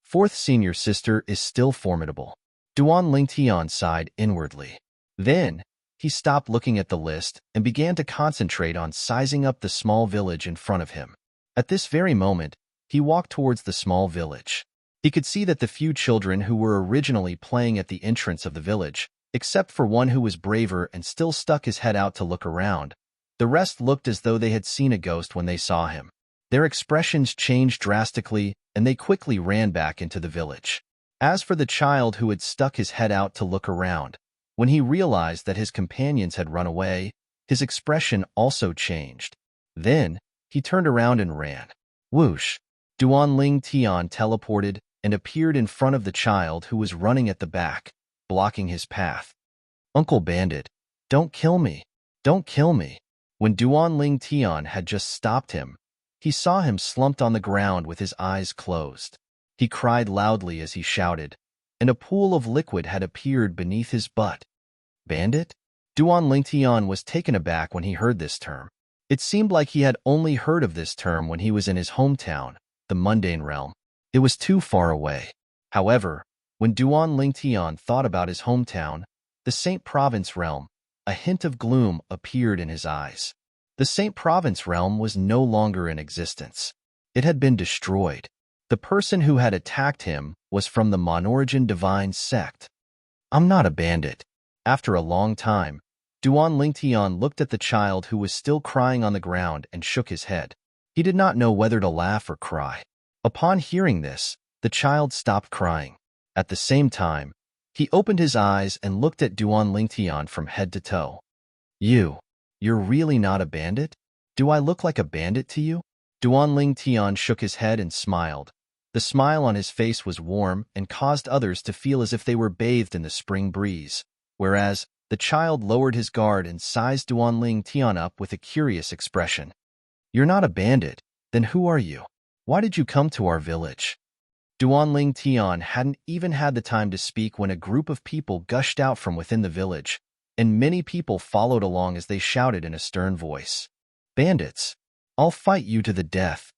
4th senior sister is still formidable. Duan Lingtian sighed inwardly. Then, he stopped looking at the list and began to concentrate on sizing up the small village in front of him. At this very moment, he walked towards the small village. He could see that the few children who were originally playing at the entrance of the village, except for one who was braver and still stuck his head out to look around, the rest looked as though they had seen a ghost when they saw him. Their expressions changed drastically, and they quickly ran back into the village. As for the child who had stuck his head out to look around, when he realized that his companions had run away, his expression also changed. Then, he turned around and ran. Whoosh! Duan Tian teleported and appeared in front of the child who was running at the back, blocking his path. Uncle Bandit, don't kill me! Don't kill me! When Duan Tian had just stopped him, he saw him slumped on the ground with his eyes closed. He cried loudly as he shouted, and a pool of liquid had appeared beneath his butt. Bandit? Duan Tian was taken aback when he heard this term. It seemed like he had only heard of this term when he was in his hometown, the mundane realm. It was too far away. However, when Duan Tian thought about his hometown, the Saint Province realm, a hint of gloom appeared in his eyes. The Saint Province realm was no longer in existence. It had been destroyed. The person who had attacked him was from the Monorigin divine sect. I'm not a bandit. After a long time, Duan Tian looked at the child who was still crying on the ground and shook his head. He did not know whether to laugh or cry. Upon hearing this, the child stopped crying. At the same time, he opened his eyes and looked at Duan Tian from head to toe. You're really not a bandit? Do I look like a bandit to you? Duan Tian shook his head and smiled. The smile on his face was warm and caused others to feel as if they were bathed in the spring breeze, whereas the child lowered his guard and sized Duan Tian up with a curious expression. You're not a bandit, then who are you? Why did you come to our village? Duan Tian hadn't even had the time to speak when a group of people gushed out from within the village, and many people followed along as they shouted in a stern voice. Bandits! I'll fight you to the death.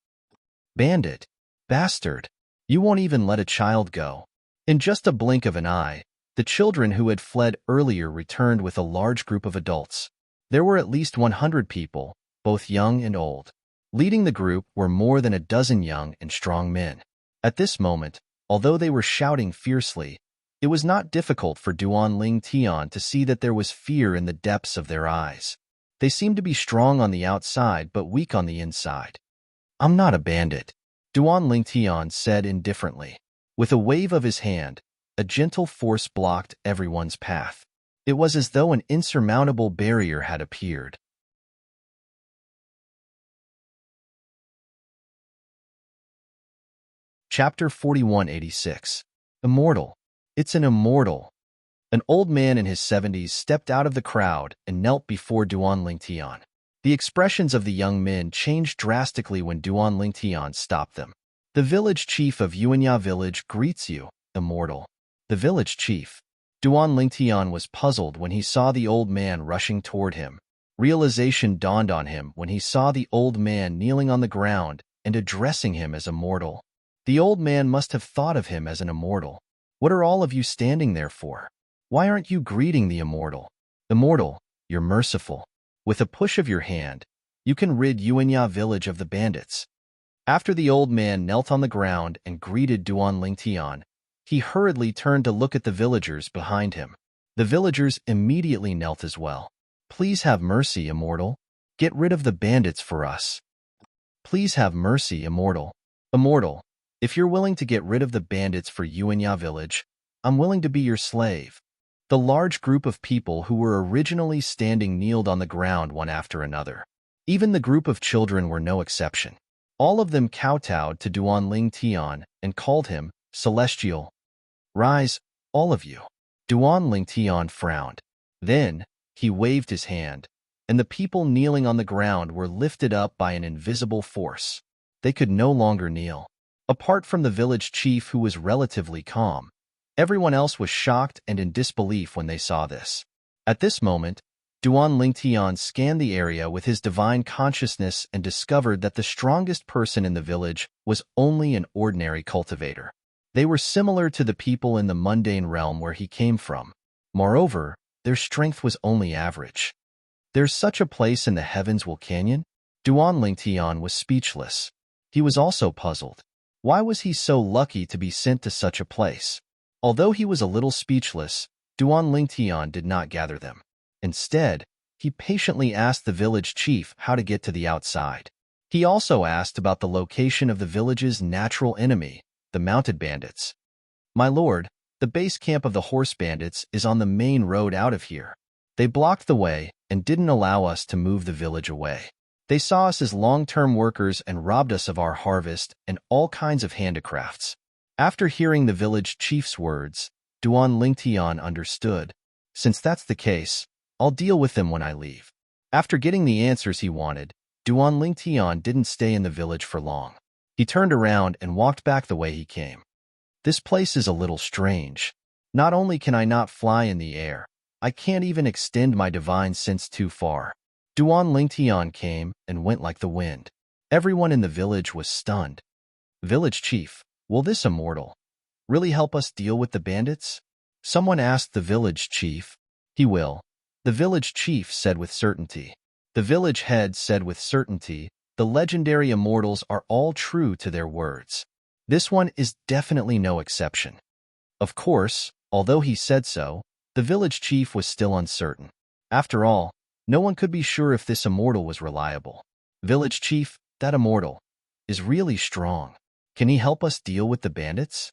Bandit! Bastard! You won't even let a child go. In just a blink of an eye, the children who had fled earlier returned with a large group of adults. There were at least 100 people, both young and old. Leading the group were more than a dozen young and strong men. At this moment, although they were shouting fiercely, it was not difficult for Duan Tian to see that there was fear in the depths of their eyes. They seemed to be strong on the outside but weak on the inside. I'm not a bandit, Duan Tian said indifferently. With a wave of his hand, a gentle force blocked everyone's path. It was as though an insurmountable barrier had appeared. Chapter 4186. Immortal. It's an immortal. An old man in his 70s stepped out of the crowd and knelt before Duan Tian. The expressions of the young men changed drastically when Duan Tian stopped them. The village chief of Yuanya village greets you, immortal. The village chief. Duan Tian was puzzled when he saw the old man rushing toward him. Realization dawned on him when he saw the old man kneeling on the ground and addressing him as immortal. The old man must have thought of him as an immortal. What are all of you standing there for? Why aren't you greeting the immortal? Immortal, you're merciful. With a push of your hand, you can rid Yuanya village of the bandits. After the old man knelt on the ground and greeted Duan Tian, he hurriedly turned to look at the villagers behind him. The villagers immediately knelt as well. Please have mercy, immortal. Get rid of the bandits for us. Please have mercy, immortal. Immortal, if you're willing to get rid of the bandits for Yuanya village, I'm willing to be your slave. The large group of people who were originally standing kneeled on the ground one after another. Even the group of children were no exception. All of them kowtowed to Duan Tian and called him Celestial. Rise, all of you. Duan Tian frowned. Then, he waved his hand, and the people kneeling on the ground were lifted up by an invisible force. They could no longer kneel. Apart from the village chief who was relatively calm, everyone else was shocked and in disbelief when they saw this. At this moment, Duan Tian scanned the area with his divine consciousness and discovered that the strongest person in the village was only an ordinary cultivator. They were similar to the people in the mundane realm where he came from. Moreover, their strength was only average. There's such a place in the heavens will canyon? Duan Lingtian was speechless. He was also puzzled. Why was he so lucky to be sent to such a place? Although he was a little speechless, Duan Lingtian did not gather them. Instead, he patiently asked the village chief how to get to the outside. He also asked about the location of the village's natural enemy, the mounted bandits. My lord, the base camp of the horse bandits is on the main road out of here. They blocked the way and didn't allow us to move the village away. They saw us as long-term workers and robbed us of our harvest and all kinds of handicrafts. After hearing the village chief's words, Duan Lingtian understood. Since that's the case, I'll deal with them when I leave. After getting the answers he wanted, Duan Lingtian didn't stay in the village for long. He turned around and walked back the way he came. This place is a little strange. Not only can I not fly in the air, I can't even extend my divine sense too far. Duan Lingtian came and went like the wind. Everyone in the village was stunned. Village chief, will this immortal really help us deal with the bandits? Someone asked the village chief. He will. The village chief said with certainty. The village head said with certainty, the legendary immortals are all true to their words. This one is definitely no exception. Of course, although he said so, the village chief was still uncertain. After all, no one could be sure if this immortal was reliable. Village chief, that immortal is really strong. Can he help us deal with the bandits?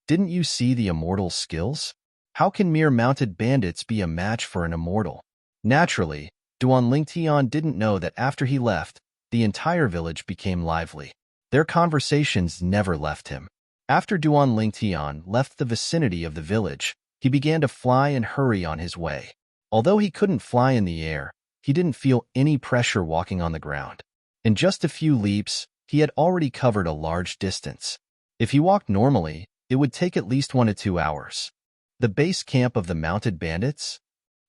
Didn't you see the immortal's skills? How can mere mounted bandits be a match for an immortal? Naturally, Duan Lingtian didn't know that after he left, the entire village became lively. Their conversations never left him. After Duan Lingtian left the vicinity of the village, he began to fly and hurry on his way. Although he couldn't fly in the air, he didn't feel any pressure walking on the ground. In just a few leaps, he had already covered a large distance. If he walked normally, it would take at least 1 to 2 hours. The base camp of the mounted bandits?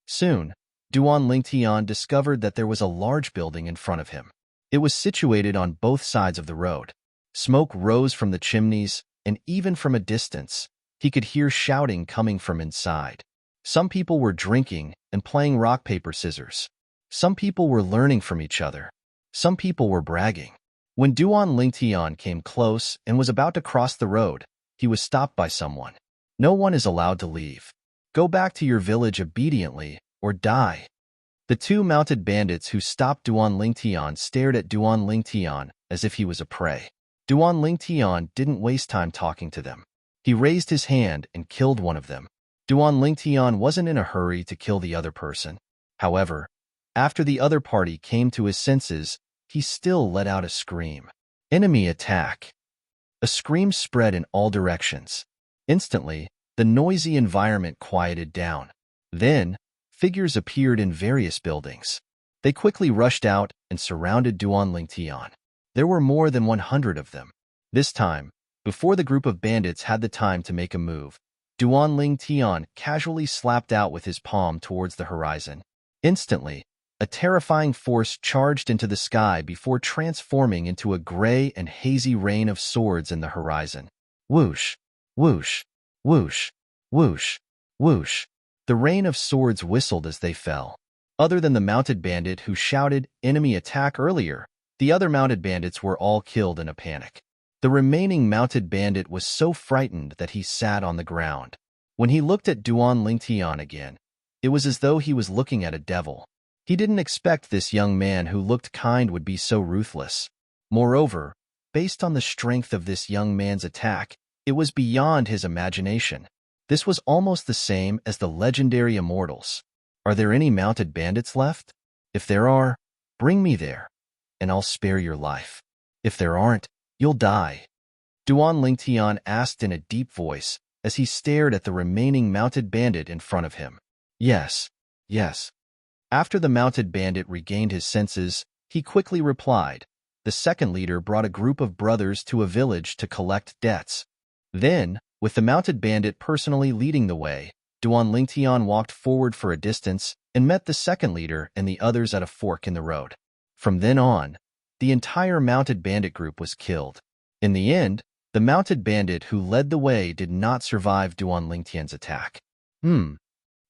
Soon, Duan Lingtian discovered that there was a large building in front of him. It was situated on both sides of the road. Smoke rose from the chimneys, and even from a distance, he could hear shouting coming from inside. Some people were drinking and playing rock, paper, scissors. Some people were learning from each other. Some people were bragging. When Duan Lingtian came close and was about to cross the road, he was stopped by someone. No one is allowed to leave. Go back to your village obediently or die. The two mounted bandits who stopped Duan Lingtian stared at Duan Lingtian as if he was a prey. Duan Lingtian didn't waste time talking to them. He raised his hand and killed one of them. Duan Lingtian wasn't in a hurry to kill the other person. However, after the other party came to his senses, he still let out a scream. Enemy attack. A scream spread in all directions. Instantly, the noisy environment quieted down. Then, figures appeared in various buildings. They quickly rushed out and surrounded Duan Lingtian. There were more than 100 of them. This time, before the group of bandits had the time to make a move, Duan Lingtian casually slapped out with his palm towards the horizon. Instantly, a terrifying force charged into the sky before transforming into a gray and hazy rain of swords in the horizon. Whoosh, whoosh, whoosh, whoosh, whoosh. The rain of swords whistled as they fell. Other than the mounted bandit who shouted "enemy attack" earlier, the other mounted bandits were all killed in a panic. The remaining mounted bandit was so frightened that he sat on the ground. When he looked at Duan Lingtian again, it was as though he was looking at a devil. He didn't expect this young man who looked kind would be so ruthless. Moreover, based on the strength of this young man's attack, it was beyond his imagination. This was almost the same as the legendary immortals. Are there any mounted bandits left? If there are, bring me there, and I'll spare your life. If there aren't, you'll die. Duan Lingtian asked in a deep voice as he stared at the remaining mounted bandit in front of him. Yes, yes. After the mounted bandit regained his senses, he quickly replied. The second leader brought a group of brothers to a village to collect debts. Then, with the mounted bandit personally leading the way, Duan Lingtian walked forward for a distance and met the second leader and the others at a fork in the road. From then on, the entire mounted bandit group was killed. In the end, the mounted bandit who led the way did not survive Duan Lingtian's attack.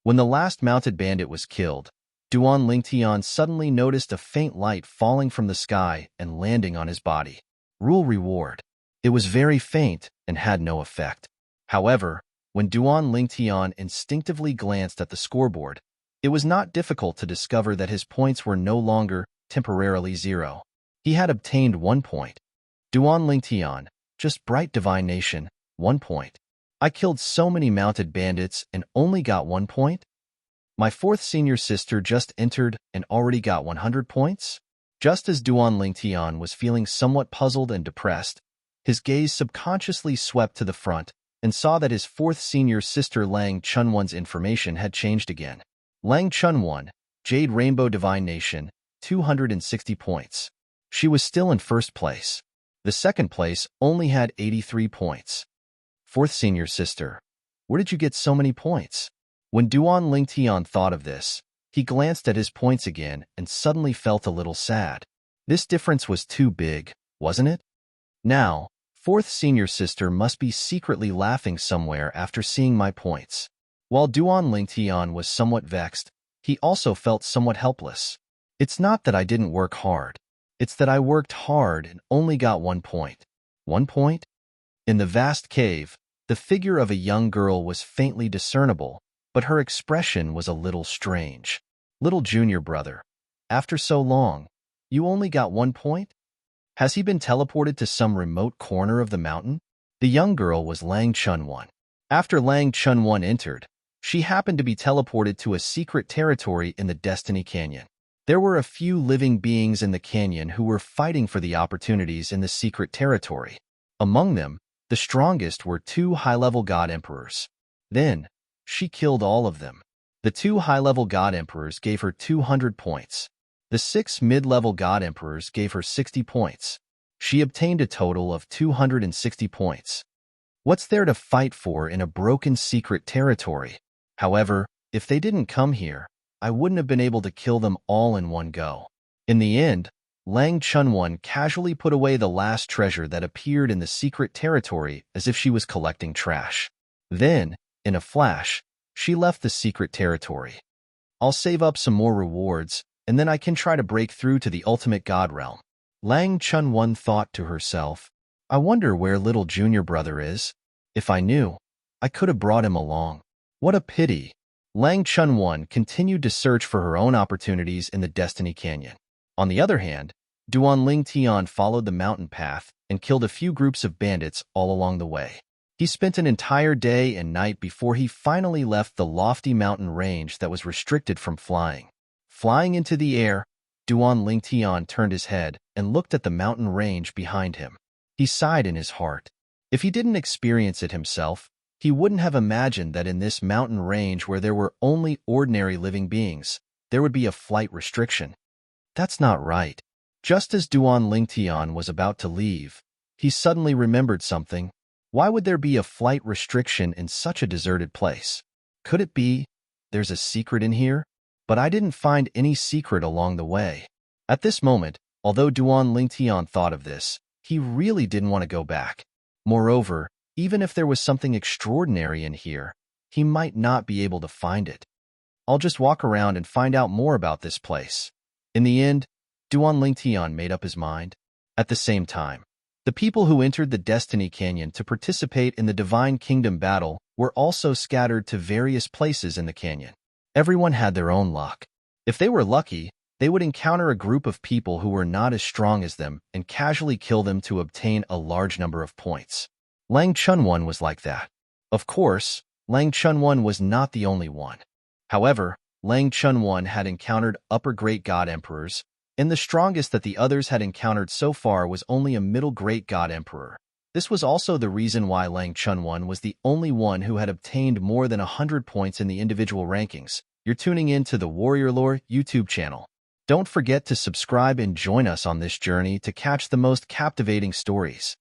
When the last mounted bandit was killed, Duan Lingtian suddenly noticed a faint light falling from the sky and landing on his body. Rule reward. It was very faint and had no effect. However, when Duan Lingtian instinctively glanced at the scoreboard, it was not difficult to discover that his points were no longer temporarily 0. He had obtained 1 point. Duan Lingtian, just bright divination, 1 point. I killed so many mounted bandits and only got 1 point? My 4th senior sister just entered and already got 100 points? Just as Duan Lingtian was feeling somewhat puzzled and depressed, his gaze subconsciously swept to the front and saw that his 4th senior sister Lang Chunwon's information had changed again. Lang Chunwon, Jade Rainbow Divine Nation, 260 points. She was still in 1st place. The 2nd place only had 83 points. 4th senior sister, where did you get so many points? When Duan Lingtian thought of this, he glanced at his points again and suddenly felt a little sad. This difference was too big, wasn't it? Now, 4th senior sister must be secretly laughing somewhere after seeing my points. While Duan Lingtian was somewhat vexed, he also felt somewhat helpless. It's not that I didn't work hard. It's that I worked hard and only got 1 point. 1 point? In the vast cave, the figure of a young girl was faintly discernible, but her expression was a little strange. Little junior brother, after so long, you only got 1 point? Has he been teleported to some remote corner of the mountain? The young girl was Lang Chunwon. After Lang Chunwon entered, she happened to be teleported to a secret territory in the Destiny Canyon. There were a few living beings in the canyon who were fighting for the opportunities in the secret territory. Among them, the strongest were 2 high-level God Emperors. Then, she killed all of them. The 2 high-level God Emperors gave her 200 points. The 6 mid-level God Emperors gave her 60 points. She obtained a total of 260 points. What's there to fight for in a broken secret territory? However, if they didn't come here, I wouldn't have been able to kill them all in one go. In the end, Lang Chunwon casually put away the last treasure that appeared in the secret territory as if she was collecting trash. Then, in a flash, she left the secret territory. I'll save up some more rewards, and then I can try to break through to the ultimate God realm. Lang Chunwon thought to herself, I wonder where little junior brother is. If I knew, I could have brought him along. What a pity. Lang Chunwon continued to search for her own opportunities in the Destiny Canyon. On the other hand, Duan Lingtian followed the mountain path and killed a few groups of bandits all along the way. He spent an entire day and night before he finally left the lofty mountain range that was restricted from flying. Flying into the air, Duan Lingtian turned his head and looked at the mountain range behind him. He sighed in his heart. If he didn't experience it himself, he wouldn't have imagined that in this mountain range where there were only ordinary living beings, there would be a flight restriction. That's not right. Just as Duan Lingtian was about to leave, he suddenly remembered something. Why would there be a flight restriction in such a deserted place? Could it be there's a secret in here? But I didn't find any secret along the way. At this moment, although Duan Lingtian thought of this, he really didn't want to go back. Moreover, even if there was something extraordinary in here, he might not be able to find it. I'll just walk around and find out more about this place. In the end, Duan Lingtian made up his mind. At the same time, the people who entered the Destiny Canyon to participate in the Divine Kingdom battle were also scattered to various places in the canyon. Everyone had their own luck. If they were lucky, they would encounter a group of people who were not as strong as them and casually kill them to obtain a large number of points. Lang Chunwon was like that. Of course, Lang Chunwon was not the only one. However, Lang Chunwon had encountered upper great god emperors, and the strongest that the others had encountered so far was only a middle great god emperor. This was also the reason why Lang Chunwon was the only one who had obtained more than 100 points in the individual rankings. You're tuning in to the Warrior Lore YouTube channel. Don't forget to subscribe and join us on this journey to catch the most captivating stories.